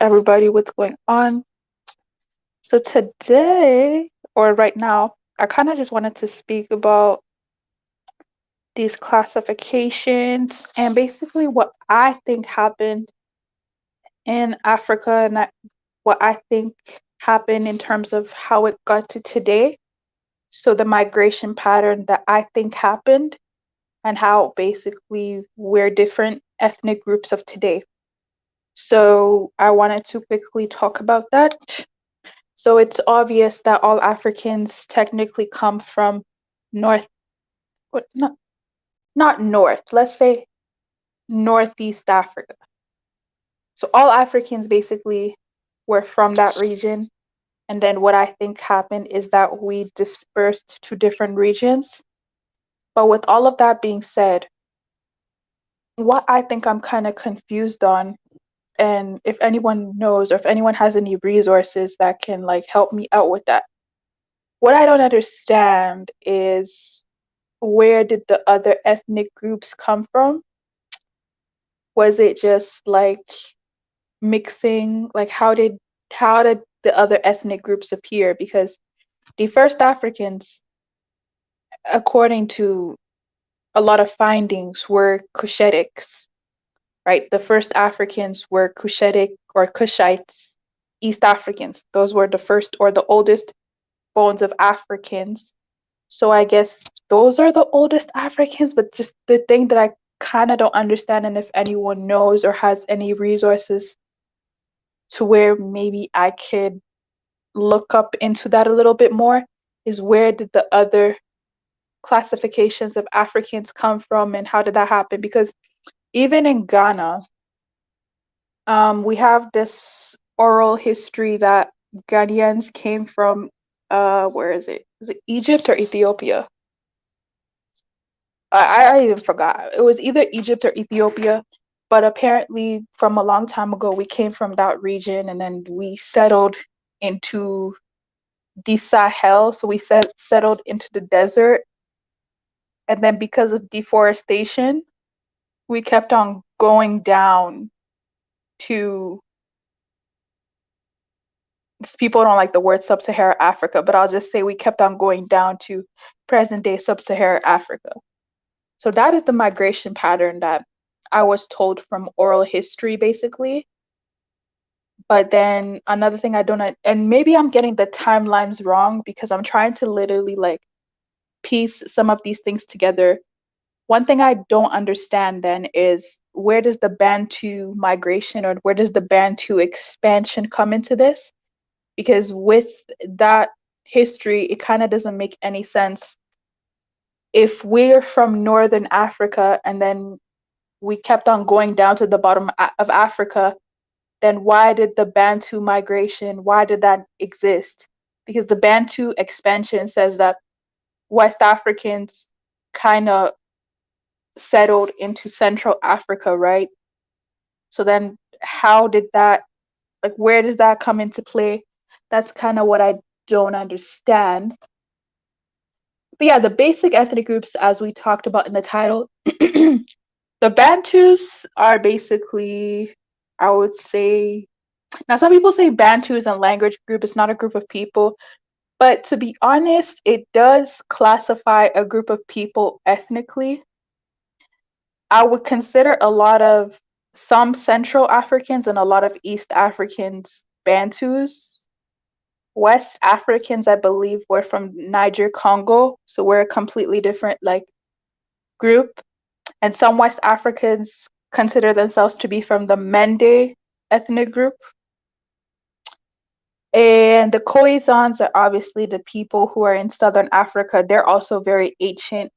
Everybody, what's going on? So today, or right now, I kind of just wanted to speak about these classifications and basically what I think happened in Africa and what I think happened in terms of how it got to today. So the migration pattern that I think happened and how basically we're different ethnic groups of today. So I wanted to quickly talk about that. So it's obvious that all Africans technically come from North, what, not North, let's say Northeast Africa. So all Africans basically were from that region. And then what I think happened is that we dispersed to different regions. But with all of that being said, what I think I'm kind of confused on, and if anyone knows or if anyone has any resources that can like help me out with that, what I don't understand is where did the other ethnic groups come from? Was it just like mixing? Like how did the other ethnic groups appear? Because the first Africans, according to a lot of findings, were cushitics, right? The first Africans were cushitic or cushites, East Africans. Those were the first or the oldest bones of Africans. So I guess those are the oldest Africans, but just the thing that I kind of don't understand, and if anyone knows or has any resources to where maybe I could look up into that a little bit more, is where did the other classifications of Africans come from and how did that happen? Because even in Ghana, we have this oral history that Ghanaians came from, where is it? Is it Egypt or Ethiopia? I even forgot. It was either Egypt or Ethiopia, but apparently from a long time ago, we came from that region and then we settled into the Sahel. So we settled into the desert. And then because of deforestation, we kept on going down to, people don't like the word sub-Saharan Africa, but I'll just say we kept on going down to present day sub-Saharan Africa. So that is the migration pattern that I was told from oral history, basically. But then another thing I don't, and maybe I'm getting the timelines wrong because I'm trying to literally like piece some of these things together. One thing I don't understand then is where does the Bantu migration or where does the Bantu expansion come into this? Because with that history, it kind of doesn't make any sense. If we're from Northern Africa and then we kept on going down to the bottom of Africa, then why did the Bantu migration, why did that exist? Because the Bantu expansion says that West Africans kind of settled into Central Africa, right? So then how did that, like, where does that come into play? That's kind of what I don't understand. But yeah, the basic ethnic groups, as we talked about in the title, the Bantus are basically, I would say, now some people say Bantu is a language group, it's not a group of people. But to be honest, it does classify a group of people ethnically. I would consider a lot of some Central Africans and a lot of East Africans Bantus. West Africans, I believe, were from Niger-Congo, so we're a completely different like group. And some West Africans consider themselves to be from the Mande ethnic group. And the Khoisans are obviously the people who are in Southern Africa. They're also a very ancient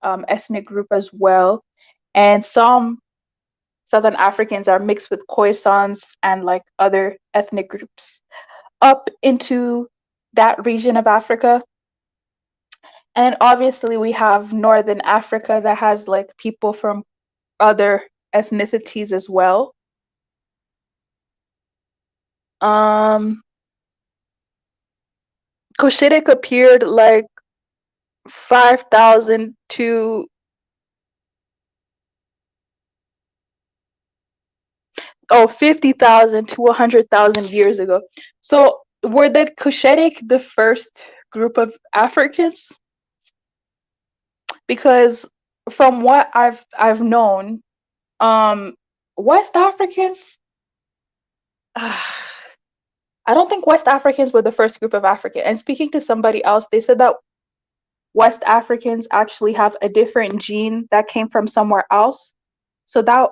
ethnic group as well. And some Southern Africans are mixed with Khoisans and like other ethnic groups up into that region of Africa. And obviously we have Northern Africa that has like people from other ethnicities as well. Um, Cushitic appeared like 5,000 to Oh, 50,000 to 100,000 years ago. So were the Cushitic the first group of Africans? Because from what I've known, um, West Africans, I don't think West Africans were the first group of African. And speaking to somebody else, they said that West Africans actually have a different gene that came from somewhere else. So that,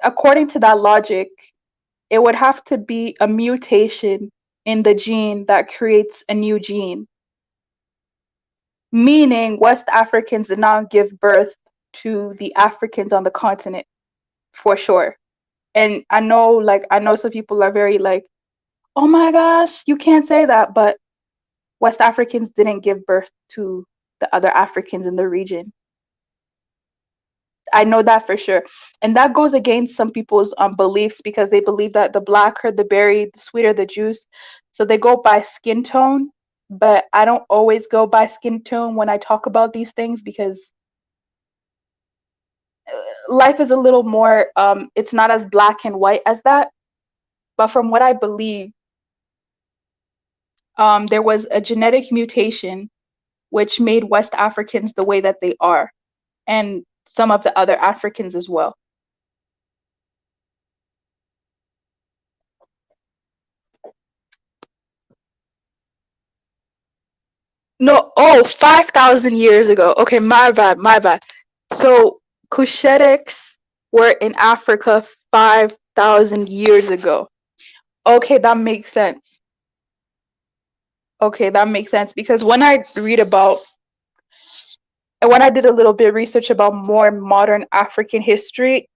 according to that logic, it would have to be a mutation in the gene that creates a new gene, meaning West Africans did not give birth to the Africans on the continent for sure. And I know some people are very like, oh my gosh, you can't say that, but West Africans didn't give birth to the other Africans in the region. I know that for sure. And that goes against some people's beliefs because they believe that the blacker the berry, the sweeter the juice. So they go by skin tone, but I don't always go by skin tone when I talk about these things because life is a little more, it's not as black and white as that. But from what I believe, there was a genetic mutation which made West Africans the way that they are, and some of the other Africans as well. No, oh, 5,000 years ago. Okay, my bad, my bad. So Cushitics were in Africa 5,000 years ago. Okay, that makes sense. Okay, that makes sense because when I read about and when I did a little bit of research about more modern African history,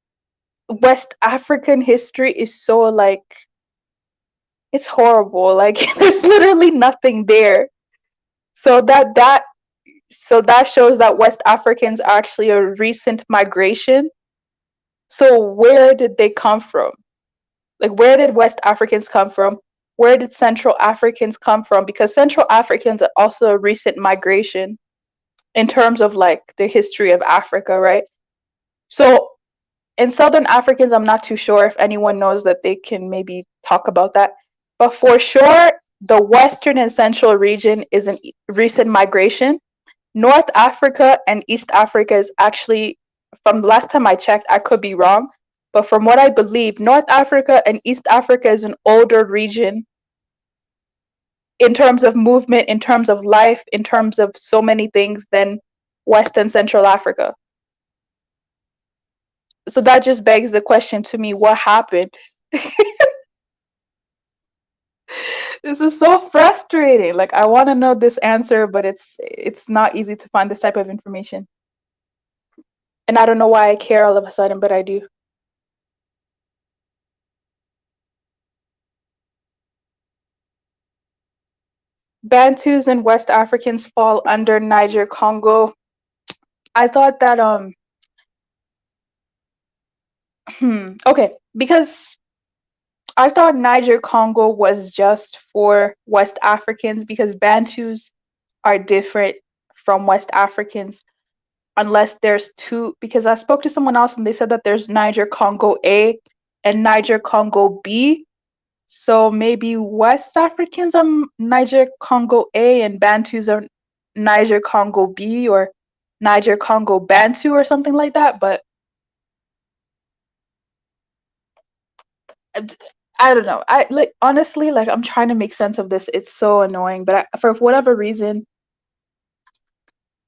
West African history is so like it's horrible. Like there's literally nothing there. So that shows that West Africans are actually a recent migration. So where did they come from? Like where did West Africans come from? Where did Central Africans come from? Because Central Africans are also a recent migration in terms of like the history of Africa, right? So in Southern Africans, I'm not too sure if anyone knows that they can maybe talk about that. But for sure, the Western and Central region is a recent migration. North Africa and East Africa is actually, from the last time I checked, I could be wrong, but from what I believe, North Africa and East Africa is an older region in terms of movement, in terms of life, in terms of so many things than West and Central Africa. So that just begs the question to me, what happened? This is so frustrating. Like I want to know this answer, but it's not easy to find this type of information. And I don't know why I care all of a sudden, but I do. Bantus and West Africans fall under Niger-Congo. I thought that okay, because I thought Niger-Congo was just for West Africans because Bantus are different from West Africans unless there's two, because I spoke to someone else and they said that there's Niger-Congo A and Niger-Congo B. So maybe West Africans are Niger-Congo A and Bantus are Niger-Congo B or Niger-Congo Bantu or something like that. But I don't know. I like honestly, like I'm trying to make sense of this. It's so annoying, but for whatever reason,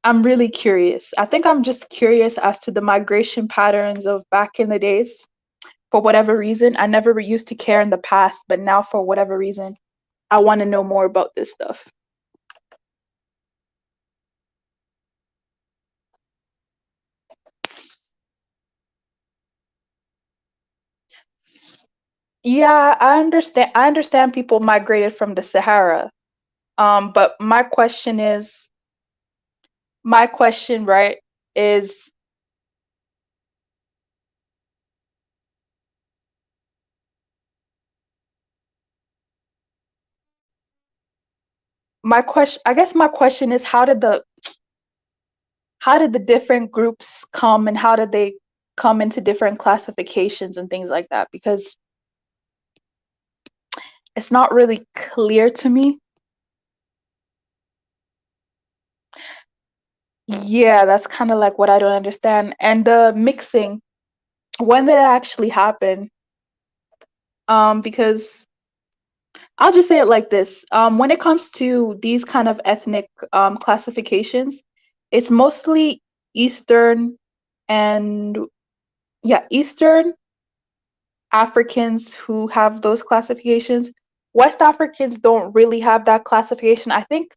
I'm really curious. I think I'm just curious as to the migration patterns of back in the days. For whatever reason, I never used to care in the past, but now for whatever reason, I want to know more about this stuff. Yeah, I understand people migrated from the Sahara. But my question, right, is my question. I guess my question is how did the different groups come and how did they come into different classifications and things like that? Because It's not really clear to me. Yeah, that's kind of like what I don't understand. And the mixing, when did it actually happen? Because I'll just say it like this. When it comes to these kind of ethnic classifications, it's mostly Eastern and yeah, Eastern Africans who have those classifications. West Africans don't really have that classification. I think,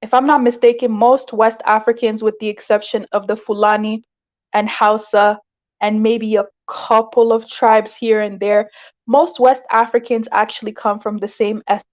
if I'm not mistaken, most West Africans, with the exception of the Fulani and Hausa and maybe a couple of tribes here and there, most West Africans actually come from the same ethnic.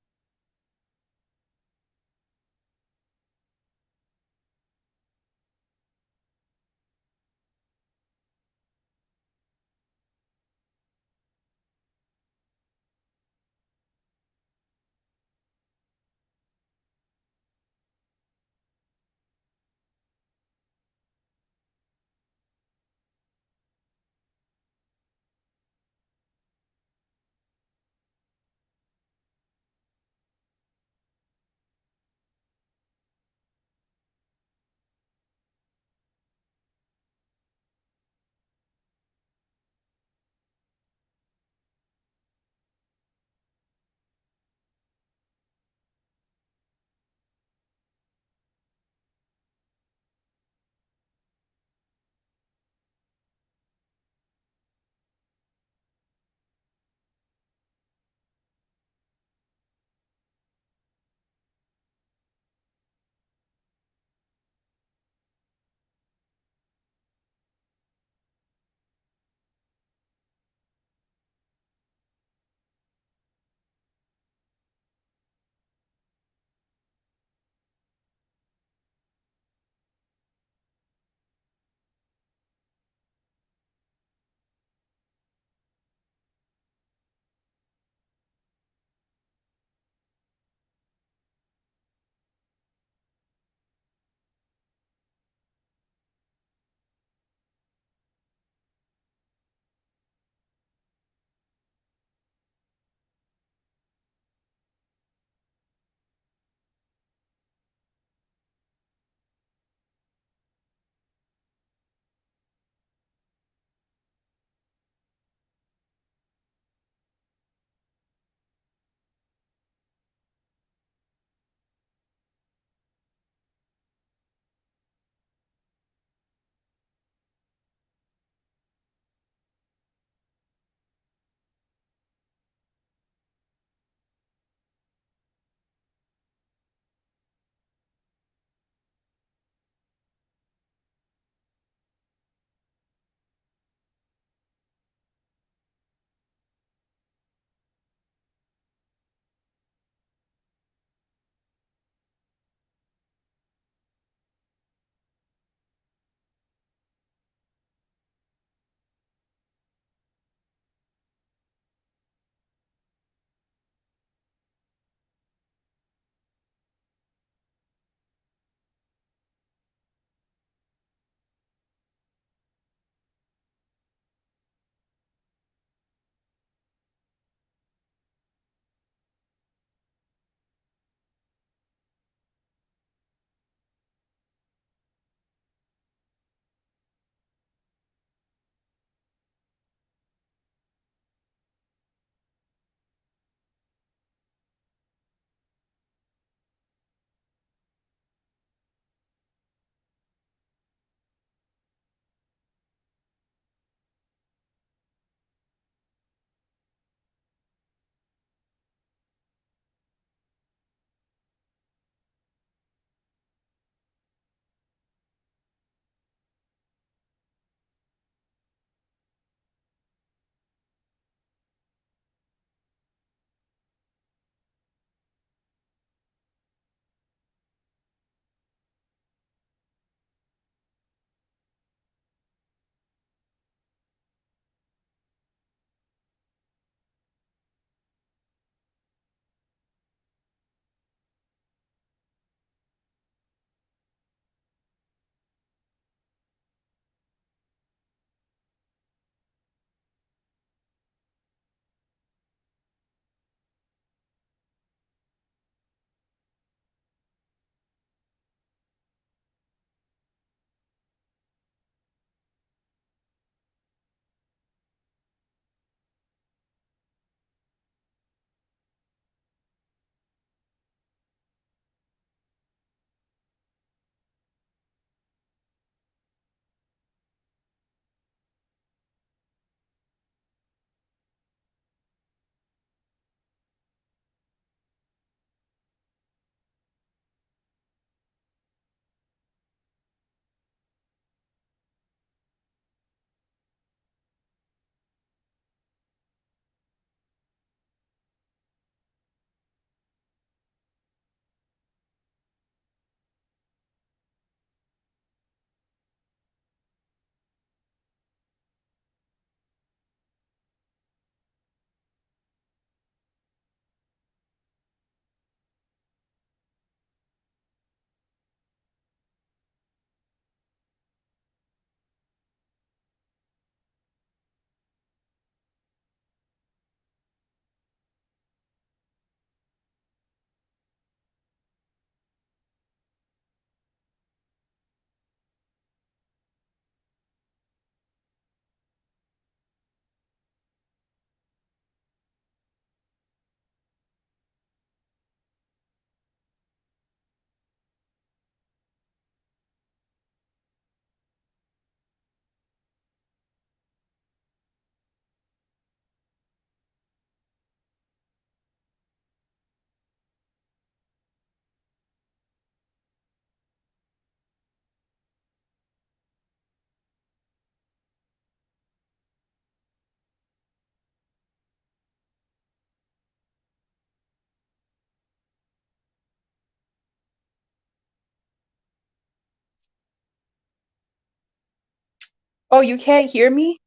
Oh, you can't hear me?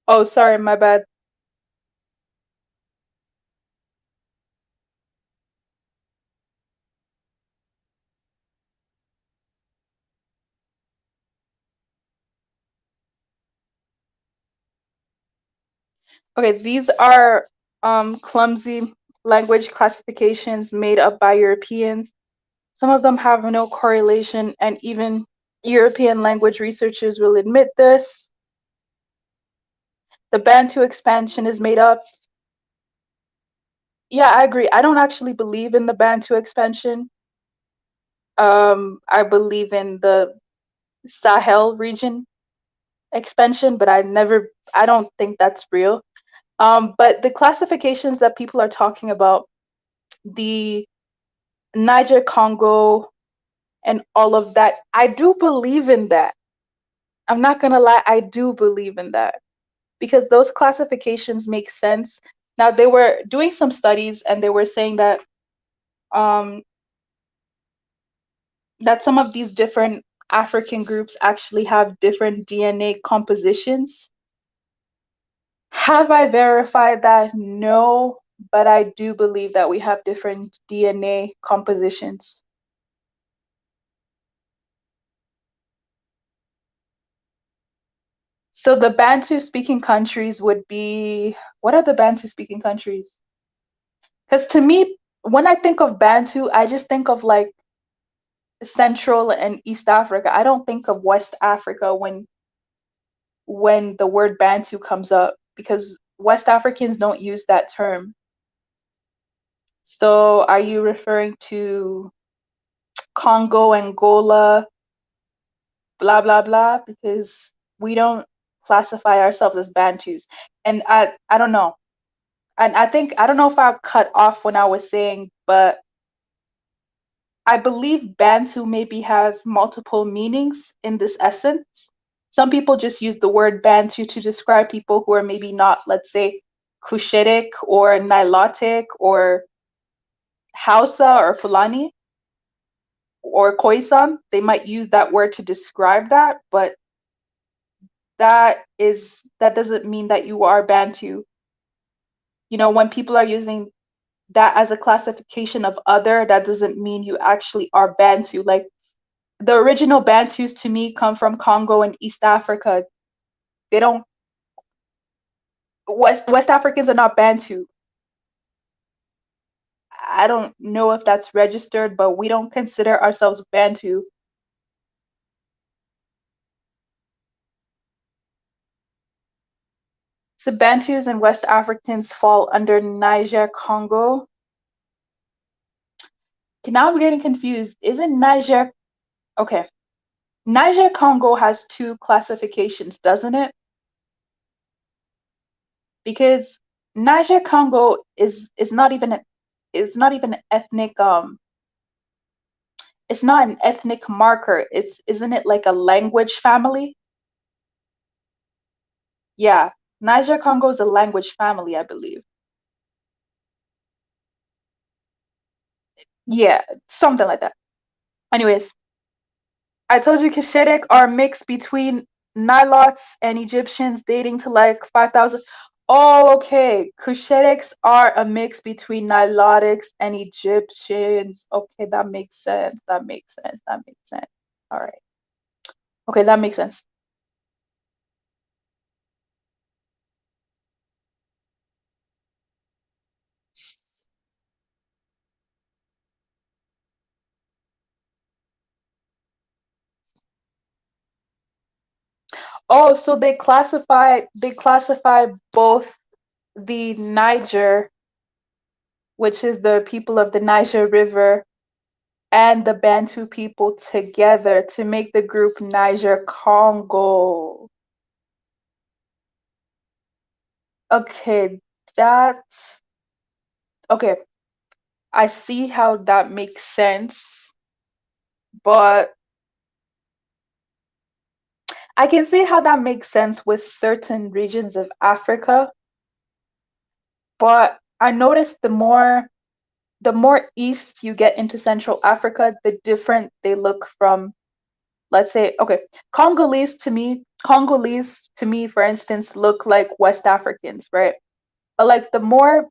Oh, sorry, my bad. Okay, these are clumsy language classifications made up by Europeans. Some of them have no correlation, and even European language researchers will admit this. The Bantu expansion is made up. Yeah, I agree. I don't actually believe in the Bantu expansion. I believe in the Sahel region expansion, but I don't think that's real. But the classifications that people are talking about, the Niger-Congo and all of that, I do believe in that. I'm not gonna lie, I do believe in that because those classifications make sense. Now they were doing some studies and they were saying um, that some of these different African groups actually have different DNA compositions. Have I verified that? No, but I do believe that we have different DNA compositions. So the Bantu speaking countries would be, what are the Bantu speaking countries? Because to me, when I think of Bantu, I just think of like Central and East Africa. I don't think of West Africa when the word Bantu comes up because West Africans don't use that term. So are you referring to Congo, Angola, blah blah blah? Because we don't classify ourselves as Bantus. And I don't know. And I think I don't know if I cut off when I was saying, but I believe Bantu maybe has multiple meanings in this essence. Some people just use the word Bantu to describe people who are maybe not, let's say, Cushitic or Nilotic or Hausa or Fulani or Khoisan. They might use that word to describe that, but that doesn't mean that you are Bantu. You know, when people are using that as a classification of other, that doesn't mean you actually are Bantu. Like the original Bantus to me come from Congo and East Africa. They don't West Africans are not Bantu. I don't know if that's registered, but we don't consider ourselves Bantu. So Bantus and West Africans fall under Niger-Congo. Okay, now I'm getting confused. Isn't Niger okay? Niger-Congo has two classifications, doesn't it? Because Niger-Congo is not even is not even an ethnic it's not an ethnic marker. It's isn't it like a language family? Yeah, Niger-Congo is a language family, I believe. Yeah, something like that. Anyways, I told you Cushitic are mixed between Nilotes and Egyptians dating to like 5,000. Oh, okay. Cushitics are a mix between Nilotics and Egyptians. Okay, that makes sense. That makes sense. That makes sense. All right. Okay, that makes sense. Oh, so they classify both the Niger, which is the people of the Niger River, and the Bantu people together to make the group Niger-Congo. Okay, that's okay. I see how that makes sense, but I can see how that makes sense with certain regions of Africa. But I noticed the more east you get into Central Africa, the different they look from, let's say, okay, Congolese to me Congolese, to me, for instance, look like West Africans, right? But like the more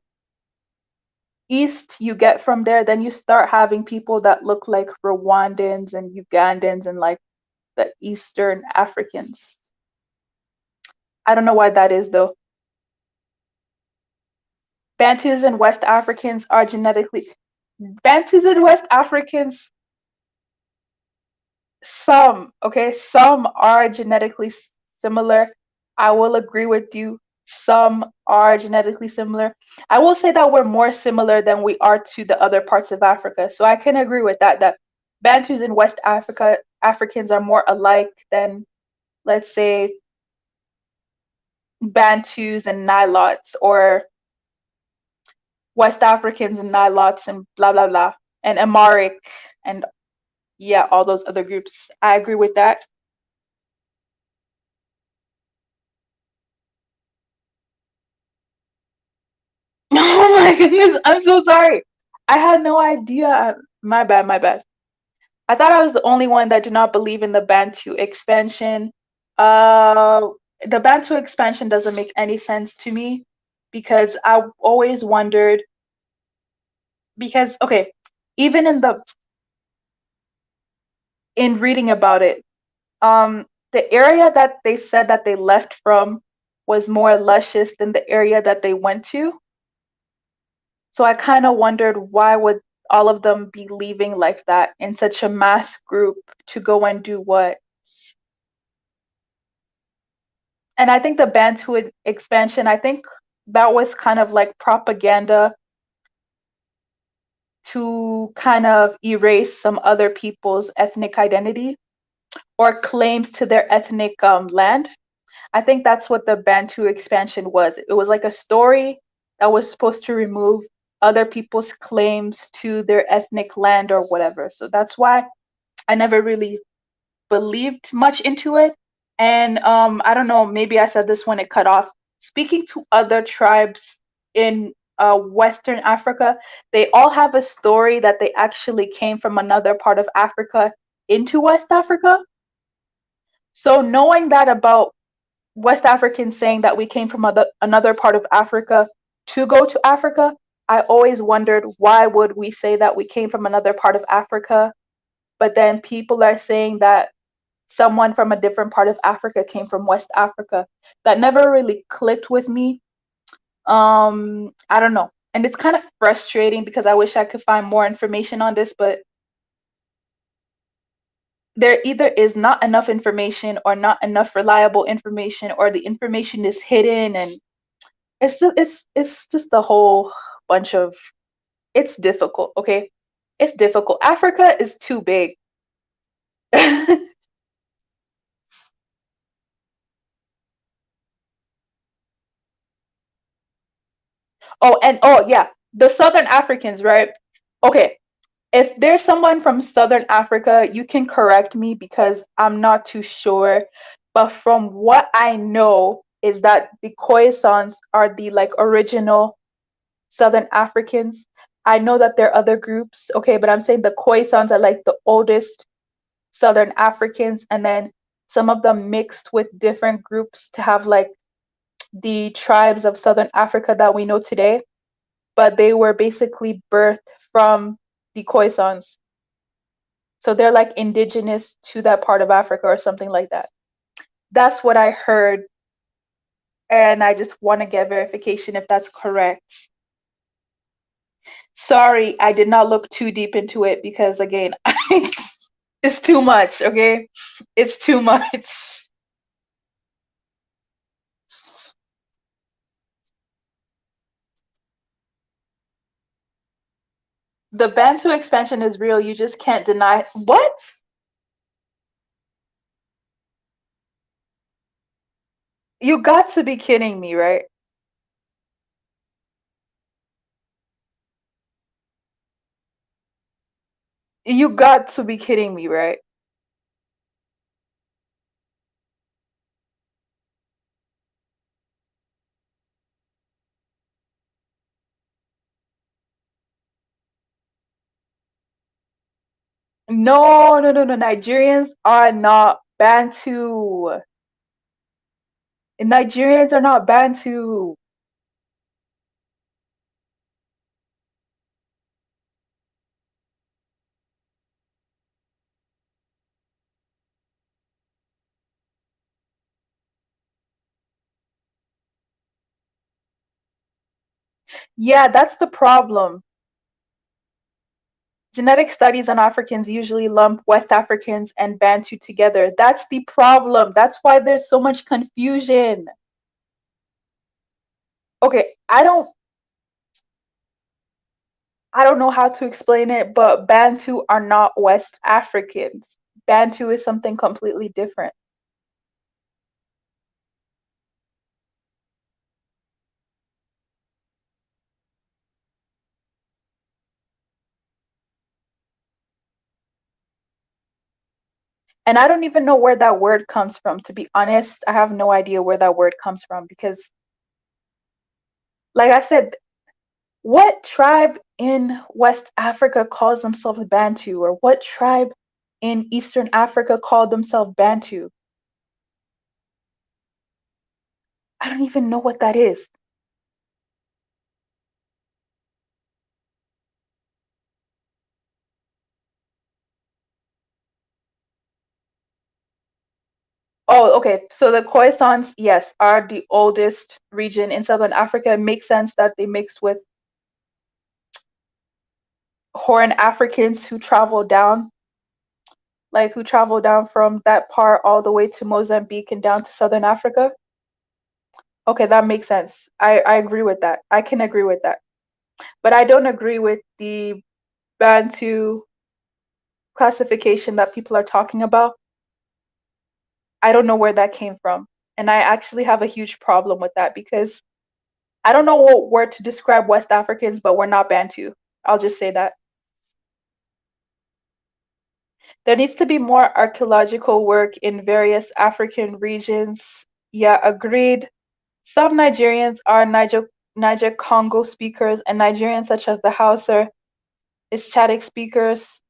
east you get from there, then you start having people that look like Rwandans and Ugandans and like the Eastern Africans. I don't know why that is though. Bantus and West Africans are genetically Bantus and West Africans, some, okay, some are genetically similar. I will agree with you. Some are genetically similar. I will say that we're more similar than we are to the other parts of Africa. So I can agree with that, that Bantus in West Africa, Africans are more alike than, let's say, Bantus and Nilots, or West Africans and Nilots and blah, blah, blah, and Amharic and yeah, all those other groups. I agree with that. Oh my goodness, I'm so sorry. I had no idea. My bad, my bad. I thought I was the only one that did not believe in the Bantu expansion. Uh, the Bantu expansion doesn't make any sense to me because I always wondered, because okay, even in reading about it, the area that they said that they left from was more luscious than the area that they went to. So I kind of wondered, why would all of them be leaving like that in such a mass group to go and do what? And I think the Bantu expansion, I think that was kind of like propaganda to kind of erase some other people's ethnic identity or claims to their ethnic land. I think that's what the Bantu expansion was. It was like a story that was supposed to remove other people's claims to their ethnic land or whatever. So that's why I never really believed much into it. And I don't know, maybe I said this when it cut off. Speaking to other tribes in Western Africa, they all have a story that they actually came from another part of Africa into West Africa. So knowing that about West Africans saying that we came from another part of Africa to go to Africa, I always wondered, why would we say that we came from another part of Africa, but then people are saying that someone from a different part of Africa came from West Africa. That never really clicked with me. I don't know. And it's kind of frustrating because I wish I could find more information on this, but there either is not enough information or not enough reliable information, or the information is hidden, and it's just a whole bunch of, it's difficult, okay? It's difficult. Africa is too big. Oh, and oh yeah, the Southern Africans, right? Okay, if there's someone from Southern Africa, you can correct me because I'm not too sure. But from what I know is that the Khoisans are the like original Southern Africans. I know that there are other groups, okay, but I'm saying the Khoisans are like the oldest Southern Africans, and then some of them mixed with different groups to have like the tribes of Southern Africa that we know today. But they were basically birthed from the Khoisans. So they're like indigenous to that part of Africa or something like that. That's what I heard. And I just want to get verification if that's correct. Sorry, I did not look too deep into it because, again, it's too much, okay? It's too much. The Bantu expansion is real. You just can't deny. What? You got to be kidding me, right? You got to be kidding me, right? No, no, no, no. Nigerians are not Bantu. And Nigerians are not Bantu. Yeah, that's the problem. Genetic studies on Africans usually lump West Africans and Bantu together. That's the problem. That's why there's so much confusion. Okay, I don't know how to explain it, but Bantu are not West Africans. Bantu is something completely different. And I don't even know where that word comes from. To be honest, I have no idea where that word comes from because, like I said, what tribe in West Africa calls themselves Bantu, or what tribe in Eastern Africa called themselves Bantu? I don't even know what that is. Oh, okay. So the Khoisans, yes, are the oldest region in Southern Africa. It makes sense that they mixed with Horn Africans who traveled down, like who traveled down from that part all the way to Mozambique and down to Southern Africa. Okay, that makes sense. I agree with that. I can agree with that. But I don't agree with the Bantu classification that people are talking about. I don't know where that came from. And I actually have a huge problem with that because I don't know what word to describe West Africans, but we're not Bantu. I'll just say that. There needs to be more archaeological work in various African regions. Yeah, agreed. Some Nigerians are Niger-Congo speakers, and Nigerians such as the Hausa, Ischatic speakers,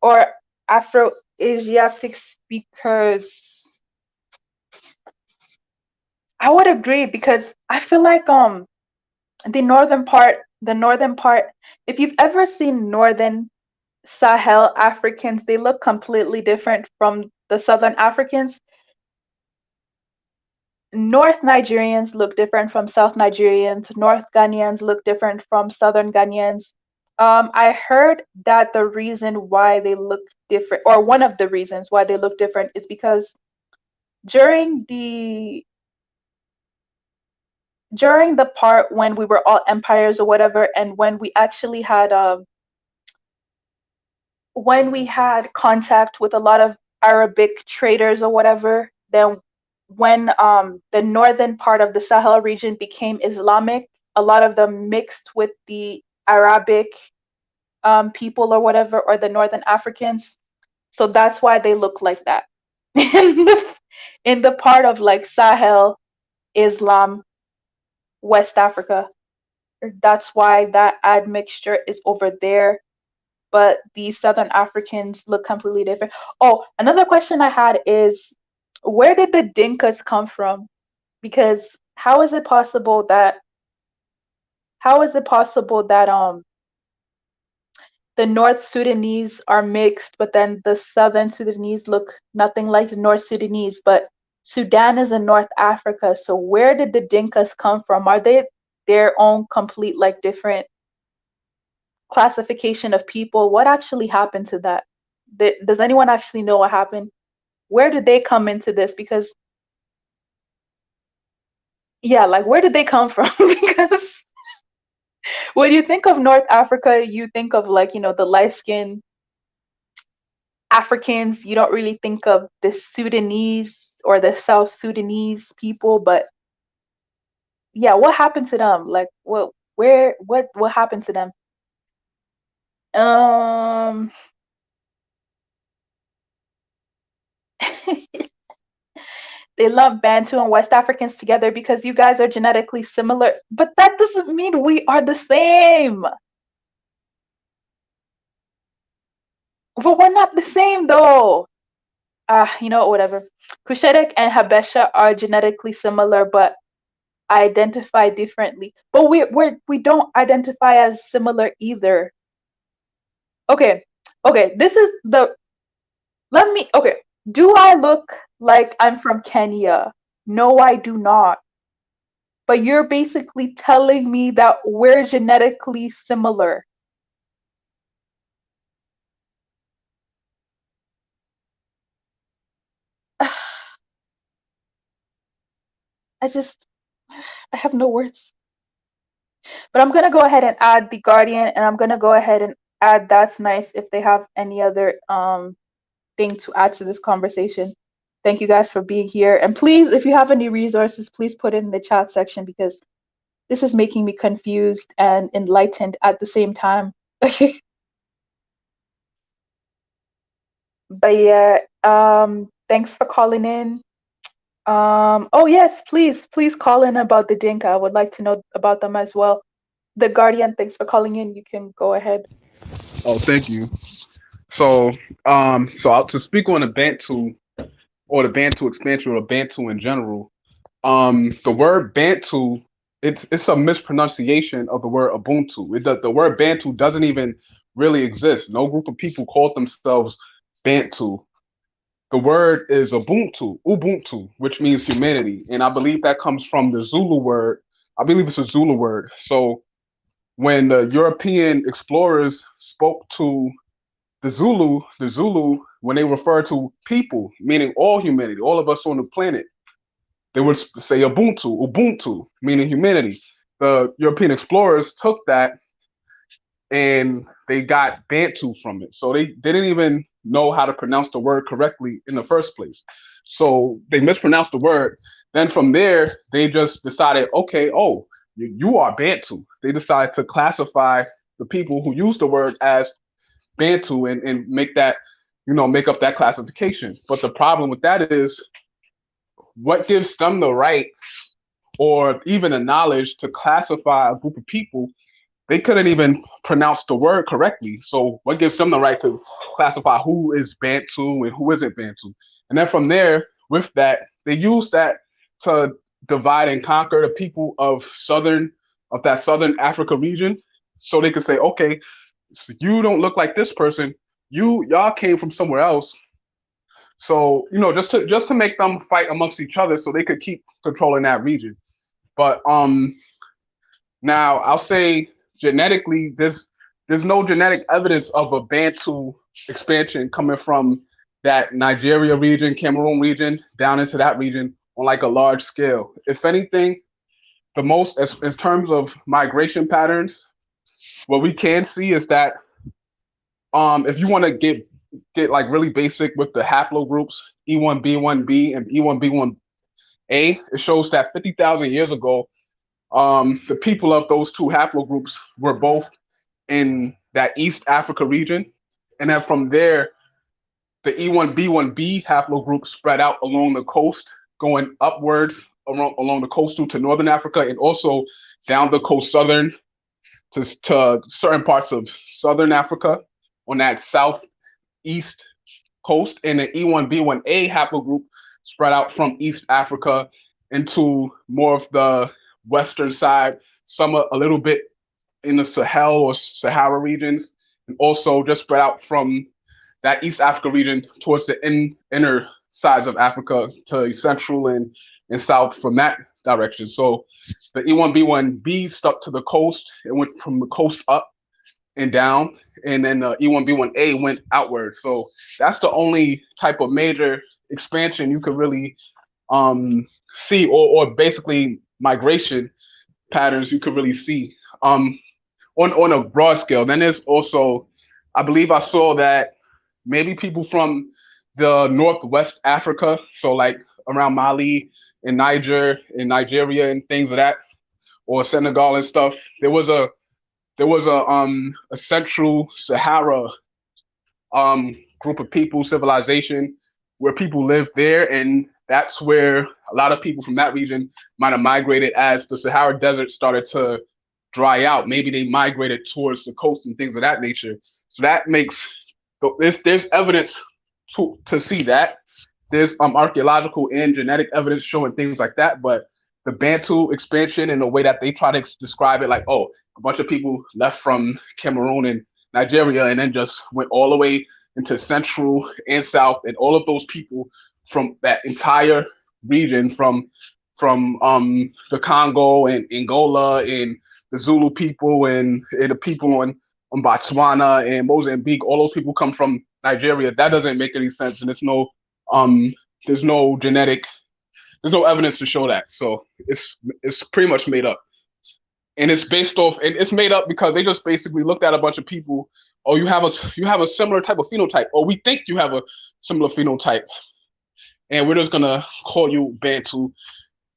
or Afro-Asiatic speakers. I would agree because I feel like the northern part, if you've ever seen northern Sahel Africans, they look completely different from the southern Africans. North Nigerians look different from South Nigerians. North Ghanaians look different from Southern Ghanaians. I heard that the reason why they look different, or one of the reasons why they look different, is because during the during the part when we were all empires or whatever, and when we had contact with a lot of Arabic traders or whatever, then when the northern part of the Sahel region became Islamic, a lot of them mixed with the Arabic people or whatever, or the northern Africans. So that's why they look like that. In the part of like Sahel, Islam, West Africa, that's why that admixture is over there, but the Southern Africans look completely different. Oh, another question I had is, where did the Dinkas come from? Because how is it possible that the North Sudanese are mixed, but then the Southern Sudanese look nothing like the North Sudanese, but Sudan is in North Africa. So where did the Dinkas come from? Are they their own complete like different classification of people? What actually happened to that? Does anyone actually know what happened? Where did they come into this? Because yeah, like where did they come from? Because when you think of North Africa, you think of like, the light skinned Africans. You don't really think of the Sudanese or the South Sudanese people, but yeah, what happened to them? Like what happened to them? Um they lump Bantu and West Africans together because you guys are genetically similar, but that doesn't mean we are the same. But we're not the same though. whatever. Cushitic and Habesha are genetically similar, but identify differently. But we don't identify as similar either. Okay, okay. This is the let me. Okay, do I look like I'm from Kenya? No, I do not. But you're basically telling me that we're genetically similar. I just, I have no words. But I'm gonna go ahead and add the Guardian, and I'm gonna go ahead and add That's Nice if they have any other thing to add to this conversation. Thank you guys for being here. And please, if you have any resources, please put it in the chat section because this is making me confused and enlightened at the same time. But yeah, thanks for calling in. Oh yes, please call in about the Dinka. I would like to know about them as well. The Guardian, thanks for calling in. You can go ahead. Oh, thank you. So, to speak on the Bantu or the Bantu expansion or Bantu in general, the word Bantu, it's a mispronunciation of the word Ubuntu. The word Bantu doesn't even really exist. No group of people called themselves Bantu. The word is Ubuntu, which means humanity, and I believe that comes from the Zulu word. I believe it's a Zulu word. So when the European explorers spoke to the Zulu, when they refer to people, meaning all humanity, all of us on the planet, they would say Ubuntu, meaning humanity. The European explorers took that and they got Bantu from it. So they didn't even know how to pronounce the word correctly in the first place. So they mispronounced the word. Then from there, they just decided, okay, oh, you are Bantu. They decided to classify the people who use the word as Bantu and make that, make up that classification. But the problem with that is what gives them the right or even the knowledge to classify a group of people. They couldn't even pronounce the word correctly. So what gives them the right to classify who is Bantu and who isn't Bantu? And then from there, with that, they use that to divide and conquer the people of that southern Africa region. So they could say, okay, so you don't look like this person. Y'all came from somewhere else. So, just to make them fight amongst each other so they could keep controlling that region. But now I'll say genetically, there's no genetic evidence of a Bantu expansion coming from that Nigeria region, Cameroon region, down into that region on like a large scale. If anything, the most as in terms of migration patterns, what we can see is that if you want to get like really basic with the haplogroups E1B1B and E1B1A, it shows that 50,000 years ago, the people of those two haplogroups were both in that East Africa region. And then from there, the E1B1B haplogroup spread out along the coast, going upwards along the coastal to Northern Africa and also down the coast southern to certain parts of Southern Africa on that southeast coast. And the E1B1A haplogroup spread out from East Africa into more of the western side, some a little bit in the Sahel or Sahara regions, and also just spread out from that East Africa region towards the inner sides of Africa to central and south from that direction. So the E1B1B stuck to the coast. It went from the coast up and down, and then the E1B1A went outward. So that's the only type of major expansion you could really see, or basically migration patterns you could really see on a broad scale. Then there's also, I believe I saw that maybe people from the Northwest Africa, so like around Mali and Niger and Nigeria and things of that, or Senegal and stuff. There was a central Sahara group of people, civilization, where people lived there, and that's where a lot of people from that region might have migrated as the Sahara Desert started to dry out. Maybe they migrated towards the coast and things of that nature. So that makes there's evidence to see that. There's archaeological and genetic evidence showing things like that, but the Bantu expansion and the way that they try to describe it, like, oh, a bunch of people left from Cameroon and Nigeria and then just went all the way into Central and South, and all of those people from that entire region, from the Congo and Angola and the Zulu people and the people on Botswana and Mozambique, all those people come from Nigeria. That doesn't make any sense, and um there's no genetic there's no evidence to show that. So it's pretty much made up. And it's based off and it's made up because they just basically looked at a bunch of people. Oh, you have a similar type of phenotype. Or we think you have a similar phenotype. And we're just gonna call you Bantu.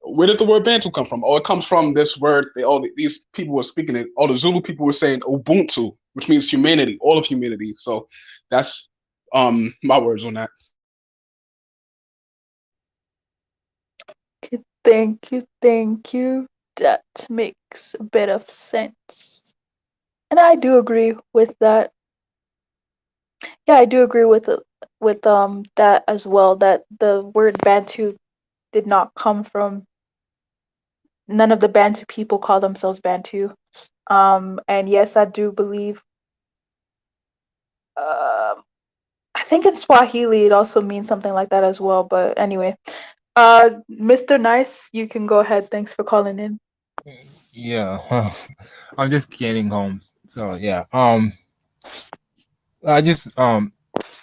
Where did the word Bantu come from? Oh, it comes from this word. These people were speaking it. All the Zulu people were saying Ubuntu, which means humanity, all of humanity. So that's my words on that. Okay, thank you, thank you. That makes a bit of sense. And I do agree with that. Yeah, I do agree with that as well, that the word Bantu did not come from, none of the Bantu people call themselves Bantu. And yes, I do believe, I think in Swahili it also means something like that as well. But anyway, Mr. Nice, you can go ahead. Thanks for calling in. Yeah, I'm just getting home. So yeah, I just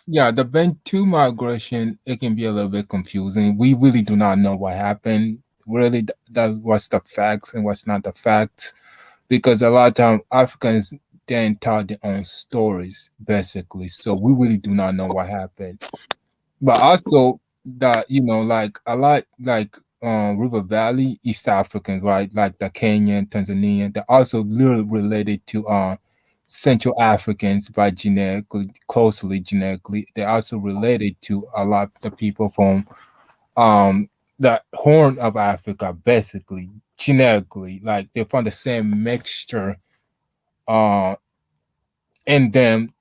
yeah, the Bantu migration, it can be a little bit confusing. We really do not know what happened. Really, that what's the facts and what's not the facts, because a lot of time Africans then tell their own stories basically. So we really do not know what happened. But also that like a lot like River Valley East Africans, right? Like the Kenyan, Tanzanian, they're also little related to Central Africans by genetically. They're also related to a lot of the people from the Horn of Africa, basically genetically. Like they found the same mixture uh in them.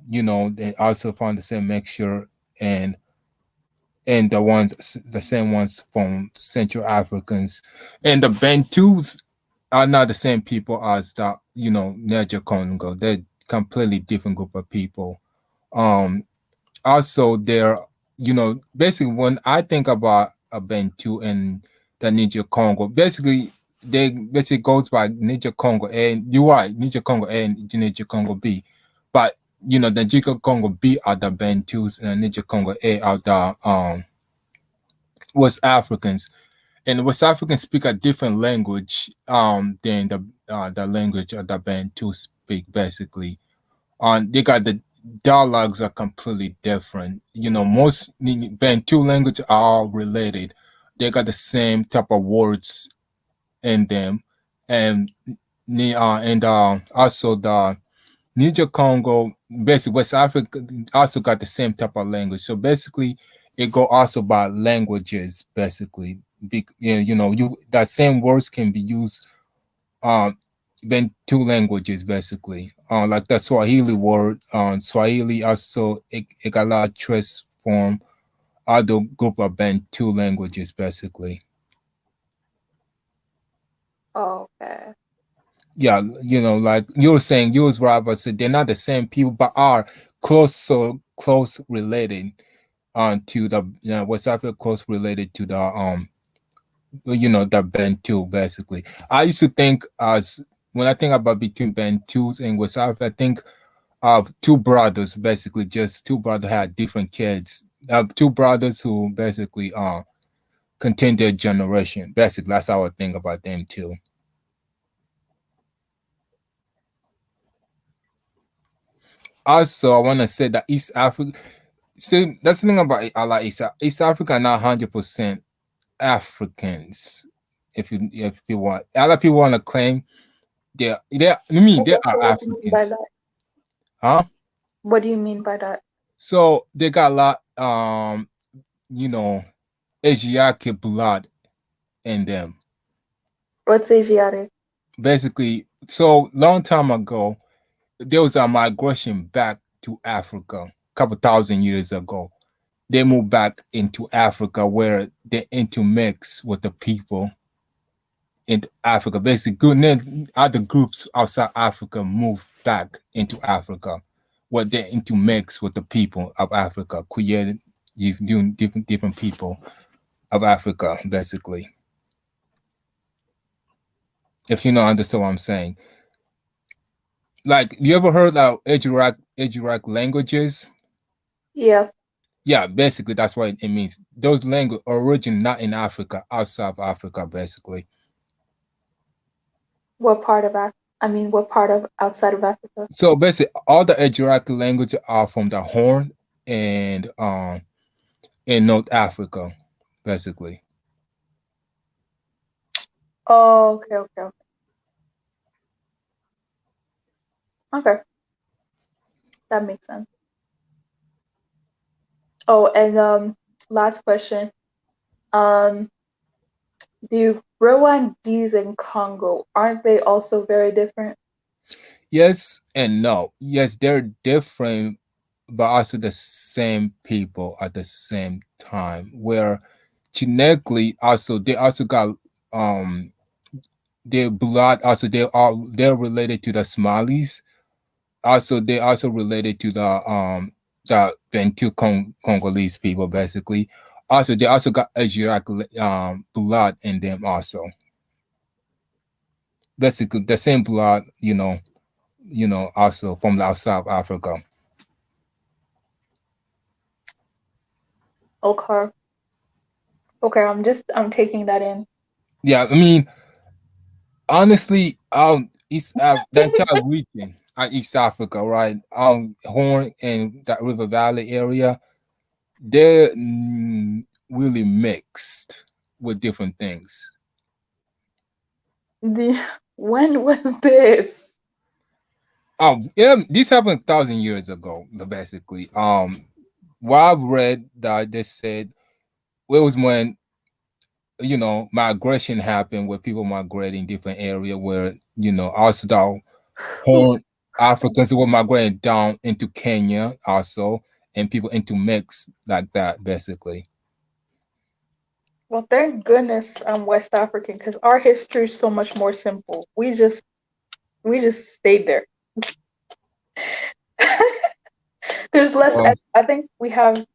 They also found the same mixture and the same ones from Central Africans, and the Bantus are not the same people as the Niger-Congo. They're completely different group of people. Um, Also, they're basically when I think about a Bantu and the Niger-Congo, basically they basically goes by Niger-Congo and you're right, Niger-Congo A and Niger-Congo B, but the Niger-Congo B are the Bantus and the Niger-Congo A are the West Africans, and West Africans speak a different language than the language of the Bantu speak. Basically, they got the dialogues are completely different. Most Bantu language are all related. They got the same type of words in them, and also the Niger Congo, basically West Africa, also got the same type of language. So basically, it go also by languages. Basically, you that same words can be used in two languages. Basically, like the Swahili word. Swahili also it got a lot of trace from other group of Bantu languages. Basically, Okay. yeah, like you were saying, you was right, but said they're not the same people, but are close related to the West Africa, close related to the the Bantu. Basically, I used to think as when I think about between Bantus and West Africa, I think of two brothers, basically just two brothers had different kids, two brothers who basically continue their generation. Basically, that's how I think about them too. Also, I want to say that East Africa. See, that's the thing about I like East Africa. Not 100% Africans. If you want, a lot of people want to claim they. I mean, they are What do you mean by Africans, that? huh? What do you mean by that? So they got a lot, you know, Asiatic blood in them. What's Asiatic? Basically, so long time ago, there was a migration back to Africa. couple thousand years ago. They moved back into Africa where they intermix with the people into Africa. Basically, then other groups outside Africa moved back into Africa where they intermix with the people of Africa, created doing different people of Africa, basically. If you don't understand what I'm saying. Like, you ever heard of Ejiraq languages? Yeah. Yeah, basically that's what it means. Those language origin not in Africa, outside of Africa, basically. What part of what part of outside of Africa? So basically, all the Ejiraq languages are from the Horn and in North Africa, basically. Oh, okay. Okay, that makes sense. Oh, and last question. The Rwandese and Congo, aren't they also very different? Yes and no. Yes, they're different, but also the same people at the same time. Where genetically, also they also got their blood. Also, they're related to the Somalis. Also, they also related to the Bantu Congolese people, basically. Also, they also got Ajirac blood in them also. Basically, the same blood, also from the South Africa. Okay. Okay, I'm taking that in. Yeah, I mean, honestly, the entire region, East Africa, right? Horn and that River Valley area, they're really mixed with different things. When was this? Yeah, this happened 1,000 years ago, basically. What I've read that they said it was when migration happened, where people migrating different area, where also the Horn Africans were migrating down into Kenya also, and people into mix like that, basically. Well, thank goodness I'm West African, because our history is so much more simple. We just stayed there. There's less. I think we have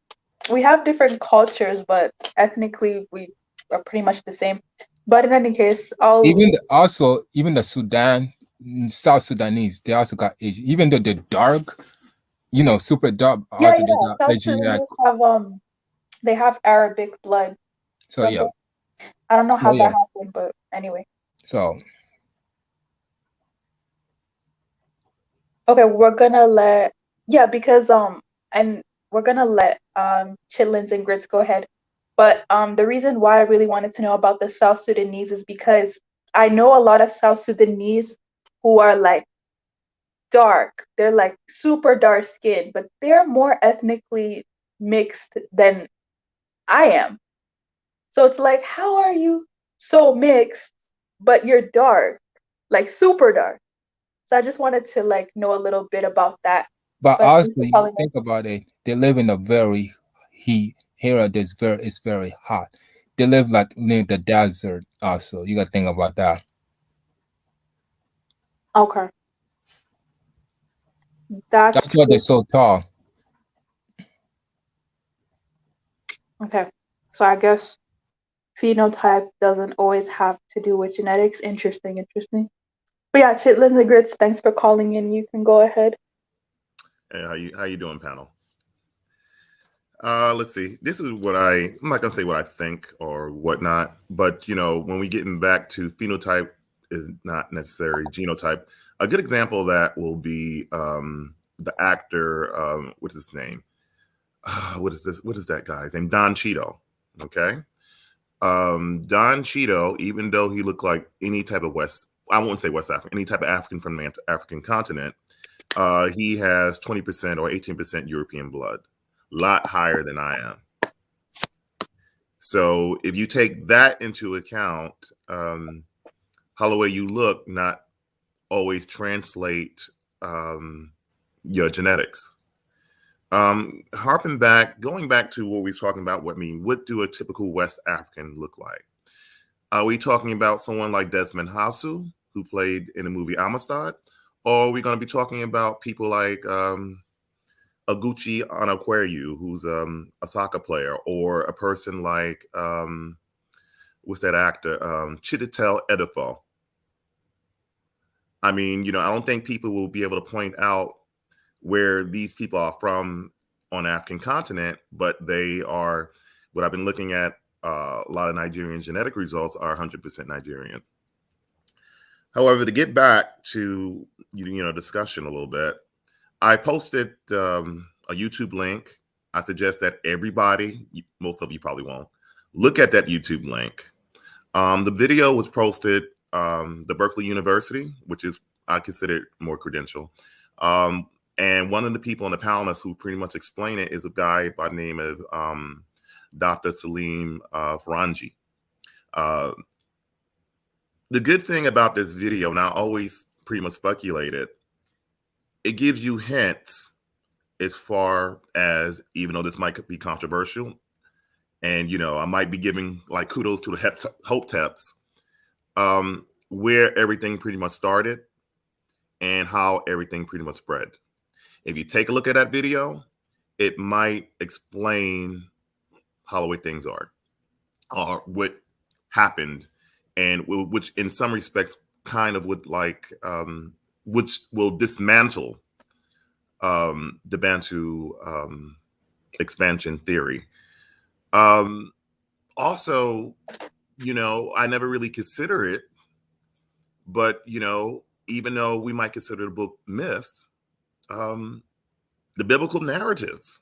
different cultures, but ethnically we are pretty much the same. But in any case, even the Sudan, South Sudanese, they also got Asian. Even though they're dark, super dark. Yeah, Also, yeah. they got South Asian. Sudanese they have Arabic blood. So yeah, I don't know how that happened, but anyway. So okay, we're gonna let because and we're gonna let chitlins and grits go ahead. But the reason why I really wanted to know about the South Sudanese is because I know a lot of South Sudanese who are like dark. They're like super dark skinned, but they're more ethnically mixed than I am. So it's like, how are you so mixed, but you're dark, like super dark? So I just wanted to like know a little bit about that. But honestly, think about it. They live in a very heat area it's very hot. They live like near the desert also. You gotta think about that. Okay. That's why they're so tall. Okay. So I guess phenotype doesn't always have to do with genetics. Interesting. But yeah, chitlins and grits, thanks for calling in. You can go ahead. Hey, how you doing, panel? Let's see. This is what I'm not gonna say what I think or whatnot, but when we getting back to phenotype is not necessarily genotype. A good example of that will be the actor. What is his name? What is this? What is that guy's name? Don Cheadle. Okay. Don Cheadle, even though he looked like any type of I won't say West African, any type of African from the African continent, he has 20% or 18% European blood. Lot higher than I am. So if you take that into account, how the way you look not always translate your genetics. Going back to what we was talking about, what do a typical West African look like? Are we talking about someone like Desmond Hasu, who played in the movie Amistad? Or are we going to be talking about people like Aguchi Anakweyu, who's a soccer player, or a person like, what's that actor, Chiditel Edifo? I mean, I don't think people will be able to point out where these people are from on the African continent, but they are, what I've been looking at, a lot of Nigerian genetic results are 100% Nigerian. However, to get back to discussion a little bit, I posted a YouTube link. I suggest that everybody, most of you probably won't, look at that YouTube link. The video was posted the Berkeley University, which is I consider more credential. And one of the people on the panelists who pretty much explain it is a guy by the name of Dr. Salim Faranji. The good thing about this video, and I always pretty much speculated, it gives you hints as far as, even though this might be controversial, and I might be giving like kudos to the Hoteps, where everything pretty much started and how everything pretty much spread. If you take a look at that video, it might explain how the way things are, or what happened, and which in some respects kind of would like, which will dismantle the Bantu expansion theory. Also, I never really consider it, but even though we might consider the book myths, the biblical narrative,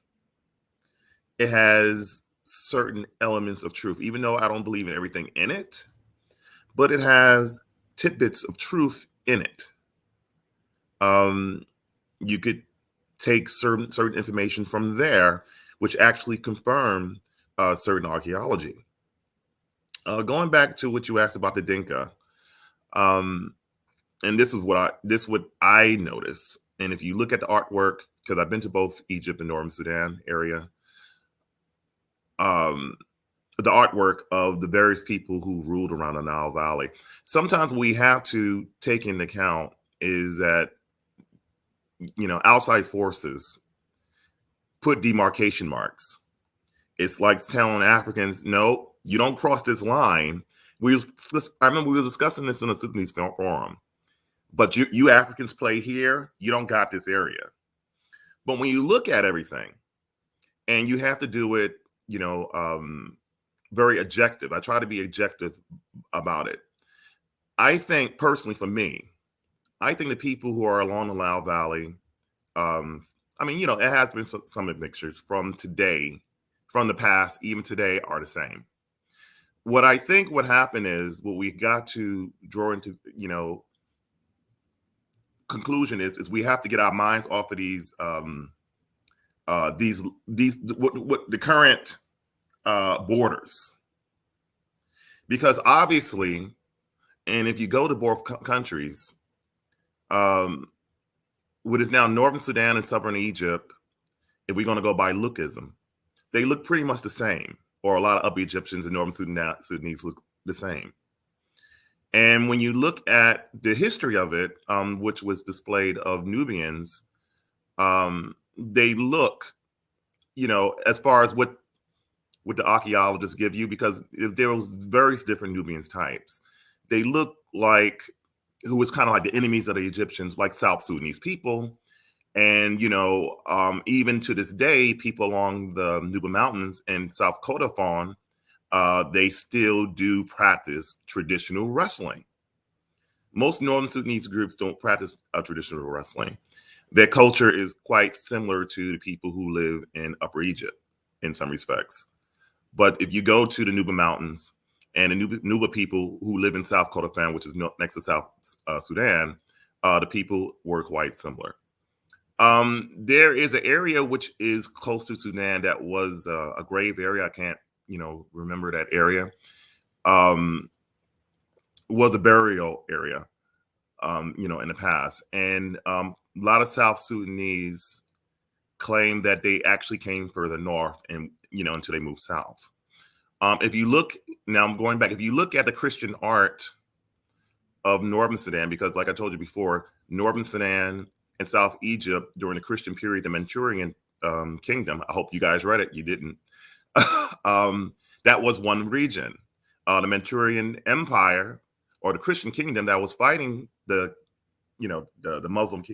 it has certain elements of truth, even though I don't believe in everything in it, but it has tidbits of truth in it. You could take certain information from there, which actually confirm certain archaeology. Going back to what you asked about the Dinka, and this is what I noticed. And if you look at the artwork, because I've been to both Egypt and Northern Sudan area, the artwork of the various people who ruled around the Nile Valley, sometimes we have to take into account is that, outside forces put demarcation marks. It's like telling Africans, no, you don't cross this line. I remember we were discussing this in the Sudanese forum, but you Africans play here, you don't got this area. But when you look at everything, and you have to do it, very objective. I try to be objective about it. I think personally, for me, I think the people who are along the Nile Valley, it has been some admixtures from today, from the past, even today, are the same. What I think what happened is, what we got to draw into, conclusion is we have to get our minds off of these what the current borders, because obviously, and if you go to both countries, what is now Northern Sudan and Southern Egypt, if we're going to go by lookism, they look pretty much the same, or a lot of Upper Egyptians and Northern Sudanese look the same. And when you look at the history of it, which was displayed of Nubians, they look, as far as what the archaeologists give you, because there was various different Nubian types. They look like, who was kind of like the enemies of the Egyptians, like South Sudanese people. And, even to this day, people along the Nuba Mountains and South Kordofan, they still do practice traditional wrestling. Most Northern Sudanese groups don't practice traditional wrestling. Their culture is quite similar to the people who live in Upper Egypt in some respects. But if you go to the Nuba Mountains and the Nuba people who live in South Kordofan, which is next to South Sudan, the people were quite similar. There is an area which is close to Sudan that was a grave area. I can't, remember that area. Was a burial area, in the past. And a lot of South Sudanese claim that they actually came further north and, until they moved south. If you look, now I'm going back, if you look at the Christian art of Northern Sudan, because like I told you before, Northern Sudan and South Egypt during the Christian period, the Manchurian kingdom, I hope you guys read it, you didn't. That was one region. The Manchurian Empire, or the Christian kingdom that was fighting the Muslim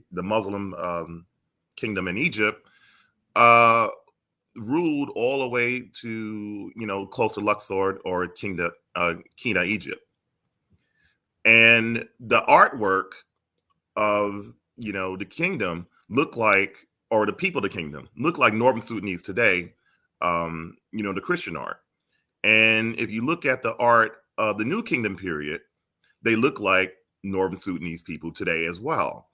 kingdom in Egypt, ruled all the way to close to Luxor or Kina, Egypt. And the artwork of the kingdom looked like, or the people of the kingdom look like Northern Sudanese today, the Christian art. And if you look at the art of the New Kingdom period, they look like Northern Sudanese people today as well.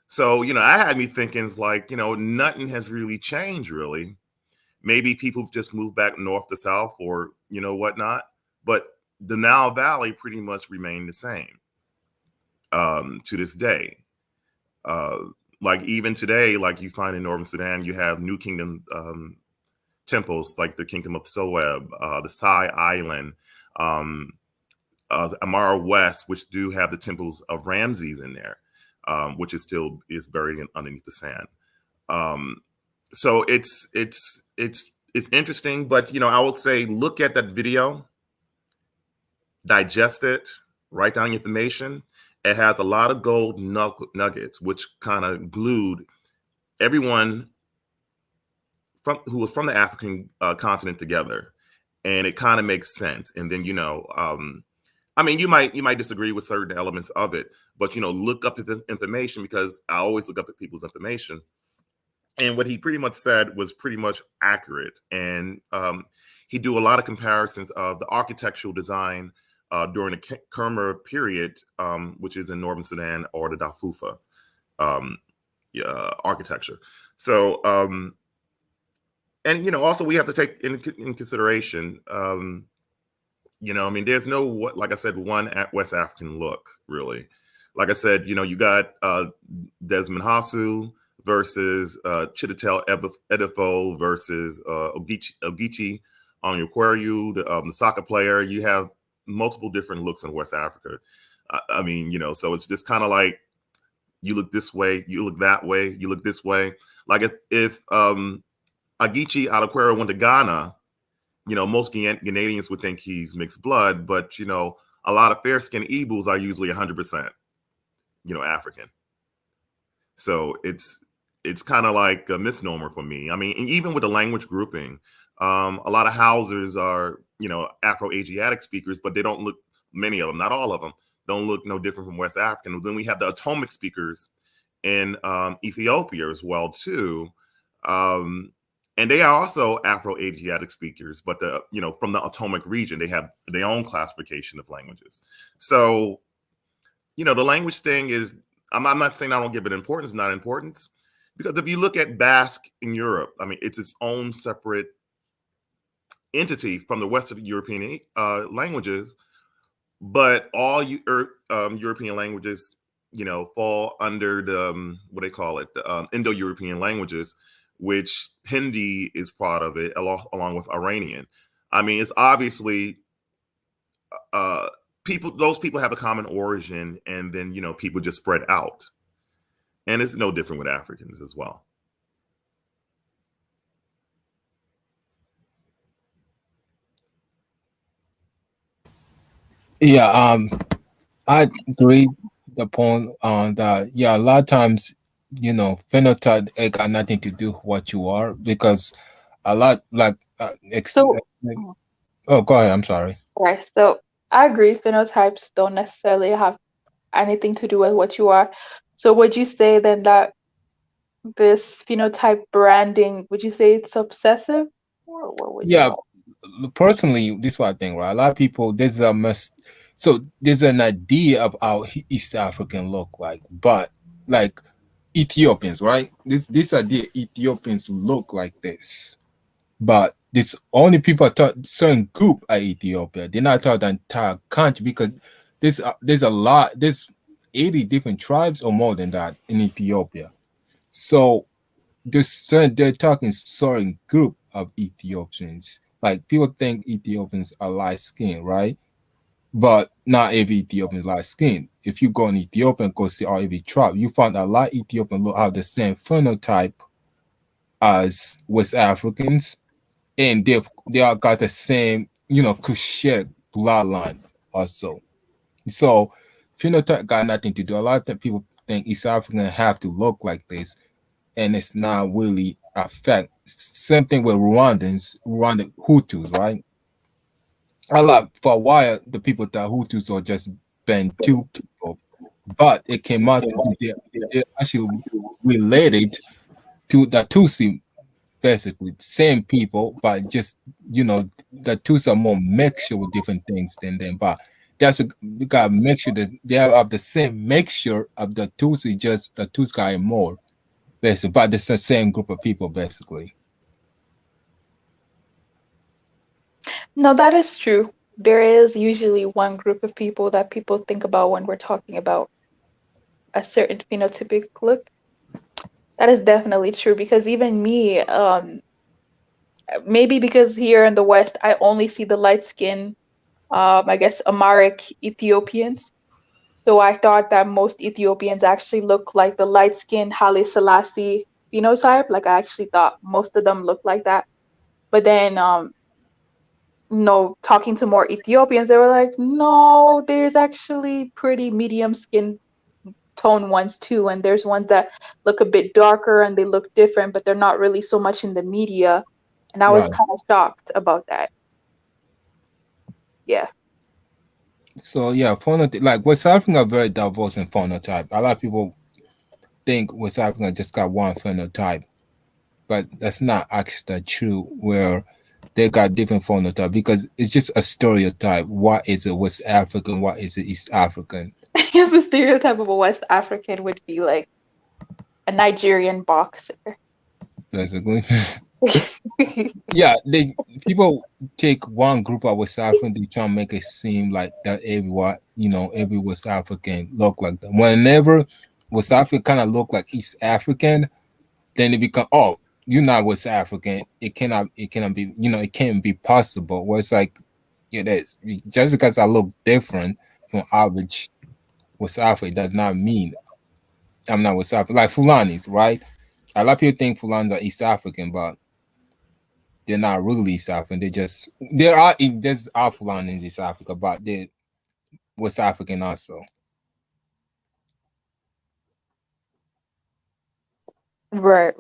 So, I had me thinking, it's like, nothing has really changed, really. Maybe people just moved back north to south or, whatnot. But the Nile Valley pretty much remained the same to this day. Like even today, like you find in Northern Sudan, you have New Kingdom temples like the Kingdom of Soeb, the Sai Island, Amara West, which do have the temples of Ramses in there, which is buried underneath the sand. So it's interesting, but I would say look at that video, digest it, write down information. It has a lot of gold nuggets, which kind of glued everyone who was from the African continent together, and it kind of makes sense. And then I mean, you might disagree with certain elements of it, but look up the information, because I always look up at people's information. And what he pretty much said was pretty much accurate. And he do a lot of comparisons of the architectural design during the Khmer period, which is in Northern Sudan, or the Dafufa architecture. So, and also we have to take in consideration, I mean, there's no, like I said, one West African look, really. Like I said, you got Desmond Hasu versus Chiditel Edifo versus Ogechi Onyekwere, the soccer player. You have multiple different looks in West Africa. I mean, so it's just kind of like, you look this way, you look that way, you look this way. Like if Ogechi Onyekwere went to Ghana, most Ghanaians would think he's mixed blood, but a lot of fair-skinned Igbos are usually 100%, African. So it's kind of like a misnomer for me. I mean, and even with the language grouping, a lot of Hausers are, Afro-Asiatic speakers, but they don't look, many of them, not all of them, don't look no different from West African. Then we have the Atomic speakers in Ethiopia as well, too. And they are also Afro-Asiatic speakers, but from the Atomic region, they have their own classification of languages. So, the language thing is, I'm not saying I don't give it importance, not importance, because if you look at Basque in Europe, I mean, it's its own separate entity from the Western European languages, but all European languages, fall under the, what they call it, the Indo-European languages, which Hindi is part of it, along with Iranian. I mean, it's obviously those people have a common origin, and then, people just spread out. And it's no different with Africans as well. Yeah, I agree the point on that. Yeah, a lot of times, phenotype, it got nothing to do with what you are, because a lot like So, oh, go ahead. I'm sorry. right. So I agree. Phenotypes don't necessarily have anything to do with what you are. So would you say then that this phenotype branding, would you say it's obsessive, or what would you Yeah, call personally, this is what I think, right? A lot of people, there's an idea of how East African look like, but like Ethiopians, right? This idea Ethiopians look like this, but it's only people taught certain group at Ethiopia. They're not taught the entire country, because there's 80 different tribes or more than that in Ethiopia. So they're talking certain group of Ethiopians. Like people think Ethiopians are light skinned, right? But not every Ethiopian is light skinned. If you go in Ethiopia and go see all every tribe, you find a lot of Ethiopians look have the same phenotype as West Africans, and they all got the same, Cushitic bloodline also. So phenotype got nothing to do. A lot of people think East African have to look like this, and it's not really a fact. Same thing with Rwanda Hutus, right? A lot for a while, the people thought Hutus are just Bantu people, but it came out to be they're actually related to the Tutsi, basically same people, but just the Tutsi are more mixture with different things than them. But you got to make sure that they have the same mixture of the Tutsi, just the Tutsi guy more basically, but it's the same group of people basically. No, that is true. There is usually one group of people that people think about when we're talking about a certain phenotypic look. That is definitely true because even me, maybe because here in the West, I only see the light skin, I guess, Amharic Ethiopians. So I thought that most Ethiopians actually look like the light skinned Haile Selassie phenotype. Like I actually thought most of them looked like that. But then, talking to more Ethiopians, they were like, no, there's actually pretty medium skin tone ones too. And there's ones that look a bit darker and they look different, but they're not really so much in the media. And I was Right. kind of shocked about that. Yeah. So yeah, phenotype, like West African are very diverse in phenotype. A lot of people think West Africa just got one phenotype, but that's not actually true. Where they got different phenotype because it's just a stereotype. What is a West African? What is it East African? I guess the stereotype of a West African would be like a Nigerian boxer. Basically. Yeah, people take one group of West African, they try to make it seem like that every West African look like them. Whenever West African kind of look like East African, then it become, oh, you're not West African. It cannot be, it can't be possible. Where it's like it is. Just because I look different from average West African does not mean I'm not West African. Like Fulanis, right? A lot of people think Fulanis are East African, but they're not really East African. There's Fulani in East Africa, but they're West African also. Right.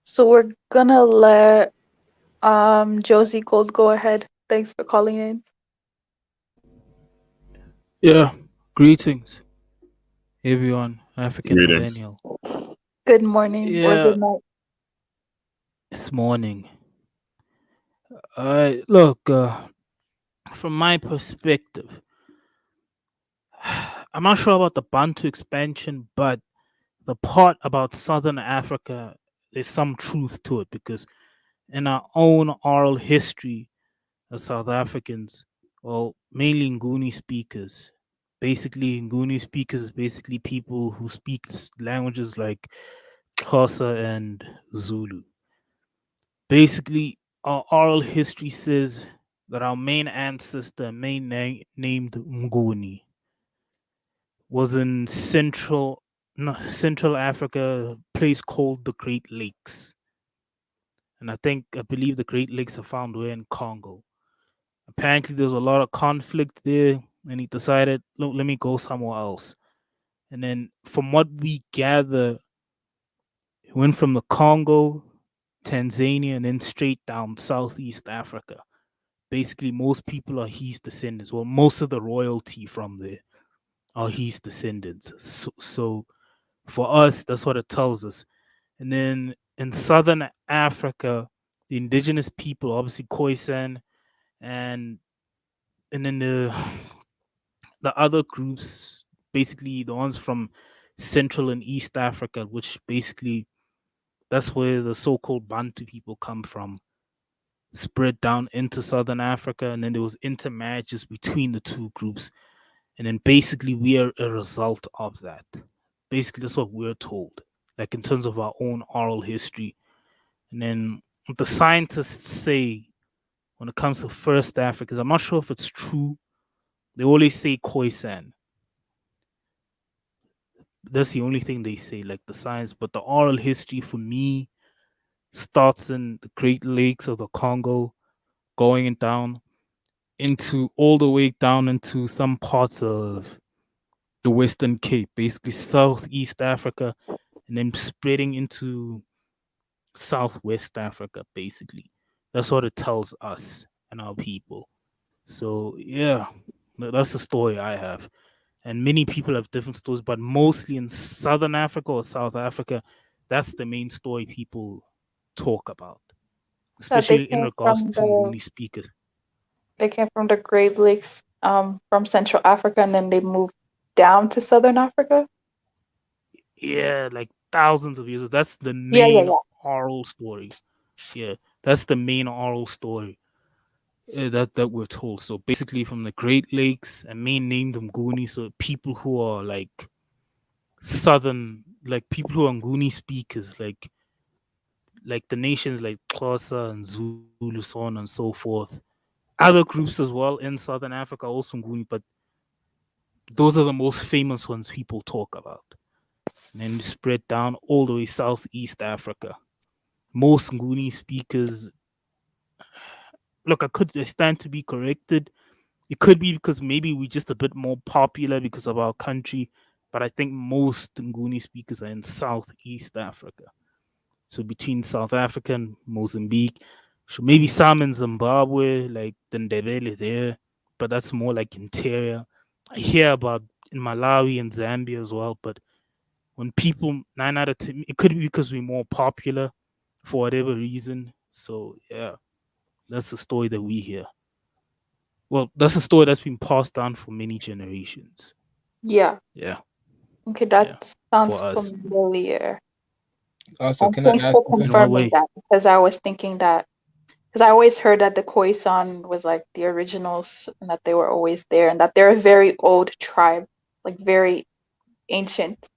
So we're gonna let Josie Gold go ahead. Thanks for calling in. Yeah, greetings, everyone. African Greetings. millennial. Good morning or Yeah, good night. it's morning. Look, from my perspective, I'm not sure about the Bantu expansion, but the part about Southern Africa, there's some truth to it because in our own oral history as South Africans, well, mainly Nguni speakers. Basically, Nguni speakers is basically people who speak languages like Xhosa and Zulu. Basically, our oral history says that our main ancestor, named Mnguni, was in Central Africa, a place called the Great Lakes. And I believe the Great Lakes are found where in Congo. Apparently, there was a lot of conflict there, and he decided, look, let me go somewhere else. And then, from what we gather, he went from the Congo, Tanzania, and then straight down Southeast Africa. Basically, most people are his descendants. Well, most of the royalty from there are his descendants. So for us, that's what it tells us. And then in Southern Africa, the indigenous people, obviously Khoisan, and then the other groups, basically the ones from Central and East Africa, which basically that's where the so-called Bantu people come from, spread down into Southern Africa, and then there was intermarriages between the two groups, And then basically we are a result of that. Basically, that's what we're told, like in terms of our own oral history. And then what the scientists say when it comes to first Africans, I'm not sure if it's true. They always say Khoisan. That's the only thing they say, like the science. But the oral history for me starts in the Great Lakes of the Congo, going down into all the way down into some parts of the Western Cape, basically Southeast Africa, and then spreading into Southwest Africa, basically. That's what it tells us and our people. So, yeah, that's the story I have. And many people have different stories, but mostly in Southern Africa or South Africa, that's the main story people talk about, That they especially in came regards from to the Nguni speakers. Great Lakes, from Central Africa, and then they moved down to Southern Africa. Yeah, like thousands of years. That's the Yeah, yeah, main yeah. oral story. Yeah, that's the main oral story that we're told. So basically, from the Great Lakes, and main named Nguni, so people who are like southern, like people who are Nguni speakers, like the nations like Xhosa and Zulu, so on and so forth. Other groups as well in Southern Africa, also Nguni, but those are the most famous ones people talk about. And then spread down all the way Southeast Africa. Most Nguni speakers, look, I stand to be corrected. It could be because maybe we're just a bit more popular because of our country, but I think most Nguni speakers are in Southeast Africa. So between South Africa and Mozambique, so maybe some in Zimbabwe, like the Ndebele there, but that's more like interior. I hear about in Malawi and Zambia as well, but when people 9 out of 10, it could be because we're more popular for whatever reason. So yeah, that's the story that we hear. Well, that's a story that's been passed down for many generations. Yeah. Yeah, Okay, yeah, that sounds for us. familiar. Also, And can I thanks ask for you? In what confirming way? that, because I was thinking that, because I always heard that the Khoisan was like the originals and that they were always there and that they're a very old tribe, like very ancient.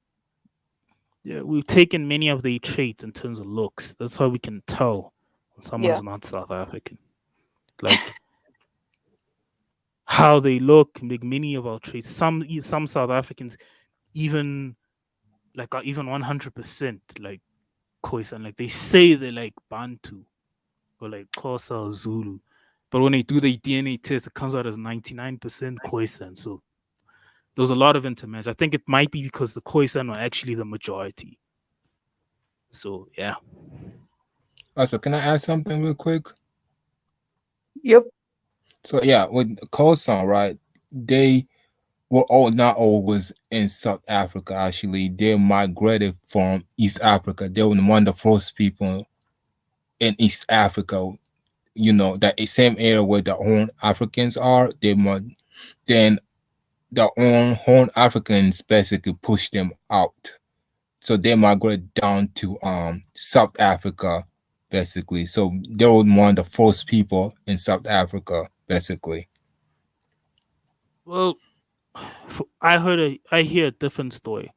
Yeah, we've taken many of the traits in terms of looks. That's how we can tell when Yeah. someone's not South African. Like how they look, like many of our traits. Some South Africans even like are even 100% like Khoisan. Like they say they're like Bantu or like Xhosa or Zulu, but when they do the DNA test, it comes out as 99% Khoisan. So there's a lot of intermarriage. I think it might be because the Khoisan are actually the majority. So yeah. Also, can I ask something real quick? Yep. So yeah, with Khoisan, right? They were all not always in South Africa. Actually, they migrated from East Africa. They were one of the first people in East Africa. You know, that same area where the Horn Africans are. Then the Horn Africans basically pushed them out. So they migrated down to South Africa, basically. So they were one of the first people in South Africa, basically. Well, I hear a different story.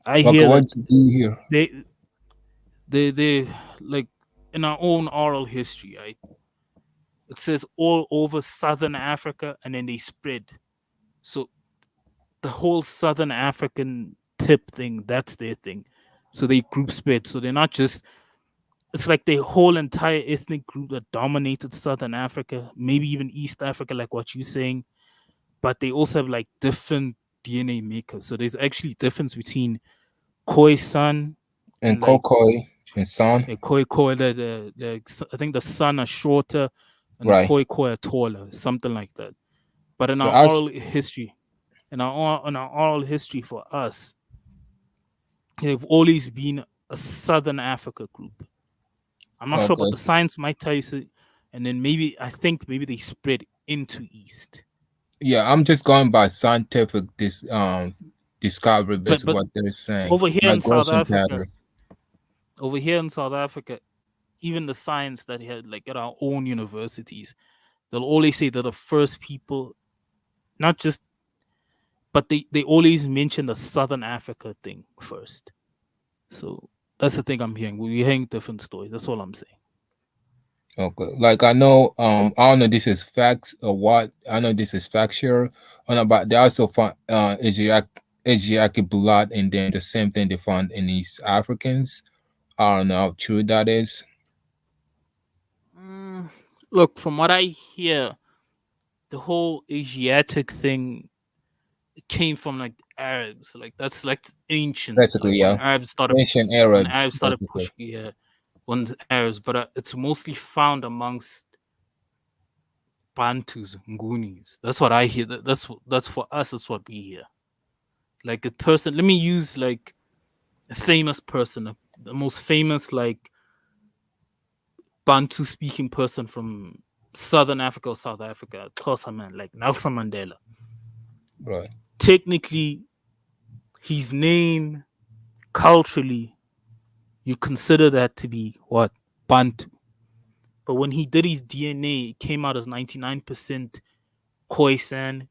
I Okay, hear what that do you hear? they like in our own oral history, right? It says all over Southern Africa, and then they spread. So the whole Southern African tip thing, that's their thing. So they group spread. So they're not just. It's like the whole entire ethnic group that dominated Southern Africa, maybe even East Africa, like what you're saying. But they also have like different DNA makers. So there's actually difference between Khoisan And and like Kokoi and San, Khoi, I think the San are shorter and the right? Khoi are taller, something like that. But in But our us, oral history, in our oral history for us, they've always been a Southern Africa group. I'm not sure, but okay. the science might tell you. And then maybe I think maybe they spread into East. Yeah, I'm just going by scientific discovery, But basically what they're saying. over here in South Migration Africa, pattern. even the science that had like at our own universities, they'll always say they're the first people, not just but they always mention the Southern Africa thing first. So that's the thing I'm hearing. We're hearing different stories. That's all I'm saying. Okay, like I know, I don't know this is facts or what. I know this is factual, but they also found Asiatic blood, and then the same thing they found in East Africans. I don't know how true that is. Look, from what I hear, the whole Asiatic thing came from like Arabs. Like that's like ancient. Basically, Like yeah, ancient when Arabs, Arabs started basically. pushing, when Arabs, but it's mostly found amongst Bantus, Ngunis. That's what I hear. That's for us. That's what we hear. Like a person. Let me use like a famous person, the most famous like Bantu speaking person from Southern Africa or South Africa, Khoisan man, like Nelson Mandela. Right. Technically, his name culturally, you consider that to be what? Bantu. But when he did his DNA, it came out as 99% Khoisan,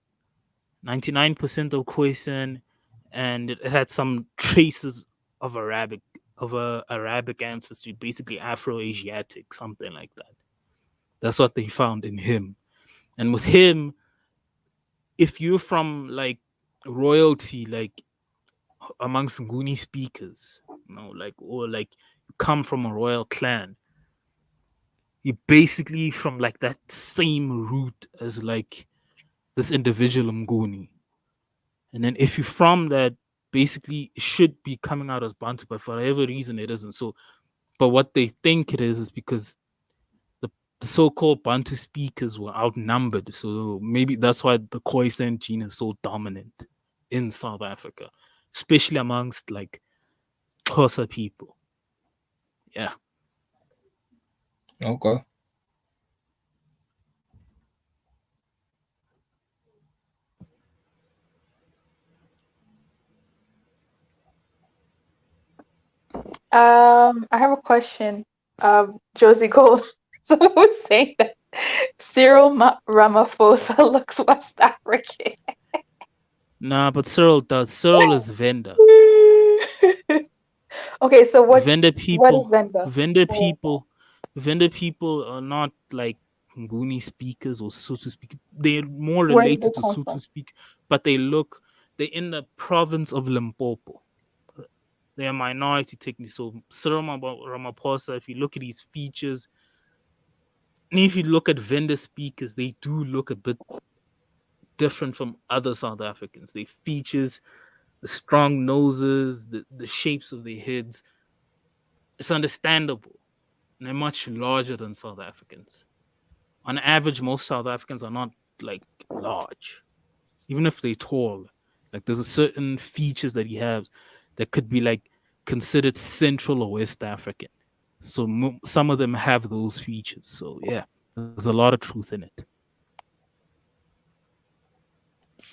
99% of Khoisan, and it had some traces of Arabic ancestry, basically Afro-Asiatic, something like that. That's what they found in him. And with him, if you're from like royalty, like amongst Nguni speakers, or like you come from a royal clan, you basically from like that same root as like this individual Nguni. And then if you're from that, basically it should be coming out as Bantu, but for whatever reason it isn't. So, but what they think it is because the so-called Bantu speakers were outnumbered. So maybe that's why the Khoisan gene is so dominant in South Africa, especially amongst like Xhosa people. Yeah. Okay. I have a question. Josie Gold. So who's saying that Cyril Ramaphosa looks West African? Nah, but Cyril does. Cyril is Venda. Okay, so what Venda is people, Venda? Venda people, Venda people are not like Nguni speakers or Sotho speakers. They're more Where did they related to come Sotho from? speak, but they're in the province of Limpopo. They're a minority technically. So Cyril Ramaphosa, if you look at his features, and if you look at Venda speakers, they do look a bit different from other South Africans. Their features, the strong noses, the shapes of their heads, it's understandable. And they're much larger than South Africans. On average, most South Africans are not like large, even if they're tall. Like there's a certain features that he has that could be like considered Central or West African. So some of them have those features. So yeah, there's a lot of truth in it.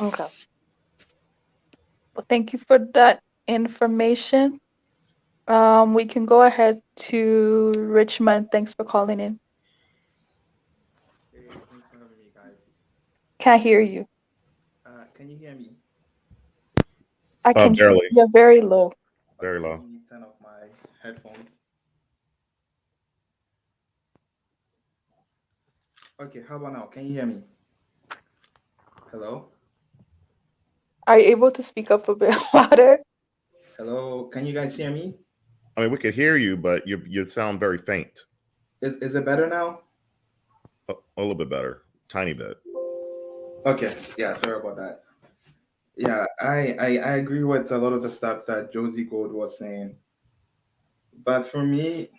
Okay. Well, thank you for that information. We can go ahead to Richmond. Thanks for calling in. Hey, thanks for having me, guys. Can't hear you. Can you hear me? I can hear you. Barely, You're very low. very Okay, low. let me turn off my headphones. Okay, how about now? Can you hear me? Hello? Are you able to speak up a bit louder? Hello? Can you guys hear me? I mean, we could hear you, but you sound very faint. Is it better now? A little bit better, tiny bit. Okay, yeah, sorry about that. Yeah, I agree with a lot of the stuff that Josie Gold was saying. But for me,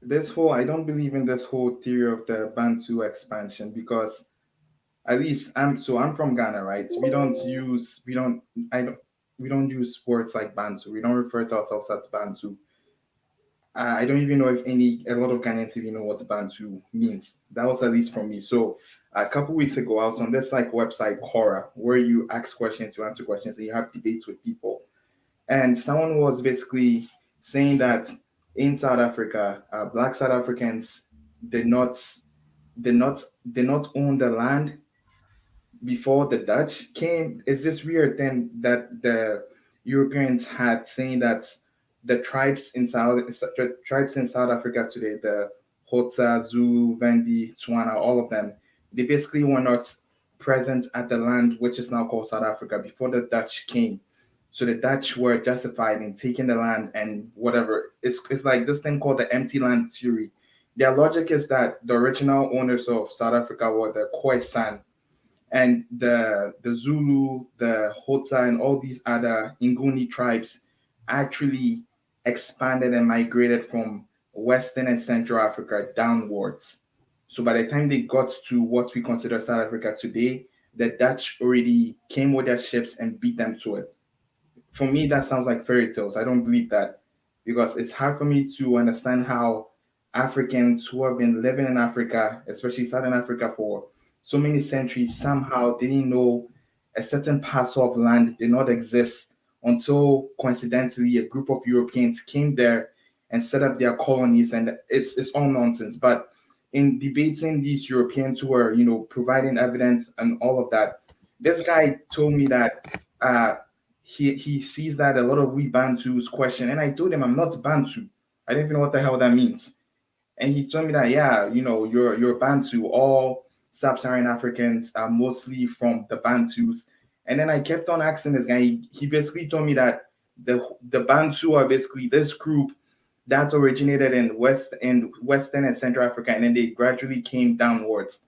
I don't believe in this whole theory of the Bantu expansion because at least I'm from Ghana, right? We don't use words like Bantu. We don't refer to ourselves as Bantu. I don't even know if a lot of Ghanaians even know what Bantu means. That was at least for me. So a couple weeks ago, I was on this like website Quora where you ask questions, you answer questions, and you have debates with people. And someone was basically saying that in South Africa, Black South Africans did not own the land before the Dutch came, is this weird thing that the Europeans had saying that the tribes in South Africa today, the Hausa, Zulu, Vendi, Tswana, all of them, they basically were not present at the land which is now called South Africa before the Dutch came. So the Dutch were justified in taking the land and whatever. It's like this thing called the empty land theory. Their logic is that the original owners of South Africa were the Khoisan, and the Zulu, the Hausa, and all these other Nguni tribes actually expanded and migrated from Western and Central Africa downwards. So by the time they got to what we consider South Africa today, the Dutch already came with their ships and beat them to it. For me, that sounds like fairy tales. I don't believe that because it's hard for me to understand how Africans who have been living in Africa, especially Southern Africa, for so many centuries, somehow didn't know a certain parcel of land did not exist until coincidentally a group of Europeans came there and set up their colonies, and it's all nonsense. But in debating these Europeans who are, providing evidence and all of that, this guy told me that he sees that a lot of we Bantus question, and I told him I'm not Bantu. I didn't even know what the hell that means. And he told me that, yeah, you're Bantu. All sub-Saharan Africans are mostly from the Bantus. And then I kept on asking this guy. He basically told me that the Bantu are basically this group that's originated in Western and Central Africa, and then they gradually came downwards.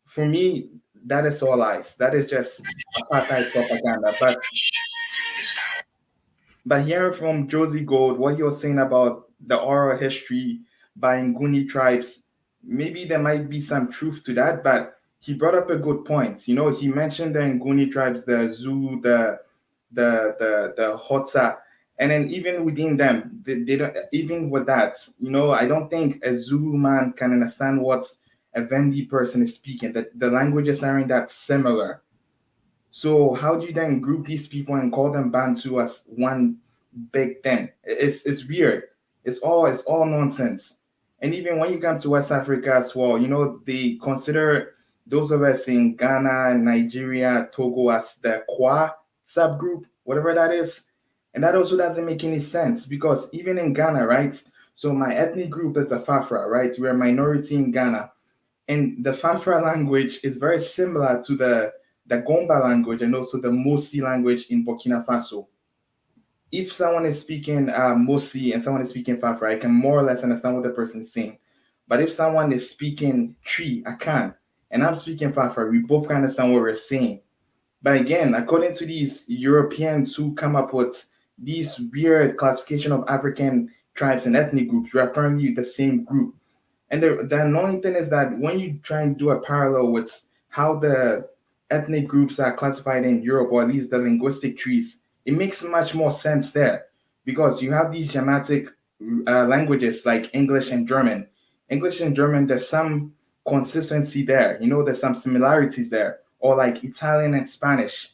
For me, that is all lies. That is just apartheid propaganda. But hearing from Josie Gold, what he was saying about the oral history by Nguni tribes, maybe there might be some truth to that, but he brought up a good point. He mentioned the Nguni tribes, the Zulu, the Hausa, and then even within them, they don't, even with that, I don't think a Zulu man can understand what a Vendi person is speaking. The languages aren't that similar. So how do you then group these people and call them Bantu as one big thing? It's weird. It's all nonsense. And even when you come to West Africa as well, they consider those of us in Ghana, Nigeria, Togo as the Kwa subgroup, whatever that is. And that also doesn't make any sense because even in Ghana, right? So my ethnic group is the Fafra, right? We're a minority in Ghana. And the Fafra language is very similar to the Gomba language and also the Mosi language in Burkina Faso. If someone is speaking Mosi and someone is speaking Fafra, I can more or less understand what the person is saying. But if someone is speaking Tree, I can, and I'm speaking Fafra, we both can understand what we're saying. But again, according to these Europeans who come up with these weird classification of African tribes and ethnic groups, we're apparently the same group. And the annoying thing is that when you try and do a parallel with how the ethnic groups are classified in Europe, or at least the linguistic trees, it makes much more sense there because you have these Germanic languages like English and German. English and German, there's some consistency there. There's some similarities there. Or like Italian and Spanish.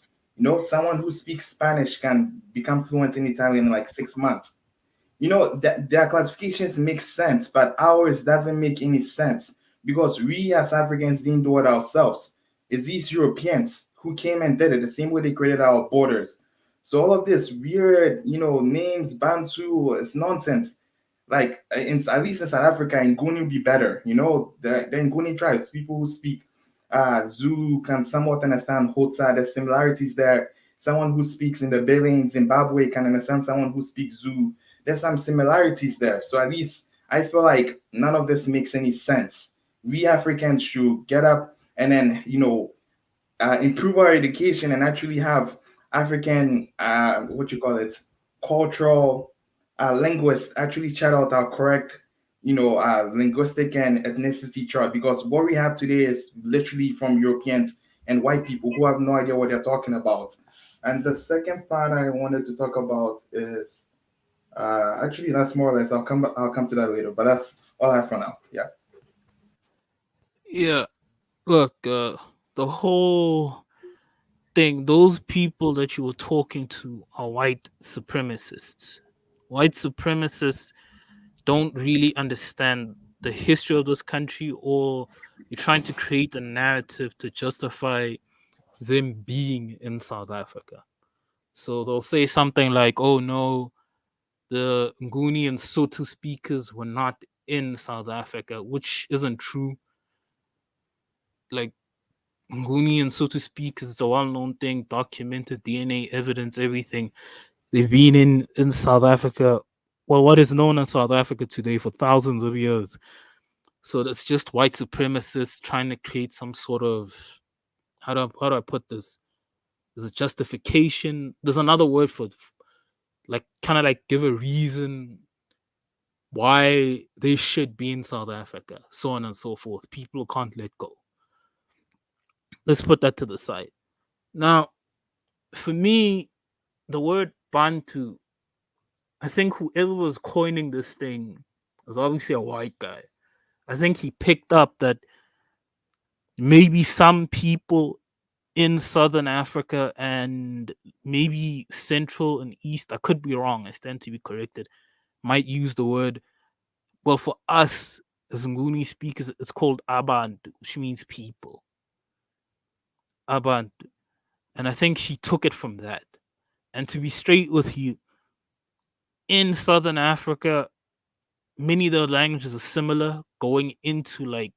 Someone who speaks Spanish can become fluent in Italian in like 6 months. That their classifications make sense, but ours doesn't make any sense because we as Africans didn't do it ourselves. It's these Europeans who came and did it the same way they created our borders. So all of this weird, names, Bantu, it's nonsense. Like at least in South Africa, Nguni would be better. The Nguni tribes, people who speak Zulu can somewhat understand Hausa. There's similarities there. Someone who speaks in the Bele in Zimbabwe can understand someone who speaks Zulu. There's some similarities there. So at least I feel like none of this makes any sense. We Africans should get up and then, improve our education and actually have African, cultural linguists actually chart out our correct, linguistic and ethnicity chart because what we have today is literally from Europeans and white people who have no idea what they're talking about. And the second part I wanted to talk about is actually, that's more or less. I'll come to that later, but that's all I have for now. Yeah. Yeah, look, the whole thing, those people that you were talking to are white supremacists. White supremacists don't really understand the history of this country, or you're trying to create a narrative to justify them being in South Africa. So they'll say something like, oh no, the Nguni and Sotho speakers were not in South Africa, which isn't true. Like, Nguni and Sotho speakers, it's a well-known thing, documented DNA evidence, everything. They've been in South Africa, well, what is known as South Africa today, for thousands of years. So that's just white supremacists trying to create some sort of, how do I put this? There's a justification. There's another word for, like, kind of like give a reason why they should be in South Africa, so on and so forth. People can't let go. Let's put that to the side. Now, for me, the word Bantu, I think whoever was coining this thing was obviously a white guy. I think he picked up that maybe some people in Southern Africa and maybe Central and East, I could be wrong, I stand to be corrected, might use the word, well, for us as Nguni speakers, it's called Abantu, which means people. Abantu. And I think he took it from that. And to be straight with you, in Southern Africa, many of the languages are similar going into like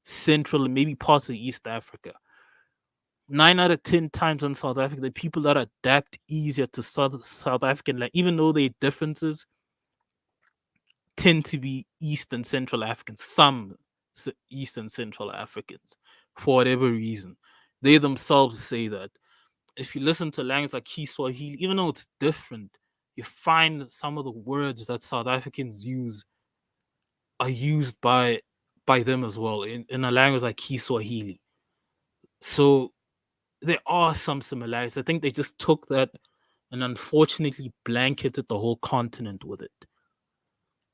Central and maybe parts of East Africa. 9 out of 10 times in South Africa, the people that adapt easier to South African language, even though there are differences, tend to be East and Central Africans, some East and Central Africans, for whatever reason. They themselves say that. If you listen to language like Kiswahili, even though it's different, you find some of the words that South Africans use are used by them as well in a language like Kiswahili. So there are some similarities. I think they just took that and unfortunately blanketed the whole continent with it.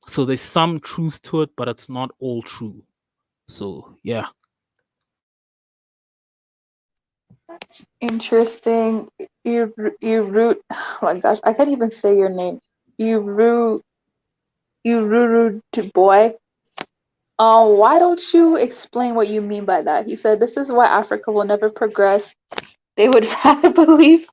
So there's some truth to it, but it's not all true. So yeah. That's interesting. You root. Oh my gosh, I can't even say your name. You rude boy. Why don't you explain what you mean by that? He said this is why Africa will never progress. They would rather believe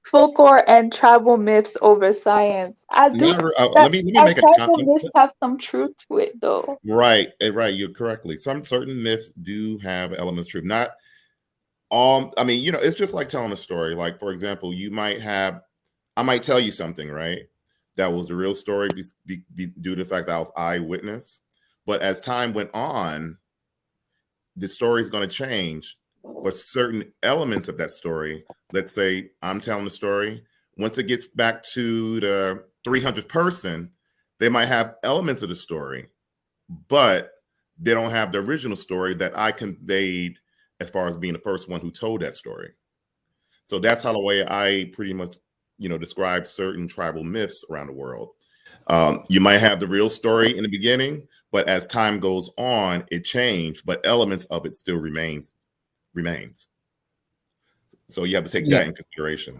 folklore and tribal myths over science. I do Let me our make a tribal comment. myths have some truth to it, though. Right, you're correctly. Some certain myths do have elements of truth. Not all. I mean, it's just like telling a story. Like, for example, I might tell you something, right? That was the real story due to the fact that I was eyewitness. But as time went on, the story is going to change. But certain elements of that story, let's say I'm telling the story, once it gets back to the 300th person, they might have elements of the story, but they don't have the original story that I conveyed as far as being the first one who told that story. So that's how the way I pretty much, describe certain tribal myths around the world. You might have the real story in the beginning, but as time goes on, it changed, but elements of it still remains. So you have to take that in consideration.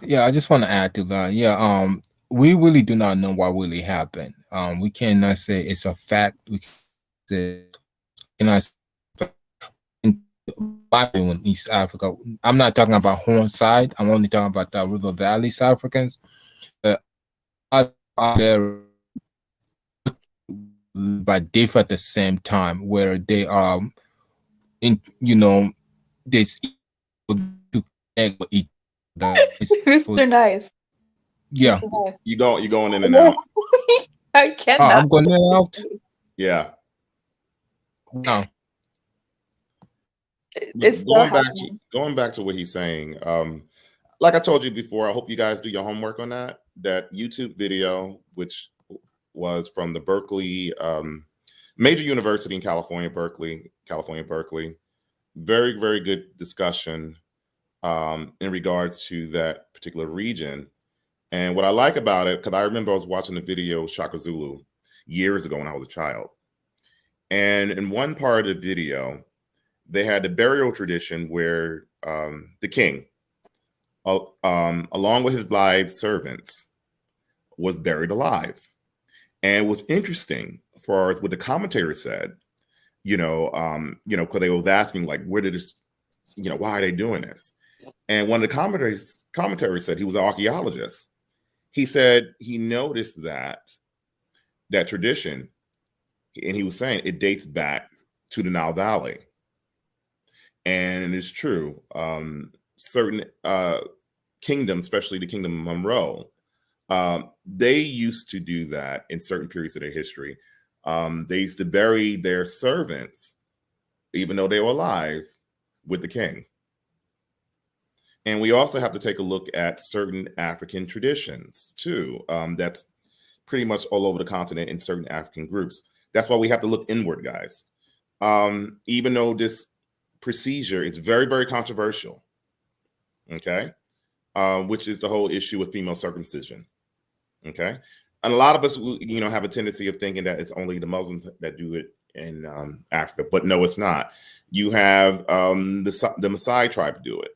Yeah, I just want to add to that. Yeah, we really do not know what really happened. We cannot say it's a fact. We cannot say in East Africa. I'm not talking about Horn side. I'm only talking about the River Valley South Africans. Are there, but differ at the same time, where they are in, this to connect with each other. Mr. Nice. Yeah. Mr. Nice. You're going in and out. I cannot. I'm going in and out. Yeah. No. It's going back to what he's saying. Like I told you before, I hope you guys do your homework on that. That YouTube video, which was from the Berkeley, major university in California, Berkeley. Very, very good discussion in regards to that particular region. And what I like about it, because I remember I was watching the video Shaka Zulu years ago when I was a child. And in one part of the video, they had the burial tradition where the king, along with his live servants, was buried alive. And what's interesting, for what the commentator said, because they was asking, like, where did this why are they doing this? And one of the commentaries said he was an archaeologist. He said he noticed that tradition, and he was saying it dates back to the Nile Valley. And it's true. Certain kingdoms, especially the Kingdom of Monroe, they used to do that in certain periods of their history. They used to bury their servants, even though they were alive, with the king. And we also have to take a look at certain African traditions too. That's pretty much all over the continent in certain African groups. That's why we have to look inward, guys. Even though this procedure is very, very controversial, okay, which is the whole issue with female circumcision, okay? And a lot of us, have a tendency of thinking that it's only the Muslims that do it in Africa, but no, it's not. You have the Maasai tribe do it,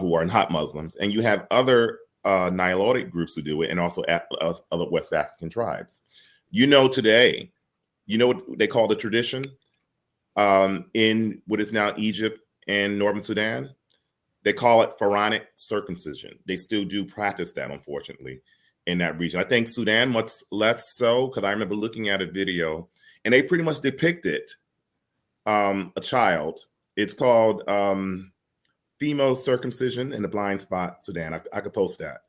who are not Muslims, and you have other Nilotic groups who do it, and also other West African tribes. Today, what they call the tradition in what is now Egypt and Northern Sudan? They call it pharaonic circumcision. They still do practice that, unfortunately, in that region. I think Sudan much less so, because I remember looking at a video, and they pretty much depicted a child. It's called female circumcision in the blind spot, Sudan. I could post that,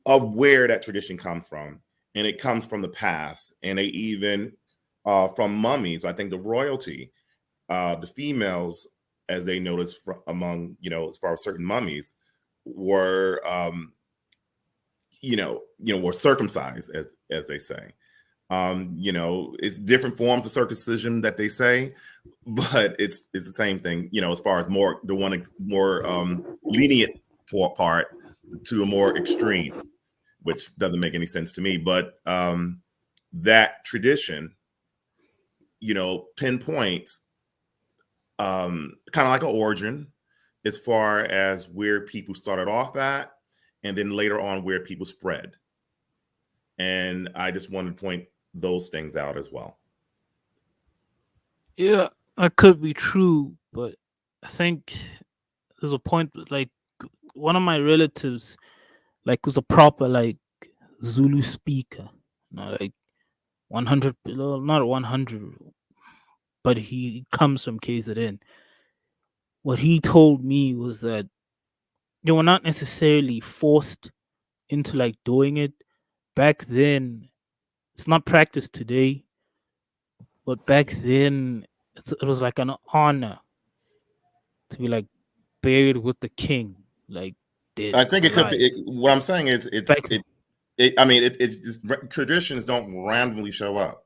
of where that tradition comes from. And it comes from the past. And they even, from mummies, I think the royalty, the females, as they noticed among, as far as certain mummies, were, were circumcised, as they say. It's different forms of circumcision that they say, but it's the same thing, as far as more lenient part to a more extreme, which doesn't make any sense to me. But that tradition, pinpoints kind of like an origin as far as where people started off at, and then later on where people spread. And I just wanted to point those things out as well. Yeah, that could be true, but I think there's a point. Like one of my relatives, was a proper Zulu speaker, like 100, not 100, but he comes from KZN. What he told me was that they were not necessarily forced into doing it. Back then, it's not practiced today, but back then it was like an honor to be buried with the king, dead. I think it could alive. be. What I'm saying is, Back- it's just, traditions don't randomly show up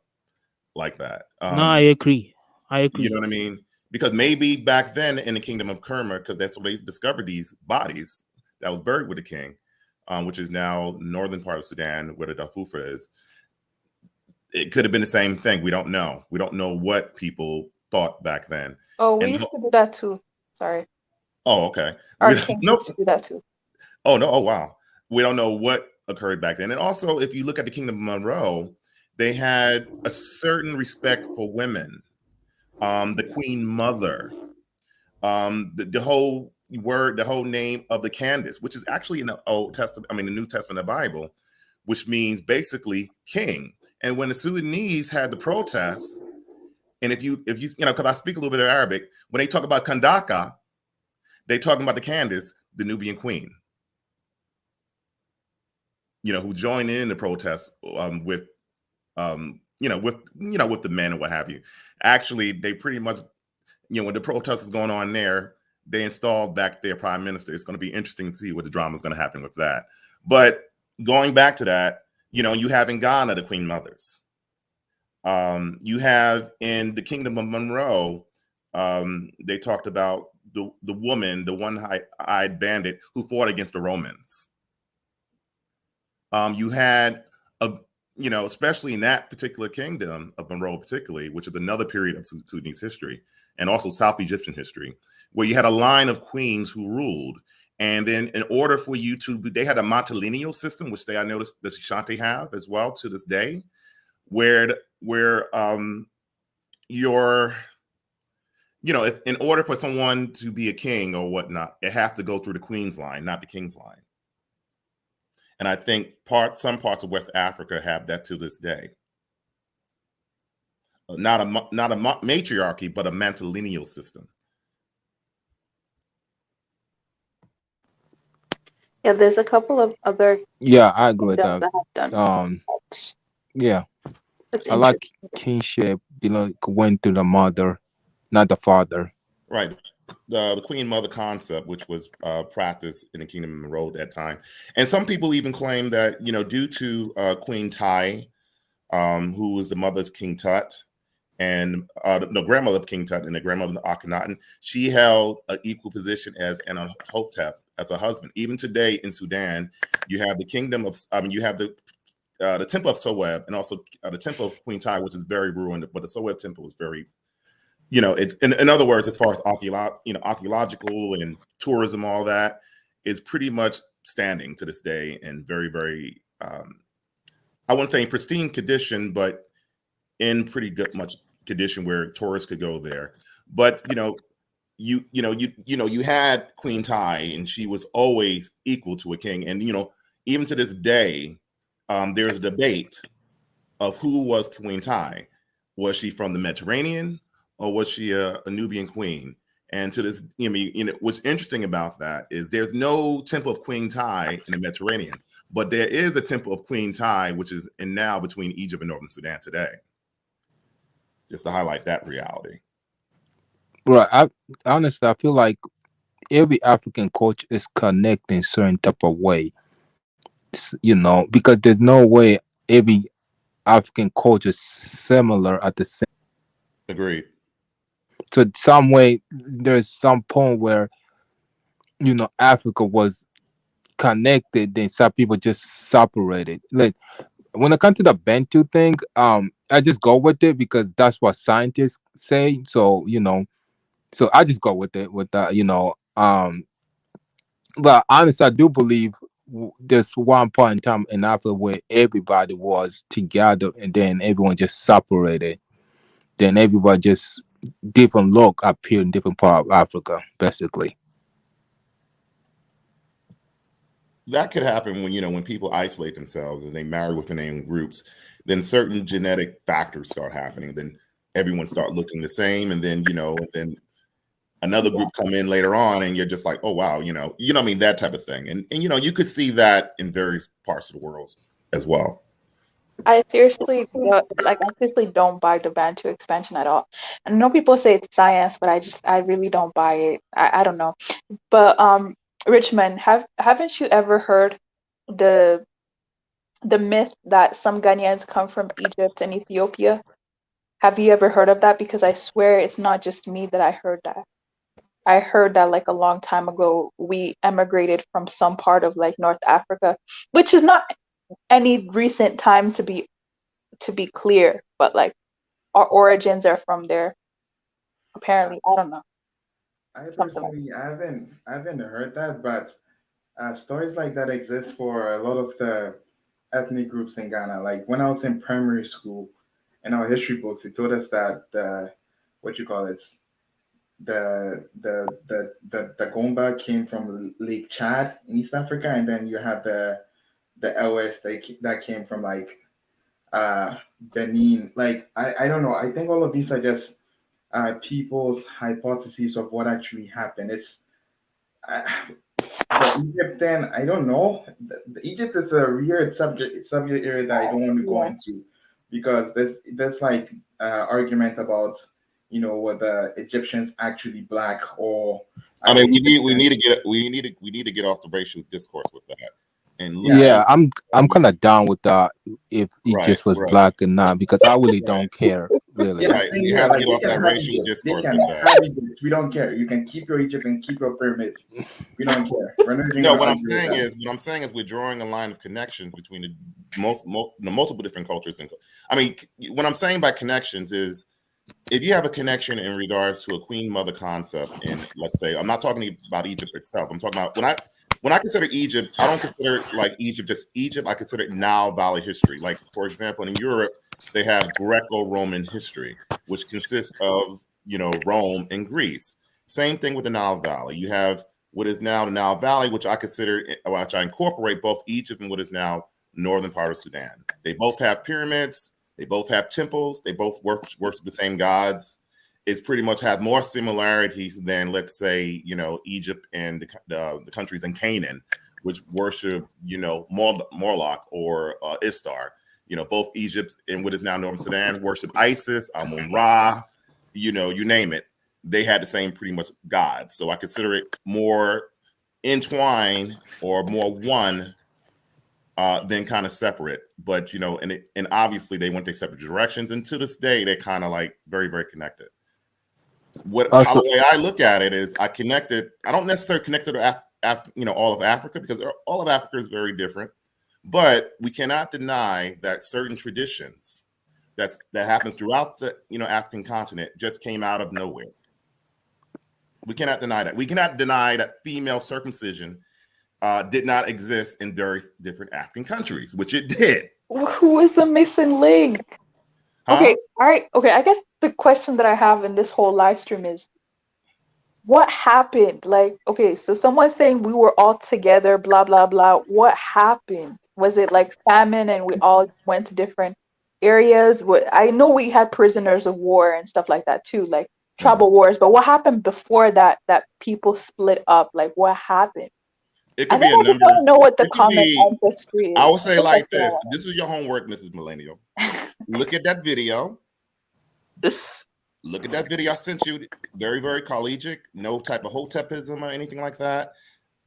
like that. No, I agree. You know what I mean? Because maybe back then in the Kingdom of Kerma, because that's where they discovered these bodies that was buried with the king, which is now northern part of Sudan, where the Darfur is. It could have been the same thing. We don't know. We don't know what people thought back then. Oh, we used to do that too. Sorry. Oh, okay. Our king used to do that too. Oh, no. Oh, wow. We don't know what occurred back then. And also, if you look at the Kingdom of Monroe, they had a certain respect for women. The Queen Mother, the whole word, the whole name of the Candace, which is actually in the Old Testament, the New Testament of the Bible, which means basically king. And when the Sudanese had the protests, and if you because I speak a little bit of Arabic, when they talk about Kandaka, they talking about the Candace, the Nubian queen, who joined in the protests with the men and what have you. Actually, they pretty much, when the protest is going on there, they installed back their prime minister. It's going to be interesting to see what the drama is going to happen with that. But going back to that, you have in Ghana the Queen Mothers. You have in the Kingdom of Monroe, they talked about the woman, the one-eyed bandit who fought against the Romans. You had especially in that particular kingdom of Monroe, particularly, which is another period of Sudanese history, and also South Egyptian history, where you had a line of queens who ruled. And then in order for you they had a matrilineal system, which I noticed the Ashanti have as well to this day, where your you know, if in order for someone to be a king or whatnot, it has to go through the queen's line, not the king's line. And I think some parts of West Africa have that to this day. Not a matriarchy, but a matrilineal system. Yeah, there's a couple of other Yeah, I agree with kingdoms that. that have done. Yeah, That's I like interesting. kinship. Went to the mother, not the father. Right. The queen mother concept, which was practiced in the Kingdom of Road at that time. And some people even claim that, you know, due to Queen Tai, who was the mother of King Tut, and the grandmother of King Tut and the grandmother of Akhenaten, she held an equal position as Amenhotep as a husband. Even today in Sudan, you have the kingdom of, you have the temple of Soeb, and also the temple of Queen Tai, which is very ruined, but the Soeb temple was very, you know, it's in other words, as far as archaeological and tourism, all that is pretty much standing to this day and very, very, I wouldn't say in pristine condition, but in pretty good much condition where tourists could go there. But you had Queen Tai, and she was always equal to a king. And even to this day, there's a debate of who was Queen Tai. Was she from the Mediterranean, or was she a Nubian queen? And to this, what's interesting about that is there's no temple of Queen Tai in the Mediterranean, but there is a temple of Queen Tai, which is now between Egypt and Northern Sudan today. Just to highlight that reality. Right. Honestly, I feel like every African culture is connected in certain type of way. Because there's no way every African culture is similar at the same. Agreed. So some way there's some point where Africa was connected, then some people just separated. Like when it comes to the Bantu thing, I just go with it because that's what scientists say. So so I just go with it with that. But honestly, I do believe there's one point in time in Africa where everybody was together, and then everyone just separated. Then everybody just different look appear in different part of Africa, basically. That could happen when people isolate themselves and they marry within their own groups. Then certain genetic factors start happening. Then everyone start looking the same, and then then another group come in later on, and you're just like, oh wow, I mean, that type of thing. And you could see that in various parts of the world as well. I seriously don't buy the Bantu expansion at all. And I know people say it's science, but I really don't buy it. I don't know. But Richmond, haven't you ever heard the myth that some Ghanaians come from Egypt and Ethiopia? Have you ever heard of that? Because I swear it's not just me that I heard that. I heard that like a long time ago we emigrated from some part of like North Africa, which is not any recent time to be clear, but like our origins are from there. Apparently, I don't know. I Something like personally, I haven't heard that, but stories like that exist for a lot of the ethnic groups in Ghana. Like when I was in primary school, in our history books, it told us that what you call it, the Gomba came from Lake Chad in East Africa, and then you had the LS that came from like Benin. Like I don't know. I think all of these are just people's hypotheses of what actually happened. It's the Egypt. Then I don't know. The Egypt is a weird subject area that I don't want to go yeah. into because there's like argument about whether Egyptians actually black or I mean, we need to get off the racial discourse with that. And Yeah, I'm kind of down with that if it just was right. black or not, because I really don't care. Really. Yeah, Right. same We here. have to Like get they off can that have racial Egypt. They discourse can with that. have Egypt. We don't care. You can keep your Egypt and keep your pyramids. We don't care. We're not even No, gonna what I'm argue with saying is we're drawing a line of connections between the multiple different cultures. And I mean, what I'm saying by connections is if you have a connection in regards to a queen mother concept, and let's say I'm not talking about Egypt itself. I'm talking about when I consider Egypt, I don't consider like Egypt just Egypt. I consider it Nile Valley history. Like for example, in Europe, they have Greco-Roman history, which consists of Rome and Greece. Same thing with the Nile Valley. You have what is now the Nile Valley, which I incorporate both Egypt and what is now northern part of Sudan. They both have pyramids. They both have temples. They both worship the same gods. It pretty much has more similarities than, let's say, Egypt and the countries in Canaan, which worship, Moloch or Istar. Both Egypt and what is now Northern Sudan worship Isis, Amun-Ra, you name it. They had the same pretty much gods. So I consider it more entwined or more one than kind of separate. But, and obviously they went their separate directions. And to this day, they're kind of like very, very connected. How the way I look at it is I don't necessarily connect it to all of Africa, because all of Africa is very different. But we cannot deny that certain traditions that happens throughout the African continent just came out of nowhere. We cannot deny that. We cannot deny that female circumcision did not exist in various different African countries, which it did. Who is the missing link? Huh? Okay, all right. Okay, I guess the question that I have in this whole live stream is, what happened? Like, okay, so someone's saying we were all together, blah, blah, blah. What happened? Was it like famine and we all went to different areas? I know we had prisoners of war and stuff like that too, like tribal wars, but what happened before that people split up? Like, what happened? It could And be then a I just number. want to know what the It could common be- ancestry is. I would say think like that's this. what This is your homework, Mrs. Millennial. Look at that video. Look at that video I sent you. Very, very collegiate. No type of hotepism or anything like that.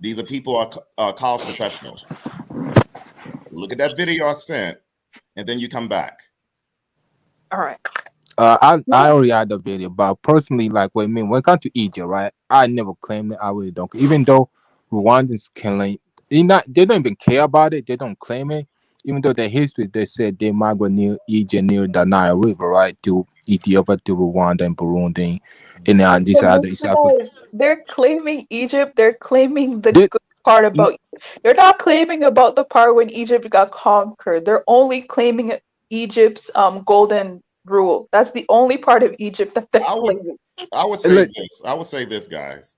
These are people are college professionals. Look at that video I sent, and then you come back. All right. I already had the video, but personally, like when it comes to Egypt, right? I never claimed it. I really don't. Even though Rwandans claim, they don't even care about it. They don't claim it. Even though the history, they said they migrate near Egypt, near the Nile River, right, to Ethiopia, to Rwanda and Burundi, and these other East Africa. They're claiming Egypt. They're claiming the They- good part about. They're not claiming about the part when Egypt got conquered. They're only claiming Egypt's golden rule. That's the only part of Egypt that they're claiming. I would say this. I would say this, guys.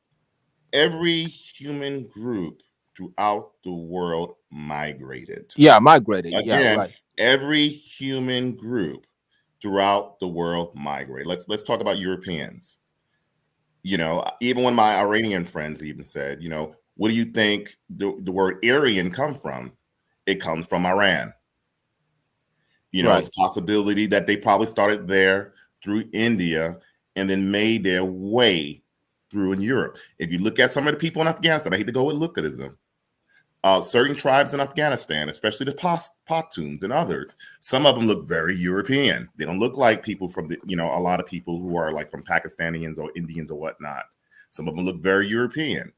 Every human group throughout the world migrated. Yeah, migrated. Again, yeah, right. Every human group throughout the world migrated. Let's talk about Europeans. Even when my Iranian friends even said, what do you think the word Aryan come from? It comes from Iran. Right. It's a possibility that they probably started there through India and then made their way through in Europe. If you look at some of the people in Afghanistan, I hate to go with lookism. Certain tribes in Afghanistan, especially the Pashtuns and others, some of them look very European. They don't look like people from a lot of people who are like from Pakistanians or Indians or whatnot. Some of them look very European.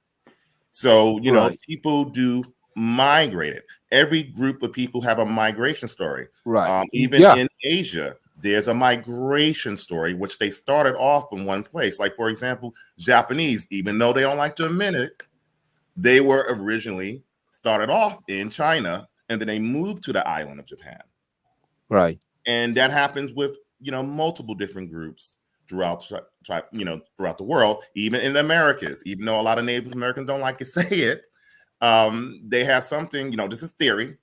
So, Right. people do migrate. Every group of people have a migration story. Right. Even in Asia, there's a migration story, which they started off in one place. Like, for example, Japanese, even though they don't like to admit it, they were originally started off in China, and then they moved to the island of Japan. Right. And that happens with, multiple different groups throughout the world, even in the Americas, even though a lot of Native Americans don't like to say it. They have something, this is theory.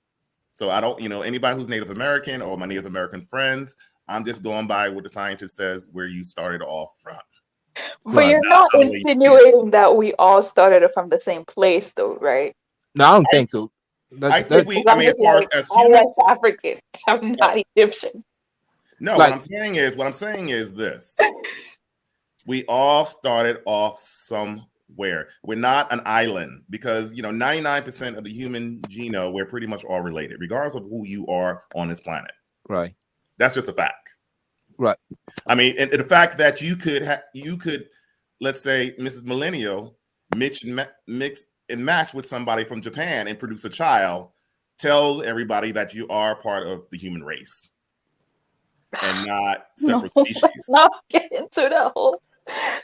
So I don't, anybody who's Native American or my Native American friends, I'm just going by what the scientist says where you started off from. But you're not insinuating that we all started from the same place, though, right? No, I don't think so. I think as far as I'm humans, West African. I'm not Egyptian. No, what I'm saying is this. We all started off somewhere. We're not an island because 99% of the human genome, we're pretty much all related, regardless of who you are on this planet. Right. That's just a fact. Right. I mean, and the fact that you could, let's say, Mrs. Millennial, mix and match with somebody from Japan and produce a child, tells everybody that you are part of the human race and not separate species. Let's not get into the whole.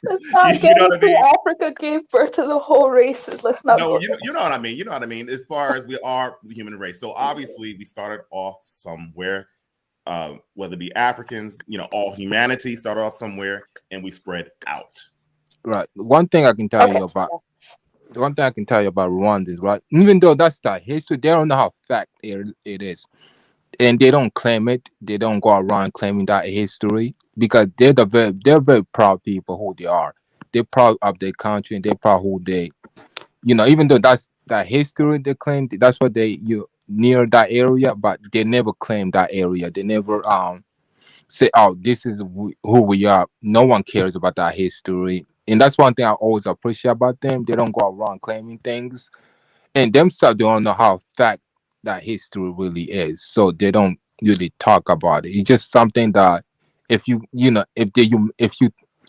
Let's not get into Africa gave birth to the whole races. Let's not. No, you know what I mean. You know what I mean. As far as we are the human race, so obviously we started off somewhere. whether it be Africans, all humanity started off somewhere and we spread out. Right. One thing I can tell Okay. you about Rwandans, right? Even though that's the history, they don't know how fact it is, and they don't claim it. They don't go around claiming that history because they're very proud people who they are. They're proud of their country and they're proud who they, even though that's that history they claim, that's what you near that area, but they never claim that area. They never say, oh, this is who we are. No one cares about that history. And that's one thing I always appreciate about them. They don't go around claiming things. And themselves, they don't know how fact that history really is. So they don't really talk about it. It's just something that if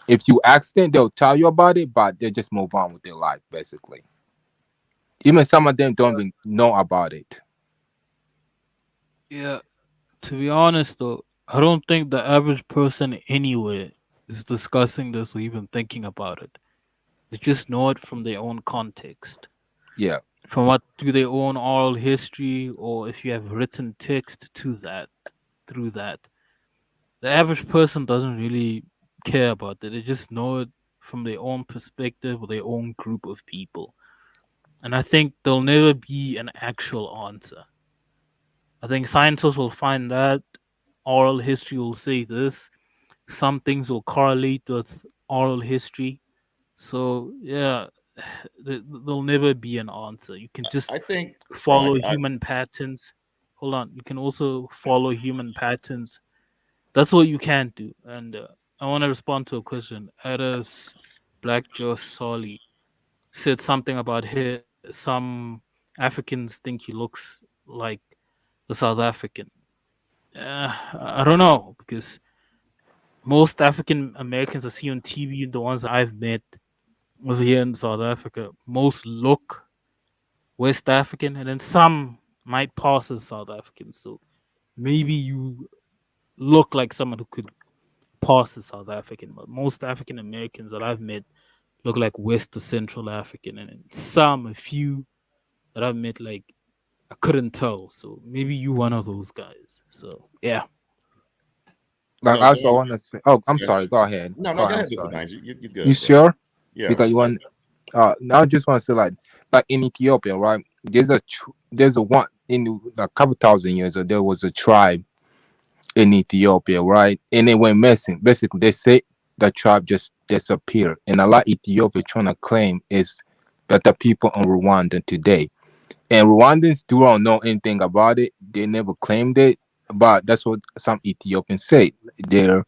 if you ask them, they'll tell you about it, but they just move on with their life, basically. Even some of them don't even know about it. Yeah, to be honest though, I don't think the average person anywhere is discussing this or even thinking about it. They just know it from their own context, Yeah. from what through their own oral history, or if you have written text to that through that. The average person doesn't really care about it. They just know it from their own perspective or their own group of people. And I think there'll never be an actual answer. I think scientists will find that oral history will say this. Some things will correlate with oral history. So yeah, there'll never be an answer. You can just I think, follow right. human patterns. Hold on, you can also follow human patterns. That's what you can do. And I want to respond to a question. Eris Black Josh Solly said something about some Africans think he looks like the South African. I don't know because most African Americans I see on TV, the ones I've met over here in South Africa, most look West African, and then some might pass as South African. So maybe you look like someone who could pass as South African, but most African Americans that I've met look like West to Central African, and then a few that I've met, like I couldn't tell. So maybe you one of those guys. So yeah. Like No, also I going. want to say, oh, I'm Okay. sorry. Go ahead. No, Go no, go ahead. I'm ahead, Mr. sorry. Banks. You're You good, bro. sure? Yeah, Because you sure. want. Now I just want to say like in Ethiopia, right? There's a one in a couple thousand years ago. There was a tribe in Ethiopia, right? And it went missing. Basically, they say the tribe just disappeared, and a lot of Ethiopia trying to claim is that the people in Rwanda today. And Rwandans do not know anything about it. They never claimed it, but that's what some Ethiopians say. There,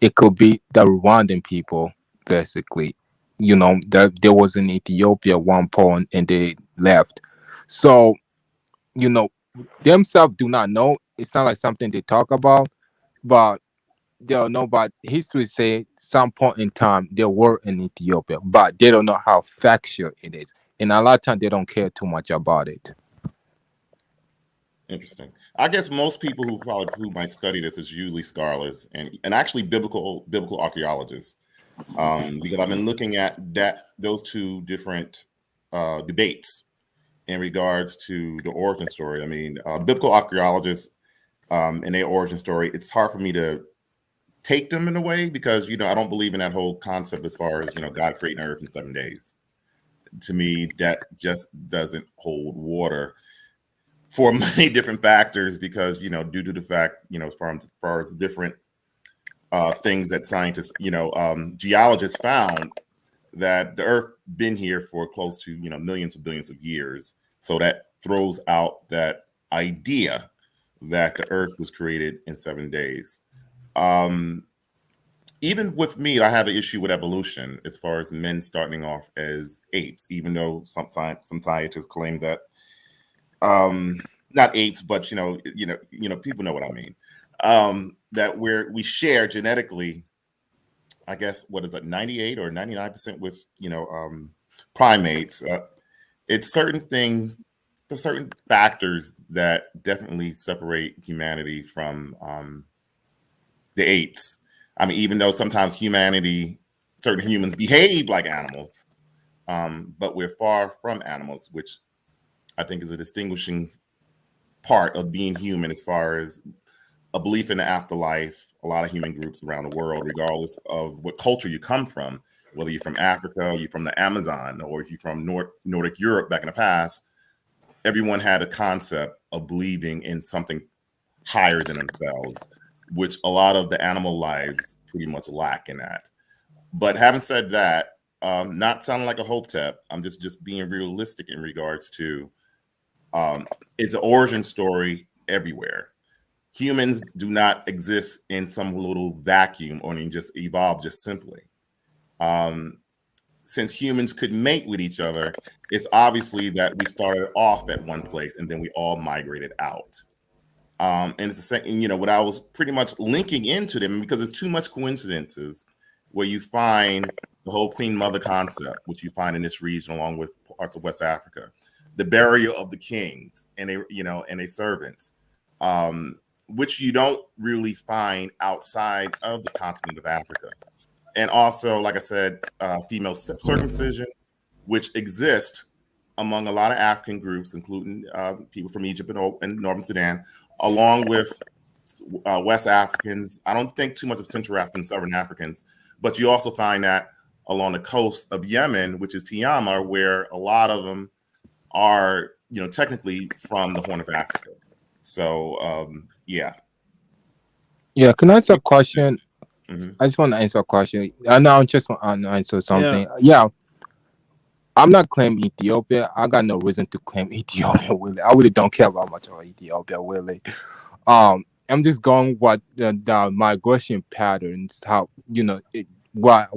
it could be the Rwandan people, basically. That there was in Ethiopia at one point and they left. So, you know, themselves do not know. It's not like something they talk about, but they don't know. But history say some point in time they were in Ethiopia, but they don't know how factual it is. And a lot of times they don't care too much about it. Interesting. I guess most people who might study this is usually scholars and actually biblical archaeologists, because I've been looking at those two different debates in regards to the origin story. I mean, biblical archaeologists and their origin story. It's hard for me to take them in a way because I don't believe in that whole concept as far as God creating Earth in 7 days. To me, that just doesn't hold water for many different factors because due to the fact as far as different things that scientists geologists found that the earth been here for close to millions of billions of years, so that throws out that idea that the earth was created in 7 days. Even with me, I have an issue with evolution as far as men starting off as apes, even though some scientists claim that not apes, but people know what I mean. That we share genetically, I guess, what is that, 98 or 99% with primates. It's the certain factors that definitely separate humanity from the apes. I mean, even though sometimes certain humans behave like animals, but we're far from animals, which I think is a distinguishing part of being human as far as a belief in the afterlife. A lot of human groups around the world, regardless of what culture you come from, whether you're from Africa, you're from the Amazon, or if you're from Nordic Europe back in the past, everyone had a concept of believing in something higher than themselves, which a lot of the animal lives pretty much lack in that. But having said that, not sounding like a hope tap, I'm just being realistic in regards to it's an origin story everywhere. Humans do not exist in some little vacuum or just evolve just simply. Since humans could mate with each other, it's obviously that we started off at one place and then we all migrated out. And it's the same, what I was pretty much linking into them, because it's too much coincidences where you find the whole queen mother concept, which you find in this region along with parts of West Africa, the burial of the kings and their servants, which you don't really find outside of the continent of Africa. And also, like I said, female circumcision, which exists among a lot of African groups, including people from Egypt and Northern Sudan, along with West Africans. I don't think too much of Central Africans, Southern Africans, but you also find that along the coast of Yemen, which is Tiama, where a lot of them are, technically from the Horn of Africa. So, yeah. Yeah, can I answer a question? Mm-hmm. I just want to answer a question. I know I just want to answer something. Yeah. I'm not claiming Ethiopia. I got no reason to claim Ethiopia, really. I really don't care about much about Ethiopia, really. I'm just going what the migration patterns, how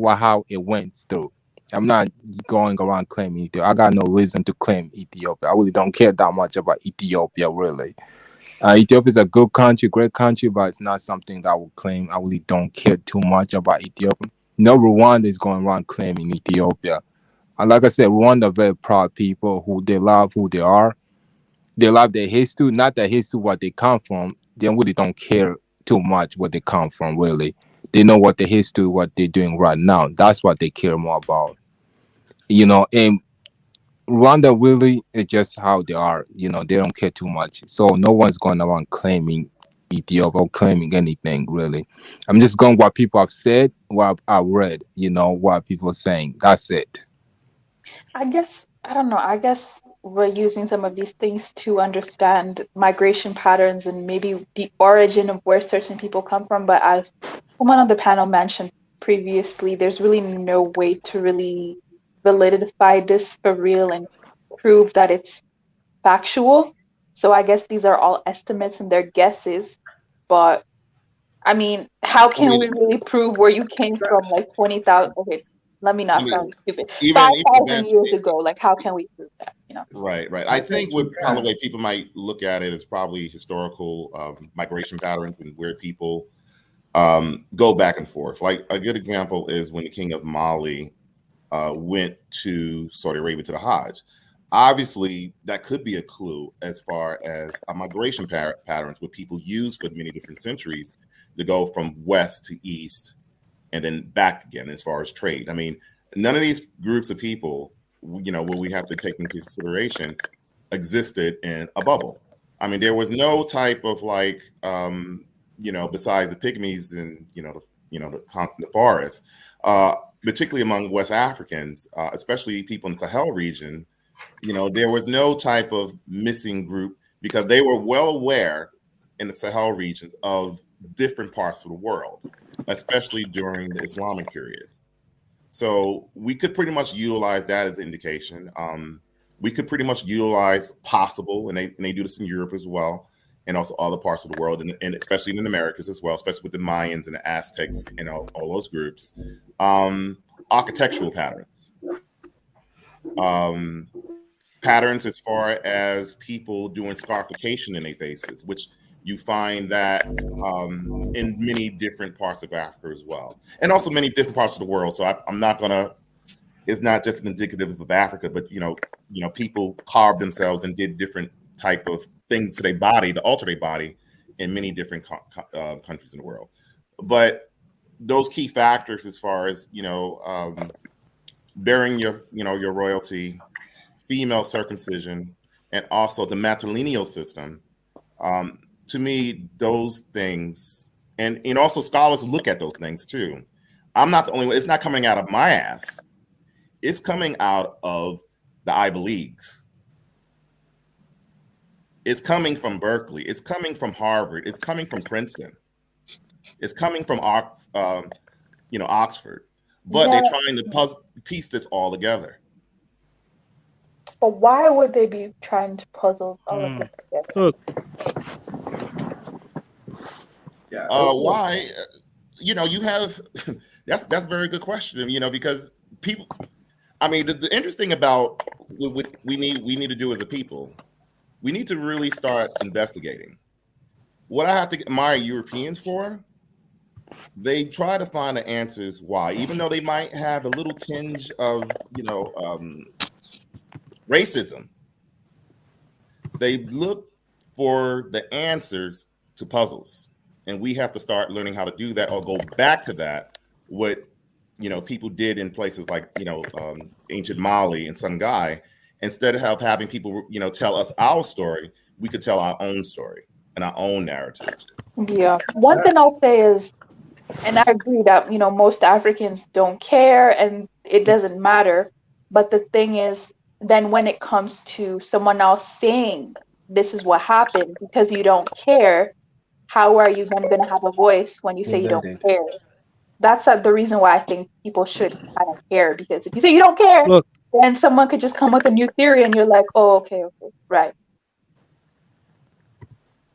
how it went through. I'm not going around claiming Ethiopia. I got no reason to claim Ethiopia. I really don't care that much about Ethiopia, really. Ethiopia is a good country, great country, but it's not something that I would claim. I really don't care too much about Ethiopia. No Rwanda is going around claiming Ethiopia. And like I said, Rwanda are very proud people who they love who they are. They love their history, not their history, what they come from. They really don't care too much where they come from, really. They know what the history, what they're doing right now. That's what they care more about. And Rwanda really is just how they are. They don't care too much. So no one's going around claiming Ethiopia or claiming anything, really. I'm just going what people have said, what I've read, what people are saying. That's it. I guess, I don't know. I guess we're using some of these things to understand migration patterns and maybe the origin of where certain people come from. But as someone on the panel mentioned previously, there's really no way to really validify this for real and prove that it's factual. So I guess these are all estimates and they're guesses. But I mean, how can we really prove where you came from like 20,000? Okay, let me not sound stupid. Even 5,000 years ago, like how can we prove that? Right. I think what kind of way people might look at it is probably historical migration patterns and where people go back and forth. Like a good example is when the king of Mali went to Saudi Arabia to the Hajj. Obviously, that could be a clue as far as migration patterns, what people use for many different centuries to go from west to east and then back again as far as trade. I mean, none of these groups of people, what we have to take into consideration, existed in a bubble. I mean, there was no type of besides the pygmies and the forest, particularly among West Africans, especially people in the Sahel region. There was no type of missing group because they were well aware in the Sahel region of different parts of the world, especially during the Islamic period. So we could pretty much utilize that as an indication. We could pretty much utilize possible, and they do this in Europe as well, and also other parts of the world, and especially in the Americas as well, especially with the Mayans and the Aztecs and all those groups. Architectural patterns. Patterns as far as people doing scarification in their faces, which you find that in many different parts of Africa as well, and also many different parts of the world. So I'm not gonna. It's not just indicative of Africa, but people carved themselves and did different type of things to their body to alter their body in many different countries in the world. But those key factors, as far as bearing your royalty, female circumcision, and also the matrilineal system. to me, those things, and also scholars look at those things too. I'm not the only one. It's not coming out of my ass. It's coming out of the Ivy Leagues. It's coming from Berkeley. It's coming from Harvard. It's coming from Princeton. It's coming from Oxford. But they're trying to piece this all together. But why would they be trying to puzzle all of this together? Look, Yeah. Why? You have that's a very good question. Because people. I mean, the interesting about what we need to do as a people, we need to really start investigating. What I have to admire Europeans for, they try to find the answers why, even though they might have a little tinge of racism. They look for the answers to puzzles, and we have to start learning how to do that, or go back to that. What people did in places like ancient Mali and Songhai, instead of having people tell us our story, we could tell our own story and our own narratives. Yeah. One thing I'll say is, and I agree that most Africans don't care and it doesn't matter. But the thing is, then when it comes to someone else saying this is what happened, because you don't care, how are you then going to have a voice when you say you don't care? That's the reason why I think people should kind of care, because if you say you don't care, look, then someone could just come with a new theory and you're like, oh, okay, right.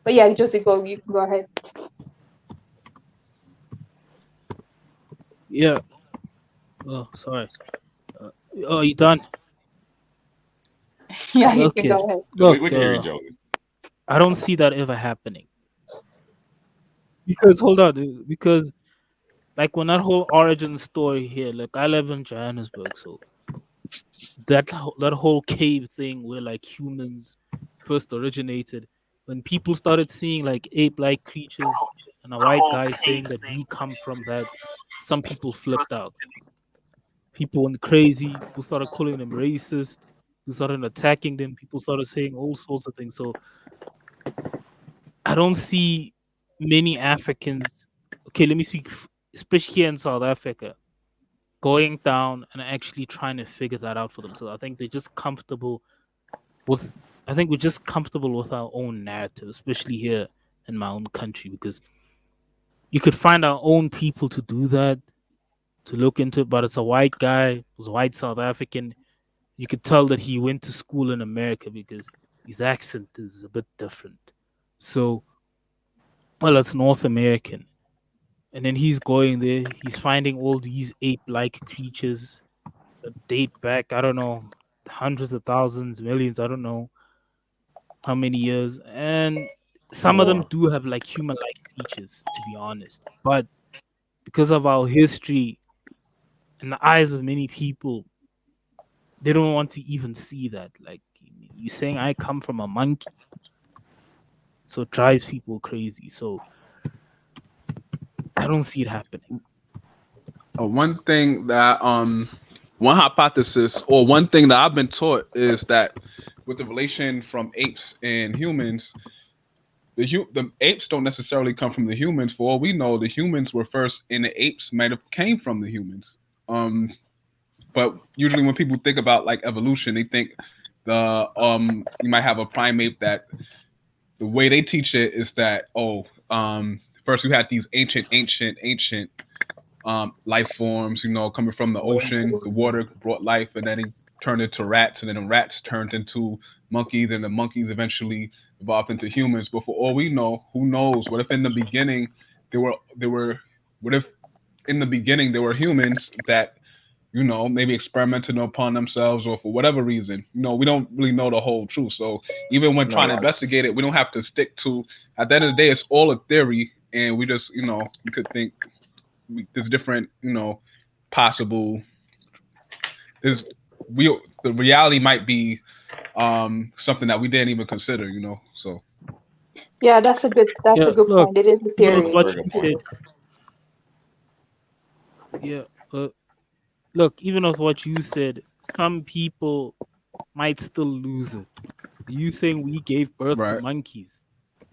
But yeah, Josie, you can go ahead. yeah. Oh, sorry. You done? Yeah, you Okay. can go ahead. Look, we can hear you, Josie. I don't see that ever happening. Because hold on, because like when that whole origin story here, like I live in Johannesburg, so that whole cave thing where like humans first originated, when people started seeing like ape-like creatures and a white guy saying that we come from that, some people flipped out. People went crazy. People started calling them racist. People started attacking them. People started saying all sorts of things. So I don't see many Africans. Okay, let me speak, especially here in South Africa, going down and actually trying to figure that out for themselves. I think they're just comfortable with. I think we're just comfortable with our own narrative, especially here in my own country, because you could find our own people to do that, to look into it. But it's a white guy, who's a white South African. You could tell that he went to school in America because his accent is a bit different. So, well, it's North American. And then he's going there, he's finding all these ape-like creatures that date back, I don't know, hundreds of thousands, millions, I don't know how many years. And some of them do have like human-like features, to be honest. But because of our history, in the eyes of many people, they don't want to even see that. Like, you saying I come from a monkey, so it drives people crazy. So I don't see it happening. One thing that one hypothesis, or one thing that I've been taught, is that with the relation from apes and humans, the apes don't necessarily come from the humans. For all we know, the humans were first, and the apes might have came from the humans. But usually when people think about like evolution, they think you might have a primate that the way they teach it is that first we had these ancient life forms, coming from the ocean. The water brought life, and then he turned into rats, and then the rats turned into monkeys, and the monkeys eventually evolved into humans. But for all we know, who knows? What if in the beginning what if in the beginning there were humans that maybe experimented upon themselves, or for whatever reason, we don't really know the whole truth. So even when trying to investigate it, we don't have to stick to, at the end of the day, it's all a theory, and we just, you could think there's different, possible, the reality might be something that we didn't even consider, so. Yeah, that's a good point. It is a theory. What you said. Yeah. Look, even with what you said, some people might still lose it. You saying we gave birth to monkeys.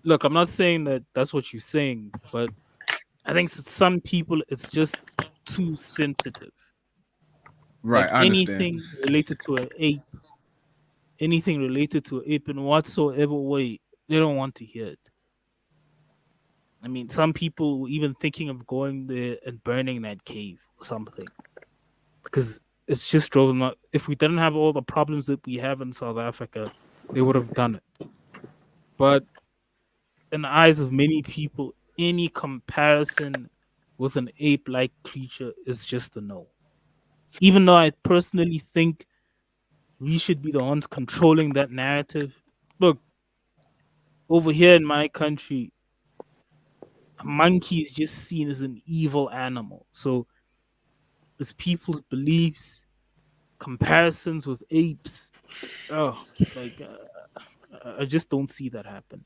look, I'm not saying that that's what you're saying, but I think some people it's just too sensitive. Right, Like I understand. anything related to an ape, anything related to an ape in whatsoever way, they don't want to hear it. I mean, some people were even thinking of going there and burning that cave or something because it's just drove them. If we didn't have all the problems that we have in South Africa, they would have done it. But in the eyes of many people, any comparison with an ape-like creature is just a no. Even though I personally think we should be the ones controlling that narrative. Look, over here in my country, a monkey is just seen as an evil animal. So it's people's beliefs, comparisons with apes. Oh, like I just don't see that happen.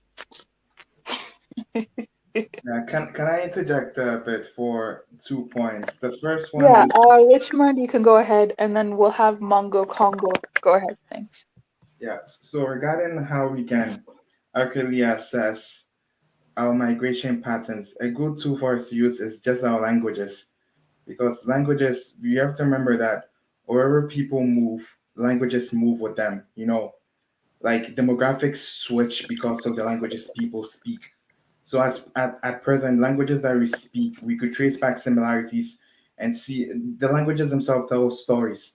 Can I interject a bit for 2 points? The first one Yeah, is Richmond, you can go ahead, and then we'll have Mongo Congo. Go ahead, thanks. yes. So regarding how we can accurately assess our migration patterns, a good tool for us to use is just our languages. Because languages, you have to remember that wherever people move, languages move with them. Like demographics switch because of the languages people speak. So at present, languages that we speak, we could trace back similarities and see the languages themselves tell stories.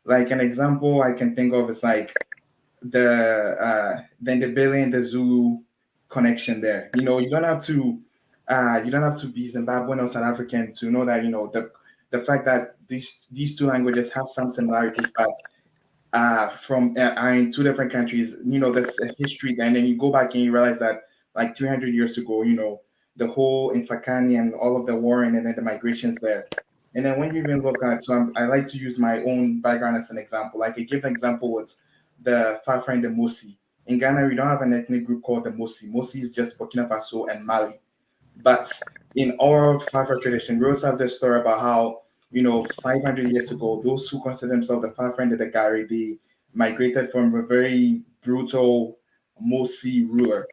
Like an example I can think of is like the Ndebele and the Zulu connection there. You don't have to be Zimbabwean or South African to know that the fact that these two languages have some similarities, but from are in two different countries. There's a history there, and then you go back and you realize that like 300 years ago, the whole Infakani and all of the warring and then the migrations there. And then when you even look at, I like to use my own background as an example. Like I give an example with the Fafa and the Mosi. In Ghana, we don't have an ethnic group called the Mosi. Mosi is just Burkina Faso and Mali. But in our Fafa tradition, we also have this story about how 500 years ago, those who consider themselves the Fafa and the Gari, they migrated from a very brutal Mosi ruler.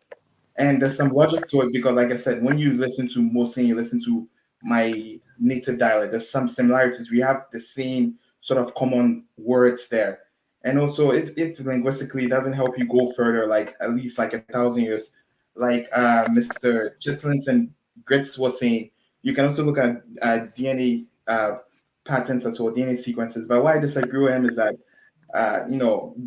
And there's some logic to it because, like I said, when you listen to Mosi and you listen to my native dialect, there's some similarities. We have the same sort of common words there. And also, if linguistically it doesn't help you go further, like at least like 1,000 years, like Mr. Chitlins and Grits was saying, you can also look at DNA patterns as well, DNA sequences. But why I disagree with him is that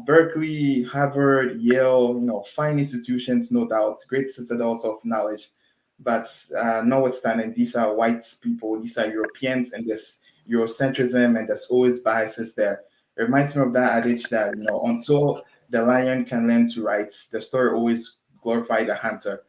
Berkeley, Harvard, Yale, fine institutions, no doubt, great citadels of knowledge. But notwithstanding, these are white people, these are Europeans, and there's Eurocentrism, and there's always biases there. It reminds me of that adage that, until the lion can learn to write, the story always glorified the hunter.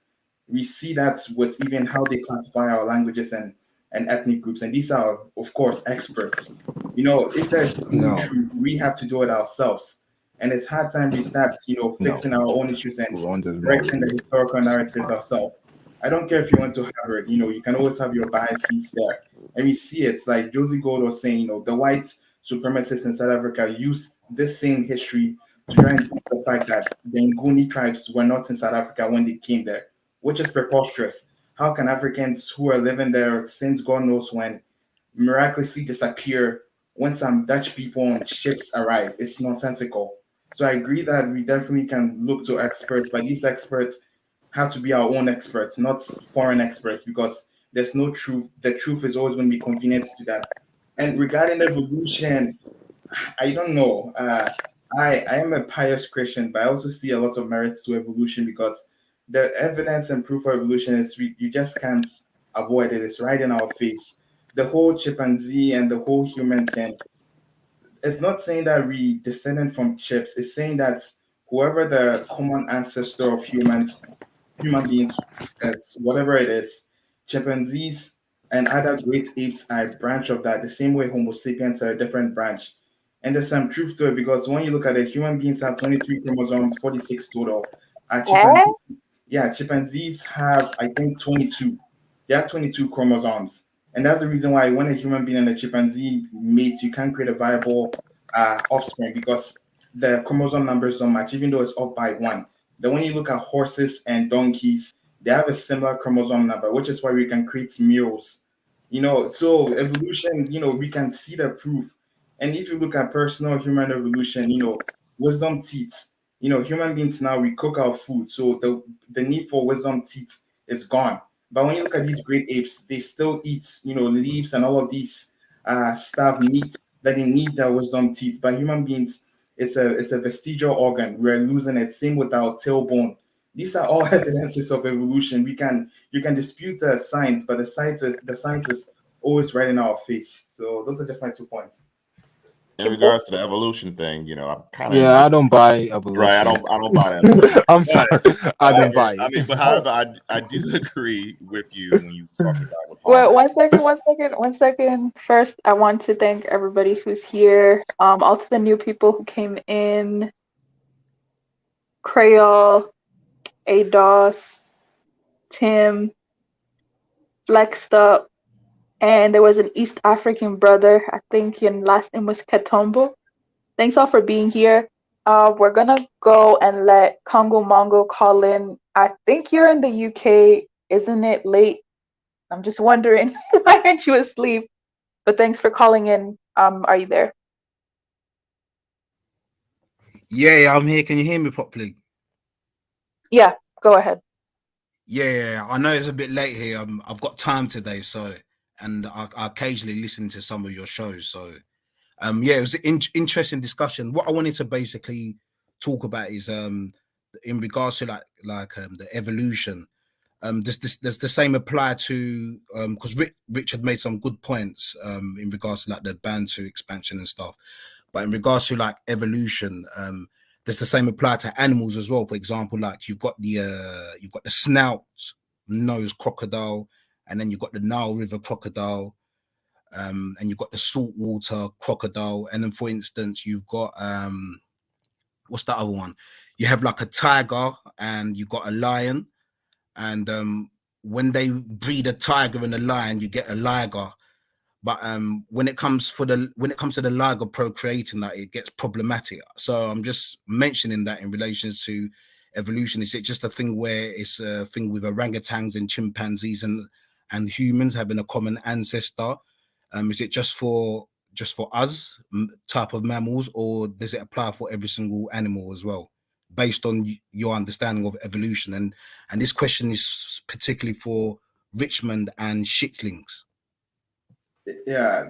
We see that with even how they classify our languages and ethnic groups. And these are, of course, experts. If there's any No, truth, we have to do it ourselves. And it's hard time we start, no, fixing our own issues and we're on this wrong. correcting the historical narratives ourselves. I don't care if you went to Harvard, you can always have your biases there. And we see it's like Josie Gold was saying, the white supremacists in South Africa used this same history to try and prove the fact that the Nguni tribes were not in South Africa when they came there, which is preposterous. How can Africans who are living there since God knows when miraculously disappear when some Dutch people on ships arrive? It's nonsensical. So I agree that we definitely can look to experts, but these experts have to be our own experts, not foreign experts, because there's no truth. The truth is always going to be convenient to that. And regarding evolution, I don't know. I am a pious Christian, but I also see a lot of merits to evolution because the evidence and proof of evolution is you just can't avoid it. It's right in our face. The whole chimpanzee and the whole human thing. It's not saying that we descended from chips. It's saying that whoever the common ancestor of human beings, as whatever it is, chimpanzees and other great apes are a branch of that, the same way Homo sapiens are a different branch. And there's some truth to it because when you look at it, human beings have 23 chromosomes, 46 total. Eh? Chimpanzees have, I think, 22. They have 22 chromosomes. And that's the reason why when a human being and a chimpanzee mates, you can't create a viable offspring because the chromosome numbers don't match, even though it's off by one. Then when you look at horses and donkeys, they have a similar chromosome number, which is why we can create males. So evolution, we can see the proof. And if you look at personal human evolution, wisdom teeth, human beings now, we cook our food. So the need for wisdom teeth is gone. But when you look at these great apes, they still eat, leaves and all of these stuff, meat that they need their wisdom teeth. But human beings, it's a vestigial organ. We're losing it. Same with our tailbone. These are all evidences of evolution. You can dispute the science, but the science is always right in our face. So those are just my 2 points. In regards to the evolution thing, I'm kind of Yeah, I don't buy evolution. right. I don't buy that. I'm sorry, I don't buy it. I mean, but however, I do agree with you when you talk about with Well, 1 second. First, I want to thank everybody who's here. All to the new people who came in. Creole, ADOS, Tim, Flexed Up, and there was an East African brother. I think your last name was Katombo. Thanks all for being here. We're gonna go and let Congo Mongo call in. I think you're in the UK, isn't it late? I'm just wondering why aren't you asleep? But thanks for calling in. Are you there? Yeah, I'm here. Can you hear me properly? Yeah, go ahead. Yeah, I know it's a bit late here. I've got time today, and I occasionally listen to some of your shows. So, yeah, it was an interesting discussion. What I wanted to basically talk about is in regards to the evolution. Does the same apply to because Richard made some good points in regards to the Bantu expansion and stuff, but in regards to evolution, does the same apply to animals as well? For example, you've got the snout nose crocodile, and then you've got the Nile River crocodile, and you've got the saltwater crocodile, and then for instance you've got what's the other one? You have a tiger, and you've got a lion, and when they breed a tiger and a lion, you get a liger. But when it comes to the liger procreating, it gets problematic. So I'm just mentioning that in relation to evolution. Is it just a thing where it's a thing with orangutans and chimpanzees and humans having a common ancestor? Is it just for us type of mammals, or does it apply for every single animal as well, based on your understanding of evolution? And this question is particularly for Richmond and Shitlings. Yeah,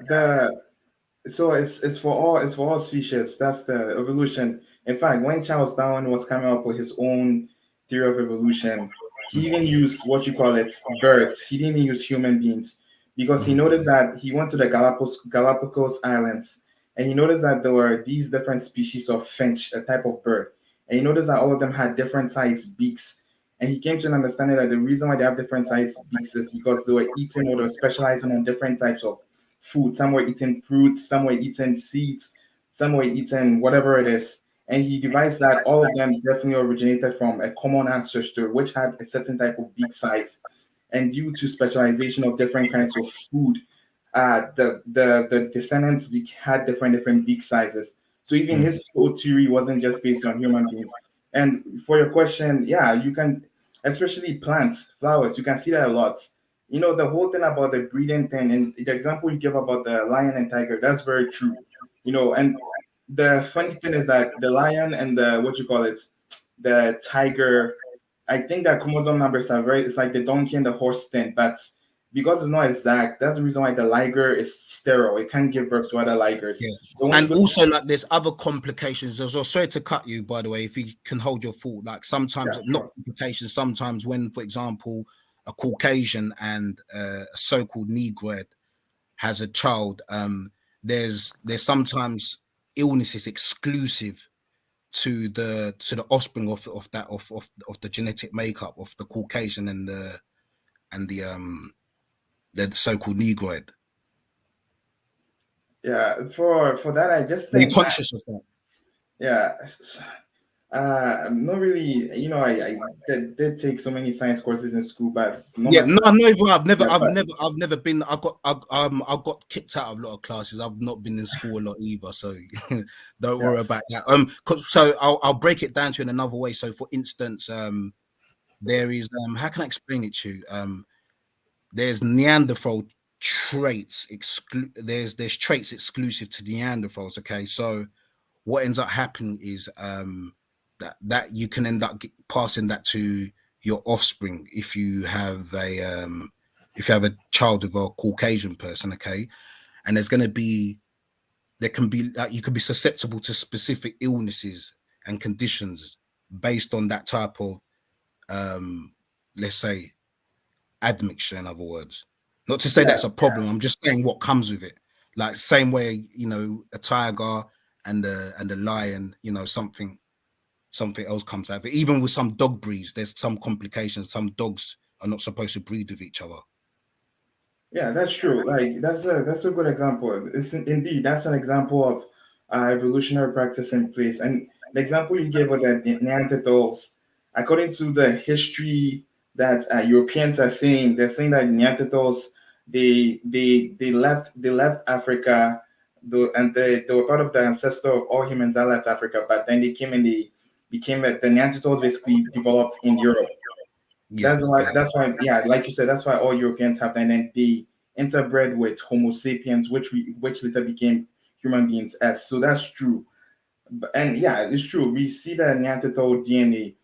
so it's for all species. That's the evolution. In fact, when Charles Darwin was coming up with his own theory of evolution, he even used what you call it birds. He didn't even use human beings because he noticed that he went to the Galapagos Islands, and he noticed that there were these different species of finch, a type of bird, and he noticed that all of them had different sized beaks. And he came to an understanding that the reason why they have different sized beaks is because they were eating or they were specializing on different types of food. Some were eating fruits, some were eating seeds, some were eating whatever it is. And he devised that all of them definitely originated from a common ancestor, which had a certain type of beak size. And due to specialization of different kinds of food, the descendants had different beak sizes. So even his whole theory wasn't just based on human beings. And for your question, yeah, you can, especially plants, flowers, you can see that a lot. The whole thing about the breeding thing and the example you give about the lion and tiger, that's very true. And the funny thing is that the lion and the tiger, I think that chromosome numbers are it's like the donkey and the horse thing, but because it's not exact, that's the reason why the liger is sterile. It can't give birth to other ligers. Yeah. And also, there's other complications as well. Sorry to cut you, by the way, if you can hold your thought. Sometimes, not complications, sometimes when, for example, a Caucasian and a so-called Negroid has a child, there's sometimes illnesses exclusive to the offspring of the genetic makeup of the Caucasian and the so-called Negroid. Yeah, for that, I just think. Are you conscious of that? Yeah. I'm not really, I did take so many science courses in school, but I've never been. I got kicked out of a lot of classes. I've not been in school a lot either, so don't worry about that. So I'll break it down to in another way. So, for instance, there is how can I explain it to you? There's Neanderthal traits there's traits exclusive to Neanderthals. Okay, so what ends up happening is that you can end up passing that to your offspring if you have a child with a Caucasian person. Okay, and there can be you could be susceptible to specific illnesses and conditions based on that type of let's say admixture, in other words. Not to say that's a problem, I'm just saying what comes with it. Like same way, a tiger and a lion, something else comes out of it. Even with some dog breeds, there's some complications. Some dogs are not supposed to breed with each other. Yeah, that's true. Like that's a good example. Indeed, that's an example of evolutionary practice in place. And the example you gave of the Neanderthals, according to the history that Europeans are saying, they're saying that Neanderthals they left Africa, and they were part of the ancestor of all humans that left Africa. But then they came and they became the Neanderthals basically developed in Europe. Yeah, That's why, yeah, like you said, that's why all Europeans have that. And then they interbred with Homo sapiens, which later became human beings. As so, that's true. And yeah, it's true. We see the Neanderthal DNA,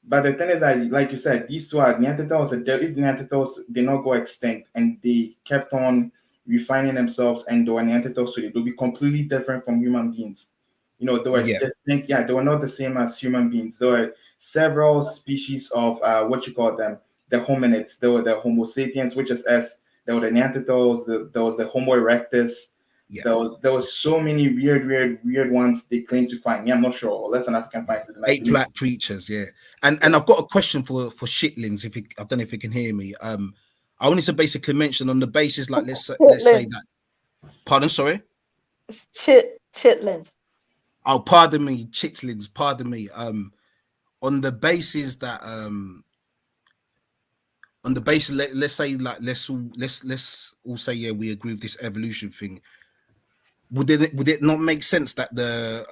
but the thing is that, like you said, these two are Neanderthals. If Neanderthals did not go extinct and they kept on refining themselves, and they were Neanderthals today, they'll be completely different from human beings. They were distinct. Yeah, they were not the same as human beings. There were several species of what you call them, the hominids. There were the Homo sapiens, which is S. There were the Neanderthals. There was the Homo erectus. Yeah. There was so many weird ones they claim to find. Yeah, I'm not sure. Unless an African finds it. Ape-like creatures, yeah. And I've got a question for shitlings. I don't know if you can hear me. I wanted to basically mention on the basis, like let's say that. Pardon, sorry. It's chitlins. Oh, pardon me, chitlins. Pardon me. On the basis that let's say like let's all say yeah, we agree with this evolution thing. Would it not make sense that the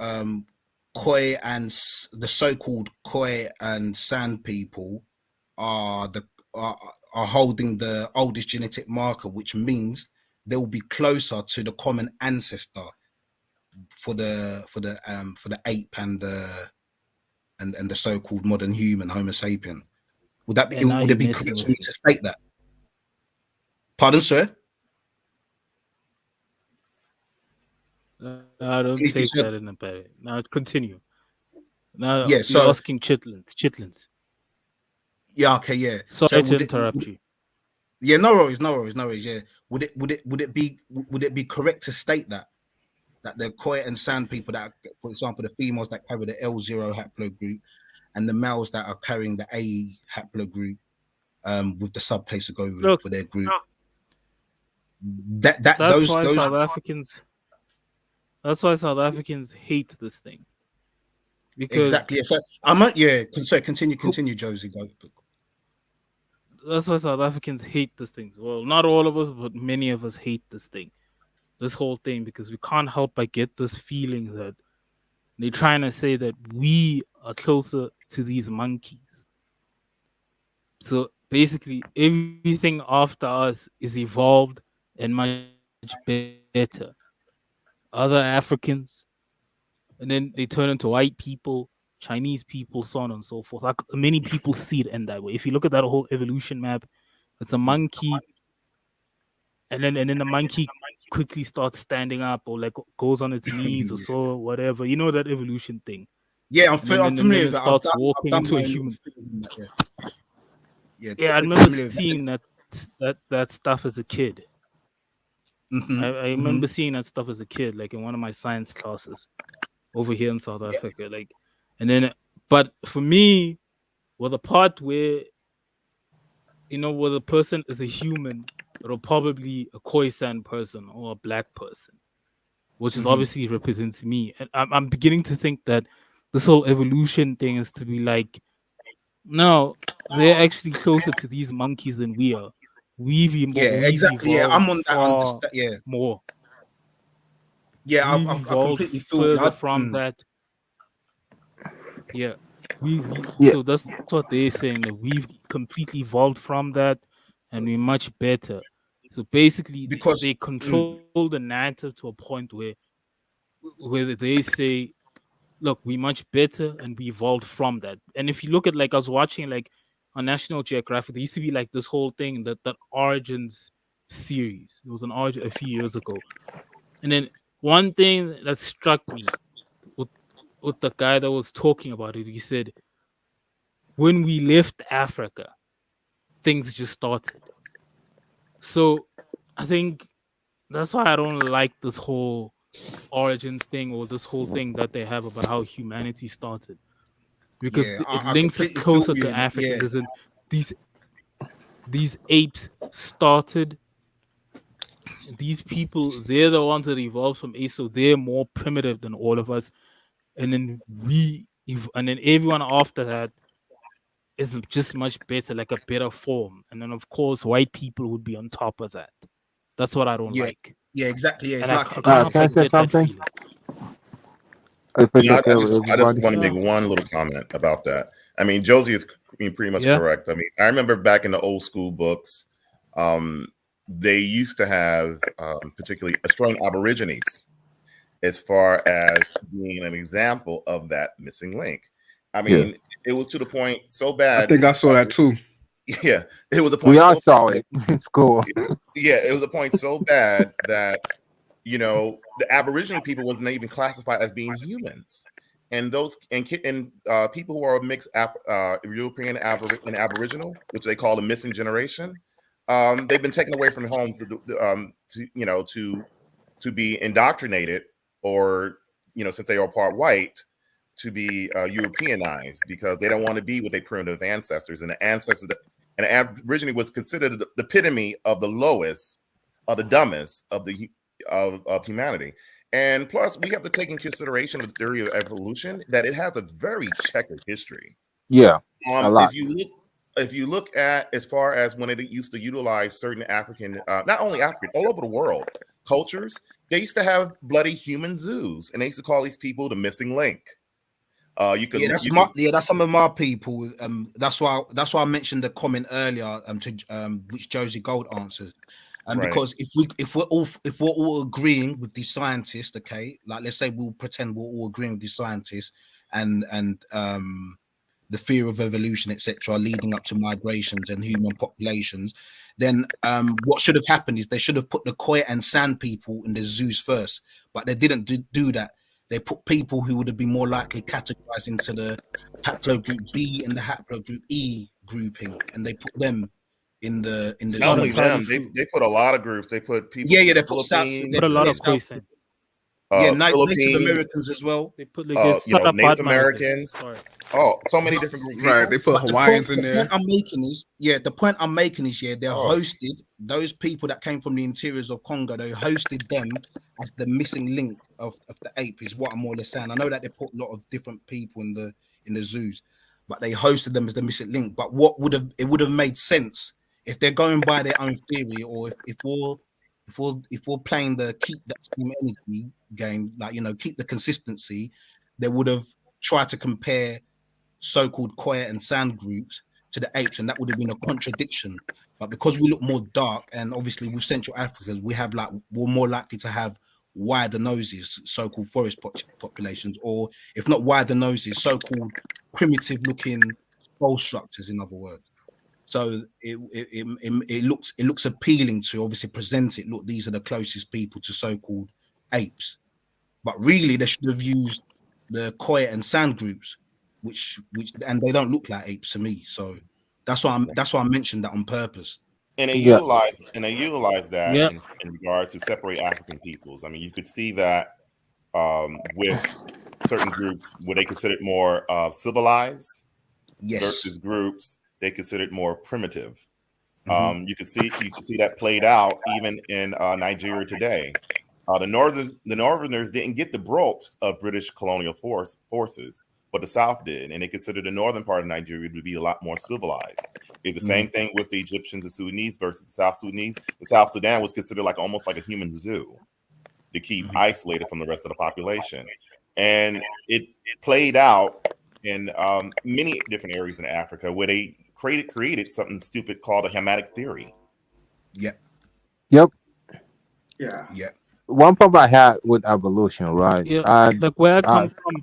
Khoi and the so-called Khoi and San people are holding the oldest genetic marker, which means they will be closer to the common ancestor for the ape and the so-called modern human, Homo sapien? Would it be correct for me to state that? Pardon, sir? I don't take that in a bad. Now continue. Now yeah, you're asking chitlins. Yeah, okay, yeah. Sorry to interrupt you. Yeah, no worries. Yeah. Would it be correct to state that the Khoi and San people that, for example, the females that carry the L0 haplogroup and the males that are carrying the A haplogroup with the subplace to go with for their group. That's why South Africans. That's why South Africans hate this thing. Because exactly. So So continue, Josie. Go. That's why South Africans hate this thing. Well, not all of us, but many of us hate this thing. This whole thing, because we can't help but get this feeling that they're trying to say that we are closer to these monkeys. So basically, everything after us is evolved and much better. Other Africans, and then they turn into white people, Chinese people, so on and so forth. Like many people see it in that way. If you look at that whole evolution map, it's a monkey, and then the monkey quickly starts standing up or like goes on its knees or so, whatever. You know that evolution thing. Yeah, I'm familiar with that. Starts walking into a human. Yeah, I remember seeing that stuff as a kid. Mm-hmm. I remember seeing that stuff as a kid, like in one of my science classes over here in South Africa. Like, and then, but for me, the part where, where the person is a human, or probably a Khoisan person or a black person, which is obviously represents me. And I'm beginning to think that this whole evolution thing is to be like, no, they're actually closer to these monkeys than we are. We've exactly. Yeah, I'm on that. Yeah, more. Yeah, I completely feel further from that. Yeah. So that's what they're saying, that we've completely evolved from that, and we're much better. So basically, Because they control the narrative to a point where they say, look, we're much better and we evolved from that. And if you look at, like, I was watching like on National Geographic, there used to be like this whole thing, that Origins series. It was an Origin a few years ago. And then one thing that struck me with the guy that was talking about it, he said, when we left Africa, things just started. So I think that's why I don't like this whole Origins thing, or this whole thing that they have about how humanity started, because yeah, it I links it completely feel closer you to in it. Yeah, Africans. As in, these apes started. These people, they're the ones that evolved from apes, so they're more primitive than all of us. And then and then everyone after that is just much better, like a better form. And then of course, white people would be on top of that. That's what I don't yeah, like, yeah, exactly. Yeah, it's and I like kind of Can I like say get that something? feeling. If it's Yeah, okay with I just everybody. want to make Yeah, one little comment about that. I mean, Josie is pretty much yeah, correct. I mean, I remember back in the old school books, they used to have particularly Australian Aborigines as far as being an example of that missing link. I Yeah, mean, it was to the point so I bad. think I saw that too. Yeah, it was a we point all so saw it in school. yeah, it was a point so bad that the Aboriginal people wasn't even classified as being humans, and those and people who are mixed European and Aboriginal, which they call the missing generation, they've been taken away from homes to be indoctrinated, or since they are part white, to be Europeanized, because they don't want to be with their primitive ancestors, and the ancestors and Aborigine was considered the epitome of the lowest, of the dumbest of humanity. And plus, we have to take in consideration the theory of evolution, that it has a very checkered history. Yeah, a lot. If you look at as far as when it used to utilize certain African, not only African, all over the world cultures, they used to have bloody human zoos, and they used to call these people the missing link. yeah, that's some of my people. That's why I mentioned the comment earlier. Which Josie Gold answered. Right. Because if we're all agreeing with these scientists, okay, like let's say we'll pretend we're all agreeing with these scientists, and the fear of evolution, etc., leading up to migrations and human populations, then what should have happened is they should have put the Khoi and San people in the zoos first, but they didn't do that. They put people who would have been more likely categorized into the haplogroup B and the haplogroup E grouping, and they put them in the Not not only zoos. entirely them, true. they put a lot of groups. They put people Yeah, from they the put South, Philippines, Put a lot of South, Khoisan. Native Philippines, Americans as well. They put like Native Sarapad Manase. Americans. Sorry. Oh, so many different group Right. They people. put But Hawaiians in there. I'm making is, the point I'm making is, they're Oh. hosted, those people that came from the interiors of Congo, they hosted them as the missing link of the ape, is what I'm more or less saying. I know that they put a lot of different people in the zoos, but they hosted them as the missing link. But it would have made sense if they're going by their own theory, or if we're playing the keep that same energy game, like keep the consistency, they would have tried to compare so-called quiet and sand groups to the apes, and that would have been a contradiction. But because we look more dark, and obviously with Central Africans, we're more likely to have wider noses, so-called forest populations, or if not wider noses, so-called primitive-looking skull structures, in other words. So it looks appealing to obviously present it. Look, these are the closest people to so-called apes, but really they should have used the Khoi and Sand groups, which and they don't look like apes to me. So that's why I mentioned that on purpose. And they Yeah. utilize that Yeah. in regards to separate African peoples. I mean, you could see that with certain groups where they considered more civilized, Yes. versus groups they considered more primitive. You could see that played out even in Nigeria today. The Northerners didn't get the brunt of British colonial forces, but the South did, and they considered the northern part of Nigeria to be a lot more civilized. It's the same thing with the Egyptians and Sudanese versus the South Sudanese. The South Sudan was considered almost like a human zoo to keep isolated from the rest of the population, and it played out in many different areas in Africa where they created something stupid called a hematic theory. Yep. Yep. Yeah. Yep. One problem I had with evolution, right? Yeah, like where I come from.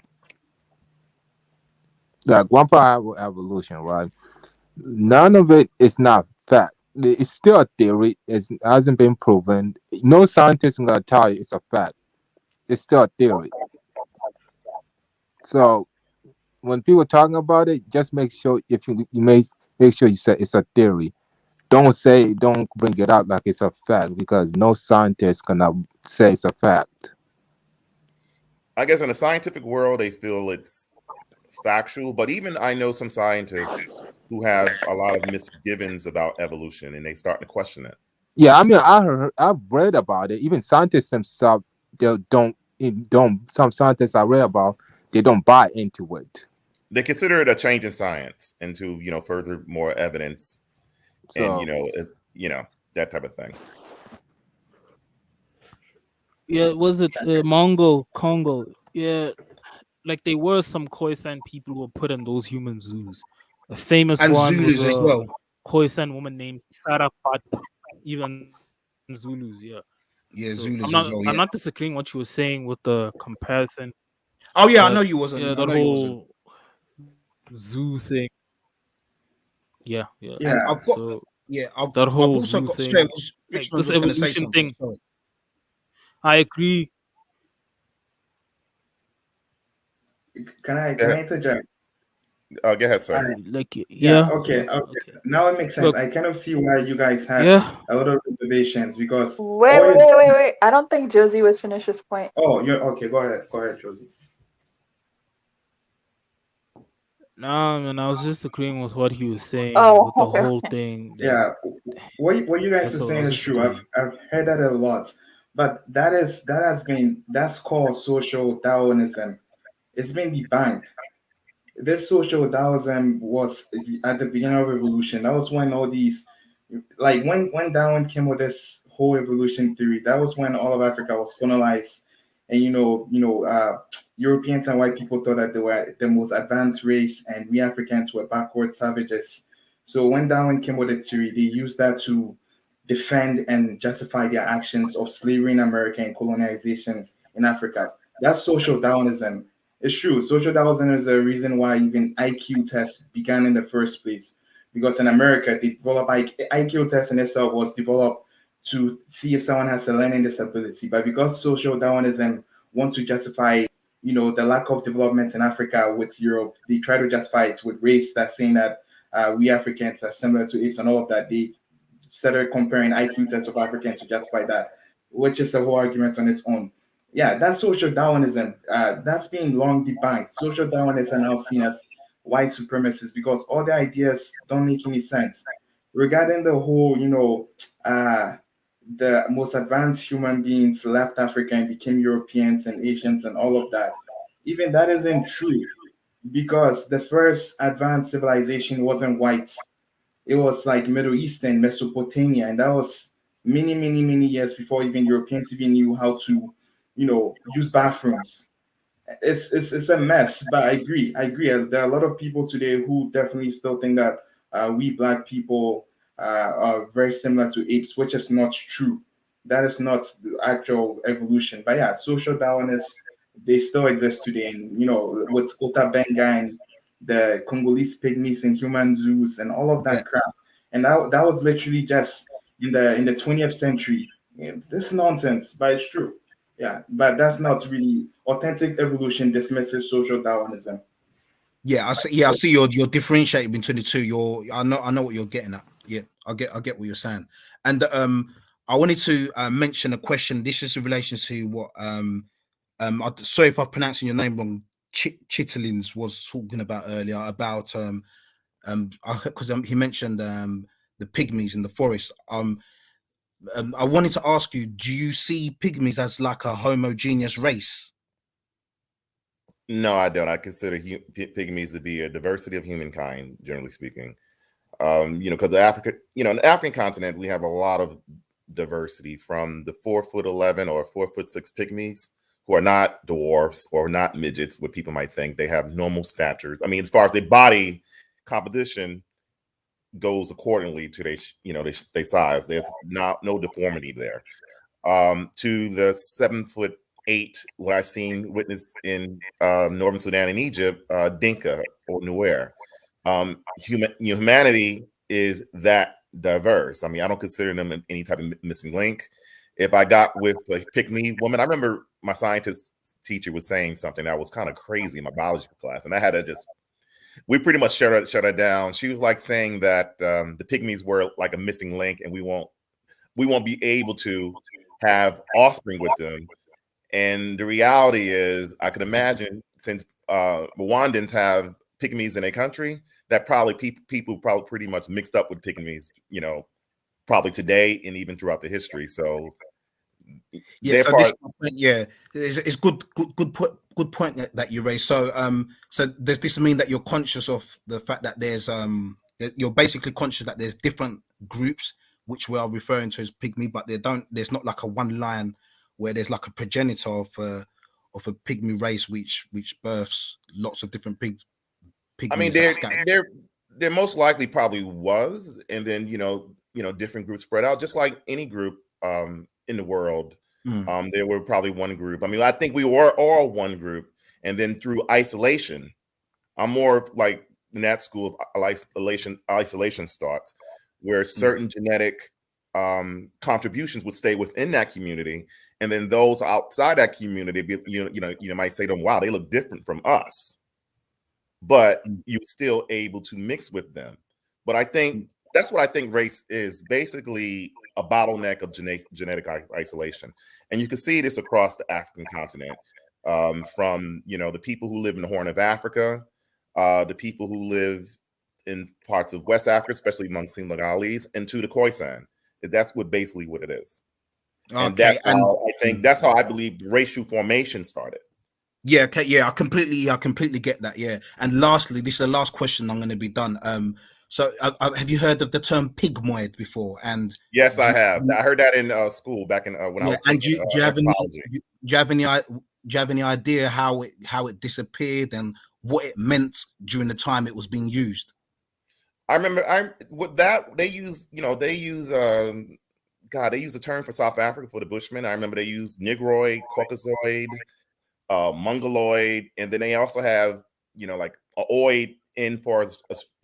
Like one problem I have with evolution, right? None of it is not fact. It's still a theory. It hasn't been proven. No scientist is gonna tell you it's a fact. It's still a theory. So when people talking about it, just make sure if you make sure you say it's a theory. Don't bring it out like it's a fact because no scientist gonna say it's a fact. I guess in the scientific world, they feel it's factual, but even I know some scientists who have a lot of misgivings about evolution and they start to question it. Yeah, I mean, I've read about it. Even scientists themselves, they don't. Some scientists I read about, they don't buy into it. They consider it a change in science into further more evidence, So, and that type of thing. Yeah, was it Congo? Yeah, like there were some Khoisan people who were put in those human zoos. A famous And one was Zulus as well. Khoisan woman named Sarah Pat, even Zulus. Yeah. Yeah, So Zulus as well. I'm Yeah. not disagreeing what you were saying with the comparison. Oh yeah, I But know you wasn't. yeah, I that know you wasn't. whole zoo thing. Yeah. And Yeah. I've got So I've that whole also zoo got. thing, Sorry, like Richmond this was going to say evolution something. thing, Sorry. I agree. Can I interject? Go ahead, sir. Like Yeah. yeah. Okay. Now it makes sense. Look, I kind of see why you guys had yeah. a lot of reservations because Wait. I don't think Josie was finished his point. Oh, you're okay. Go ahead, Josie. No, man, I was just agreeing with what he was saying Oh, with the okay. whole thing. Like, Yeah, what you guys that's are all. I saying was is just true. agreeing. I've heard that a lot, but that's called social Darwinism. It's been debunked. This social Taoism was at the beginning of evolution. That was when all these, like when Darwin came with this whole evolution theory. That was when all of Africa was colonized, and Europeans and white people thought that they were the most advanced race, and we Africans were backward savages. So when Darwin came with the theory, they used that to defend and justify their actions of slavery in America and colonization in Africa. That's social Darwinism. It's true. Social Darwinism is the reason why even IQ tests began in the first place. Because in America, they developed IQ test in itself was developed to see if someone has a learning disability. But because social Darwinism wants to justify, the lack of development in Africa with Europe, they try to justify it with race. That's saying that we Africans are similar to apes and all of that. They started comparing IQ tests of Africans to justify that, which is a whole argument on its own. Yeah, that's social Darwinism. That's been long debunked. Social Darwinists are now seen as white supremacists because all the ideas don't make any sense. Regarding the whole, the most advanced human beings left Africa and became Europeans and Asians and all of that, even that isn't true because the first advanced civilization wasn't white. It was like Middle Eastern, Mesopotamia, and that was many, many, many years before even Europeans even knew how to, use bathrooms. It's a mess, but I agree. There are a lot of people today who definitely still think that we black people are very similar to apes, which is not true. That is not the actual evolution. But yeah, social Darwinists, they still exist today, and with Kota Benga and the Congolese pygmies and human zoos and all of Yeah. that crap. And that was literally just in the 20th century. Yeah, this is nonsense, but it's true. Yeah, but that's not really authentic evolution dismisses social Darwinism. Yeah, I see. Yeah, I see. You're differentiating between the two. I know what you're getting at. Yeah, I get what you're saying. And I wanted to mention a question. This is in relation to what sorry if I'm pronouncing your name wrong. Chitlins was talking about earlier about because he mentioned the pygmies in the forest. I wanted to ask you: do you see pygmies as like a homogeneous race? No, I don't. I consider pygmies to be a diversity of humankind, generally speaking. Because in the African continent, we have a lot of diversity from the 4'11" or 4'6" pygmies who are not dwarfs or not midgets, what people might think. They have normal statures. I mean, as far as their body composition goes accordingly to their size. There's no deformity there. To the 7'8", what I've seen witnessed in Northern Sudan and Egypt, Dinka or Nuer. Humanity is that diverse. I mean, I don't consider them any type of missing link. If I got with a pick-me woman, I remember my scientist teacher was saying something that was kind of crazy in my biology class, and I had to we pretty much shut her down. She was like saying that the pygmies were like a missing link, and we won't be able to have offspring with them. And the reality is, I could imagine, since Rwandans have pygmies in their country, that probably people probably pretty much mixed up with pygmies, probably today and even throughout the history. So yeah, so this point, yeah, it's good point that you raised. So so does this mean that you're conscious of the fact that you're basically conscious that there's different groups which we are referring to as pygmy, but there's not like a one line where there's like a progenitor of a pygmy race which births lots of different pygmies? I mean, there most likely probably was, and then different groups spread out, just like any group in the world. There were probably one group. I mean, I think we were all one group, and then through isolation, I'm more like in that school of isolation starts, where certain genetic contributions would stay within that community, and then those outside that community, you might say to them, "Wow, they look different from us," but you're still able to mix with them. But I think that's what I think race is, basically a bottleneck of genetic isolation. And you can see this across the African continent, from the people who live in the Horn of Africa, the people who live in parts of West Africa, especially among Senegalese, and to the Khoisan. That's basically what it is. Okay, and that's how I believe racial formation started. Yeah, okay, yeah, I completely get that. Yeah, and lastly, this is the last question. I'm going to be done. So have you heard of the term pygmoid before? And yes, I have. I heard that in school back in when I was taking anthropology. Do you have any idea how it disappeared and what it meant during the time it was being used? I remember with that they use they use a term for South Africa for the Bushmen. I remember they used Negroid, Caucasoid, Mongoloid, and then they also have like a oid in for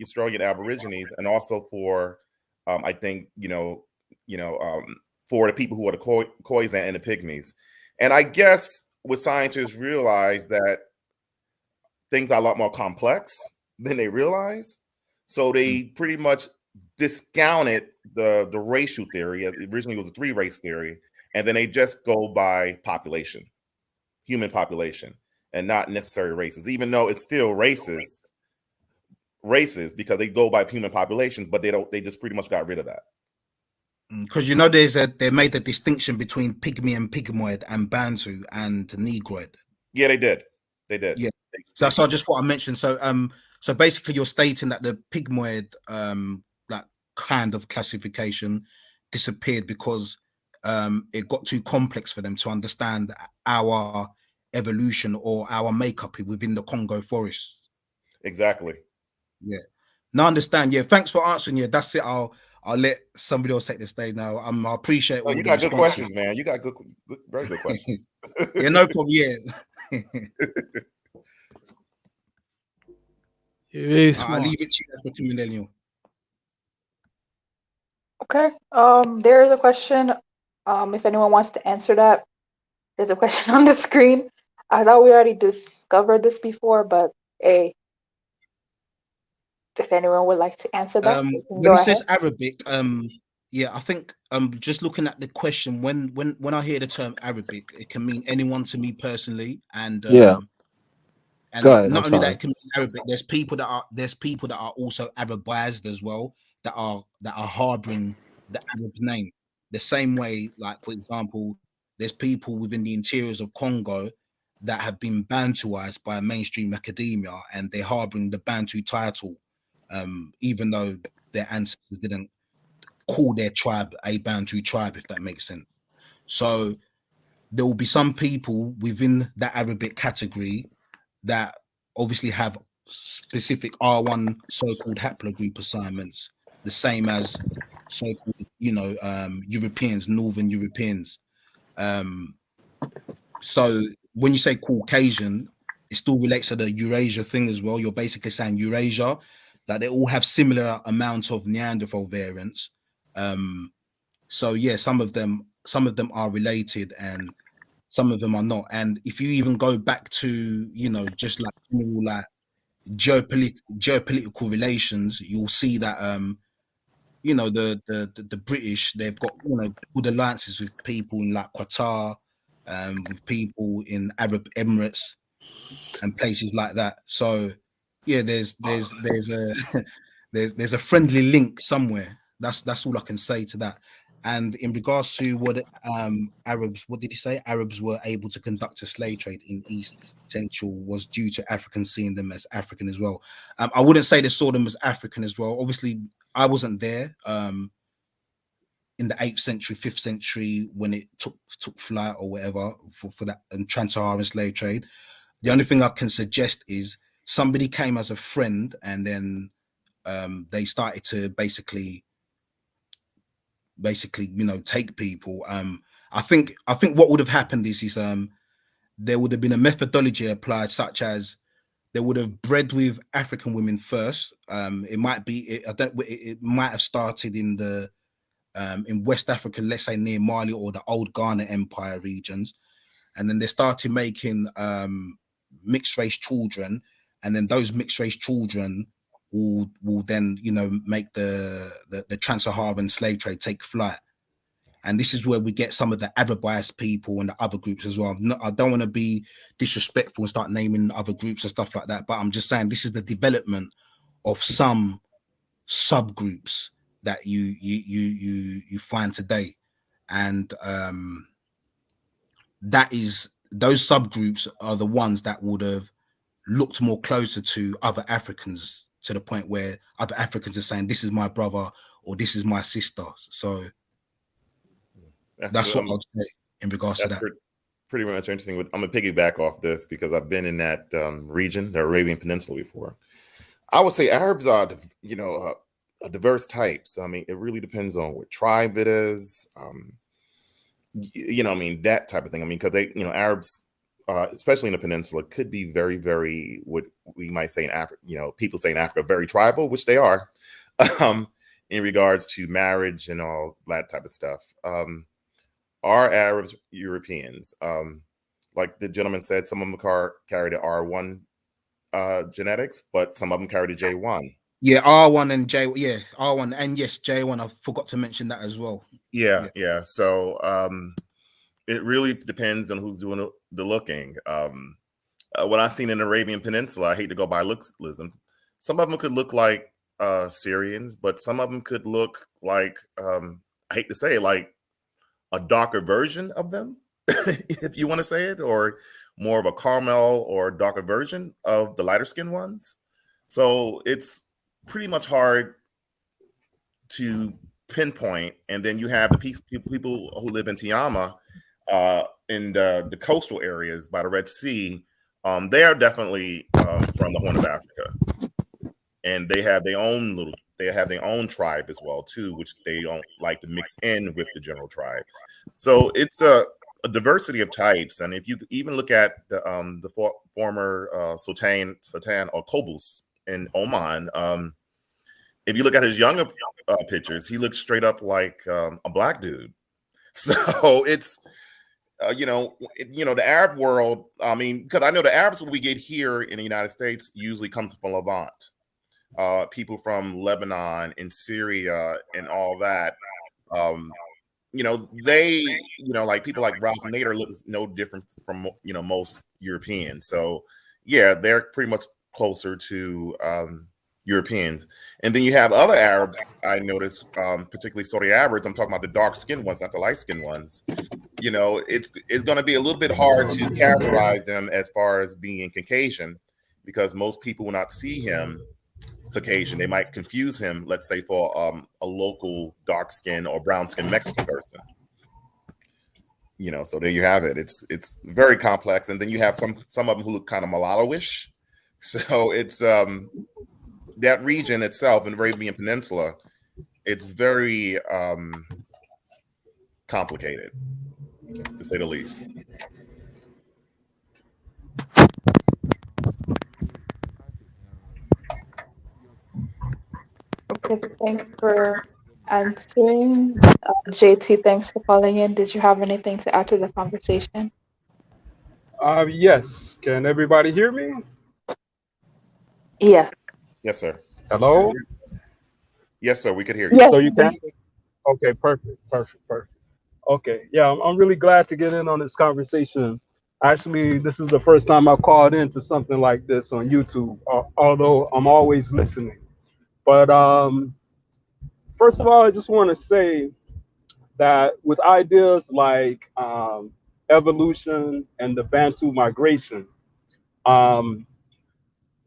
Australian Aborigines, and also for I think for the people who are the Khoisan and the Pygmies. And I guess what scientists realize that things are a lot more complex than they realize, so they pretty much discounted the racial theory. Originally it was a 3-race theory, and then they just go by population, human population, and not necessarily races, even though it's still races because they go by human population, but they just pretty much got rid of that. Because they made the distinction between pygmy and pygmoid and Bantu and Negroid. Yeah, they did. Yeah. So I just thought I mentioned. So basically you're stating that the pygmoid like kind of classification disappeared because it got too complex for them to understand our evolution or our makeup within the Congo forests. Exactly. Yeah. Now I understand. Yeah. Thanks for answering. Yeah, that's it. I'll let somebody else take the stage now. I appreciate all you got good questions, man. You got good very good questions. Yeah, no problem. Yeah. I'll leave it to you, Millennial. Okay. There is a question. If anyone wants to answer that, there's a question on the screen. I thought we already discovered this before, but if anyone would like to answer that, when it says Arabic, yeah, I think just looking at the question, when I hear the term Arabic, it can mean anyone to me personally, and and not only that, it can mean Arabic. There's people that are also Arabized as well, that are harboring the Arab name. The same way, like for example, there's people within the interiors of Congo that have been Bantuized by mainstream academia, and they're harboring the Bantu title, even though their ancestors didn't call their tribe a Bantu tribe, if that makes sense. So there will be some people within that Arabic category that obviously have specific R1 so-called haplogroup assignments, the same as so-called, Europeans, Northern Europeans. So when you say Caucasian, it still relates to the Eurasia thing as well. You're basically saying Eurasia, that they all have similar amounts of Neanderthal variants. So yeah, some of them are related and some of them are not. And if you even go back to, just like general, like geopolitical relations, you'll see that the British, they've got good alliances with people in like Qatar, with people in Arab Emirates and places like that. So yeah, there's a there's a friendly link somewhere. That's all I can say to that. And in regards to what Arabs, what did he say? Arabs were able to conduct a slave trade in East Central was due to Africans seeing them as African as well. I wouldn't say they saw them as African as well. Obviously, I wasn't there in the 8th century, 5th century when it took flight or whatever for that trans-Saharan slave trade. The only thing I can suggest is somebody came as a friend and then they started to basically take people. I think what would have happened is there would have been a methodology applied, such as they would have bred with African women first. It might have started in West Africa, let's say near Mali or the old Ghana Empire regions, and then they started making mixed race children, and then those mixed race children will then make the trans-Saharan slave trade take flight. And this is where we get some of the Arabized people and the other groups as well. I don't want to be disrespectful and start naming other groups and stuff like that, but I'm just saying this is the development of some subgroups that you find today, and those subgroups are the ones that would have looked more closer to other Africans, to the point where other Africans are saying, this is my brother or this is my sister. So that's what I'll say in regards to that. Pretty much interesting. I'm going to piggyback off this because I've been in that region, the Arabian Peninsula, before. I would say Arabs are, a diverse types. I mean, it really depends on what tribe it is. That type of thing. I mean, because they, Arabs, especially in the peninsula, could be very, very, what we might say in Africa, people say in Africa, very tribal, which they are, in regards to marriage and all that type of stuff. Are Arabs Europeans? Like the gentleman said, some of them carry the R1 genetics, but some of them carry the J1. Yeah, R1 and J. Yeah, R1 and yes, J1. I forgot to mention that as well. Yeah. So it really depends on who's doing the looking. What I've seen in the Arabian Peninsula, I hate to go by looksisms. Some of them could look like Syrians, but some of them could look like, I hate to say it, like a darker version of them, if you want to say it, or more of a caramel or darker version of the lighter skinned ones. So it's pretty much hard to pinpoint. And then you have the people who live in Tiama, in the coastal areas by the Red Sea. They are definitely from the Horn of Africa, and they have their own tribe as well too, which they don't like to mix in with the general tribe. So it's a diversity of types. And if you even look at the former Sultan or Qobus in Oman, if you look at his younger pictures, he looks straight up like a black dude. So it's the Arab world. I mean, because I know the Arabs we get here in the United States usually come from Levant, people from Lebanon and Syria and all that. They, like people like Ralph Nader look no different from most Europeans. So yeah, they're pretty much closer to Europeans. And then you have other Arabs, I noticed, particularly Saudi Arabs. I'm talking about the dark-skinned ones, not the light-skinned ones. It's going to be a little bit hard to characterize them as far as being Caucasian, because most people will not see him Caucasian. They might confuse him, let's say, for a local dark-skinned or brown-skinned Mexican person. You know, so there you have it. It's very complex, and then you have some of them who look kind of mulatto-ish. So it's that region itself in the Arabian Peninsula, it's very complicated, to say the least. Okay, thanks for answering. JT, thanks for calling in. Did you have anything to add to the conversation? Yes. Can everybody hear me? Yeah. Yes, sir. Hello? Yes, sir. We could hear you. Yes. So you can? Okay, perfect. Okay, yeah, I'm really glad to get in on this conversation. Actually, this is the first time I've called into something like this on YouTube, although I'm always listening. But first of all, I just want to say that with ideas like evolution and the Bantu migration, um,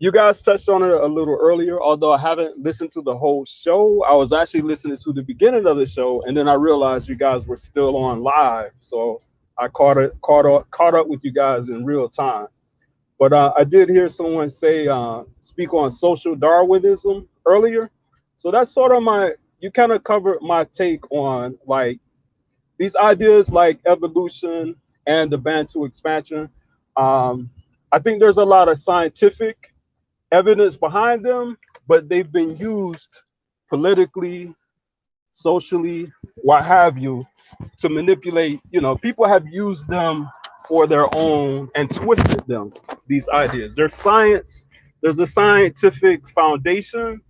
you guys touched on it a little earlier, although I haven't listened to the whole show. I was actually listening to the beginning of the show, and then I realized you guys were still on live, so I caught up with you guys in real time. But I did hear someone say speak on social Darwinism earlier, so that's sort of you kind of covered my take on like these ideas like evolution and the Bantu expansion. I think there's a lot of scientific evidence behind them, but they've been used politically, socially, what have you, to manipulate. You know, people have used them for their own and twisted them, these ideas. There's science, there's a scientific foundation,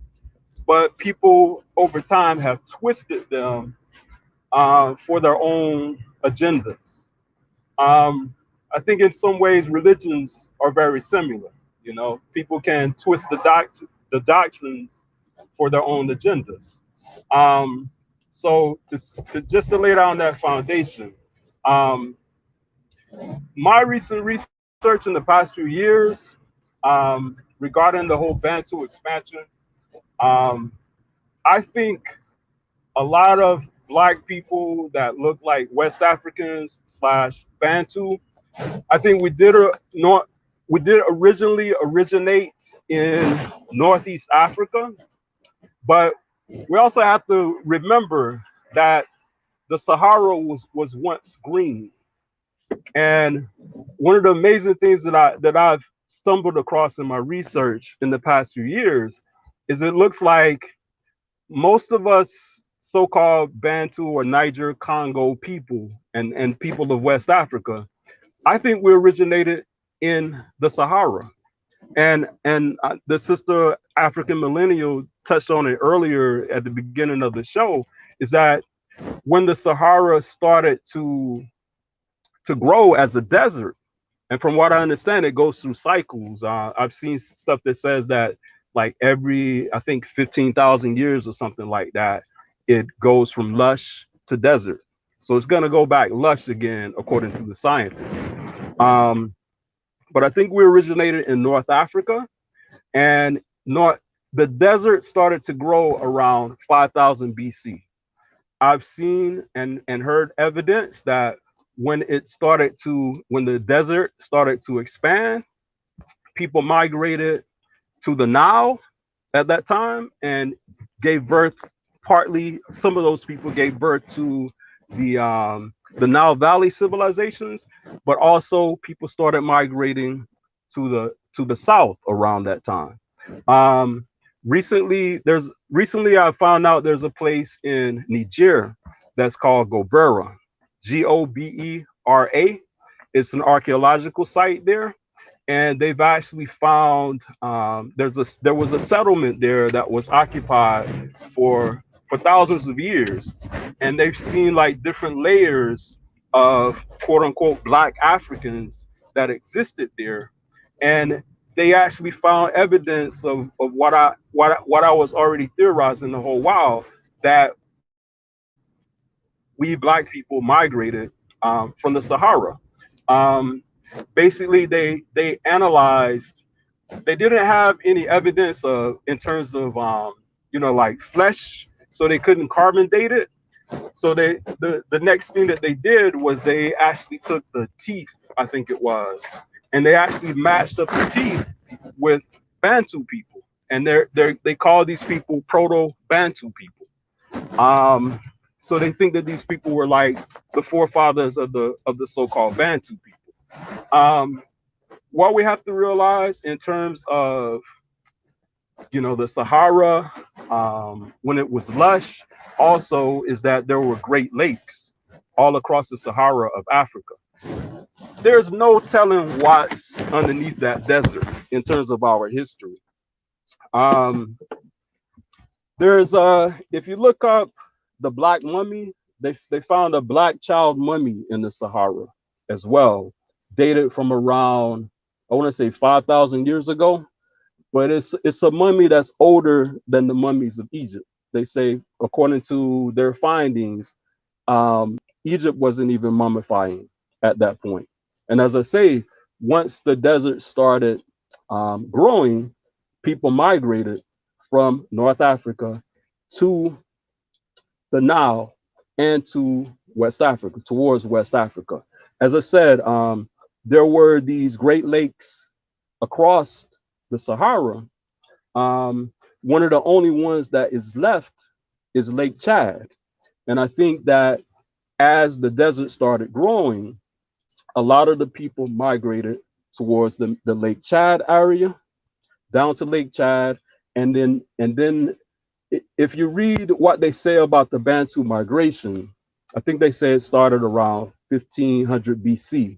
but people over time have twisted them for their own agendas. I think in some ways religions are very similar. You know, people can twist the doctrines for their own agendas. Um, so to just to lay down that foundation, um, my recent research in the past few years regarding the whole Bantu expansion, um, I think a lot of black people that look like West Africans slash Bantu, I think we did originally originate in Northeast Africa, but we also have to remember that the Sahara was once green. And one of the amazing things that I've stumbled across in my research in the past few years is it looks like most of us so-called Bantu or Niger-Congo people and people of West Africa, I think we originated in the Sahara. And the sister African millennial touched on it earlier at the beginning of the show, is that when the Sahara started to grow as a desert, and from what I understand, it goes through cycles. I've seen stuff that says that like every, I think 15,000 years or something like that, it goes from lush to desert. So it's gonna go back lush again, according to the scientists. Um, but I think we originated in North Africa, and the desert started to grow around 5000 BC. I've seen and heard evidence that when the desert started to expand, people migrated to the Nile at that time and gave birth. Partly, some of those people gave birth to the Nile Valley civilizations, but also people started migrating to the south around that time. Um, recently I found out there's a place in Niger that's called Gobera, Gobera. It's an archaeological site there, and they've actually found there was a settlement there that was occupied for thousands of years, and they've seen like different layers of quote unquote black Africans that existed there, and they actually found evidence of what I was already theorizing the whole while, that we black people migrated from the Sahara. Um, Basically, they analyzed. They didn't have any evidence of in terms of like flesh, so they couldn't carbon date it. So the next thing that they did was they actually took the teeth, I think it was, and they actually matched up the teeth with Bantu people, and they call these people Proto-Bantu people. So they think that these people were like the forefathers of the so-called Bantu people. What we have to realize in terms of, you know, the Sahara, when it was lush, also is that there were great lakes all across the Sahara of Africa. There's no telling what's underneath that desert in terms of our history. There's if you look up the black mummy, they found a black child mummy in the Sahara as well, dated from around, I want to say 5,000 years ago, but it's a mummy that's older than the mummies of Egypt. They say, according to their findings, Egypt wasn't even mummifying at that point. And as I say, once the desert started growing, people migrated from North Africa to the Nile and to West Africa, towards West Africa. As I said, there were these Great Lakes across the Sahara. One of the only ones that is left is Lake Chad. And I think that as the desert started growing, a lot of the people migrated towards the Lake Chad area, down to Lake Chad. And then if you read what they say about the Bantu migration, I think they say it started around 1500 BC.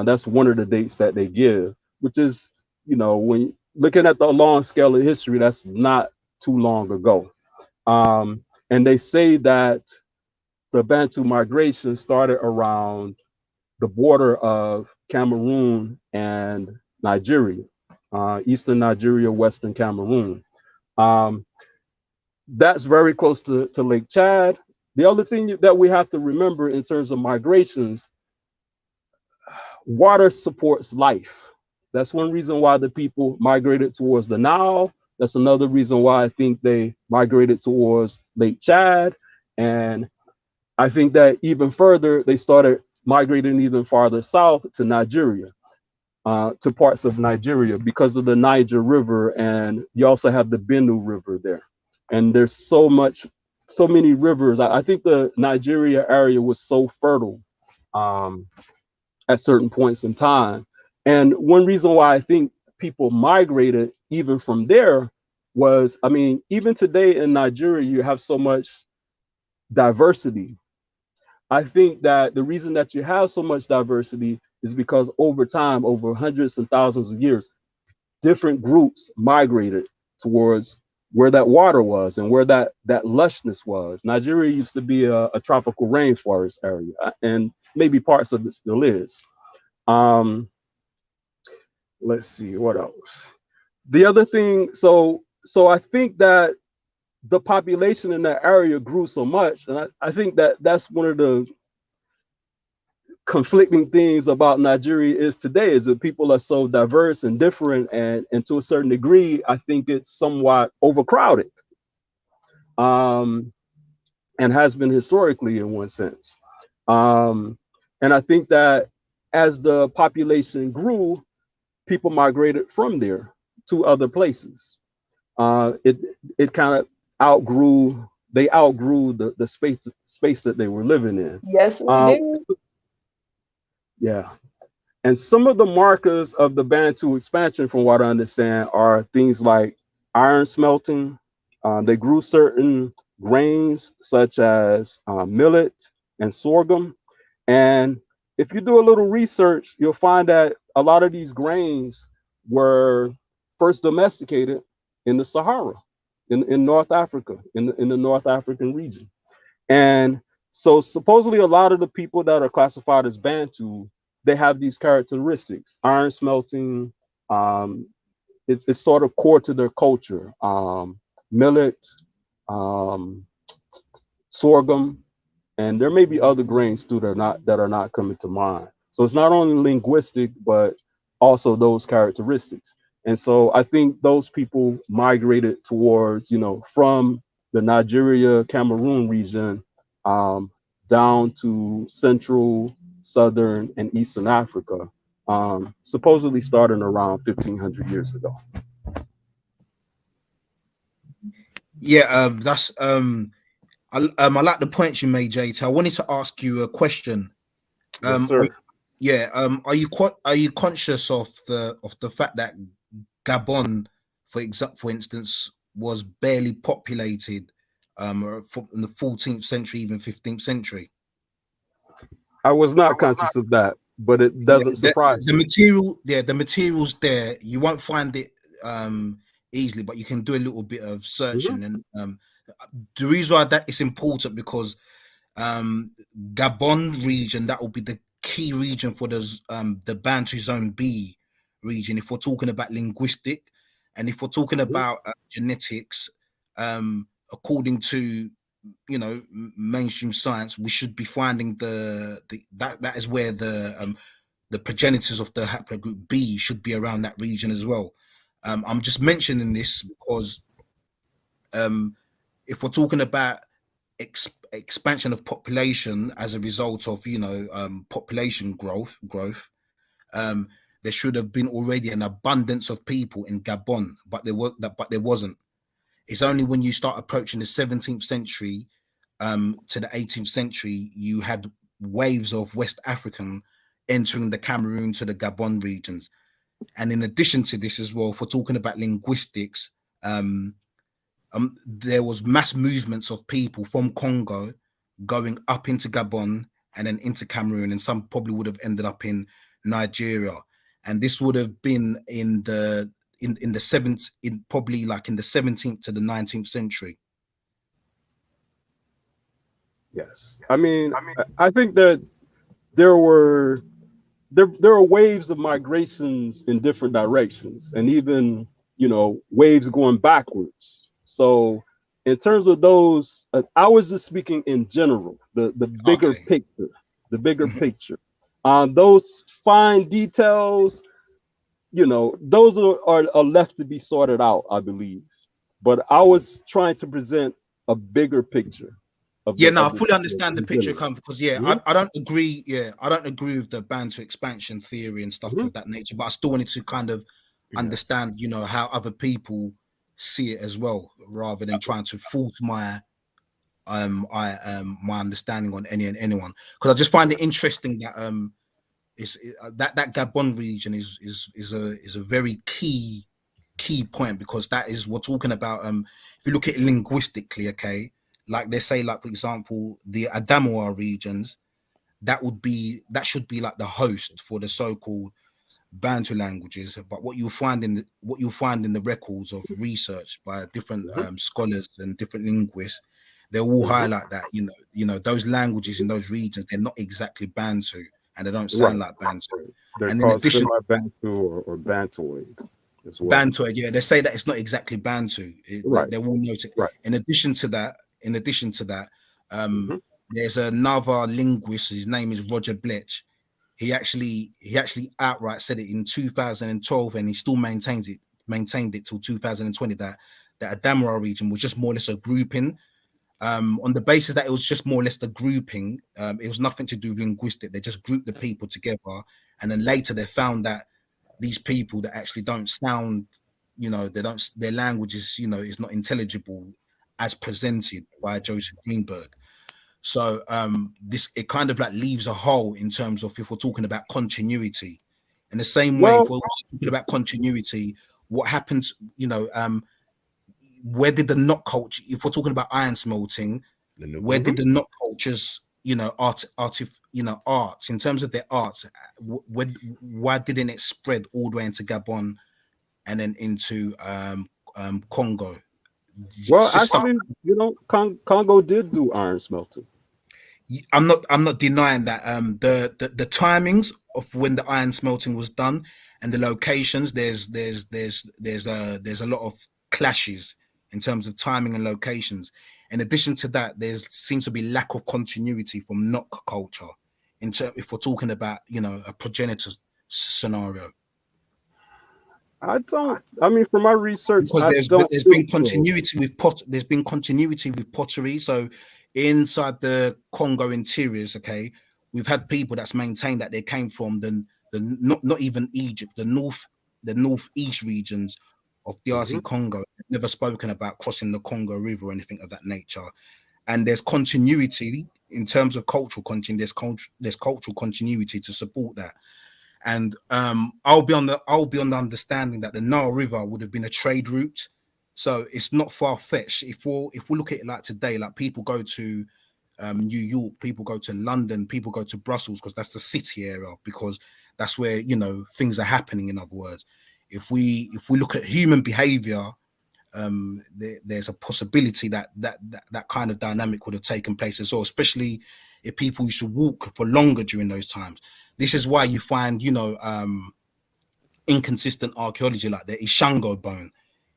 That's one of the dates that they give, which is, you know, when looking at the long scale of history, that's not too long ago. And they say that the Bantu migration started around the border of Cameroon and Nigeria, Eastern Nigeria, Western Cameroon. That's very close to Lake Chad. The other thing that we have to remember in terms of migrations, water supports life. That's one reason why the people migrated towards the Nile. That's another reason why I think they migrated towards Lake Chad. And I think that even further, they started migrating even farther south to Nigeria, to parts of Nigeria because of the Niger River. And you also have the Benue River there. And there's so many rivers. I think the Nigeria area was so fertile at certain points in time. And one reason why I think people migrated even from there was, I mean, even today in Nigeria, you have so much diversity. I think that the reason that you have so much diversity is because over time, over hundreds and thousands of years, different groups migrated towards where that water was and where that lushness was. Nigeria used to be a tropical rainforest area, and maybe parts of it still is. Let's see, what else? The other thing, so I think that the population in that area grew so much, and I think that that's one of the conflicting things about Nigeria is today, is that people are so diverse and different, and to a certain degree, I think it's somewhat overcrowded, and has been historically in one sense. And I think that as the population grew, people migrated from there to other places. It kind of outgrew the space that they were living in. Yes, we do. Yeah. And some of the markers of the Bantu expansion, from what I understand, are things like iron smelting. They grew certain grains such as millet and sorghum. And if you do a little research, you'll find that a lot of these grains were first domesticated in the Sahara, in North Africa, in the North African region. And so supposedly a lot of the people that are classified as Bantu, they have these characteristics. Iron smelting, it's sort of core to their culture. Millet, sorghum, and there may be other grains too that are not coming to mind. So it's not only linguistic, but also those characteristics. And so I think those people migrated towards, you know, from the Nigeria, Cameroon region down to Central, Southern, and Eastern Africa, supposedly starting around 1,500 years ago. Yeah, that's I like the points you made, JT. I wanted to ask you a question. Yes, sir. Are you conscious of the fact that Gabon, for instance, was barely populated in the 14th century, even 15th century? I was not conscious of that, but it doesn't surprise me. The materials there, you won't find it easily, but you can do a little bit of searching. And the reason why that is important, because Gabon region, that will be the key region for the Bantu Zone B region, if we're talking about linguistic, and if we're talking about genetics, according to mainstream science, we should be finding that is where the progenitors of the haplogroup B should be around that region as well. I'm just mentioning this because if we're talking about expansion of population as a result of population growth, there should have been already an abundance of people in Gabon, but there wasn't. It's only when you start approaching the 17th century to the 18th century, you had waves of West African entering the Cameroon to the Gabon regions. And in addition to this as well, if we're talking about linguistics, there was mass movements of people from Congo going up into Gabon and then into Cameroon, and some probably would have ended up in Nigeria. And this would have been in the 17th to the 19th century. Yes, I mean, I think that there are waves of migrations in different directions, and even waves going backwards. So in terms of those, I was just speaking in general, the bigger picture, picture. Those fine details, those are left to be sorted out, I believe. But I was trying to present a bigger picture. I fully understand the picture because I don't agree. I don't agree with the Bantu expansion theory and stuff of that nature. But I still wanted to kind of understand, how other people see it as well, rather than trying to force my my understanding on anyone. Because I just find it interesting that that Gabon region is a very key point, because that is we're talking about. If you look at it linguistically, okay. Like they say, like for example, the Adamawa regions, that should be like the host for the so-called Bantu languages. But what you'll find in the records of research by different scholars and different linguists, they all highlight that those languages in those regions, they're not exactly Bantu, and they don't sound like Bantu. They're and called in addition, semi-Bantu or Bantoid as well. Bantu, they say that it's not exactly Bantu. They will note it. Right. In addition to that, there's another linguist. His name is Roger Bletch. He actually outright said it in 2012, and he still maintained it till 2020 that the Adamawa region was just more or less a grouping. On the basis that it was just more or less the grouping, it was nothing to do with linguistic. They just grouped the people together, and then later they found that these people that actually don't sound, their language is not intelligible as presented by Joseph Greenberg. So it kind of like leaves a hole in terms of if we're talking about continuity. In the same way, if we're talking about continuity, what happens, where did the knot culture, if we're talking about iron smelting, where did the knot cultures, arts in terms of their arts, why didn't it spread all the way into Gabon and then into Congo? Well, actually, Congo did do iron smelting. I'm not denying that. The timings of when the iron smelting was done and the locations, there's a lot of clashes in terms of timing and locations. In addition to that, there seems to be lack of continuity from knot culture if we're talking about a progenitor scenario. I mean, from my research, because there's been continuity with pottery. So inside the Congo interiors, okay, we've had people that's maintained that they came from the not even Egypt, the northeast regions of DRC Congo. Never spoken about crossing the Congo River or anything of that nature. And there's continuity in terms of cultural continuity. There's cultural continuity to support that. And I'll be on the understanding that the Nile River would have been a trade route, so it's not far fetched. If we look at it like today, like people go to New York, people go to London, people go to Brussels because that's the city area, because that's where things are happening. In other words, if we look at human behavior, there's a possibility that kind of dynamic would have taken place as well, especially if people used to walk for longer during those times. This is why you find inconsistent archaeology like the Ishango bone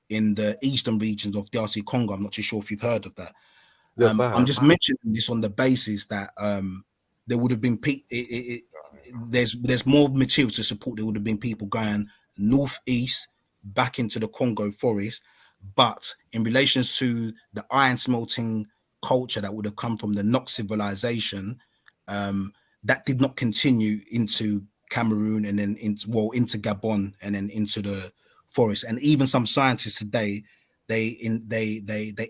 in the eastern regions of DRC Congo. I'm not too sure if you've heard of that. Yes, I'm just mentioning this on the basis that there would have been there's more material to support. There would have been people going northeast back into the Congo forest, but in relation to the iron smelting culture that would have come from the Nok civilization, that did not continue into Cameroon and then into Gabon and then into the forest. And even some scientists today, they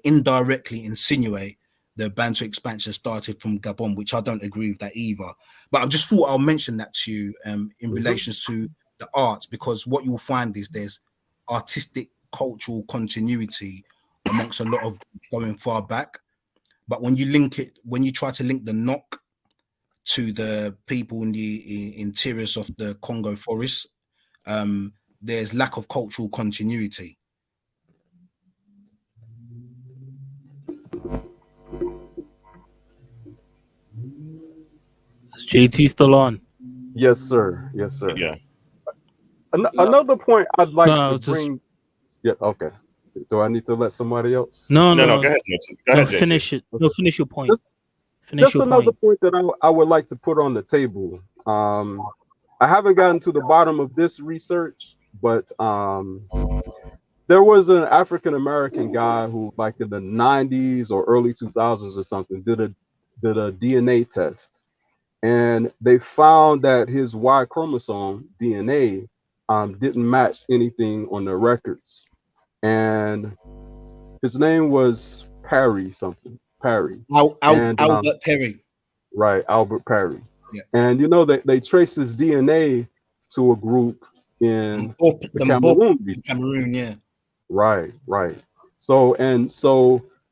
indirectly insinuate the Bantu expansion started from Gabon, which I don't agree with that either. But I just thought I'll mention that to you in relation to the arts, because what you'll find is there's artistic cultural continuity amongst a lot of going far back. But when you try to link the Nok to the people in the interiors of the Congo forest, there's lack of cultural continuity. Is JT still on? Yes, sir. Yes, sir. Yeah. Another point I'd like No, to bring. Yeah. Okay. Do I need to let somebody else? No. Go ahead, JT. Go ahead, JT. Finish it. No, finish your point. Just another point that I would like to put on the table. I haven't gotten to the bottom of this research, but there was an African American guy who, like in the 90s or early 2000s or something, did a DNA test, and they found that his Y chromosome DNA didn't match anything on the records, and his name was Perry something. Perry. Albert Perry. Right, Albert Perry. Yeah. And they traced his DNA to a group in the Cameroon region. Cameroon, yeah. Right. So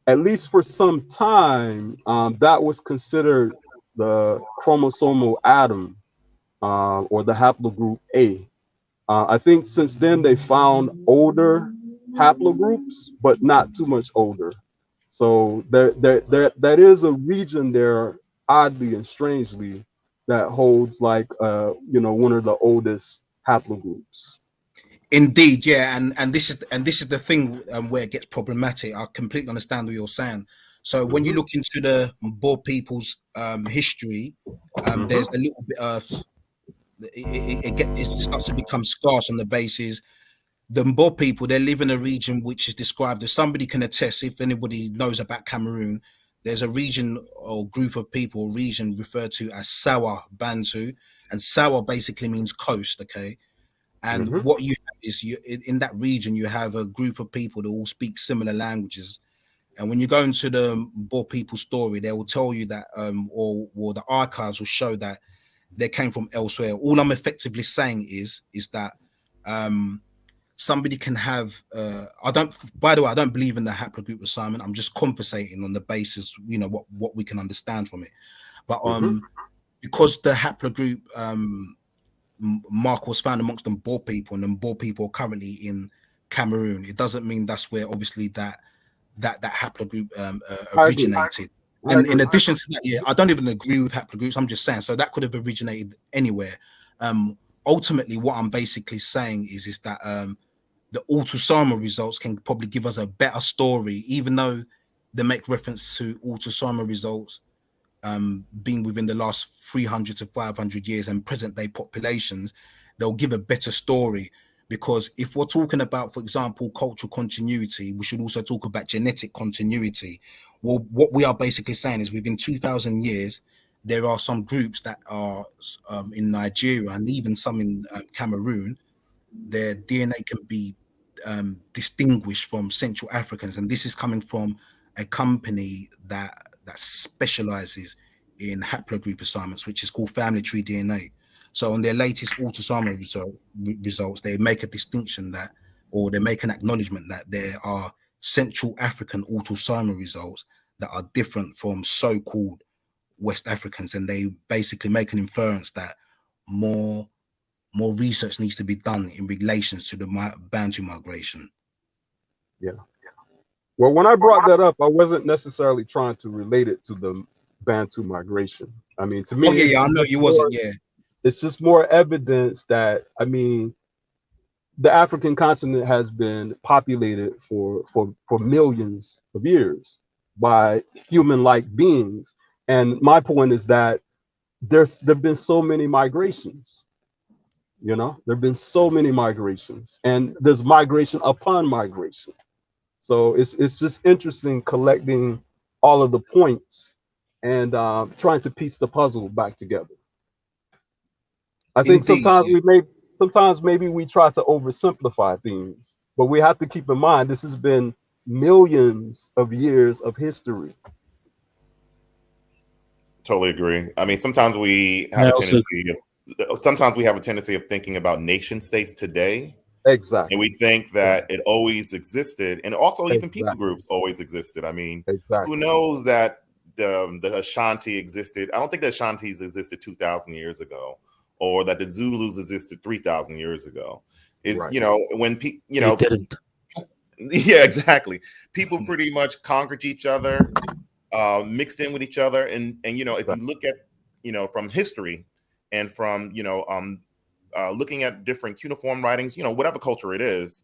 at least for some time, that was considered the chromosomal atom, or the haplogroup A. I think since then they found older haplogroups, but not too much older. So that is a region there, oddly and strangely, that holds like one of the oldest haplogroups. Indeed, yeah, and this is the thing where it gets problematic. I completely understand what you're saying. So when you look into the Boer people's history, there's a little bit of it starts to become scarce on the basis. The Boer people, they live in a region which is described as, somebody can attest, if anybody knows about Cameroon, there's a region or group of people, or region referred to as Sawa Bantu, and Sawa basically means coast, okay? And what you have is, in that region, you have a group of people that all speak similar languages. And when you go into the Boer people story, they will tell you that, or the archives will show that they came from elsewhere. All I'm effectively saying is that somebody can have by the way, I don't believe in the haplogroup assignment. I'm just conversating on the basis, what we can understand from it. But because the haplogroup mark was found amongst the Boer people, and the Boer people are currently in Cameroon, it doesn't mean that's where obviously that haplogroup originated. And in addition to that, yeah, I don't even agree with haplogroups. I'm just saying, so that could have originated anywhere. Ultimately, what I'm basically saying is that the Ultusama results can probably give us a better story, even though they make reference to Ultusama results being within the last 300 to 500 years and present day populations. They'll give a better story, because if we're talking about, for example, cultural continuity, we should also talk about genetic continuity. Well, what we are basically saying is within 2,000 years, there are some groups that are in Nigeria and even some in Cameroon. Their DNA can be distinguished from Central Africans, and this is coming from a company that specializes in haplogroup assignments, which is called Family Tree DNA. So on their latest Autosoma results, they make a distinction that, or they make an acknowledgement that there are Central African Autosoma results that are different from so-called West Africans, and they basically make an inference that more research needs to be done in relations to the Bantu migration. Yeah. Well, when I brought that up, I wasn't necessarily trying to relate it to the Bantu migration. I mean, to me, yeah, I know you wasn't. Yeah, it's just more evidence that, I mean, the African continent has been populated for millions of years by human-like beings, and my point is that there've been so many migrations. There've been so many migrations, and there's migration upon migration. So it's just interesting collecting all of the points and trying to piece the puzzle back together. I think sometimes maybe we try to oversimplify things, but we have to keep in mind this has been millions of years of history. Totally agree. I mean, sometimes we have a tendency of thinking about nation states today. Exactly. And we think that it always existed, and also even people groups always existed. I mean, who knows that the Ashanti existed? I don't think the Ashantis existed 2,000 years ago, or that the Zulus existed 3,000 years ago. When people, they didn't. Yeah, exactly. People pretty much conquered each other, mixed in with each other, and if you look at from history and from looking at different cuneiform writings, whatever culture it is,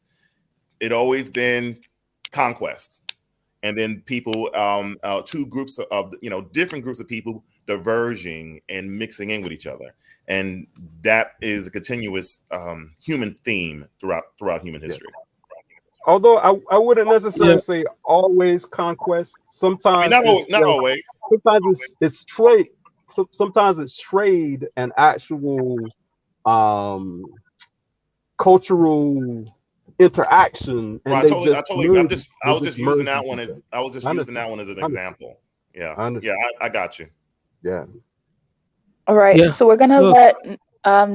it always been conquest, and then people, two groups of different groups of people diverging and mixing in with each other, and that is a continuous human theme throughout human history. Although I wouldn't necessarily say always conquest. Sometimes not always. Sometimes it's trade. Sometimes it's trade and actual cultural interaction. And I was just using that one as an example. Yeah, I got you. Yeah. All right. So we're gonna let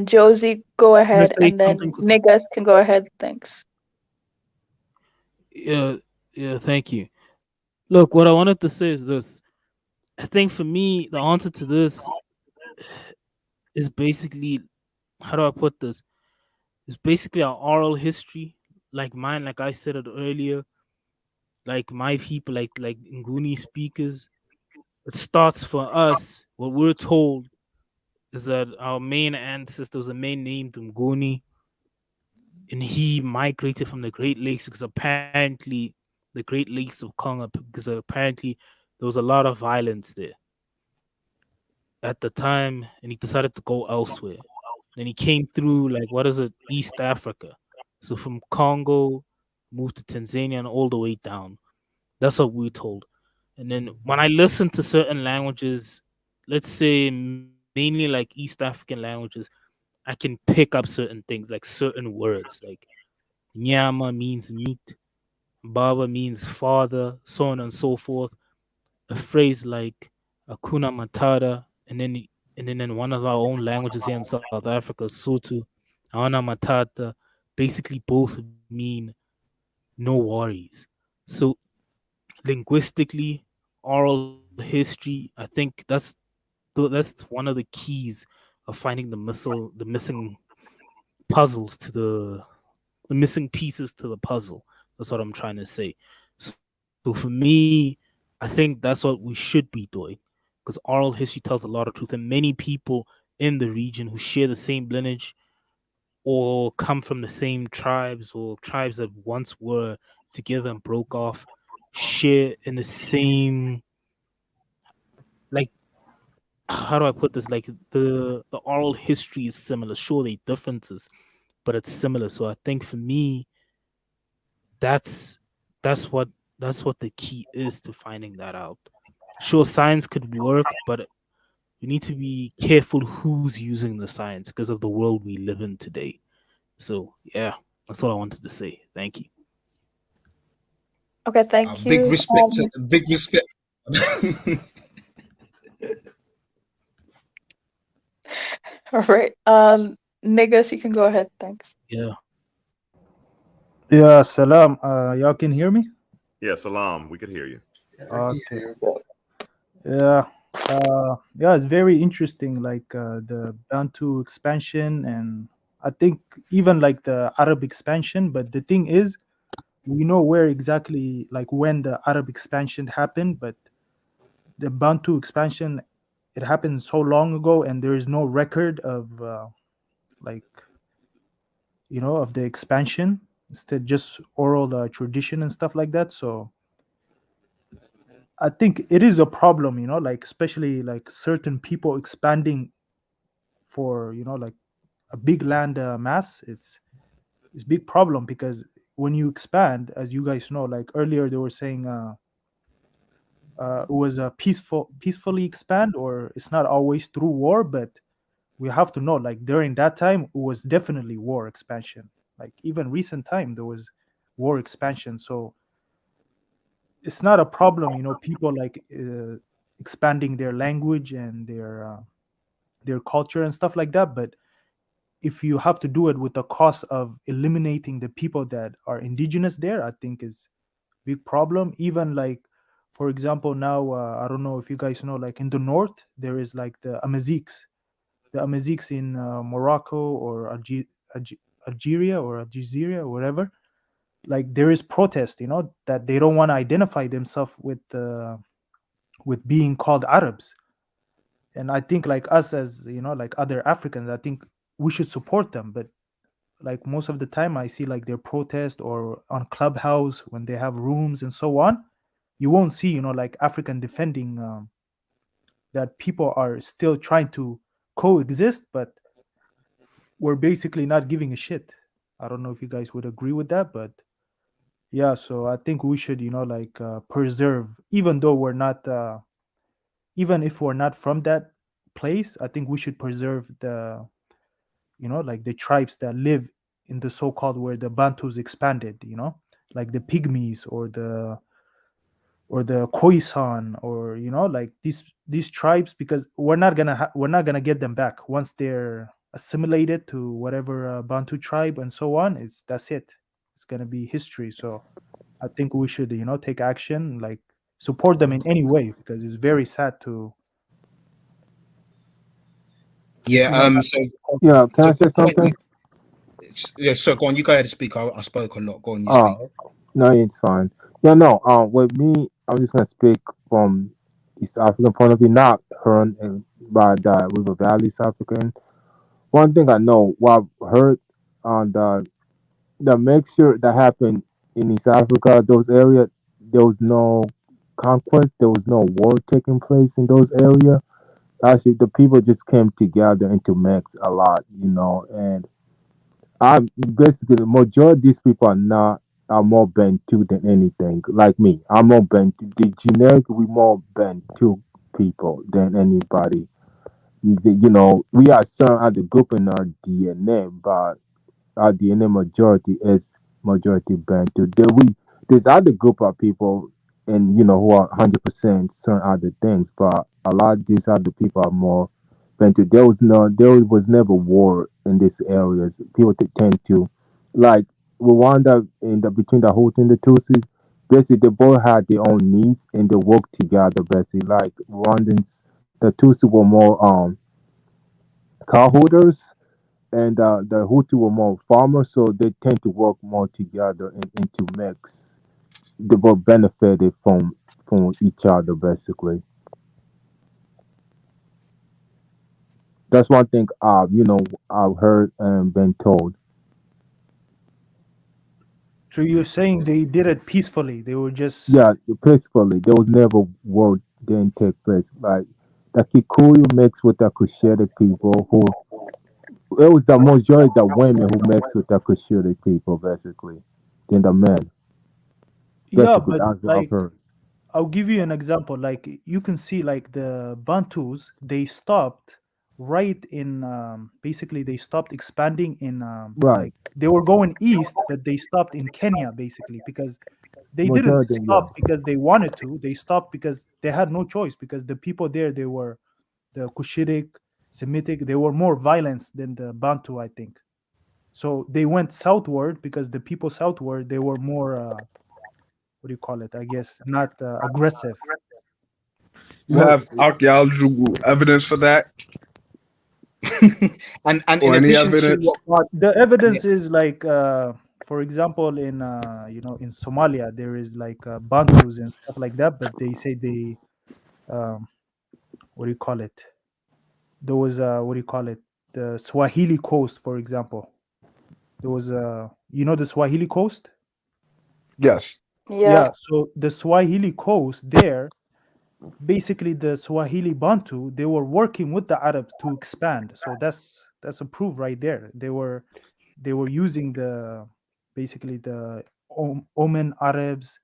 Josie go ahead, and then niggas can go ahead. Thanks. Yeah, thank you. Look, what I wanted to say is this. I think for me, the answer to this is basically, how do I put this? It's basically our oral history, like mine, like I said it earlier, like my people, like Nguni speakers. It starts for us, what we're told is that our main ancestor was a man named Nguni, and he migrated from the Great Lakes because apparently the Great Lakes of Congo, because apparently there was a lot of violence there at the time, and he decided to go elsewhere. Then he came through, like, East Africa. So from Congo, moved to Tanzania and all the way down. That's what we're told. And then when I listen to certain languages, let's say mainly like East African languages, I can pick up certain things, like certain words, like nyama means meat, baba means father, so on and so forth. A phrase like akuna matata, and then in one of our own languages here in South Africa, Sotho, awana matata, basically both mean no worries. So linguistically, oral history, I think that's one of the keys of finding the missing puzzles to the missing pieces to the puzzle. That's what I'm trying to say. So for me, I think that's what we should be doing, because oral history tells a lot of truth, and many people in the region who share the same lineage or come from the same tribes or tribes that once were together and broke off share in the same, like, how do I put this? Like the oral history is similar. Sure, they differences, but it's similar. So I think for me, that's what That's what the key is to finding that out. Sure, science could work, but we need to be careful who's using the science because of the world we live in today. So, yeah, that's all I wanted to say. Thank you. Okay, thank Big you. respect. Big respect. All right. Niggas, you can go ahead. Thanks. Yeah. Yeah, salam. Y'all can hear me? Yeah, Salam, we could hear you. Okay. Yeah. Yeah, it's very interesting, like the Bantu expansion, and I think even like the Arab expansion. But the thing is, we know where exactly, like when the Arab expansion happened, but the Bantu expansion, it happened so long ago, and there is no record of like of the expansion. Instead, just oral tradition and stuff like that. So I think it is a problem, like especially like certain people expanding for like a big land mass. It's big problem because when you expand, as you guys know, like earlier they were saying, it was a peacefully expand, or it's not always through war, but we have to know, like during that time, it was definitely war expansion. Like even recent time, there was war expansion. So it's not a problem, people like expanding their language and their culture and stuff like that. But if you have to do it with the cost of eliminating the people that are indigenous there, I think is big problem. Even like, for example, now I don't know if you guys know, like in the north there is like the Amazics in Morocco or Algeria or Algeria or whatever. Like there is protest, that they don't want to identify themselves with being called Arabs. And I think like us, as like other Africans, I think we should support them. But like most of the time I see like their protest or on Clubhouse when they have rooms and so on, you won't see like African defending that people are still trying to coexist, but we're basically not giving a shit. I don't know if you guys would agree with that, but yeah. So I think we should like preserve, even though we're not even if we're not from that place, I think we should preserve the like the tribes that live in the so-called where the Bantus expanded, like the Pygmies or the Khoisan, or like these tribes, because we're not gonna get them back once they're assimilated to whatever Bantu tribe and so on. That's it. It's gonna be history. So I think we should take action, like support them in any way, because it's very sad to Yeah. not. So Yeah, can I so say good point. something? Yeah. So go on. You go ahead and speak. I spoke a lot. Go on. You speak. Oh, no, it's fine. Yeah, no. With me, I'm just gonna speak from East African point of view, not heard by the River Valley South African. One thing I know, what I've heard on the mixture that happened in East Africa, those areas, there was no conquest, there was no war taking place in those areas. Actually, the people just came together and to mix a lot, and I'm basically the majority of these people are more Bantu than anything. Like me, I'm more Bantu. The generic, we more Bantu people than anybody. We are certain at the group in our DNA, but our DNA majority is majority Bantu. There's other group of people, and who are 100% certain other things, but a lot of these other people are more Bantu. There was never war in these areas. People tend to like Rwanda in the between the Hutu and the Tutsis. Basically, they both had their own needs and they worked together. Basically, like Rwandans, the Tutsis were more car holders, and the Hutu were more farmers, so they tend to work more together and to mix. They both benefited from each other, basically. That's one thing I've heard and been told. So you're saying they did it peacefully? They were just Yeah, peacefully. There was never war didn't take place. Like the Kikuyu mixed with the Cushitic people who it was the majority of the women who mixed with the Cushitic people basically than the men. Just Yeah, a good but answer of like her. I'll give you an example. Like you can see, like the Bantus, they stopped right in basically they stopped expanding in Right. like they were going east, but they stopped in Kenya basically because they More didn't than yeah. stop because they wanted to. They stopped because they had no choice because the people there they were the Cushitic, Semitic. They were more violent than the Bantu, I think. So they went southward because the people southward they were more what do you call it? I guess not aggressive. You Well, have archaeological evidence for that, and in or any addition to evidence? what The yeah, evidence is like for example in in Somalia there is like Bantus and stuff like that, but they say they um, what do you call it? There was what do you call it? The Swahili coast, for example. There was the Swahili coast. Yes. Yeah. Yeah, so the Swahili coast there, basically the Swahili Bantu, they were working with the Arabs to expand. So that's a proof right there. They were using the basically the Oman Arabs,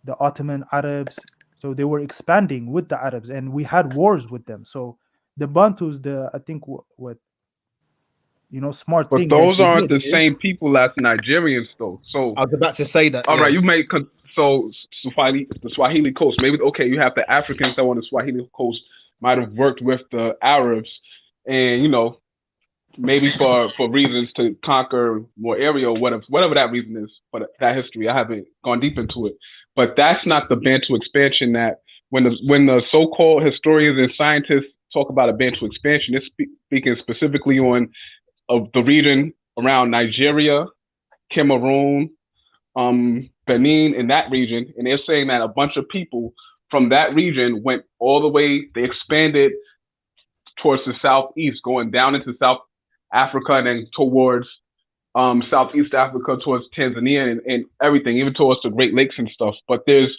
the Ottoman Arabs. So they were expanding with the Arabs, and we had wars with them. So the Bantus, the I think what smart But thing that those they aren't did the is same people as Nigerians, though. So, I was about to say that, all right, yeah. you may so the Swahili coast. Maybe okay, you have the Africans that were on the Swahili coast might have worked with the Arabs, and maybe for reasons to conquer more area or whatever that reason is for that history. I haven't gone deep into it, but that's not the Bantu expansion. That when the so-called historians and scientists talk about a Bantu expansion, it's speaking specifically on of the region around Nigeria, Cameroon, Benin, in that region, and they're saying that a bunch of people from that region went all the way. They expanded towards the southeast, going down into South Africa and then towards Southeast Africa, towards Tanzania and everything, even towards the Great Lakes and stuff. But there's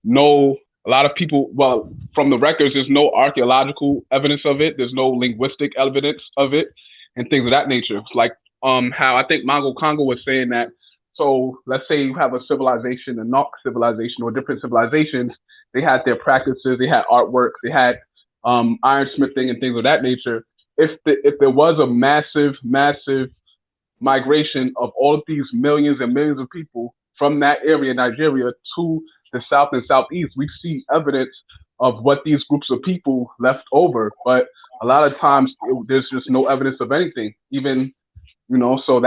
no a lot of people. Well, from the records, there's no archaeological evidence of it. There's no linguistic evidence of it, and things of that nature. It's like how I think Congo was saying that. So let's say you have a civilization, a Nok civilization, or different civilizations. They had their practices, they had artwork, they had ironsmithing and things of that nature. If there was a massive migration of all of these millions and millions of people from that area, Nigeria, to the south and southeast, we see evidence of what these groups of people left over. But a lot of times, there's just no evidence of anything. Even so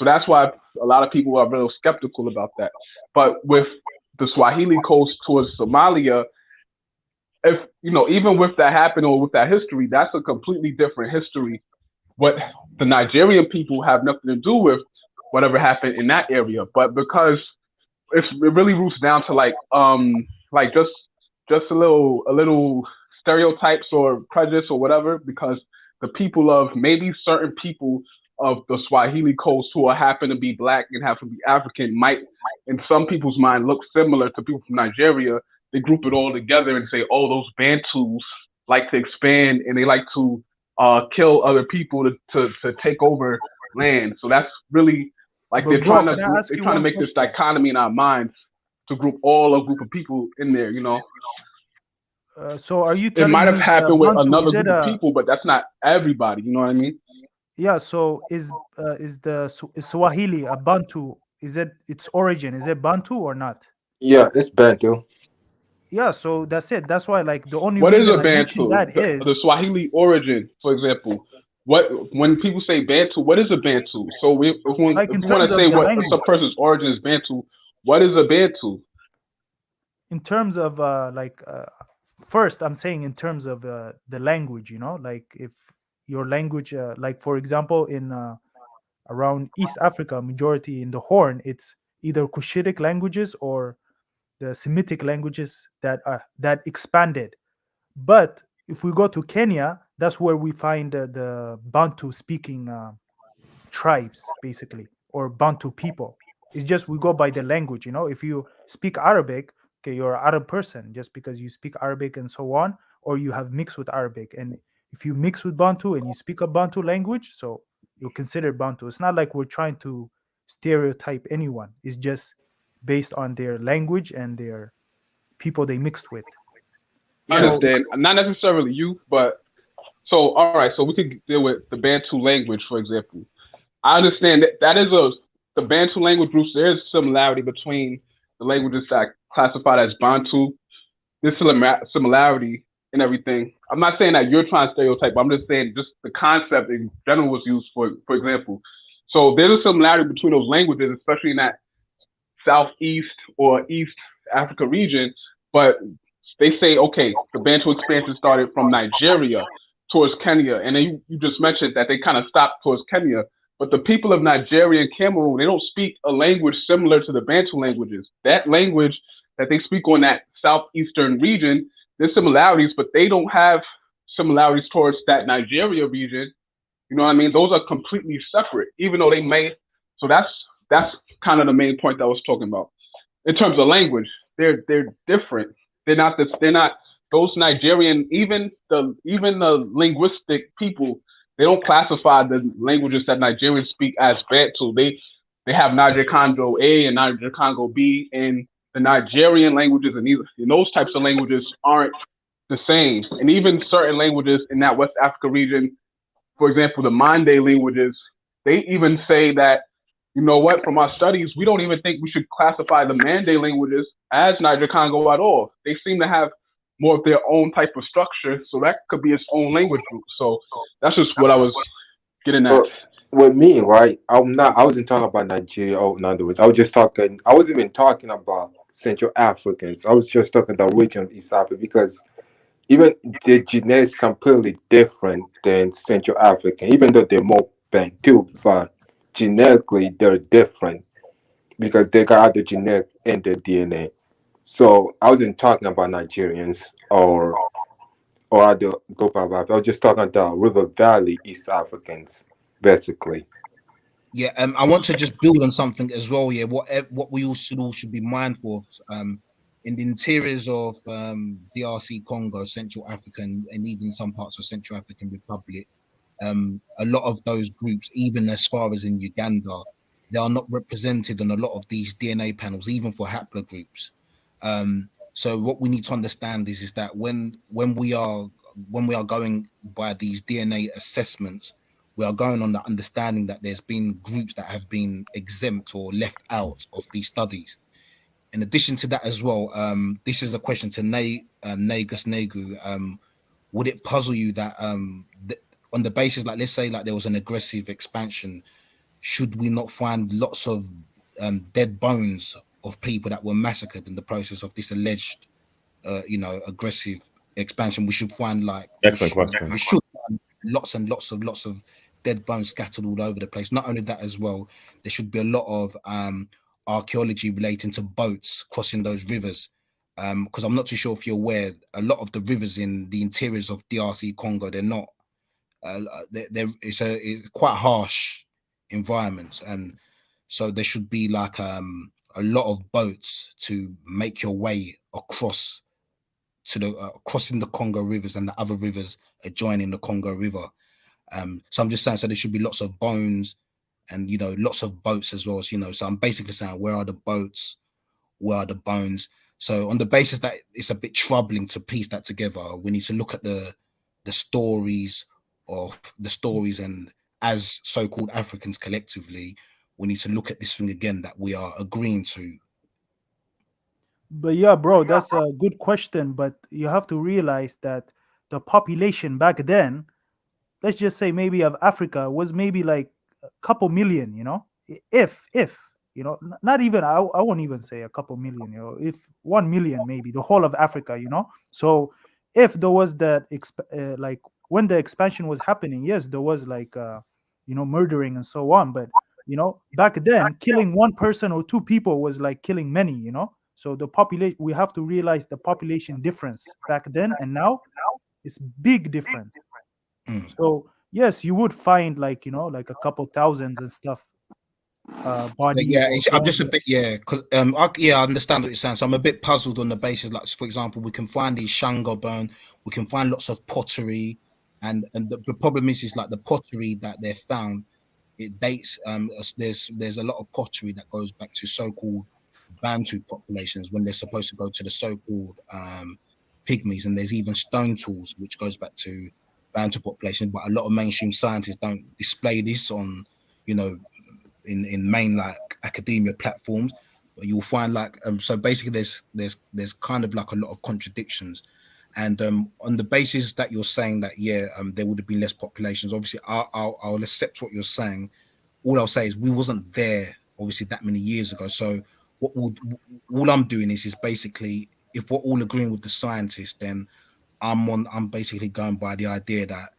that's why a lot of people are real skeptical about that. But with the Swahili coast towards Somalia, if even with that happening or with that history, that's a completely different history. What the Nigerian people have nothing to do with whatever happened in that area, but because it really roots down to like just a little stereotypes or prejudice or whatever, because the people of maybe certain people of the Swahili coast who happen to be black and happen to be African might, in some people's mind, look similar to people from Nigeria. They group it all together and say, "Oh, those Bantus like to expand and they like to kill other people to take over land." So that's really like but bro, can I ask they're you trying to one make this question? dichotomy in our minds to group all a group of people in there. So are you It telling might have me the happened with Bantu another is it group of a people, but that's not everybody. You know what I mean? yeah? So is Swahili a Bantu? Is it its origin? Is it Bantu or not? yeah, it's Bantu. Yeah, so that's it. That's why, like, the only What is a reason I mentioned Bantu? that The is Swahili origin, for example. What when people say Bantu, what is a Bantu? So like if in we want terms to say of the what language, some person's origin is Bantu, what is a Bantu? in terms of first, I'm saying in terms of the language. Like if your language, like for example, in around East Africa, majority in the Horn, it's either Cushitic languages or the Semitic languages that expanded. But if we go to Kenya, that's where we find the Bantu speaking tribes, basically, or Bantu people. It's just we go by the language. If you speak Arabic, okay, you're an Arab person just because you speak Arabic and so on, or you have mixed with Arabic. And if you mix with Bantu and you speak a Bantu language, so you're considered Bantu. It's not like we're trying to stereotype anyone. It's just based on their language and their people they mixed with. I So understand. Not necessarily you, but so all right. So we could deal with the Bantu language, for example. I understand that the Bantu language groups. There is similarity between the languages that are classified as Bantu. There's similarity in everything. I'm not saying that you're trying to stereotype, but I'm just saying just the concept in general was used for example. So there's a similarity between those languages, especially in that southeast or East Africa region. But they say, okay, the Bantu expansion started from Nigeria towards Kenya, and then you just mentioned that they kind of stopped towards Kenya. But the people of Nigeria and Cameroon, they don't speak a language similar to the Bantu languages. That language that they speak on that southeastern region, there's similarities, but they don't have similarities towards that Nigeria region. You know what I mean? Those are completely separate, even though they may. So that's kind of the main point that I was talking about. In terms of language, they're different. They're not those Nigerian, even the linguistic people, they don't classify the languages that Nigerians speak as Bantu. They have Niger-Congo A and Niger-Congo B, and the Nigerian languages and those types of languages aren't the same. And even certain languages in that West Africa region, for example, the Mande languages, they even say that, you know what, from our studies, we don't even think we should classify the Mande languages as Niger-Congo at all. They seem to have more of their own type of structure, so that could be its own language group. So that's just what I was getting at. With me, right? I wasn't talking about Nigeria. Oh, in other words, I wasn't even talking about Central Africans. I was just talking about the region of East Africa because even the genetics completely different than Central African, even though they're more Bantu, but genetically they're different because they got other genetic in their DNA. So I wasn't talking about Nigerians or other group of Africans. I was just talking about River Valley East Africans, basically. Yeah, I want to just build on something as well. Yeah, what we all should be mindful of. In the interiors of DRC Congo, Central Africa, and even some parts of Central African Republic, a lot of those groups, even as far as in Uganda, they are not represented on a lot of these DNA panels, even for haplogroups. So what we need to understand is that when we are going by these DNA assessments, we are going on the understanding that there's been groups that have been exempt or left out of these studies. In addition to that as well, this is a question to Negus Negu. Would it puzzle you that on the basis, like let's say like there was an aggressive expansion, should we not find lots of dead bones of people that were massacred in the process of this alleged, aggressive expansion? We should find excellent question. We should find lots and lots of dead bones scattered all over the place. Not only that as well, there should be a lot of archaeology relating to boats crossing those rivers. Because I'm not too sure if you're aware, a lot of the rivers in the interiors of DRC Congo, they're not. It's quite harsh environments, and so there should be like a lot of boats to make your way across to the crossing the Congo rivers and the other rivers adjoining the Congo River. So I'm just saying, so there should be lots of bones and lots of boats as well. So I'm basically saying, where are the boats? Where are the bones? So on the basis that it's a bit troubling to piece that together, we need to look at the stories and as so-called Africans collectively, we need to look at this thing again that we are agreeing to. But yeah, bro, that's a good question. But you have to realize that the population back then, let's just say maybe of Africa, was maybe like a couple million, if not even, I won't even say a couple million, if 1 million, maybe the whole of Africa, So if there was that, like when the expansion was happening, yes, there was like, murdering and so on. But, back then, killing one person or two people was like killing many, So the population, we have to realize the population difference back then and now is big difference. So yes, you would find like like a couple thousands and stuff. Bodies. Yeah, I'm just a bit because I understand what you're saying. So I'm a bit puzzled on the basis, like for example, we can find these Shango bone, we can find lots of pottery, and the problem is like the pottery that they've found, it dates. There's a lot of pottery that goes back to so-called Bantu populations when they're supposed to go to the so-called pygmies, and there's even stone tools which goes back to Bantu population, but a lot of mainstream scientists don't display this on, you know, in main like academia platforms. But you'll find like so basically there's kind of like a lot of contradictions, and on the basis that you're saying that there would have been less populations, obviously I'll accept what you're saying. All I'll say is we wasn't there obviously that many years ago, so all I'm doing is basically, if we're all agreeing with the scientists, then I'm basically going by the idea that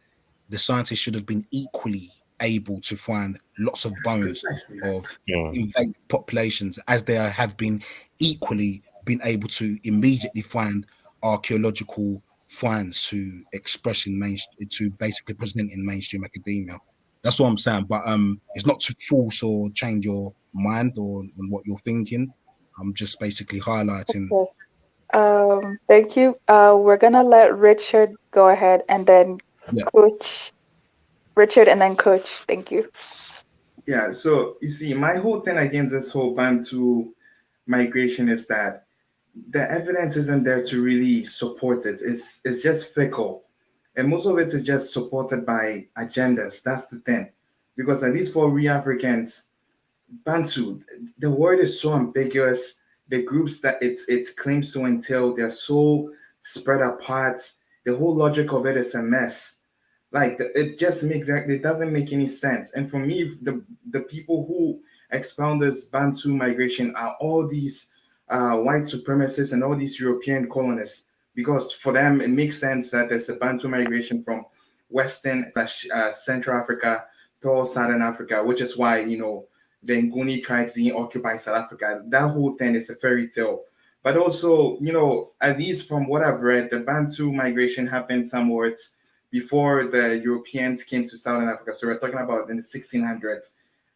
the scientists should have been equally able to find lots of bones of invaded populations as they have been equally been able to immediately find archaeological finds to express to basically present in mainstream academia. That's what I'm saying. But it's not to force or change your mind or on what you're thinking. I'm just basically highlighting. Okay. Thank you. We're gonna let Richard go ahead, and then Coach. Richard, and then Coach. Thank you. Yeah. So you see, my whole thing against this whole Bantu migration is that the evidence isn't there to really support it. It's just fickle, and most of it is just supported by agendas. That's the thing, because at least for we Africans, Bantu, the word is so ambiguous. The groups that it claims to entail, they're so spread apart. The whole logic of it is a mess. Like it just it doesn't make any sense. And for me, the people who expound this Bantu migration are all these white supremacists and all these European colonists, because for them it makes sense that there's a Bantu migration from Western Central Africa to Southern Africa, which is why the Nguni tribes didn't occupy South Africa. That whole thing is a fairy tale. But also, at least from what I've read, the Bantu migration happened somewhat before the Europeans came to Southern Africa. So we're talking about in the 1600s.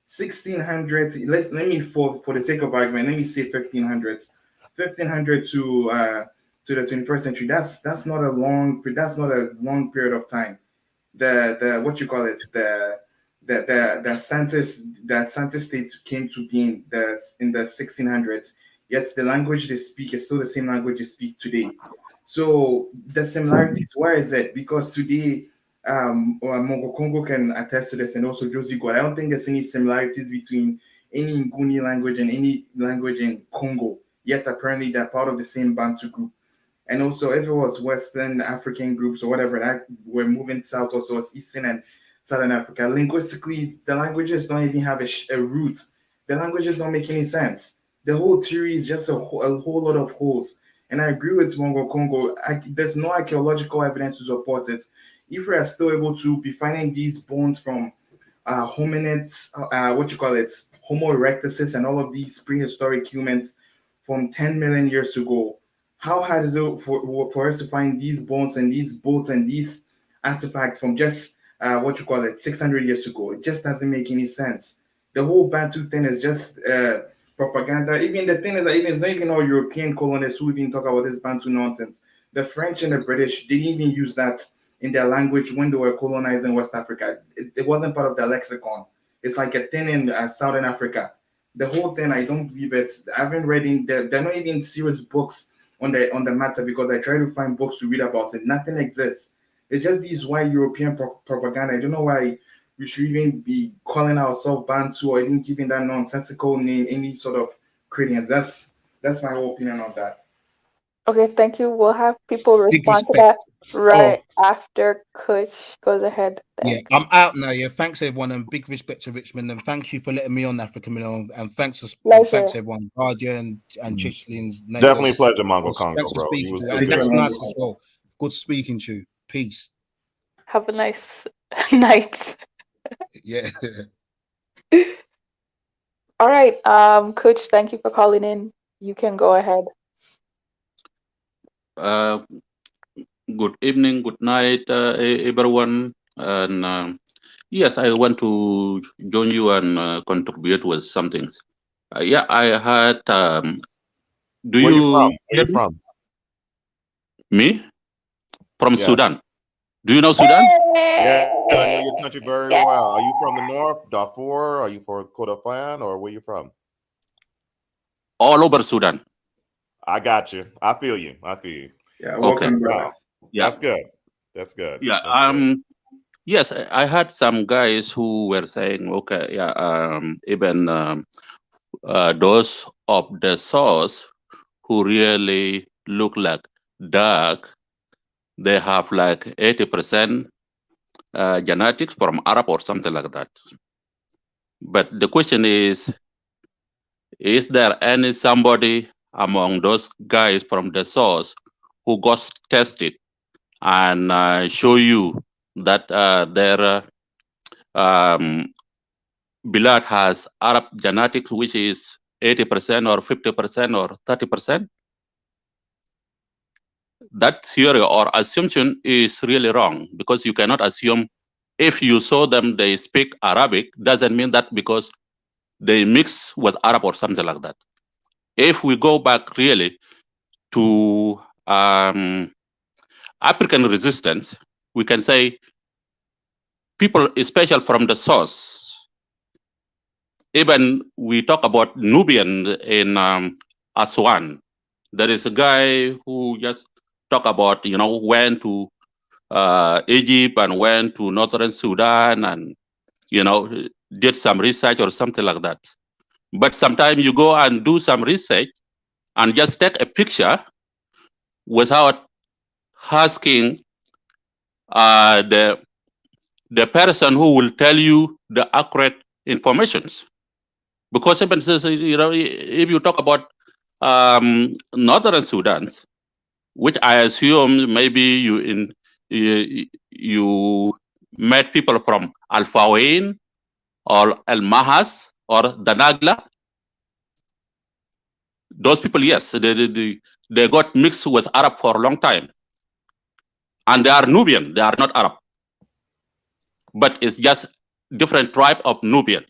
1600s, let me, for the sake of argument, let me say 1500s. 1500 to the 21st century. That's not a long period of time. The what you call it, the Asante states came to being in the 1600s. Yet the language they speak is still the same language they speak today. So the similarities, where is it? Because today, Mongo Congo can attest to this, and also Josie God. I don't think there's any similarities between any Nguni language and any language in Congo. Yet apparently they're part of the same Bantu group. And also, if it was Western African groups or whatever that were moving south, also it's Eastern and Southern Africa, linguistically, the languages don't even have a root. The languages don't make any sense. The whole theory is just a whole lot of holes. And I agree with Mongo Congo. There's no archaeological evidence to support it. If we are still able to be finding these bones from hominids, Homo erectus, and all of these prehistoric humans from 10 million years ago, how hard is it for us to find these bones and these boats and these artifacts from just 600 years ago? It just doesn't make any sense. The whole Bantu thing is just propaganda. Even the thing is that it's not even all European colonists who even talk about this Bantu nonsense. The French and the British didn't even use that in their language when they were colonizing West Africa. It wasn't part of their lexicon. It's like a thing in Southern Africa. The whole thing, I don't believe it. I haven't read they're not even serious books on the matter, because I try to find books to read about it. Nothing exists. It's just these white European propaganda. I don't know why we should even be calling ourselves Bantu or even giving that nonsensical name any sort of credence. That's my whole opinion on that. Okay, thank you. We'll have people Big respond to respect. that right after Kush goes ahead. Yeah, Thanks. I'm out now. Yeah, thanks everyone, and big respect to Richmond, and thank you for letting me on, Africa Milan, and thanks Pleasure. everyone, Guardian and Chislins. Definitely a pleasure, Mongo Congo, Thanks for bro. speaking to It you, was and that's good. nice as well. Good speaking to you. Peace. Have a nice night. Yeah. All right, Coach, thank you for calling in. You can go ahead. Good evening, good night, everyone. And yes, I want to join you and contribute with something. Yeah, I had. Where you from? Where you from? Me? From Yes. Sudan. Do you know Sudan? Yeah, I know your country very well. Are you from the north, Darfur? Are you from Kordofan, or where you from? all over Sudan. I got you. I feel you. Yeah, Okay. welcome, brother. Wow. Yeah. That's good. That's good. Yeah. That's good. Yes, I had some guys who were saying, okay, yeah, even those of the source who really look like dark, they have like 80% genetics from Arab or something like that. But the question is there any somebody among those guys from the source who got tested and show you that their blood has Arab genetics, which is 80% or 50% or 30%? That theory or assumption is really wrong, because you cannot assume if you saw them they speak Arabic doesn't mean that because they mix with Arab or something like that. If we go back really to African resistance, we can say people, especially from the source. Even we talk about Nubian in Aswan. There is a guy who just talk about, went to Egypt and went to Northern Sudan and, did some research or something like that. But sometimes you go and do some research and just take a picture without asking the person who will tell you the accurate informations. Because even if you talk about Northern Sudan, which I assume maybe you met people from Al Fawain or Al Mahas or Danagla. Those people, yes, they got mixed with Arab for a long time. And they are Nubian, they are not Arab. But it's just different tribe of Nubian.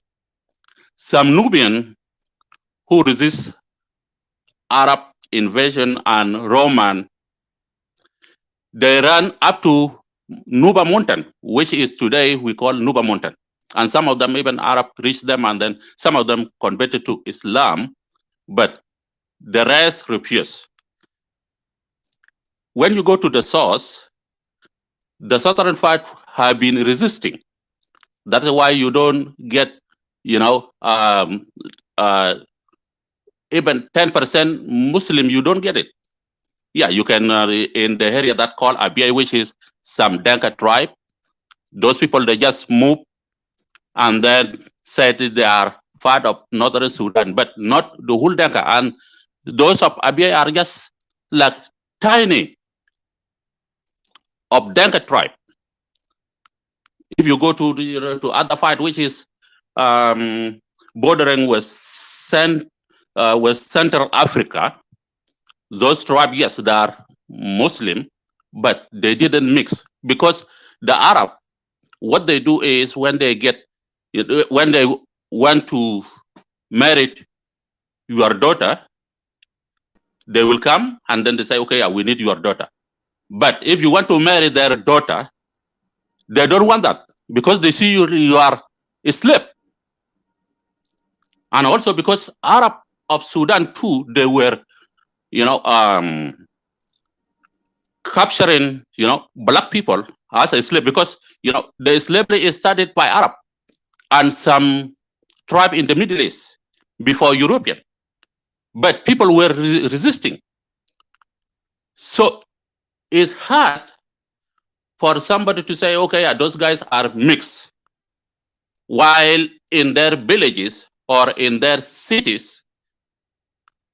Some Nubian who resist Arab invasion and Roman, they ran up to Nuba Mountain, which is today we call Nuba Mountain. And some of them, even Arab, reached them, and then some of them converted to Islam, but the rest refused. When you go to the source, the southern part have been resisting. That's why you don't get, even 10% Muslim, you don't get it. Yeah, you can, in the area that called Abiy, which is some Dinka tribe, those people, they just move and then said they are part of Northern Sudan, but not the whole Dinka. And those of Abiy are just like tiny of Dinka tribe. If you go to the to other fight, which is bordering with Central Africa, those tribes, yes, they are Muslim, but they didn't mix, because the Arab, what they do is when they want to marry your daughter, they will come and then they say, okay, yeah, we need your daughter. But if you want to marry their daughter, they don't want that, because they see you are a slave. And also because Arab of Sudan too, they were, capturing, black people as a slave, because, the slavery is started by Arab and some tribe in the Middle East before European. But people were resisting. So it's hard for somebody to say, okay, yeah, those guys are mixed, while in their villages or in their cities,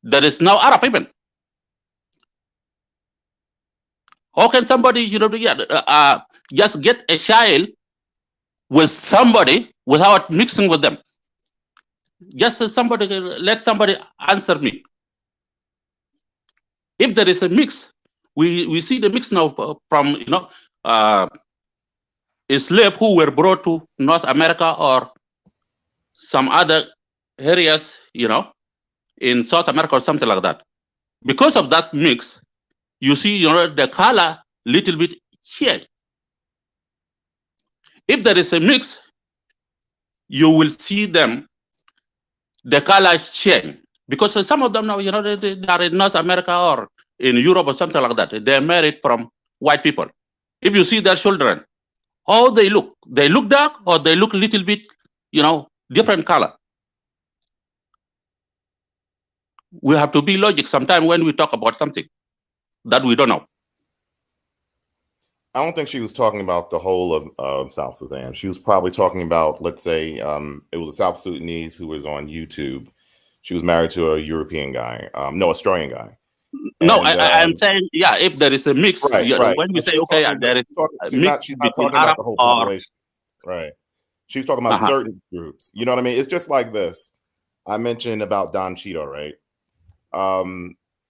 there is no Arab even. How can somebody, just get a child with somebody without mixing with them? Just let somebody answer me. If there is a mix, we see the mix now from, slaves who were brought to North America or some other areas, in South America or something like that. Because of that mix, you see, the color little bit change. If there is a mix, you will see them, the color change, Because some of them now, they are in North America or in Europe or something like that. They're married from white people. If you see their children, how they look dark or they look a little bit, different color. We have to be logic sometime when we talk about something that we don't know. I don't think she was talking about the whole of South Sudan. She was probably talking about, let's say, it was a South Sudanese who was on YouTube. She was married to a European guy, no, Australian guy. No, I'm saying, yeah, if there is a mix, right. When we say, okay, there is a mix she's not between talking Arab about the whole or population. Right. She was talking about certain groups. You know what I mean? It's just like this. I mentioned about Don Cheeto, right?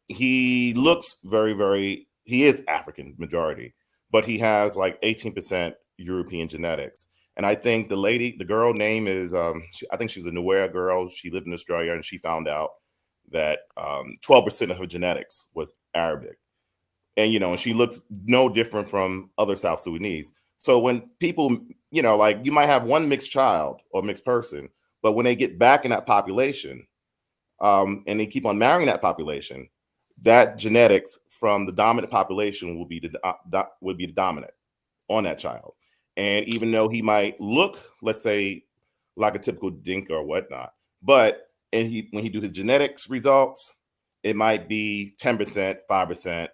He looks very, very, he is African majority, but he has like 18% European genetics. And I think the girl name is, I think she's a Nuer girl. She lived in Australia and she found out that 12% of her genetics was Arabic. And, and she looks no different from other South Sudanese. So when people, like you might have one mixed child or mixed person, but when they get back in that population and they keep on marrying that population, that genetics from the dominant population will be the dominant on that child. And even though he might look, let's say, like a typical Dinka or whatnot, but when he do his genetics results, it might be 10%, 5%,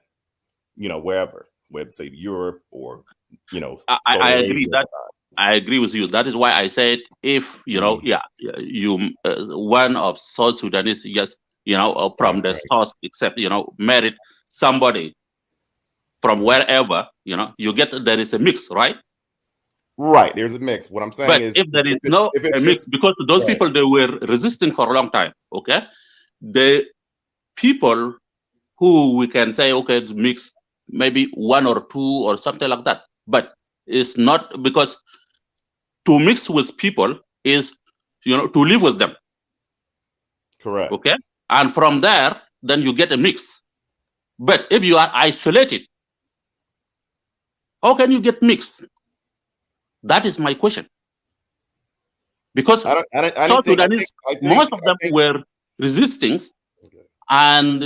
wherever, say Europe or, I agree that. I agree with you. That is why I said if one of South Sudanese, yes, from the source, except married somebody from wherever, you get there is a mix, right? Right, there's a mix. What I'm saying is, if there is a mix, because those people, they were resisting for a long time. Okay, the people who we can say, okay, mix maybe one or two or something like that, but it's not, because to mix with people is, to live with them. Correct. Okay. And from there, then you get a mix. But if you are isolated, how can you get mixed? That is my question. Because South Sudanese, most of them were resisting, and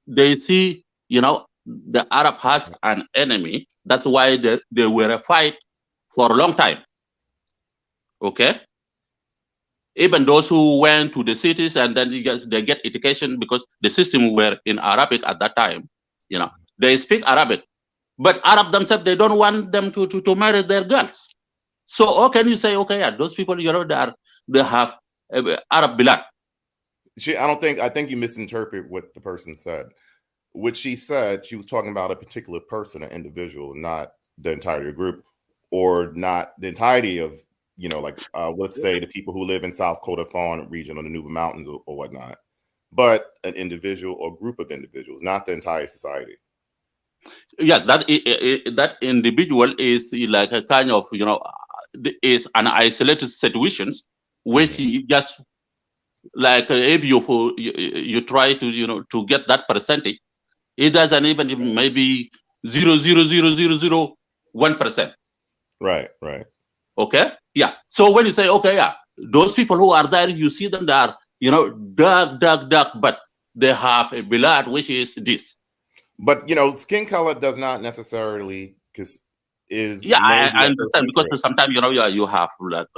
they see, the Arab has an enemy. That's why they were a fight for a long time. Okay. Even those who went to the cities and then they get education, because the system were in Arabic at that time. They speak Arabic, but Arab themselves, they don't want them to marry their girls. So how can you say, okay, yeah, those people, they have Arab blood? I think you misinterpret what the person said. What she said, she was talking about a particular person, an individual, not the entire group, or not the entirety of, let's say the people who live in South Kordofan region or the Nuba Mountains or whatnot, but an individual or group of individuals, not the entire society. Yeah, that individual is like a kind of, is an isolated situation, which you just like, if you try to to get that percentage, it doesn't even maybe 0.00001%. Right. Okay. Yeah. So when you say, okay, yeah, those people who are there, you see them, they are, dark, but they have a blood which is this. But skin color does not necessarily I understand, because sometimes you have like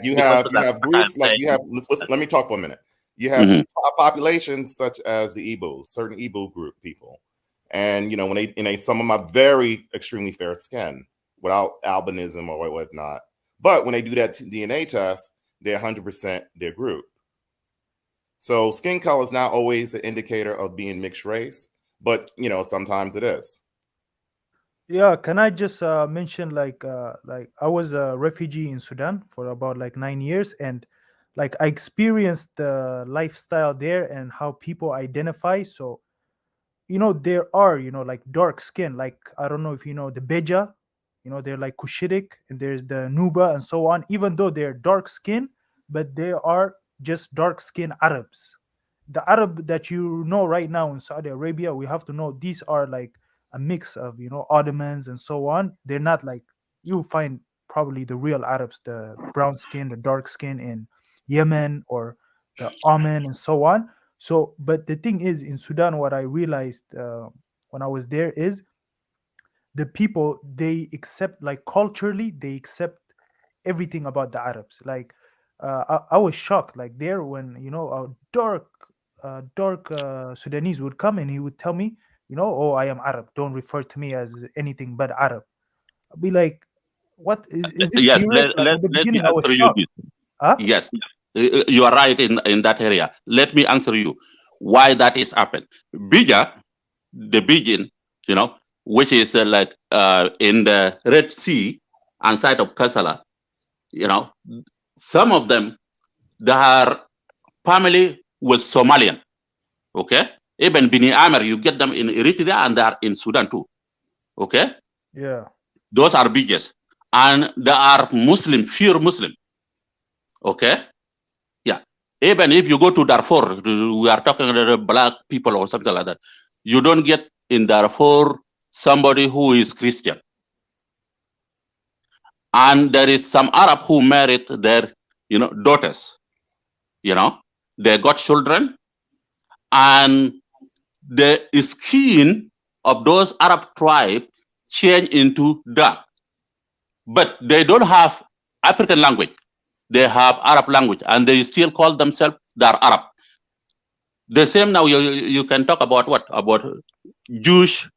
you have groups, like you have. Let me talk for a minute. You have populations such as the Igbos, certain Igbo group people, and when they some of them are very extremely fair skin without albinism or whatnot. But when they do that DNA test, they're 100% their group. So skin color is not always an indicator of being mixed race, but sometimes it is. Yeah, can I just mention, like I was a refugee in Sudan for about like 9 years, and like I experienced the lifestyle there and how people identify. So there are like dark skin, like I don't know if the Beja, they're like Cushitic, and there's the Nuba and so on. Even though they're dark skin, but they are just dark skin Arabs. The Arab that right now in Saudi Arabia, we have to know these are like a mix of Ottomans and so on. They're not like, you find probably the real Arabs, the brown skin, the dark skin in Yemen or the Oman, and so on. So, but the thing is, in Sudan, what I realized when I was there is the people, they accept, like culturally, they accept everything about the Arabs. Like I was shocked, like there when a dark Sudanese would come and he would tell me, oh, I am Arab. Don't refer to me as anything but Arab. I'd be like, what is this Yes, serious? Like at the let me beginning, I was answer you shocked. this. Huh? Yes, you are right in that area. Let me answer you why that is happened. Bija, the Bijin, which is like in the Red Sea and side of Kassala, some of them, they are family with Somalian. Okay, even Bini Amer, you get them in Eritrea and they are in Sudan too. Okay, Yeah. those are Bijas, and they are Muslim, pure Muslim. Okay, yeah. Even if you go to Darfur, we are talking about black people or something like that. You don't get in Darfur somebody who is Christian. And there is some Arab who married their, daughters. They got children, and the skin of those Arab tribe change into dark. But they don't have African language. They have Arab language, and they still call themselves they're Arab. The same now you can talk about what? About Jews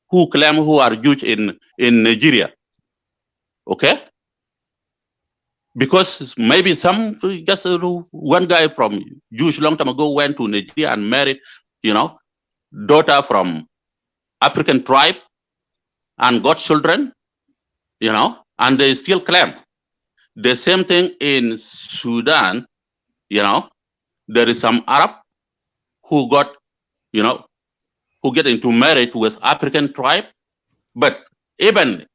who claim who are Jews in Nigeria. Okay? Because maybe just one guy from Jewish long time ago went to Nigeria and married, daughter from African tribe and got children, and they still claim. The same thing in Sudan, there is some Arab who got, who get into marriage with African tribe, but even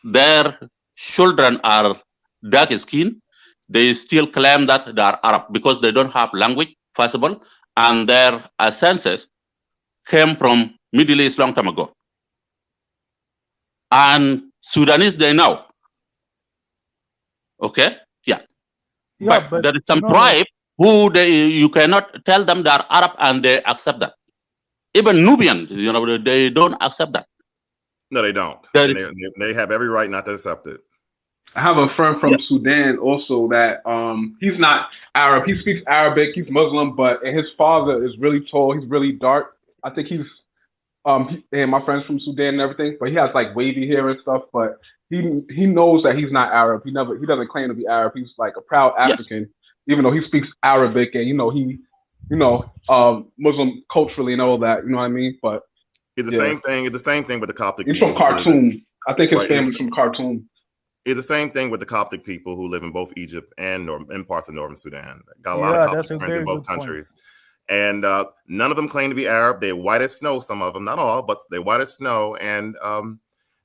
their children are dark skin, they still claim that they are Arab because they don't have language, first of all, and their ancestors came from Middle East long time ago. And Sudanese, they know. Okay? Yeah. But there is some tribe who you cannot tell them they are Arab and they accept that. Even Nubian, they don't accept that. No, they don't. They have every right not to accept it. I have a friend from Sudan also that he's not Arab. He speaks Arabic. He's Muslim, but his father is really tall. He's really dark. I think he's and my friend's from Sudan and everything, but he has like wavy hair and stuff. But he knows that he's not Arab. He doesn't claim to be Arab. He's like a proud African, even though he speaks Arabic and Muslim culturally and all that. You know what I mean? But it's the same thing. It's the same thing with the Coptic. He's from Khartoum. I think his family's from Khartoum. It's the same thing with the Coptic people who live in both Egypt and in parts of northern Sudan. Got a lot of Coptic friends in both countries. And none of them claim to be Arab. They're white as snow, some of them, not all, but they're white as snow. And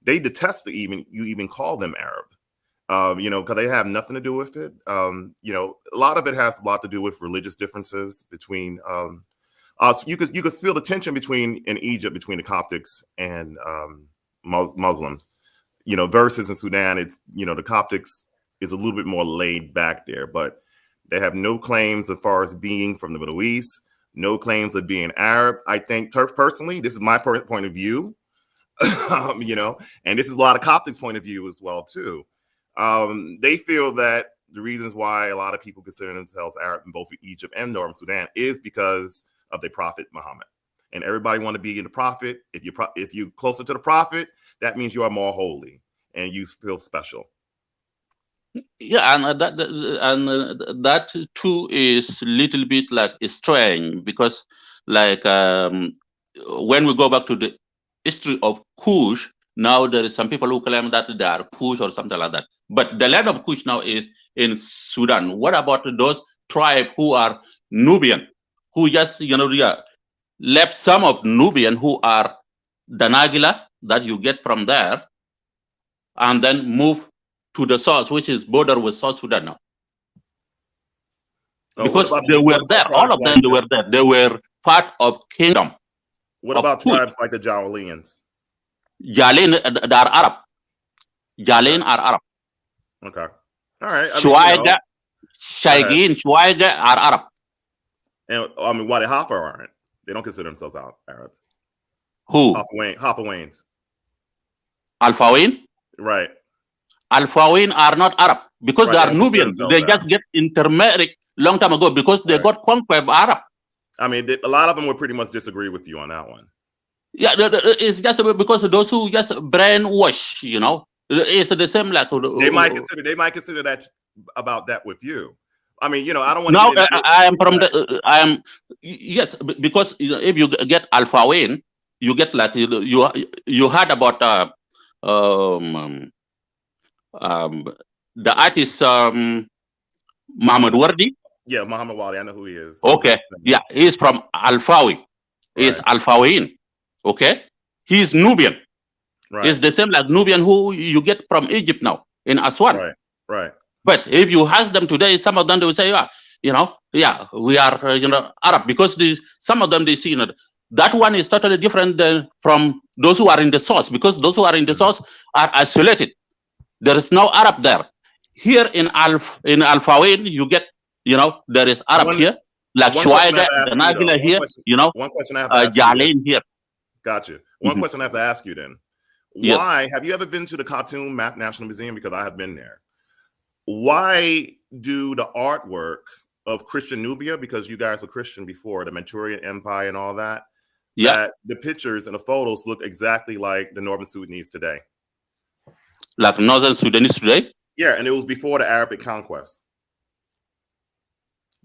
they detest you even call them Arab, because they have nothing to do with it. A lot of it has a lot to do with religious differences between us. You could feel the tension in Egypt between the Coptics and Muslims. Versus in Sudan, it's, the Coptics is a little bit more laid back there, but they have no claims as far as being from the Middle East, no claims of being Arab. I think personally, this is my point of view, and this is a lot of Coptics' point of view as well, too. They feel that the reasons why a lot of people consider themselves Arab in both Egypt and Northern Sudan is because of the Prophet Muhammad. And everybody want to be in the Prophet. If you're closer to the Prophet, that means you are more holy and you feel special. Yeah, and that too is a little bit like strange because, like, when we go back to the history of Kush, now there is some people who claim that they are Kush or something like that. But the land of Kush now is in Sudan. What about those tribes who are Nubian, who just left some of Nubian who are Danagila that you get from there, and then move to the south, which is border with South Sudan now. Because they were there, all of them, they were there. They were part of kingdom. What about tribes like the Jawalians? Jalain, they are Arab. Jalain are Arab. Okay. All right. Shuaiga, Shaygin, Shuaiga are Arab. And I mean, why the Hoffa aren't? They don't consider themselves Arab. Who? Hoffa-Wains. Alpha-Wain? Right. Alpha-Wain are not Arab because they are don't consider Nubian. themselves They Arab. just get intermarried long time ago because they got conquered by Arab. I mean, a lot of them would pretty much disagree with you on that one. Yeah, it's just because those who just brainwash, you know, it's the same like They might consider that about that with you. I mean, you know, I don't want now. to. I am from the. I am yes, because you know, if you get Alpha-Wain, you get like you heard about the artist Muhammad Wardi. Yeah, Muhammad Wali. I know who he is. Okay, yeah, he's from Alphawi. He's Alpha-Wain. Okay, he's Nubian. Right. It's the same like Nubian who you get from Egypt now in Aswan. Right. But if you ask them today, some of them they will say, yeah, you know, yeah, we are, you know, Arab, because some of them they see, you know, that one is totally different from those who are in the source, because those who are in the source are isolated. There is no Arab there. Here in Alpha-Wain, you get, you know, there is Arab here, like Shuaiga, the Nagila here, you know, one question I have to ask Jalain here. Gotcha. One question I have to ask you then. Yes. Why have you ever been to the Khartoum National Museum? Because I have been there. Why do the artwork of Christian Nubia, because you guys were Christian before the Manchurian Empire and all that, that the pictures and the photos look exactly like the Northern Sudanese today? Like Northern Sudanese today? Yeah, and it was before the Arabic conquest.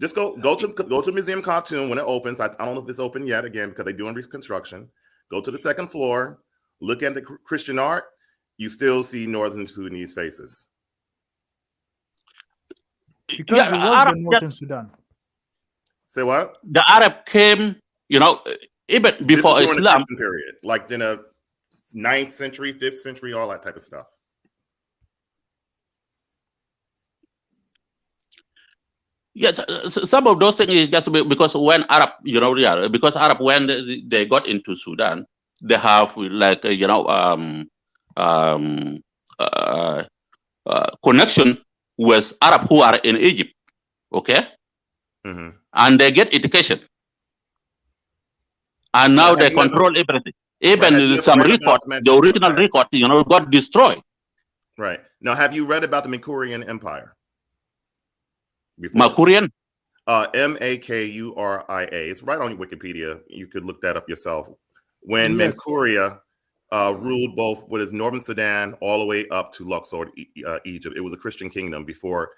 Just go to Museum Khartoum when it opens. I don't know if it's open yet, again, because they're doing reconstruction. Go to the second floor, look at the Christian art, you still see Northern Sudanese faces. Because it was the Northern Sudan. Say what? The Arab came, you know, even before Islam. The period, like in the 9th century, 5th century, all that type of stuff. Yes, some of those things is just because when Arab, you know, because Arab, when they got into Sudan, they have like, you know, connection with Arab who are in Egypt, okay? Mm-hmm. And they get education. And now they control everything. Even some record, the original record, you know, got destroyed. Right. Now, have you read about the Makurian Empire? Makurian? Makuria. It's right on Wikipedia. You could look that up yourself. When Manchuria ruled both what is Northern Sudan all the way up to Luxor, Egypt. It was a Christian kingdom before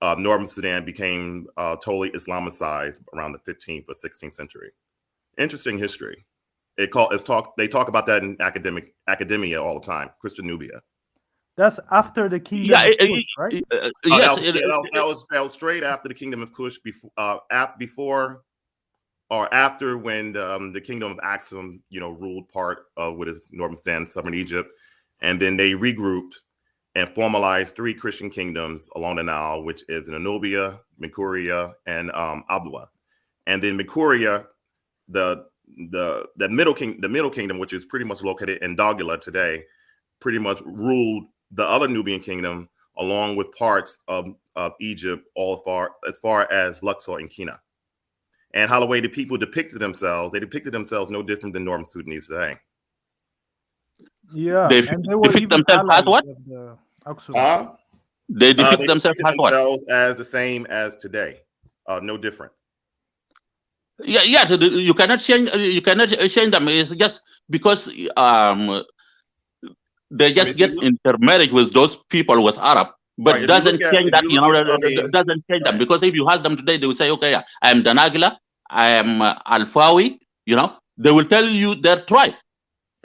Northern Sudan became totally Islamicized around the 15th or 16th century. Interesting history. They talk about that in academia all the time. Christian Nubia. That's after the kingdom of Kush, right? Yes, that was straight after the kingdom of Kush, before or after when the kingdom of Axum, you know, ruled part of what is Northern Sudan, southern Egypt, and then they regrouped and formalized 3 Christian kingdoms along the Nile, which is Nubia, Manchuria, and Abdullah. And then Manchuria, the middle kingdom, which is pretty much located in Dogula today, pretty much ruled the other Nubian kingdom along with parts of Egypt, as far as Luxor and Kina. And how the way the people depicted themselves no different than Northern Sudanese today. Yeah, they depict themselves as what? They depict themselves as what? As the same as today, no different. Yeah. So you cannot change. You cannot change them. It's just because they just get intermarried with those people with Arab, but doesn't change that. You know, doesn't change them, because if you ask them today, they will say, okay, I am Danagila, I am Alfawi. You know, they will tell you their tribe.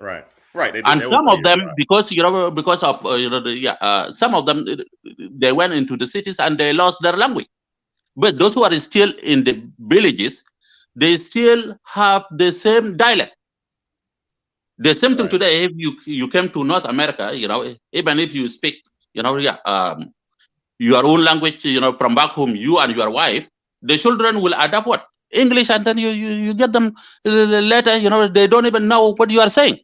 Right. And some of them, because of some of them, they went into the cities and they lost their language. But those who are still in the villages, they still have the same dialect. The same thing today. If you came to North America, you know, even if you speak, you know, your own language, you know, from back home, you and your wife, the children will adapt what? English, and then you get them later, you know, they don't even know what you are saying.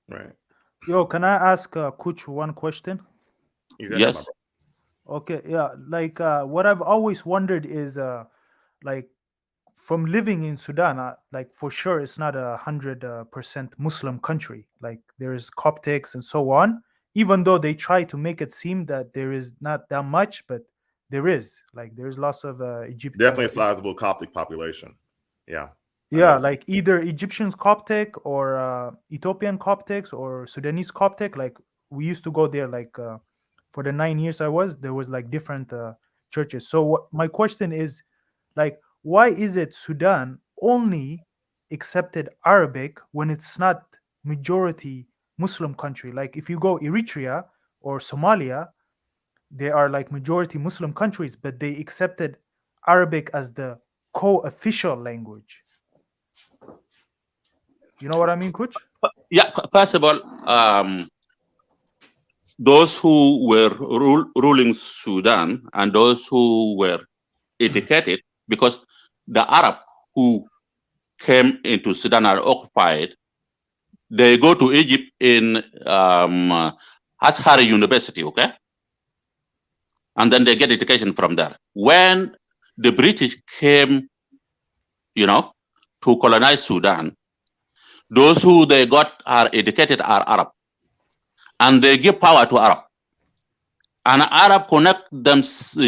Right. Yo, can I ask Kuch one question? Yes. Okay, yeah. Like what I've always wondered is like from living in Sudan, like for sure it's not 100% Muslim country. Like there's Coptics and so on. Even though they try to make it seem that there is not that much, but there is. Like there's lots of Egypt. Definitely a sizable Coptic population. Yeah. Yeah, like either Egyptians Coptic or Ethiopian Coptics or Sudanese Coptic. Like we used to go there. Like for the 9 years I was, there was like different churches. So my question is, like, why is it Sudan only accepted Arabic when it's not majority Muslim country? Like if you go Eritrea or Somalia, they are like majority Muslim countries, but they accepted Arabic as the co-official language. You know what I mean, Kuch? Yeah, first of all, those who were ruling Sudan and those who were educated, because the Arab who came into Sudan are occupied, they go to Egypt in Azhar University, okay? And then they get education from there. When the British came, to colonize Sudan, those who they got are educated are Arab. And they give power to Arab. And Arab connect themselves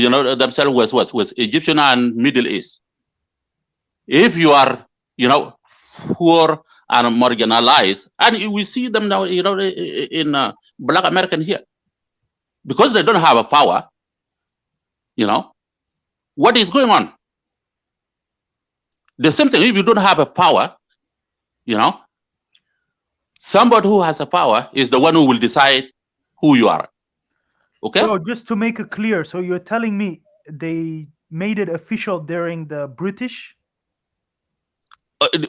with Egyptian and Middle East. If you are, poor and marginalized, and we see them now, in Black American here, because they don't have a power, what is going on? The same thing, if you don't have a power, somebody who has a power is the one who will decide who you are. Okay. So just to make it clear, so you're telling me they made it official during the British?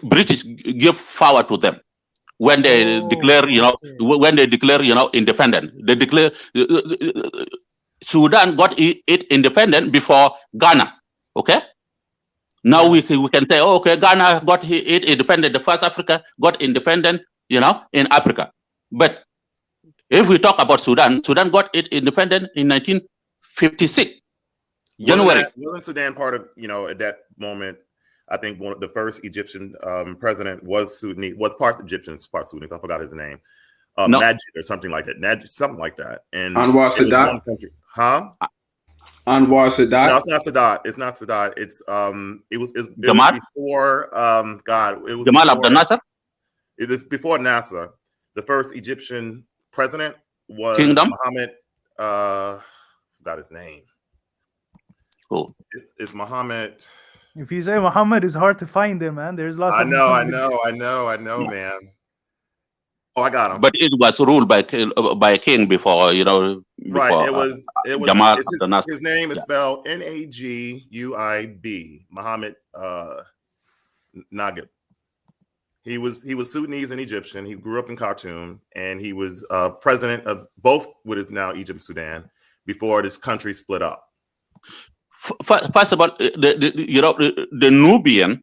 British give power to them when they declare, when they declare, independent. They declare Sudan got it independent before Ghana. Okay. Now we can say, oh, okay, Ghana got it independent. The first Africa got independent, in Africa. But if we talk about Sudan, Sudan got it independent in 1956, January. Wasn't Sudan part of, at that moment, I think one of the first Egyptian president was Sudanese, was part Egyptian, part Sudanese. I forgot his name. No. Najib or something like that. Something like that. And Anwar Sadat? Huh? Anwar Sadat? No, it's not Sadat. It's not Sadat. It's it was before it was Jamal Abdel Nasser? It was before Nasser. The first Egyptian president was Kingdom? Mohammed. Forgot his name. Oh. It's Mohammed. If you say Muhammad, it's hard to find them, man. There's lots of I know, man. Oh, I got him. But it was ruled by a king before, Right. It was Jamal his name is spelled Naguib. Mohammed Naguib. He was Sudanese and Egyptian. He grew up in Khartoum, and he was president of both what is now Egypt and Sudan before this country split up. First of all, the Nubian,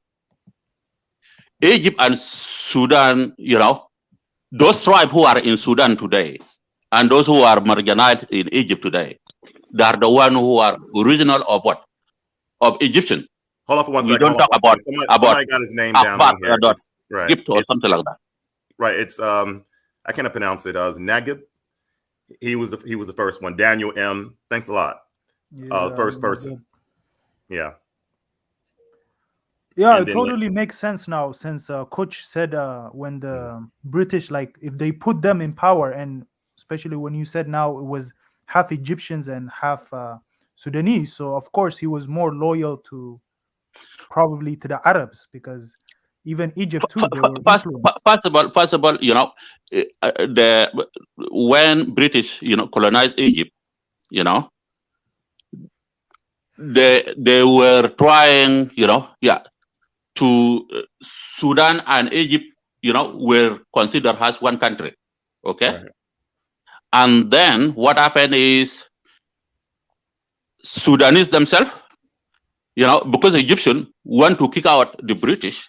Egypt and Sudan, those tribes who are in Sudan today and those who are marginalized in Egypt today, they are the ones who are original of what? Of Egyptian. Hold on for 1 second. We don't talk about somebody got his name down here. Right. Egypt or something like that. Right. It's I cannot pronounce it. Naguib. He was the first one. Daniel M. Thanks a lot. Yeah, first person. Yeah. Yeah, it totally makes sense now, since Coach said when the British, like, if they put them in power, and especially when you said now it was half Egyptians and half Sudanese, so of course he was more loyal to probably to the Arabs, because even Egypt too. First of all, when British colonized Egypt, they were trying, to Sudan and Egypt, were considered as one country. Okay. Right. And then what happened is Sudanese themselves, because the Egyptians want to kick out the British,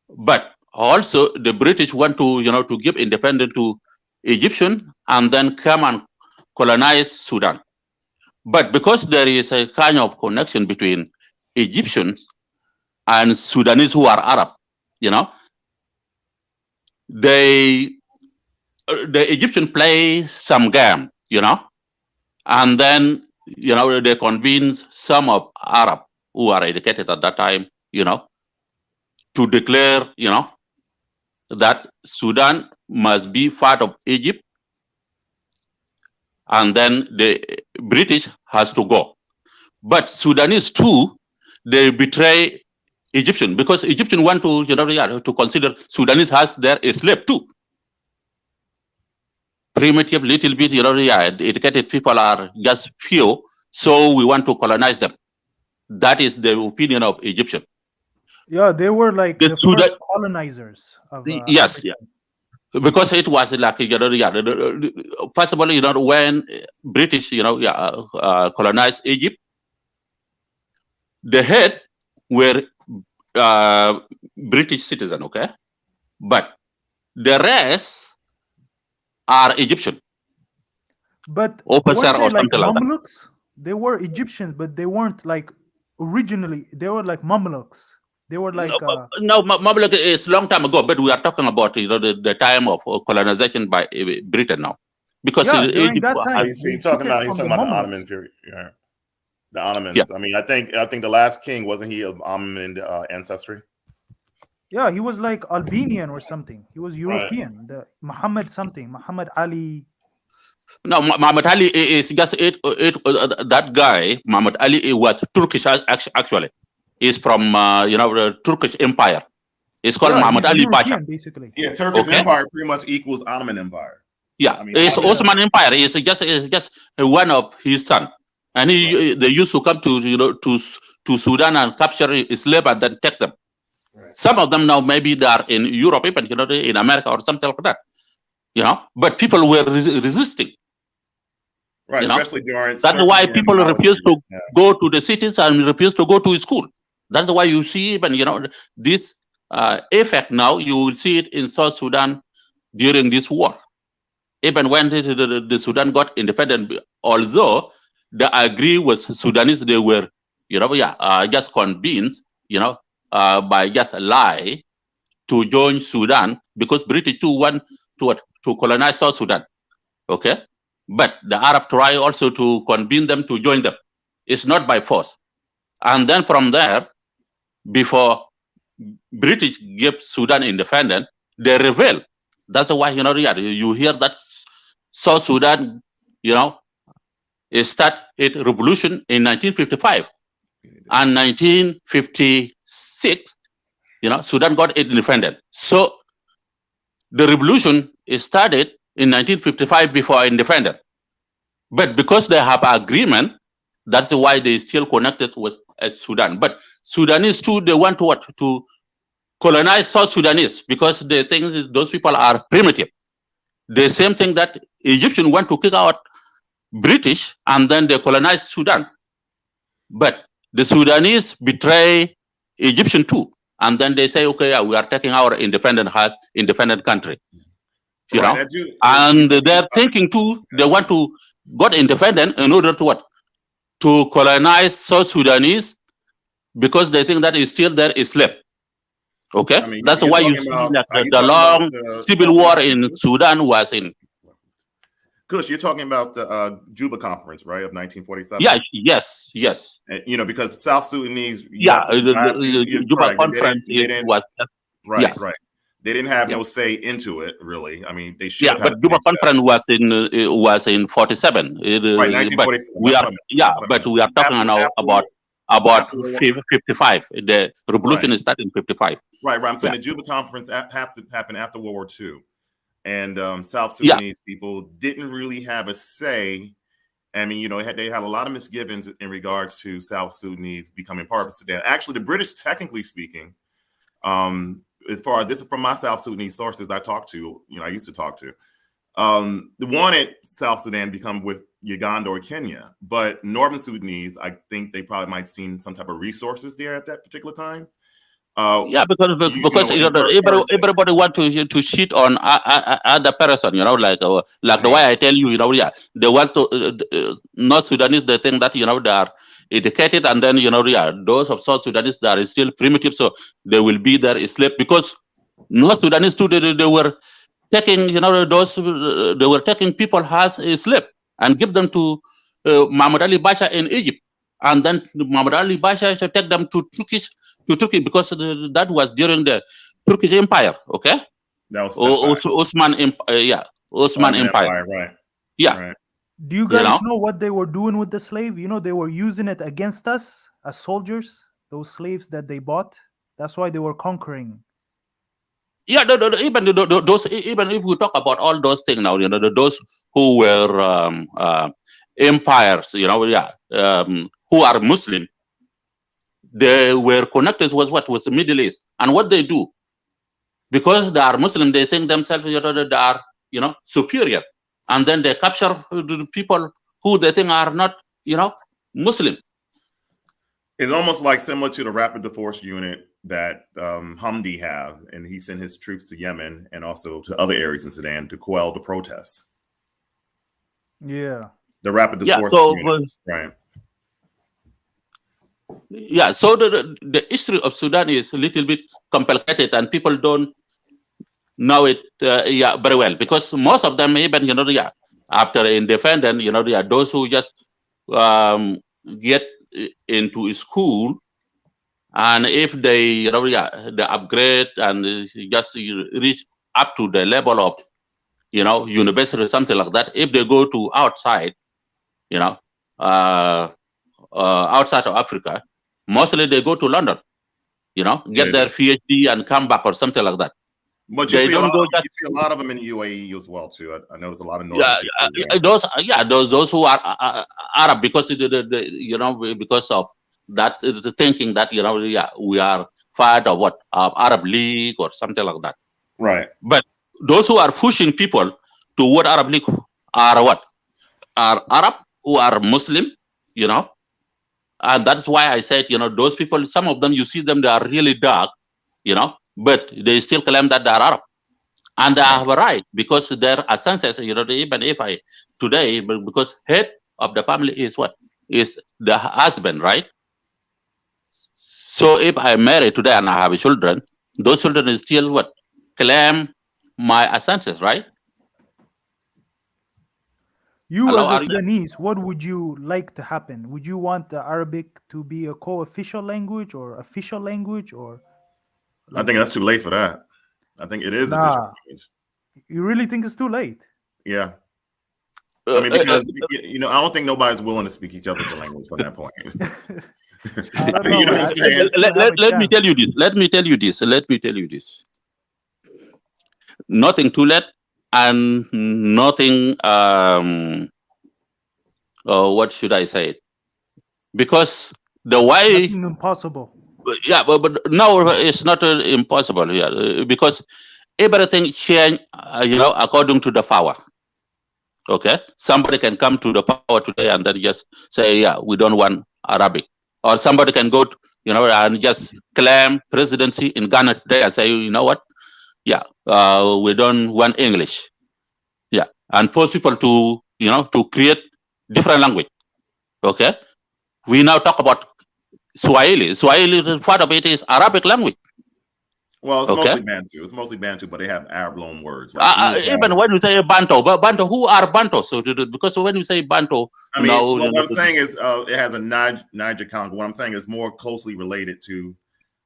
but also the British want to, to give independence to Egyptian and then come and colonize Sudan. But because there is a kind of connection between Egyptians and Sudanese who are Arab, you know, the Egyptian play some game, you know, and then, you know, they convince some of Arab who are educated at that time, you know, to declare, you know, that Sudan must be part of Egypt, and then the British has to go. But Sudanese too, they betray Egyptian because Egyptian want to, you know, to consider Sudanese as their slave too. Primitive, little bit, you know, educated people are just few, so we want to colonize them. That is the opinion of Egyptian. Yeah, they were like the first colonizers of yes, Africa. Yeah. Because it was like, you know, first of all, you know, when British, you know, colonized Egypt, the head were British citizen, okay, but the rest are Egyptian. But officer or like something like that. Mamluks? They were Egyptians, but they weren't like originally. They were like Mamluks. They were like no, Mamluk is long time ago, but we are talking about, you know, the time of colonization by Britain now, because during that time, he's talking about the Ottoman period. Yeah. The Ottomans. Yeah. I mean, I think the last king, wasn't he of Ottoman ancestry? Yeah, he was like Albanian or something. He was European. Right. Muhammad something. Muhammad Ali. No, Muhammad Ali is just that guy. Muhammad Ali was Turkish actually. He's from you know, the Turkish Empire. It's called Muhammad Ali Pasha. Basically. Yeah, Turkish Empire pretty much equals Ottoman Empire. Yeah, I mean, it's Ottoman Empire. It's just one of his son. And they used to come to, you know, to Sudan and capture slaves and then take them. Right. Some of them now maybe they are in Europe, even, you know, in America or something like that. You know, but people were resisting. Right, especially during. That's why people refuse to go to the cities and refuse to go to school. That's why you see even, you know, this effect now. You will see it in South Sudan during this war. Even when the Sudan got independent, although they agree with Sudanese, they were, you know, just convinced, you know, by just a lie to join Sudan, because British too want to colonize South Sudan. Okay, but the Arab try also to convince them to join them. It's not by force. And then from there, before British gave Sudan independence, they rebel. That's why, you know, you hear that South Sudan, you know, start its revolution in 1955 and 1956, you know, Sudan got independent. So the revolution started in 1955 before independence. But because they have agreement, that's why they still connected with Sudan. But Sudanese too, they want to what? To colonize South Sudanese because they think those people are primitive. The same thing that Egyptians want to kick out British and then they colonize Sudan. But the Sudanese betray Egyptian too. And then they say, okay, we are taking our independent country. You know? And they're thinking too, they want to get independent in order to what? To colonize South Sudanese because they think that is still there is slave. Okay, I mean, that's why you see that the long civil war in Sudan was in. Kush, you're talking about the Juba Conference, right, of 1947? Yeah, yes. And, you know, because South Sudanese. The Juba Conference was. Right. They didn't have no say into it, really. I mean, they should have. But Juba Conference was in 47. Right, 1947. But we are talking now about 55. The revolution started in 55. Right. I'm saying the Juba Conference happened after World War II. And South Sudanese people didn't really have a say. I mean, you know, they had a lot of misgivings in regards to South Sudanese becoming part of Sudan. Actually, the British, technically speaking, as far as this is from my South Sudanese sources I talked to, you know, I used to talk to, they wanted South Sudan to become with Uganda or Kenya, but Northern Sudanese, I think they probably might have seen some type of resources there at that particular time. Yeah, because everybody want to cheat on other person, like the way I tell you, yeah, they want to North Sudanese. They think that they are educated, and then yeah, those of South Sudanese that are still primitive, so they will be there slave, because North Sudanese too, they were taking they were taking people as a slave and give them to Muhammad Ali Pasha in Egypt, and then Muhammad Ali Pasha should take them to Turkey, because that was during the Turkish Empire. Okay, that was Osman Empire. Right. Yeah. Right. Do you guys know what they were doing with the slave? They were using it against us as soldiers. Those slaves that they bought. That's why they were conquering. Yeah, even those, even if we talk about all those things now, those who were empires, who are Muslim, they were connected with what was the Middle East, and what they do, because they are Muslim, they think themselves they are superior, and then they capture the people who they think are not Muslim. It's almost like similar to the rapid force unit that Hamdi have, and he sent his troops to Yemen and also to other areas in Sudan to quell the protests. Yeah, the rapid force units, right? Yeah, so the history of Sudan is a little bit complicated, and people don't know it very well, because most of them, even after independence, those who just get into school, and if they they upgrade and just reach up to the level of university or something like that, if they go to outside outside of Africa, mostly they go to London, get their PhD and come back or something like that. But you see a lot of them in UAE as well too. I notice a lot of those who are Arab, because because of that, the thinking that we are part of Arab League or something like that. Right. But those who are pushing people toward Arab League are what? Are Arab who are Muslim, and that's why I said, those people, some of them, you see them, they are really dark, but they still claim that they are Arab. And they have a right, because their ancestors, even if today, because head of the family is what? Is the husband, right? So if I marry today and I have children, those children is still what? Claim my ancestors, right? You as a Sudanese, what would you like to happen? Would you want the Arabic to be a co-official language or official language, or? I think that's too late for that. I think it is official language. You really think it's too late? Yeah. I mean, because I don't think nobody's willing to speak each other's language from that point. I don't know. What I'm saying? Let me tell you this. Nothing too late, and nothing. What should I say? Because the way. Nothing impossible. Yeah, but no, it's not impossible here, because everything change, according to the power. Okay, somebody can come to the power today and then just say, yeah, we don't want Arabic, or somebody can go, and just claim presidency in Ghana today and say, you know what, yeah, we don't want English, yeah, and force people to, to create different language. Okay, we now talk about Swahili, part of it is Arabic language. Well, it's mostly Bantu. It's mostly Bantu, but they have Arab loan words. Like even when you say Bantu, who are Bantu? So because when you say Bantu, I mean, what I'm saying is it has a Niger-Congo. What I'm saying is more closely related to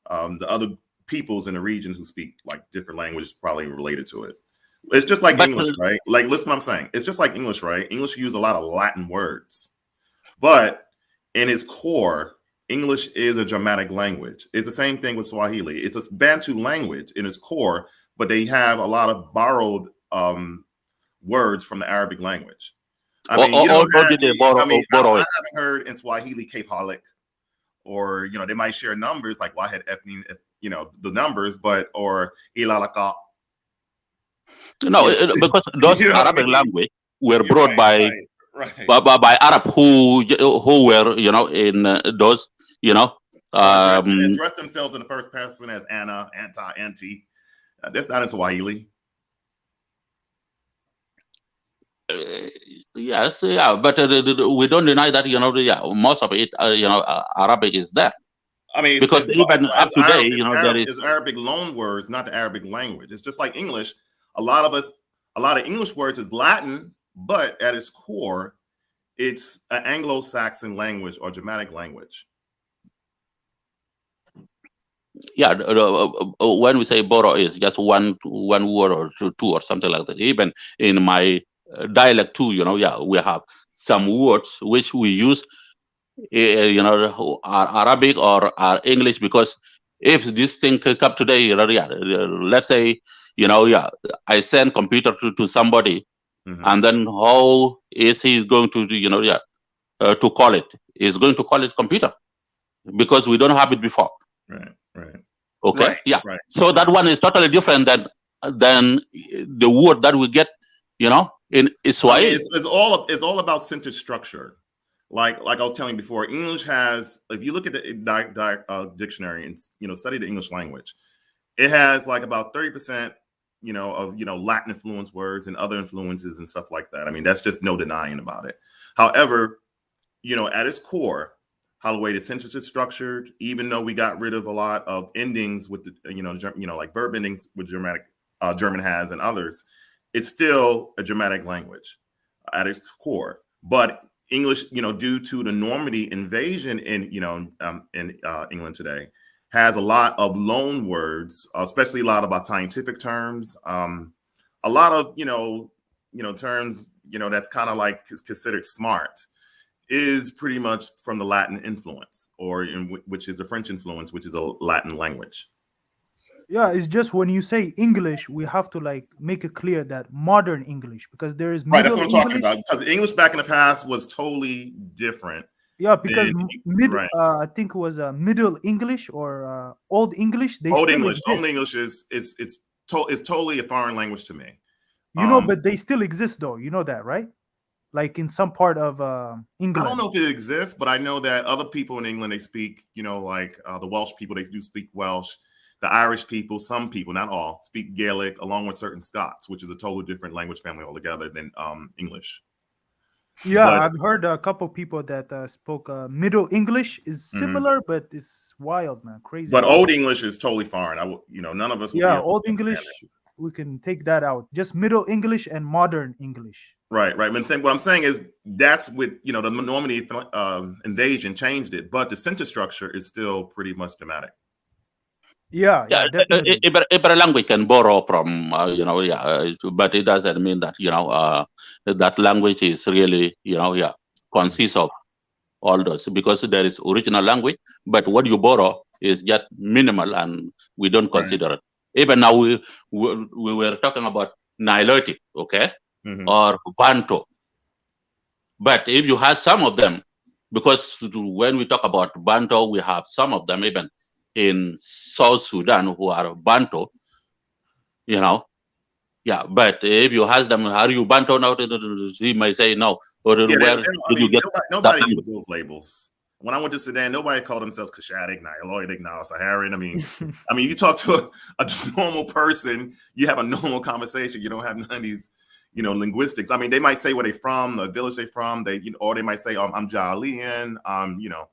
the other peoples in the region who speak like different languages, probably related to it. It's just like English, right? Like, listen, what I'm saying. It's just like English, right? English use a lot of Latin words, but in its core, English is a Germanic language. It's the same thing with Swahili. It's a Bantu language in its core, but they have a lot of borrowed words from the Arabic language. I mean, I haven't heard in Swahili Kefalik, or they might share numbers like Wahed Ethnin, the numbers, but or Ilalaka. No, because those Arabic language were brought by Arab who were in those Address themselves in the first person as Anna, Anta, Auntie. That's not in Swahili. Yes, yeah, but we don't deny that, you know, most of it, Arabic is there. I mean, because even up to date, you know, there is Arabic loan words, not the Arabic language. It's just like English. A lot of English words is Latin, but at its core, it's an Anglo-Saxon language or Germanic language. Yeah, when we say Boro is just one word or two or something like that. Even in my dialect too, you know, yeah, we have some words which we use, you know, are Arabic or are English, because if this thing come today, you know, yeah, let's say, you know, yeah, I send computer to somebody, and then how is he going to, you know, yeah, to call it? He's going to call it computer because we don't have it before. Right. Okay. Right, yeah. right. So that one is totally different than the word that we get, you know, in Swahili. I mean, it's all about sentence structure. Like I was telling you before, English has, if you look at the dictionary and, you know, study the English language, it has like about 30%, you know, of, you know, Latin influence words and other influences and stuff like that. I mean, that's just no denying about it. However, you know, at its core, how the way the sentence is structured, even though we got rid of a lot of endings with the, you know, like verb endings with German has and others, it's still a Germanic language at its core. But English, you know, due to the Normandy invasion in, you know, in England today, has a lot of loan words, especially a lot about scientific terms, a lot of, you know, terms, you know, that's kind of like considered smart, is pretty much from the Latin influence, or which is the French influence, which is a Latin language. Yeah, it's just when you say English, we have to like make it clear that modern English, because there is right. That's what I'm English. talking about. Because English back in the past was totally different. Yeah, because right. I think it was Middle English or Old English. Old English is totally a foreign language to me. You know, but they still exist though. You know that, right? Like in some part of England. I don't know if it exists, but I know that other people in England, they speak, you know, like the Welsh people, they do speak Welsh. The Irish people, some people, not all, speak Gaelic, along with certain Scots, which is a totally different language family altogether than English. Yeah, I've heard a couple people that spoke Middle English is similar, but it's wild, man, crazy. But Old English is totally foreign. You know, none of us. Yeah, Old English, we can take that out. Just Middle English and Modern English. Right. What I'm saying is that's with, you know, the Normandy invasion changed it, but the sentence structure is still pretty much Germanic. Yeah, definitely. Every language can borrow from, you know, but it doesn't mean that, you know, that language is really, you know, consists of all those, because there is original language, but what you borrow is just minimal, and we don't consider it. Even now, we were talking about nilotic, okay, or Bantu, but if you have some of them, because when we talk about Bantu, we have some of them even in South Sudan who are Bantu, you know, but if you ask them, are you Bantu now? He may say no. Or where did you get nobody used those labels. When I went to Sudan, nobody called themselves kushitic, nilotic, Saharan. I mean, you talk to a normal person, you have a normal conversation. You don't have none of these, you know, linguistics. I mean, they might say where they're from, the village they're from. Or they might say, I'm Jalian. You know,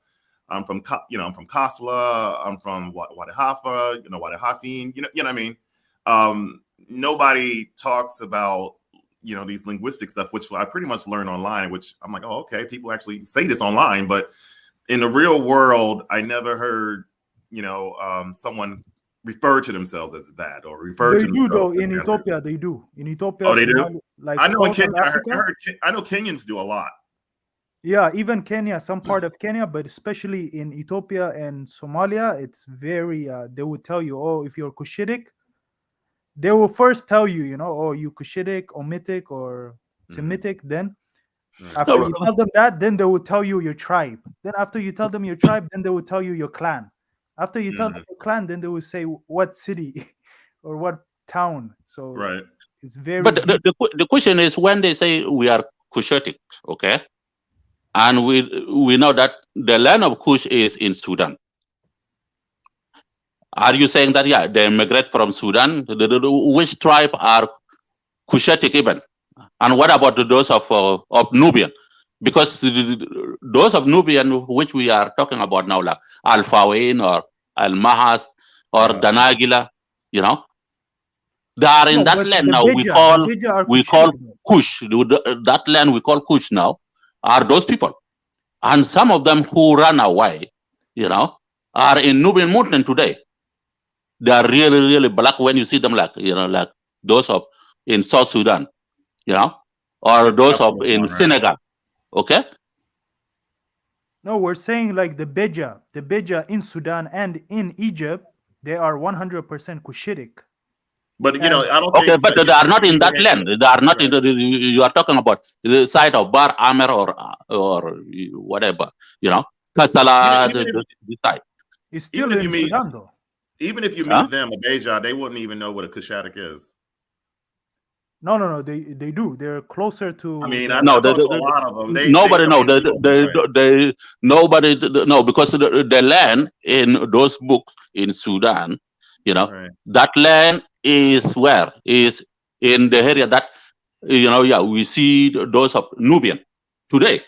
I'm from Kasla. I'm from Wadahafa. You know, Wadahafin. You know what I mean. Nobody talks about, you know, these linguistic stuff, which I pretty much learned online. Which I'm like, oh, okay, people actually say this online, but in the real world, I never heard, you know, someone refer to themselves as that or refer to themselves. They do though in Ethiopia. They do in Ethiopia. Oh, they do. Like I know in Kenya. I know Kenyans do a lot. Yeah, even Kenya, some part of Kenya, but especially in Ethiopia and Somalia, it's very. They would tell you, oh, if you're Cushitic, they will first tell you, you know, oh, you Cushitic, Omitic, or Semitic. Then, after you tell them that, then they will tell you your tribe. Then, after you tell them your tribe, then they will tell you your clan. After you tell them your clan, then they will say what city or what town. So, it's very. But the question is, when they say we are Cushitic, okay, and we know that the land of Kush is in Sudan. Are you saying that, yeah, they migrate from Sudan? Which tribe are cushitic even? And what about those of Nubian? Because those of Nubian, which we are talking about now, like Al-Fawain or Al-Mahas or Danagila, you know, they are in that land now. We call Kush. That land we call Kush now are those people. And some of them who ran away, you know, are in Nubian mountain today. They are really, really black when you see them, like, you know, like those of in South Sudan, you know, or those of in Senegal. Okay. No, we're saying like the Beja in Sudan and in Egypt, they are 100% Cushitic. But you know, I don't okay, think. but they are not in that land. They are not in the. You are talking about the side of Bar Amer or whatever, you know, Kasala, the side. It's still in Sudan, though. Even if you meet them, a Beja, they wouldn't even know what a Cushitic is. No, they do. They're closer to. I mean, no, a lot of them. Nobody know. Nobody know, because the land in those books in Sudan, you know, that land is where is in the area that, you know, yeah, we see those of Nubian today.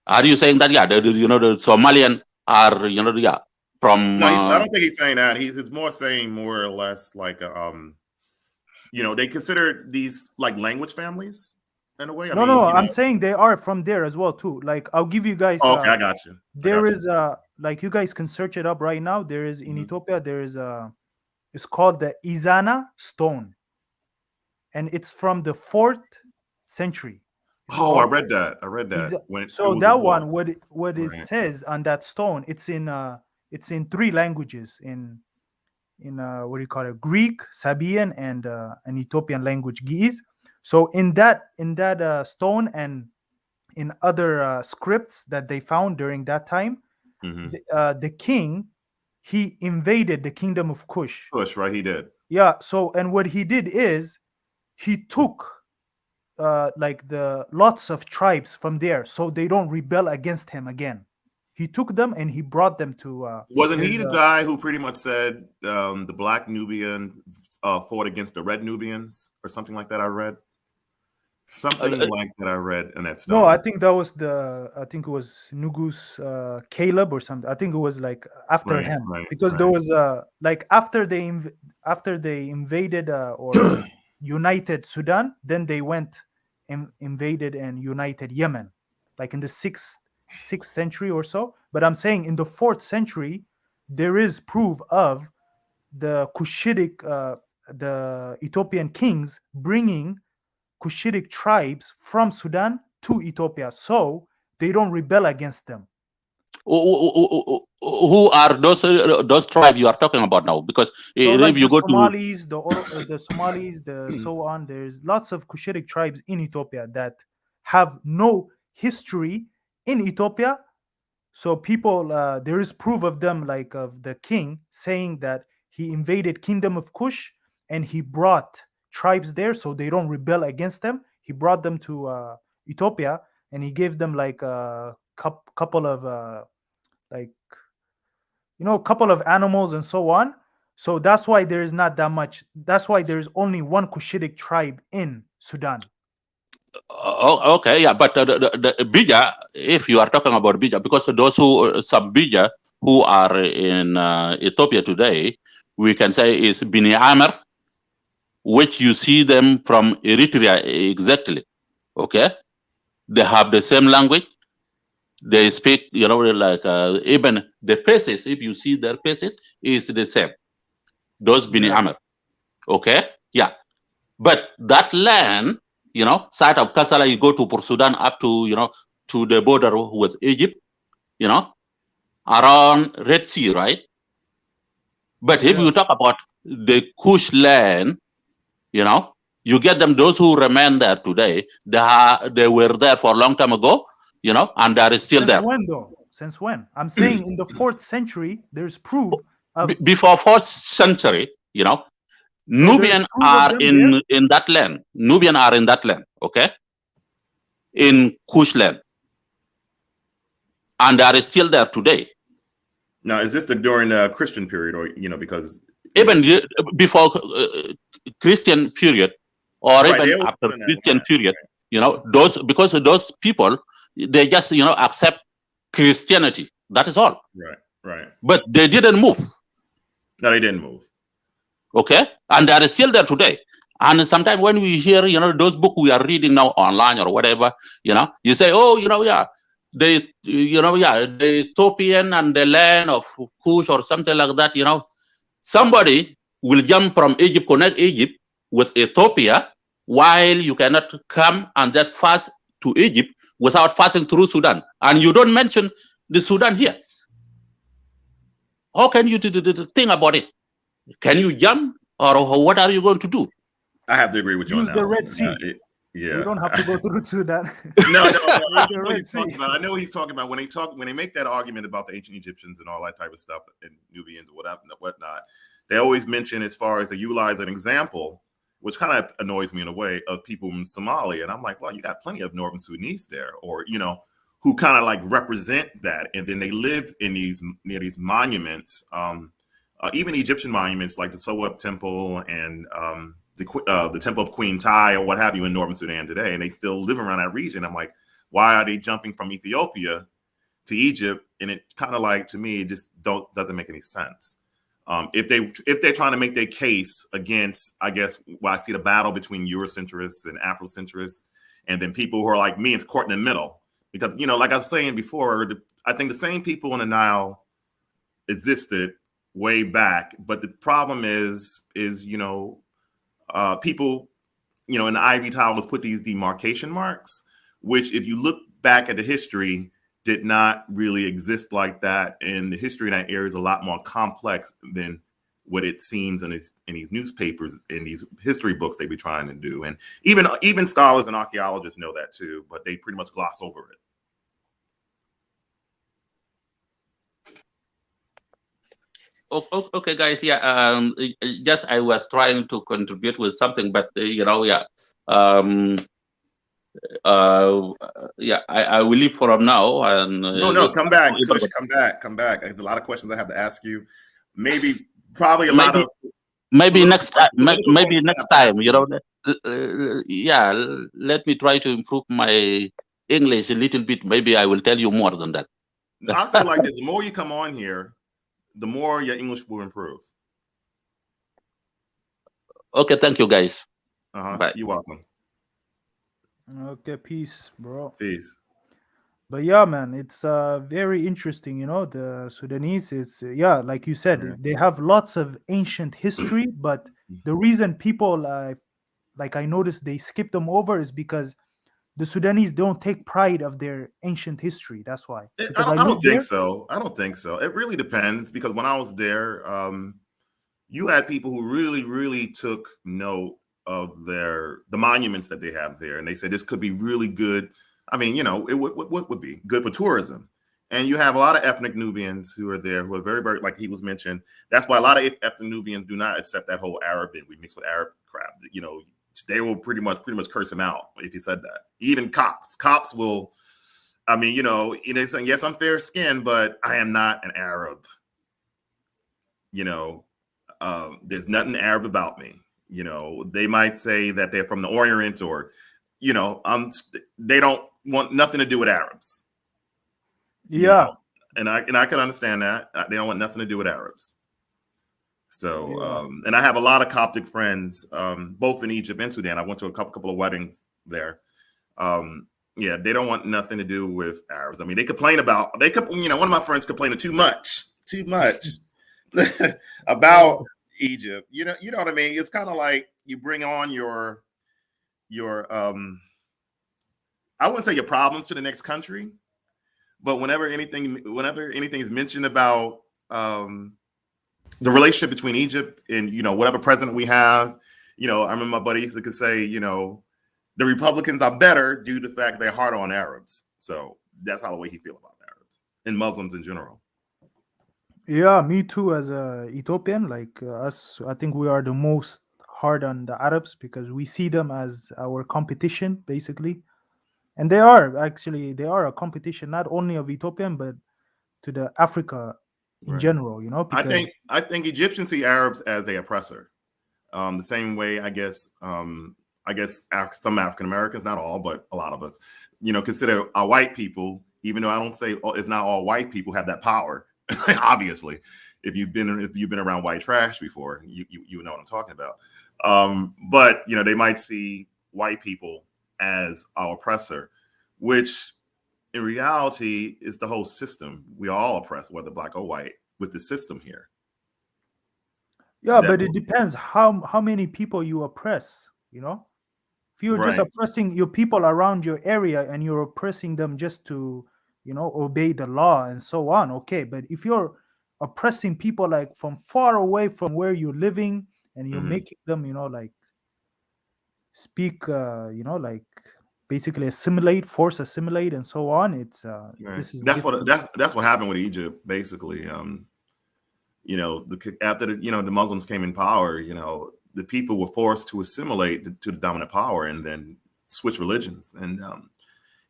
Are you saying that, yeah, you know, the Somalian are, you know, yeah, from? No, I don't think he's saying that. He's more saying more or less like, you know, they consider these like language families in a way. I mean, I'm saying they are from there as well too. Like, I'll give you guys. Okay, I got you. There is like, you guys can search it up right now. There is in Ethiopia. There is it's called the Izana stone, and it's from the 4th century. I read that. So that one, what it says on that stone, it's in 3 languages, in what do you call it, Greek, Sabaean, and an Ethiopian language, Ge'ez. So in that stone and in other scripts that they found during that time, the king, he invaded the kingdom of Kush. Kush, right? He did. Yeah. So, and what he did is he took like the lots of tribes from there, so they don't rebel against him again. He took them and he brought them to. Wasn't he the guy who pretty much said the black Nubian fought against the red Nubians or something like that? I read something like that. I read in that stuff. No, I think that was I think it was Nugus Caleb or something. I think it was like after him, because there was like after they invaded or united Sudan, then they went and invaded and united Yemen, like in the 6th century or so. But I'm saying in the 4th century, there is proof of the Cushitic, the Ethiopian kings bringing Cushitic tribes from Sudan to Ethiopia, so they don't rebel against them. Who are those tribes you are talking about now? Because so if you go Somalis, the Somalis, so on, there's lots of Cushitic tribes in Ethiopia that have no history in Ethiopia. So people, there is proof of them, like of the king saying that he invaded kingdom of Kush and he brought tribes there so they don't rebel against them. He brought them to Ethiopia and he gave them like a couple of like, you know, a couple of animals and so on. So that's why there is not that much. That's why there is only one Cushitic tribe in Sudan. Okay, yeah, but the Bija, if you are talking about Bija, because those some Bija who are in Ethiopia today, we can say is Bini Amer, which you see them from Eritrea exactly. Okay, they have the same language. They speak, you know, like even the faces. If you see their faces, is the same. Those Bini Amer. Okay, yeah, but that land, you know, side of Kasala, you go to Port Sudan up to, you know, to the border with Egypt, you know, around Red Sea, right? But if you talk about the Kush land, you know, you get them, those who remain there today, they were there for a long time ago, you know, and they are still Since there. When though? Since when? I'm saying in the 4th century, there's proof of before 4th century, you know, Nubian are in that land. Nubian are in that land, okay? In Kush land. And they are still there today. Now, is this during the Christian period, or because even before Christian period, or right, even after Christian period, those, because those people, they just accept Christianity. That is all. Right. But they didn't move. No, they didn't move. Okay, and they are still there today. And sometimes when we hear, those books we are reading now online or whatever, you say, oh, the Ethiopian and the land of Kush or something like that, somebody will jump from Egypt, connect Egypt with Ethiopia, while you cannot come and just pass to Egypt without passing through Sudan. And you don't mention the Sudan here. How can you think about it? Can you jump, or what are you going to do? I have to agree with you on Use that. the Red Sea. Yeah, we don't have to go through Sudan. No. I know what he's talking about. I know what he's talking about when they make that argument about the ancient Egyptians and all that type of stuff and Nubians and whatnot. They always mention, as far as they utilize an example, which kind of annoys me in a way, of people in Somalia, and I'm like, well, you got plenty of Northern Sudanese there, or who kind of like represent that, and then they live in near these monuments, even Egyptian monuments like the Soweb Temple and the Temple of Queen Tai or what have you in Northern Sudan today, and they still live around that region. I'm like, why are they jumping from Ethiopia to Egypt? And it kind of like, to me, it just doesn't make any sense. If they're trying to make their case against, I guess, I see the battle between Eurocentrists and Afrocentrists, and then people who are like me and caught in the middle. Because, like I was saying before, I think the same people in the Nile existed way back, but the problem is people, in the ivory towers put these demarcation marks, which, if you look back at the history, did not really exist like that. And the history in that area is a lot more complex than what it seems in these newspapers, in these history books they be trying to do. And even scholars and archaeologists know that too, but they pretty much gloss over it. Okay, guys. Yeah. Just I was trying to contribute with something, but I will leave for now. And no, come back, Kush, come back. I have a lot of questions I have to ask you. Probably a lot of. Maybe next time. Maybe next time. Let me try to improve my English a little bit. Maybe I will tell you more than that. I'll say it like this: the more you come on here, the more your English will improve. Okay, thank you, guys. Bye. You're welcome. Okay, peace, bro. Peace. But yeah, man, it's very interesting. The Sudanese, it's like you said, they have lots of ancient history, but the reason people like I noticed they skip them over is because the Sudanese don't take pride of their ancient history. That's why. I don't think so. I don't think so. It really depends, because when I was there, you had people who really, really took note of the monuments that they have there, and they said this could be really good. I mean, it would be good for tourism. And you have a lot of ethnic Nubians who are there, who are very, very, like he was mentioned. That's why a lot of ethnic Nubians do not accept that whole Arabic. We mix with Arab crap. They will pretty much curse him out if he said that. Even cops will. I mean, they say, yes, I'm fair skinned, but I am not an Arab. There's nothing Arab about me. They might say that they're from the Orient, or, they don't want nothing to do with Arabs. Yeah. And I can understand that. They don't want nothing to do with Arabs. So, and I have a lot of Coptic friends, both in Egypt and Sudan. I went to a couple of weddings there. They don't want nothing to do with Arabs. I mean, they complain about, one of my friends complained too much about Egypt. You know what I mean? It's kind of like you bring on your I wouldn't say your problems to the next country, but whenever anything is mentioned about the relationship between Egypt and whatever president we have, I remember my buddy used to say, the Republicans are better due to the fact they're hard on Arabs. So that's how the way he feels about Arabs and Muslims in general. Yeah, me too. As a Ethiopian, like us, I think we are the most hard on the Arabs because we see them as our competition, basically. And they are a competition not only of Ethiopian but to the Africa in general, you know, because I think Egyptians see Arabs as the oppressor. The same way, I guess some African Americans, not all, but a lot of us, you know, consider our white people, even though I don't say it's not all white people have that power. Obviously, if you've been around white trash before, you know what I'm talking about. But you know, they might see white people as our oppressor, which in reality is the whole system. We are all oppressed, whether black or white, with the system here. yeah, but it depends how many people you oppress, you know. If you're just oppressing your people around your area and you're oppressing them just to, you know, obey the law and so on, okay. But if you're oppressing people like from far away from where you're living and you're making them, you know, like speak, you know, like basically force assimilate and so on, it's this is that's what happened with Egypt, basically. You know, after the Muslims came in power, you know, the people were forced to assimilate to the dominant power and then switch religions. And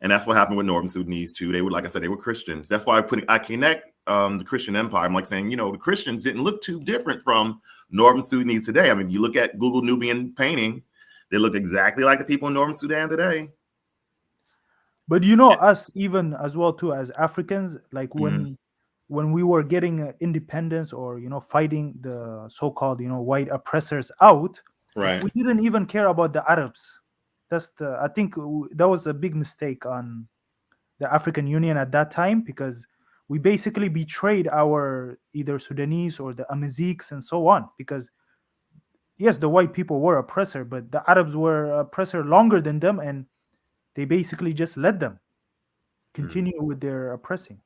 that's what happened with Northern Sudanese too. They were, like I said, they were Christians. That's why I connect the Christian empire. I'm like saying, you know, the Christians didn't look too different from Northern Sudanese today. I mean, you look at Google Nubian painting, they look exactly like the people in Northern Sudan today. But you know, us even as well too, as Africans, like when we were getting independence or, you know, fighting the so-called, you know, white oppressors out, we didn't even care about the Arabs. I think that was a big mistake on the African Union at that time, because we basically betrayed our either Sudanese or the Amazighs and so on, because yes, the white people were oppressor, but the Arabs were oppressor longer than them, and they basically just let them continue with their oppressing.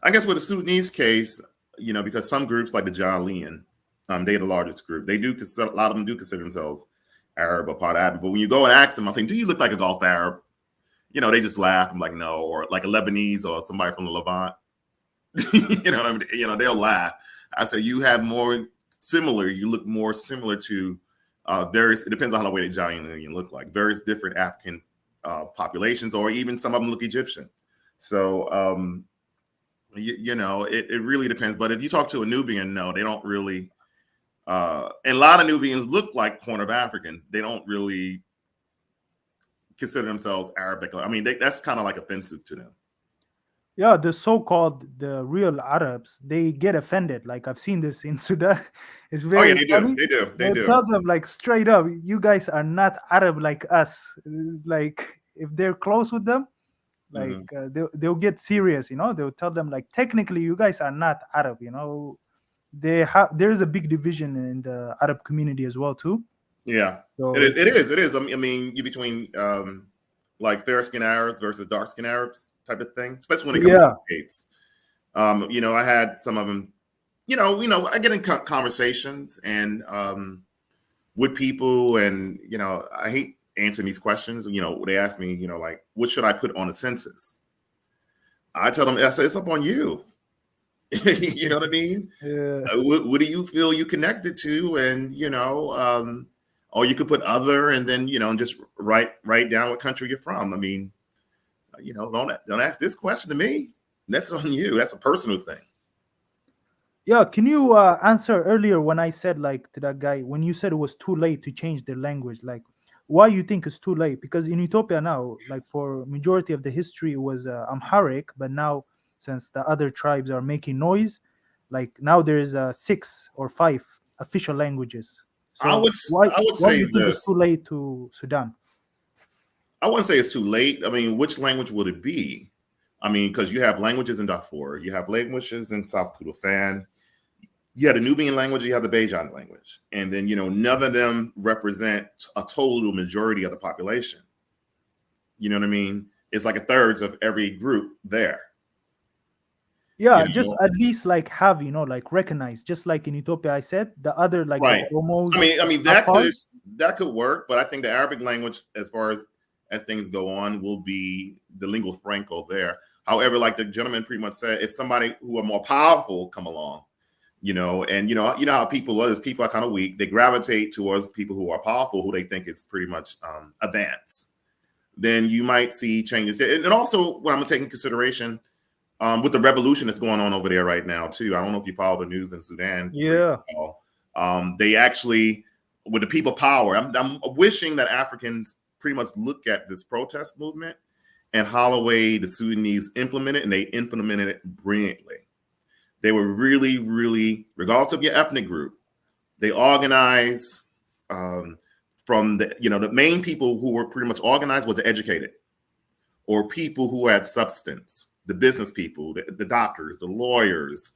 I guess with the Sudanese case, you know, because some groups like the Jalian, they're the largest group. They do, a lot of them do consider themselves Arab or part Arab. But when you go and ask them, I think, do you look like a Gulf Arab? You know, they just laugh. I'm like, no. Or like a Lebanese or somebody from the Levant. You know what I mean? You know, they'll laugh. I say you have more similar. You look more similar to various. It depends on the way the Jalian look like. Various different African populations, or even some of them look Egyptian. So. You know, it really depends. But if you talk to a Nubian, no, they don't really. And a lot of Nubians look like Horn of Africans. They don't really consider themselves Arabic. I mean, that's kind of like offensive to them. Yeah, the real Arabs, they get offended. Like I've seen this in Sudan. It's very funny. They do. Tell them like straight up, you guys are not Arab like us. Like if they're close with them, like they'll get serious, you know. They'll tell them like, technically you guys are not Arab, you know. There's a big division in the Arab community as well too. Yeah, so it is. I mean, you between like fair skinned Arabs versus dark skinned Arabs type of thing, especially when it comes to states. You know, I had some of them. You know, I get in conversations and with people, and you know, I hate answering these questions. You know, they ask me, you know, like, what should I put on a census? I tell them, I say, it's up on you. You know what I mean? Yeah. What do you feel you connected to? And, you know, or you could put other, and then, you know, and just write down what country you're from. I mean, you know, don't ask this question to me. That's on you. That's a personal thing. Yeah. Can you answer earlier when I said like to that guy, when you said it was too late to change their language, like, why you think it's too late? Because in Ethiopia now, like for majority of the history, it was Amharic, but now since the other tribes are making noise, like now there's 6 or 5 official languages. So I would say you think it's too late to Sudan? I wouldn't say it's too late. I mean, which language would it be? I mean, because you have languages in Darfur, you have languages in South Kordofan. You have the Nubian language, you have the Bajan language. And then, you know, none of them represent a total majority of the population. You know what I mean? It's like a third of every group there. Yeah, just at least like have, you know, like recognize, just like in Ethiopia, I said, the other like the Oromos. I mean that could work, but I think the Arabic language, as far as things go on, will be the lingua franca there. However, like the gentleman pretty much said, if somebody who are more powerful come along, you know, and you know how people are. People are kind of weak. They gravitate towards people who are powerful, who they think is pretty much advanced. Then you might see changes there. And also, what I'm gonna take in consideration, with the revolution that's going on over there right now too. I don't know if you follow the news in Sudan. Yeah. They actually, with the people power, I'm wishing that Africans pretty much look at this protest movement and how the way the Sudanese implemented, and they implemented it brilliantly. They were really, really, regardless of your ethnic group, they organized from the main people who were pretty much organized was the educated, or people who had substance, the business people, the doctors, the lawyers.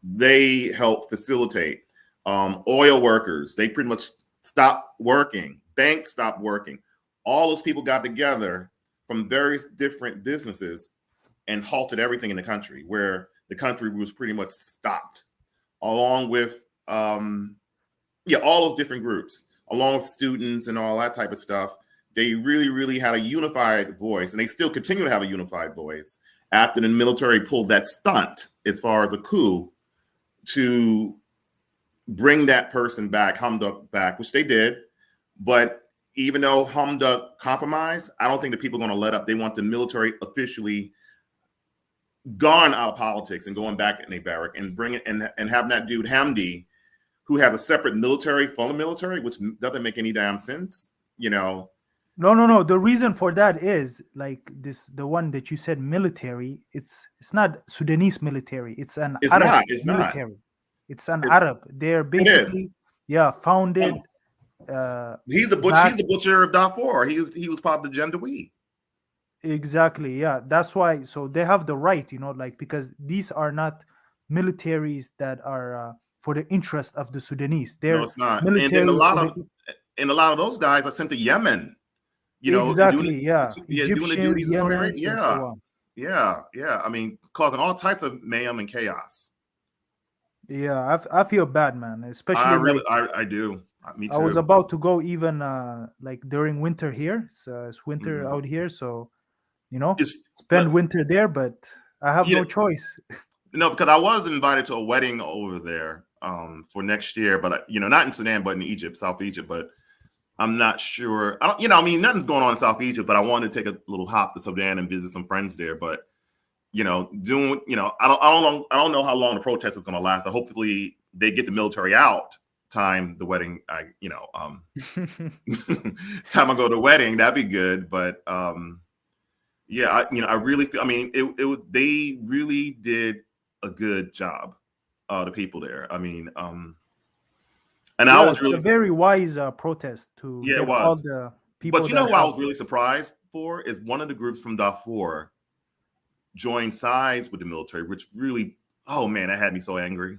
They helped facilitate. Oil workers, they pretty much stopped working. Banks stopped working. All those people got together from various different businesses and halted everything in the country, where the country was pretty much stopped, along with all those different groups, along with students and all that type of stuff. They really, really had a unified voice, and they still continue to have a unified voice after the military pulled that stunt as far as a coup to bring that person back, Hamdok back, which they did. But even though Hamdok compromised, I don't think the people are going to let up. They want the military officially gone out of politics and going back in a barrack and bring it and having that dude Hamdi, who has a separate military from the military, which doesn't make any damn sense, No. The reason for that is like the one that you said, military. It's not Sudanese military. It's an Arab military. It's an Arab. They're basically founded. He's the butcher of Darfur. He was part of the Janjaweed. Exactly. Yeah, that's why. So they have the right, because these are not militaries that are for the interest of the Sudanese. No, it's not. And then a lot of those guys are sent to Yemen. Exactly. Doing the duties of Saudi Arabia. So Yeah. I mean, causing all types of mayhem and chaos. Yeah, I feel bad, man. Especially I do. Me too. I was about to go even like during winter here. So it's winter out here, so spend winter there, but I have no choice. No, because I was invited to a wedding over there for next year, but not in Sudan, but in Egypt, South Egypt. But I'm not sure. Nothing's going on in South Egypt, but I wanted to take a little hop to Sudan and visit some friends there. But I don't know how long the protest is going to last. Hopefully they get the military out. Time the wedding, time I go to the wedding, that'd be good. But I really feel. They really did a good job, the people there. And I was really a very wise protest to get all the people. But who I was really surprised for is one of the groups from Darfur joined sides with the military, which really, oh man, that had me so angry.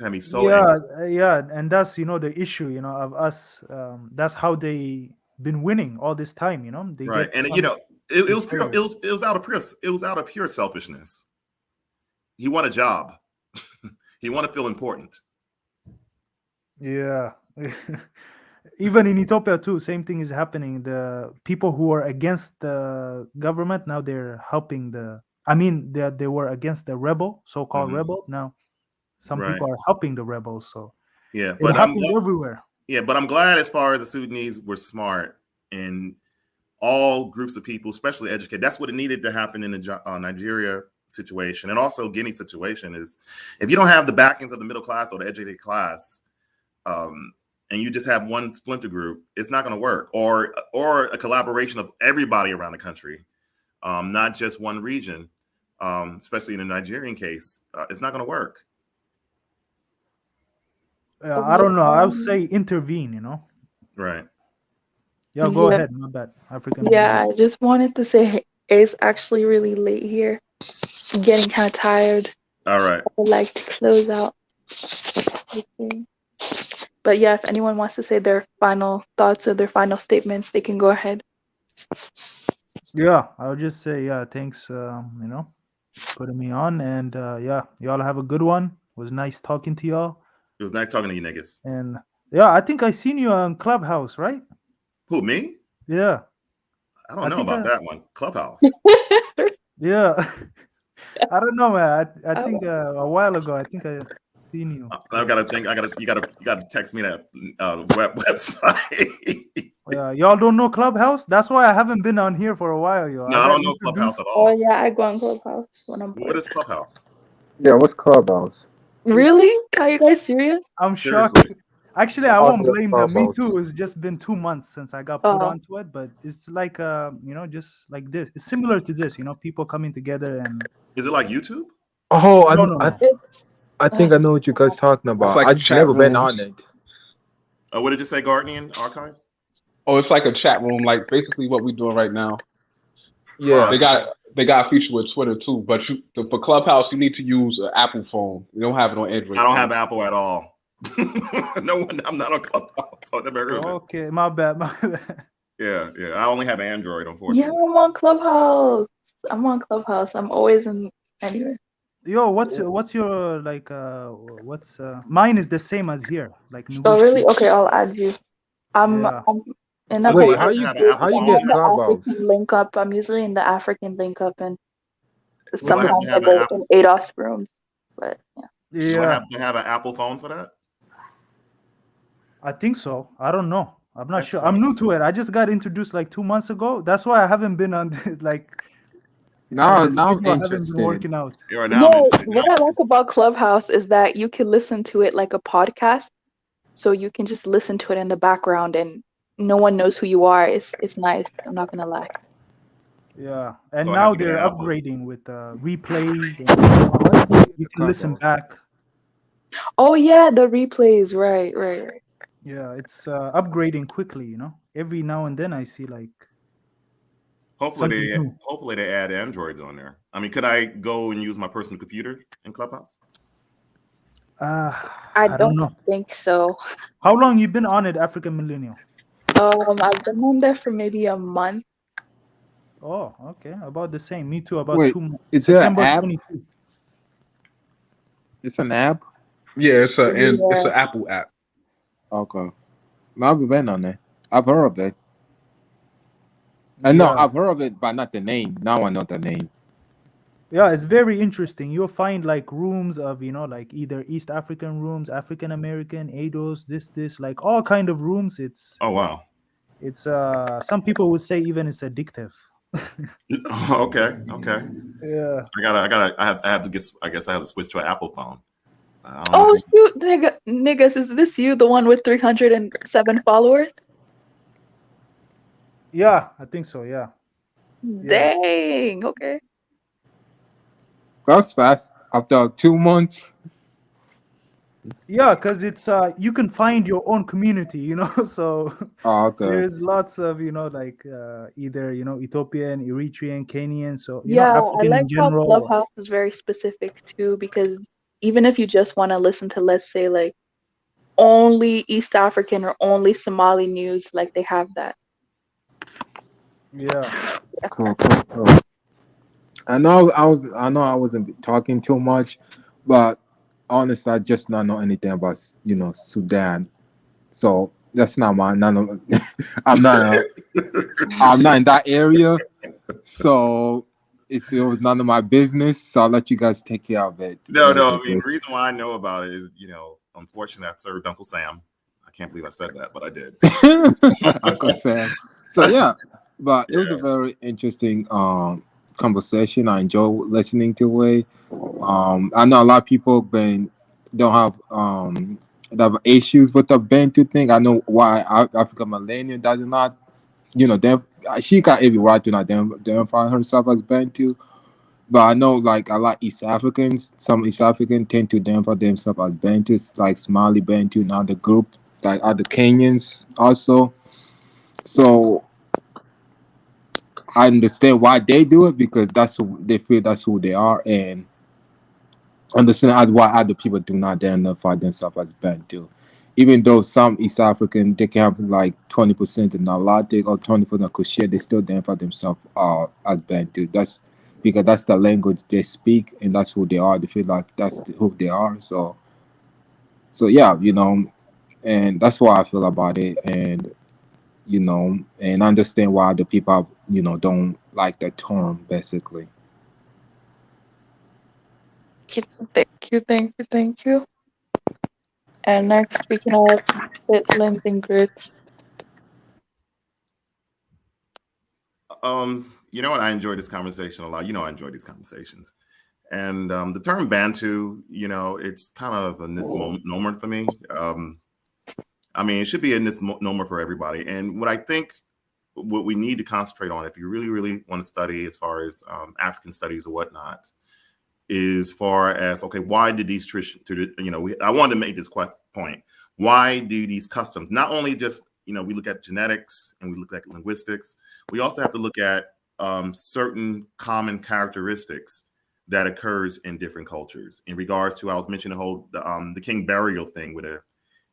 Angry. And that's the issue of us. That's how they been winning all this time. They right, and it was pure. It was out of pure selfishness. He want a job. He want to feel important. Yeah. Even in Ethiopia too, same thing is happening. The people who are against the government now they're helping they were against the so-called rebel. Now some people are helping the rebels. So but it happens everywhere. Yeah, but I'm glad as far as the Sudanese were smart and all groups of people, especially educated. That's what it needed to happen in the Nigeria situation, and also Guinea situation. Is if you don't have the backings of the middle class or the educated class, and you just have one splinter group, it's not going to work. Or a collaboration of everybody around the country, not just one region. Especially in the Nigerian case, it's not going to work. I don't know. I would say intervene. Right. Yeah, go ahead. My bad. African. Yeah, I just wanted to say it's actually really late here. I'm getting kind of tired. All right. I would like to close out. Okay. But yeah, if anyone wants to say their final thoughts or their final statements, they can go ahead. Yeah, I'll just say thanks. Putting me on, and y'all have a good one. It was nice talking to y'all. It was nice talking to you, niggas. And I think I seen you on Clubhouse, right? Who, me? Yeah. I don't know about that one. Clubhouse. Yeah. I don't know, man. I think a while ago, I think I seen you. I gotta think. You gotta text me that website. Y'all don't know Clubhouse? That's why I haven't been on here for a while, yo. No, I don't know Clubhouse at Oh all. yeah, I go on Clubhouse when I'm What bored. is Clubhouse? Yeah, what's Clubhouse? Really? Are you guys serious? I'm Seriously. shocked. Actually, I won't blame them. Me too. It's just been 2 months since I got put onto it, but it's like just like this. It's similar to this, people coming together and. Is it like YouTube? Oh, No. I think I know what you guys talking about. like I a just chat never been room. on it. What did you say, Guardian Archives? Oh, it's like a chat room, like basically what we're doing right now. Yeah. They got a feature with Twitter too, but for Clubhouse you need to use an Apple phone. You don't have it on Android. I don't have Apple at all. No one. I'm not on Clubhouse. So I never heard of it. Okay, my bad. Yeah. I only have Android, unfortunately. Yeah, I'm on Clubhouse. I'm always in anyway. Yo, what's your like what's mine is the same as here, like Oh really? Okay, I'll add you. I'm in So a Wait, how I'm you in get Clubhouse? the African link up. I'm usually in the African link up, and Do I have sometimes to I have go in ADOS rooms. But yeah. Do I have to have an Apple phone for that? I think so. I don't know. I'm not That sure. I'm new sucks. to it. I just got introduced like 2 months ago. That's why I haven't been on like Now the I'm schedule haven't been interested. working out. Right now, No, what I like about Clubhouse is that you can listen to it like a podcast, so you can just listen to it in the background, and no one knows who you are. It's nice. I'm not gonna lie. Yeah, and So I have now to get they're an Apple. upgrading with replays, and you can listen back. Oh yeah, the replays. Right. Yeah, it's upgrading quickly. Every now and then I see like something new. Hopefully they add Androids on there. I mean, could I go and use my personal computer in Clubhouse? I don't know. think so. How long you been on it, African Millennial? I've been on there for maybe a month. Oh, okay, about the same. Me too. About Wait, 2 months. is it an September app? 22. It's an app? Yeah, it's an Apple app. Okay. No, I've been on it. I've heard of it. No, I've heard of it, but not the name. Now I know the name. Yeah, it's very interesting. You'll find like rooms of, like either East African rooms, African American, ADOS, this, like all kind of rooms. It's wow. It's some people would say even it's addictive. Okay. Yeah. I have to get. I guess I have to switch to an Apple phone. Oh shoot, niggas, is this you, the one with 307 followers? Yeah, I think so. Yeah. Dang. Okay. That's fast. After 2 months. Yeah, because it's you can find your own community, so okay. There's lots of like either Ethiopian, Eritrean, Kenyan, so yeah, African I like in general. how Clubhouse is very specific too, because even if you just want to listen to, let's say, like only East African or only Somali news, like they have that. Yeah. Cool. I know I wasn't talking too much, but honestly, I just not know anything about Sudan. So that's not I'm not in that area. So it was none of my business. So I'll let you guys take care of it. No. I mean, the reason why I know about it is, unfortunately, I served Uncle Sam. I can't believe I said that, but I did. Uncle Sam. So yeah, but it was a very interesting conversation. I enjoy listening to it. I know a lot of people don't have issues with the Bantu thing. I know why African Millennium does not, she got every right to not identify herself as Bantu. But I know like a lot of East Africans, some East Africans tend to identify themselves as Bantus, like Somali Bantu, now the group, like other Kenyans also. So I understand why they do it, because they feel that's who they are, and understand why other people do not identify themselves as Bantu. Even though some East African, they can have like 20% of nilotic or 20% of kushite, they still identify themselves as Bantu. That's because that's the language they speak, and that's who they are. They feel like that's who they are. So yeah, and that's why I feel about it, and and understand why the people don't like the term basically. Thank you. And next we can have Fit Length and Grits. You know what? I enjoyed this conversation a lot. You know, I enjoy these conversations. And the term Bantu, you know, it's kind of a misnomer for me. I mean, it should be a misnomer for everybody. And what I think what we need to concentrate on, if you really, really want to study as far as African studies or whatnot, is far as, okay, why did these traditions, you know, I wanted to make this point. Why do these customs, not only just, you know, we look at genetics and we look at linguistics, we also have to look at certain common characteristics that occurs in different cultures. In regards to, I was mentioning the king burial thing, where the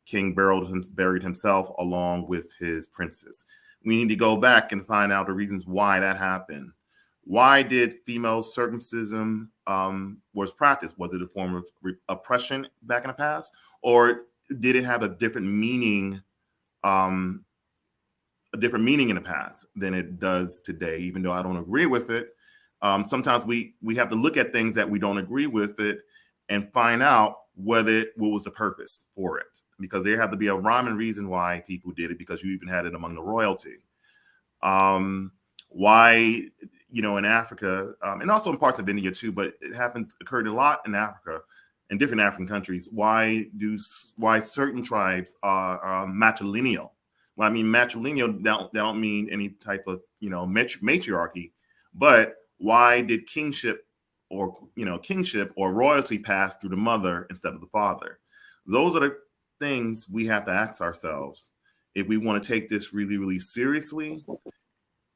king buried himself along with his princess. We need to go back and find out the reasons why that happened. Why did female circumcision was practiced? Was it a form of oppression back in the past, or did it have a different meaning? A different meaning in the past than it does today, even though I don't agree with it. Sometimes we have to look at things that we don't agree with it and find out what was the purpose for it, because there had to be a rhyme and reason why people did it, because you even had it among the royalty. Why, you know, in Africa, and also in parts of India too, but it occurred a lot in Africa, in different African countries. Why certain tribes are matrilineal? When I mean matrilineal, that don't mean any type of, you know, matriarchy, but why did kingship or royalty pass through the mother instead of the father? Those are the things we have to ask ourselves if we want to take this really, really seriously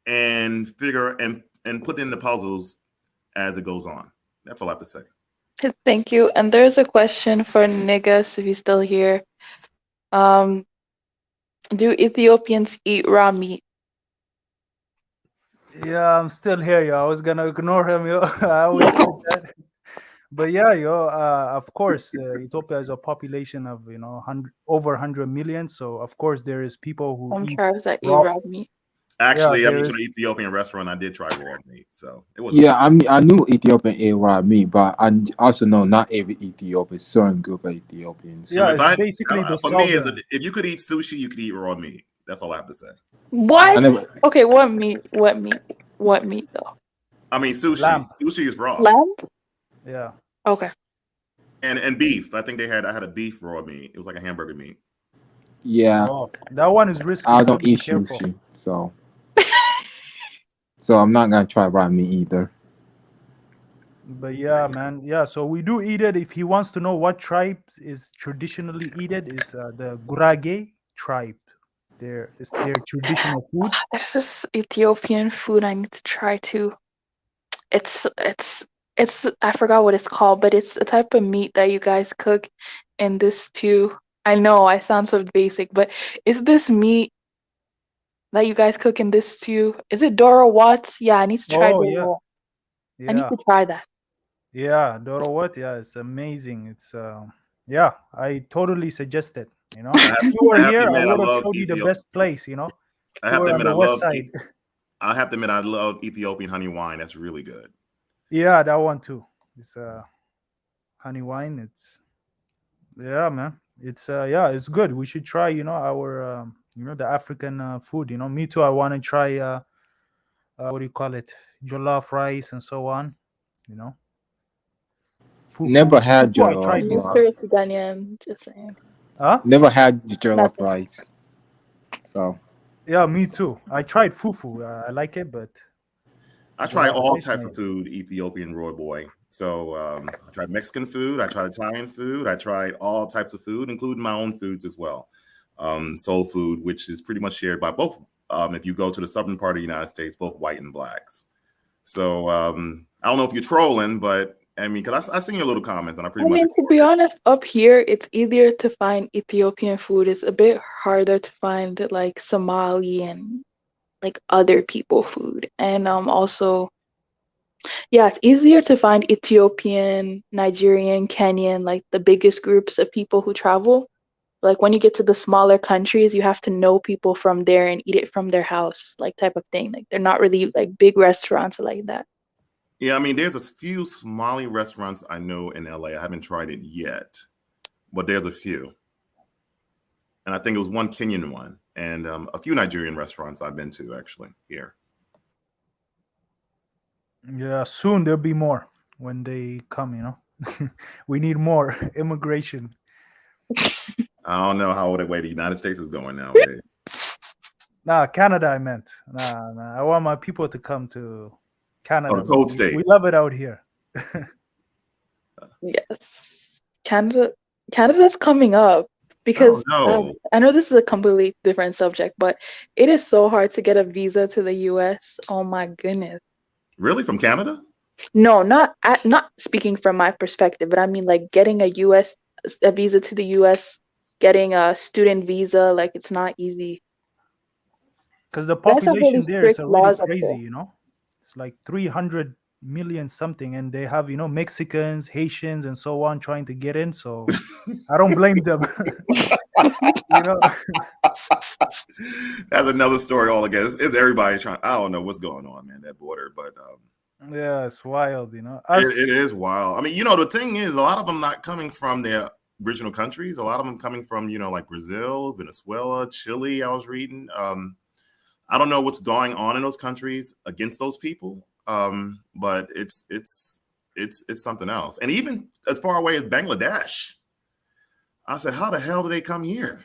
and figure and put in the puzzles as it goes on. That's all I have to say. Thank you. And there's a question for Niggas, if he's still here. Do Ethiopians eat raw meat? Yeah, I'm still here, yo. I was gonna ignore him, yo. I always said that. But yeah, yo, of course, Ethiopia is a population of, you know, over 100 million. So of course there is people who Some eat tribes that eat raw. raw meat. Actually, Yeah, I went there to is. an Ethiopian restaurant. I did try raw meat, so it was Yeah, I mean, I knew Ethiopian ate raw meat, but I also know not every Ethiopian, certain group of Ethiopians. Yeah, if it's basically the for me, southern. if you could eat sushi, you could eat raw meat. That's all I have to say. What? I never. Okay, what meat? What meat? What meat though? I mean, sushi. Lamb. Sushi is raw. Lamb? Yeah. Okay. And beef. I think I had a beef raw meat. It was like a hamburger meat. Yeah, Oh, that one is risky. I You don't gotta be eat careful. sushi, so I'm not gonna try raw meat either. But yeah, man. Yeah, so we do eat it. If he wants to know what tribe is traditionally eat it, is the Gurage tribe. It's their traditional food. There's this Ethiopian food I need to try too. It's I forgot what it's called, but it's a type of meat that you guys cook in this stew. I know I sound so basic, but is this meat that you guys cook in this stew? Is it Dora Watts? Yeah, I need to try Oh Dora yeah, Watts. I need yeah, to try that. yeah. Doro what? Yeah, it's amazing. It's yeah, I totally suggest it. You know, I if you were have to here, I admit, I would have love showed you the Ethiopia. best place. You know, I if you have to were on admit, the west side. I have to admit, I love Ethiopian honey wine. That's really good. Yeah, that one too. It's honey wine. It's yeah, man. It's yeah, it's good. We should try. You know, our the African food. You know, me too. I want to try what do you call it, jollof rice and so on. You know, fufu. Never had Fufu I jollof tried before. rice. Mr. Ghanaian, just saying. Huh? Never had the jollof Nothing. rice. So Yeah, me too. I tried fufu. I like it, but I try jollof all rice, types no. of food, Ethiopian roy boy. So I tried Mexican food, I tried Italian food, I tried all types of food, including my own foods as well. Soul food, which is pretty much shared by both. If you go to the southern part of the United States, both white and blacks. So I don't know if you're trolling, but I mean, because I seen your little comments and I pretty I much mean, to be honest, up here it's easier to find Ethiopian food. It's a bit harder to find like Somali and like other people food. And also, yeah, it's easier to find Ethiopian, Nigerian, Kenyan, like the biggest groups of people who travel. Like when you get to the smaller countries, you have to know people from there and eat it from their house, like type of thing. Like they're not really like big restaurants like that. Yeah, I mean, there's a few Somali restaurants I know in LA. I haven't tried it yet, but there's a few. And I think it was one Kenyan one and a few Nigerian restaurants I've been to actually here. Yeah, soon there'll be more when they come. We need more immigration. I don't know how the way the United States is going nowadays. Nah, Canada. I meant. Nah. I want my people to come to Canada. Oh, the cold We state. love it out here. Yes. Canada's coming up Oh because no. I know this is a completely different subject, but it is so hard to get a visa to the US. Oh my goodness. Really? From Canada? No, not speaking from my perspective, but I mean like getting a visa to the US, getting a student visa, like it's not easy. Because the They also have really population there is strict already laws up there. crazy. It's like 300 million something, and they have Mexicans, Haitians, and so on trying to get in. So I don't blame them. That's another story altogether. It's everybody trying. I don't know what's going on, man, that border, but Yeah, it's wild. it is wild. I mean, the thing is, a lot of them not coming from their original countries. A lot of them coming from, like Brazil, Venezuela, Chile. I was reading. I don't know what's going on in those countries against those people, but it's something else. And even as far away as Bangladesh, I said, how the hell do they come here?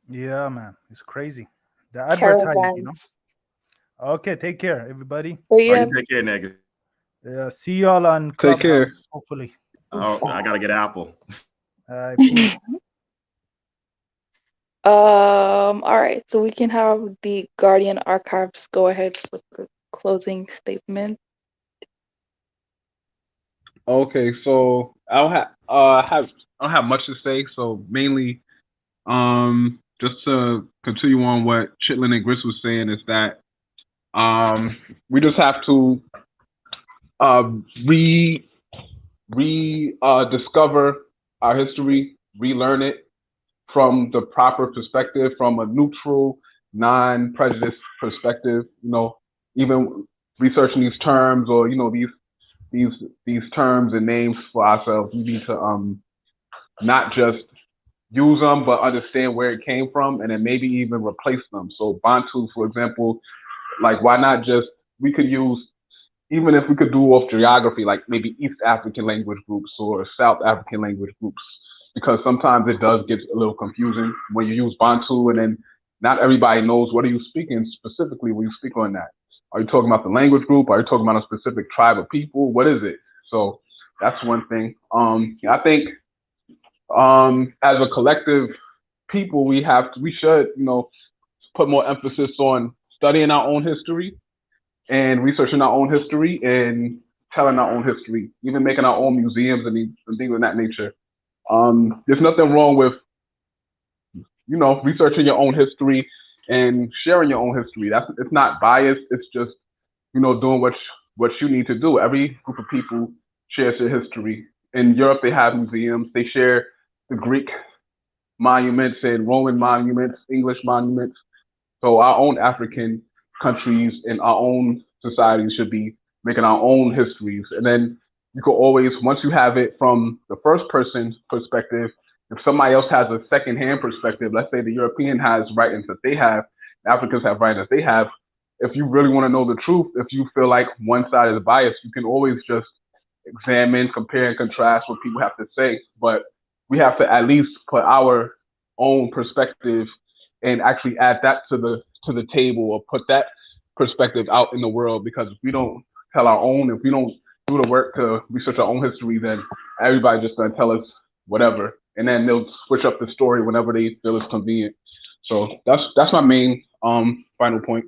Yeah, man, it's crazy. The advertising. Caravans. Okay, take care, everybody. But Oh, yeah, you take care, nigga. Yeah, see y'all on Take care. Clubhouse, hopefully. Oh, I gotta get Apple. Peace. all right, so we can have the Guardian Archives go ahead with the closing statement. Okay, so I don't have much to say. So mainly, just to continue on what Chitlin and Gris was saying is that we just have to discover our history, relearn it from the proper perspective, from a neutral, non-prejudiced perspective. Even researching these terms or these terms and names for ourselves, we need to not just use them, but understand where it came from, and then maybe even replace them. So Bantu, for example, like why not just, we could use, even if we could do off geography, like maybe East African language groups or South African language groups, because sometimes it does get a little confusing when you use Bantu and then not everybody knows what are you speaking specifically when you speak on that. Are you talking about the language group? Are you talking about a specific tribe of people? What is it? So that's one thing. I think as a collective people, we should, put more emphasis on studying our own history and researching our own history and telling our own history, even making our own museums and things of that nature. There's nothing wrong with, researching your own history and sharing your own history. It's not biased. It's just, doing what you need to do. Every group of people shares their history. In Europe, they have museums. They share the Greek monuments and Roman monuments, English monuments. So our own African countries and our own societies should be making our own histories. And then you could always, once you have it from the first person's perspective, if somebody else has a second-hand perspective, let's say the European has writings that they have, Africans have writings that they have, if you really want to know the truth, if you feel like one side is biased, you can always just examine, compare, and contrast what people have to say. But we have to at least put our own perspective and actually add that to the table, or put that perspective out in the world. Because if we don't tell our own, if we don't do the work to research our own history, then everybody just gonna tell us whatever, and then they'll switch up the story whenever they feel it's convenient. So that's my main final point.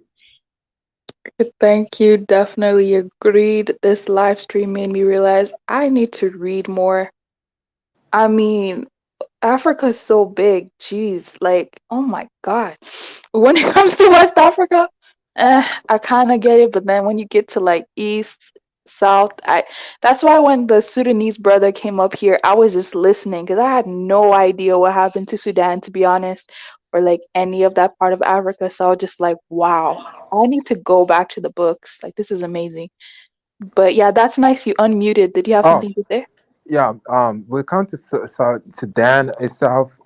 Thank you. Definitely agreed. This live stream made me realize I need to read more. I mean, Africa's so big. Jeez, like, oh my God. When it comes to West Africa, I kind of get it, but then when you get to like East, South, that's why when the Sudanese brother came up here, I was just listening because I had no idea what happened to Sudan, to be honest, or like any of that part of Africa. So I was just like, wow, I need to go back to the books. Like, this is amazing. But yeah, that's nice. You unmuted. Did you have Oh, something to say? yeah. When it comes to Sudan itself,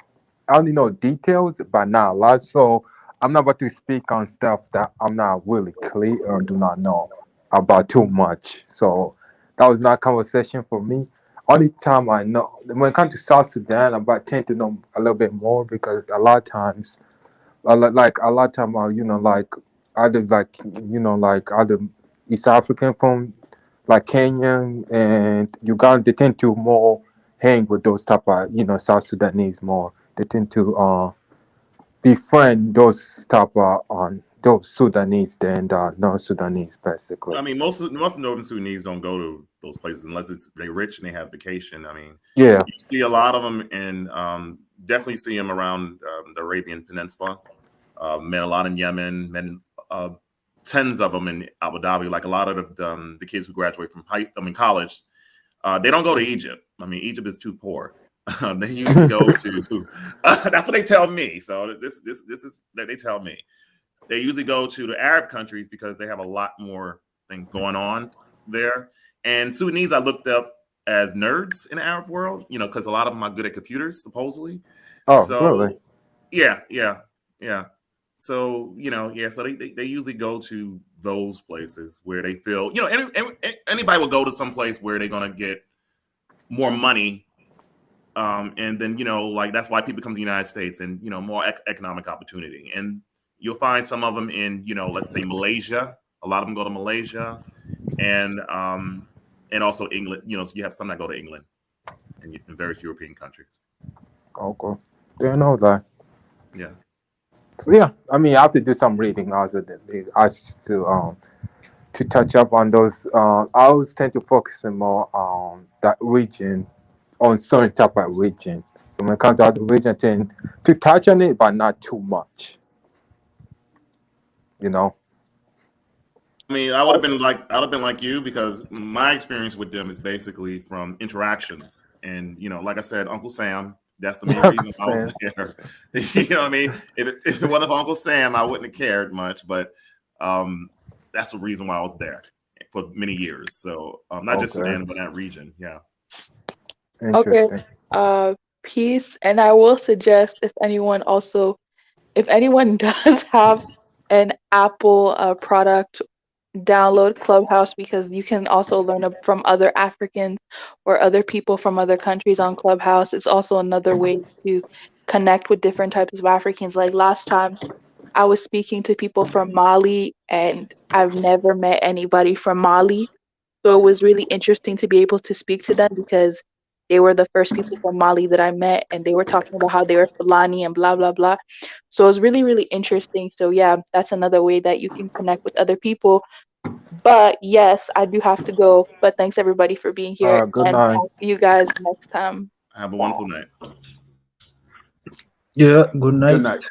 I only know details, but not a lot. So I'm not about to speak on stuff that I'm not really clear or do not know. about too much. So that was not conversation for me. Only time I know when it comes to South Sudan, I tend to know a little bit more because a lot of times, you know, like other like other East African from like Kenya and Uganda, they tend to more hang with those type of South Sudanese more. They tend to befriend those type of those Sudanese than North Sudanese basically. I mean, most Northern Sudanese don't go to those places unless they're rich and they have vacation. I mean, Yeah. you see a lot of them in definitely see them around the Arabian Peninsula. Met a lot in Yemen, met tens of them in Abu Dhabi. Like a lot of the kids who graduate from college, they don't go to Egypt. I mean, Egypt is too poor. They usually go to. That's what they tell me. So this is that they tell me. They usually go to the Arab countries because they have a lot more things going on there. And Sudanese, I looked up as nerds in the Arab world, you know, because a lot of them are good at computers, supposedly. Oh, So, really? yeah. So, you know, so they usually go to those places where they feel, you know, anybody will go to some place where they're going to get more money. And then, you know, like that's why people come to the United States and, you know, more economic opportunity. And you'll find some of them in, you know, let's say Malaysia. A lot of them go to Malaysia and also England. You know, so you have some that go to England and in various European countries. Okay. Didn't know that. Yeah. So yeah, I mean, I have to do some reading also. They asked to touch up on those. I always tend to focus more on that region, on certain type of region. So when it comes to other region, I tend to touch on it, but not too much. You know. I mean, I would have been like you because my experience with them is basically from interactions. And, you know, like I said, Uncle Sam, that's the main reason I was there. You know what I mean? If it wasn't for Uncle Sam, I wouldn't have cared much. But that's the reason why I was there for many years. So not just Sudan, but that region. Yeah. Interesting. Okay. Peace. And I will suggest if anyone does have an Apple product, download Clubhouse because you can also learn from other Africans or other people from other countries on Clubhouse. It's also another way to connect with different types of Africans. Like last time I was speaking to people from Mali and I've never met anybody from Mali. So it was really interesting to be able to speak to them because they were the first people from Mali that I met and they were talking about how they were fulani and blah, blah, blah. So it was really, really interesting. So yeah, that's another way that you can connect with other people. But yes, I do have to go. But thanks everybody for being here. Good And night. I'll see you guys next time. Have a wonderful night. Yeah, good night. Good night.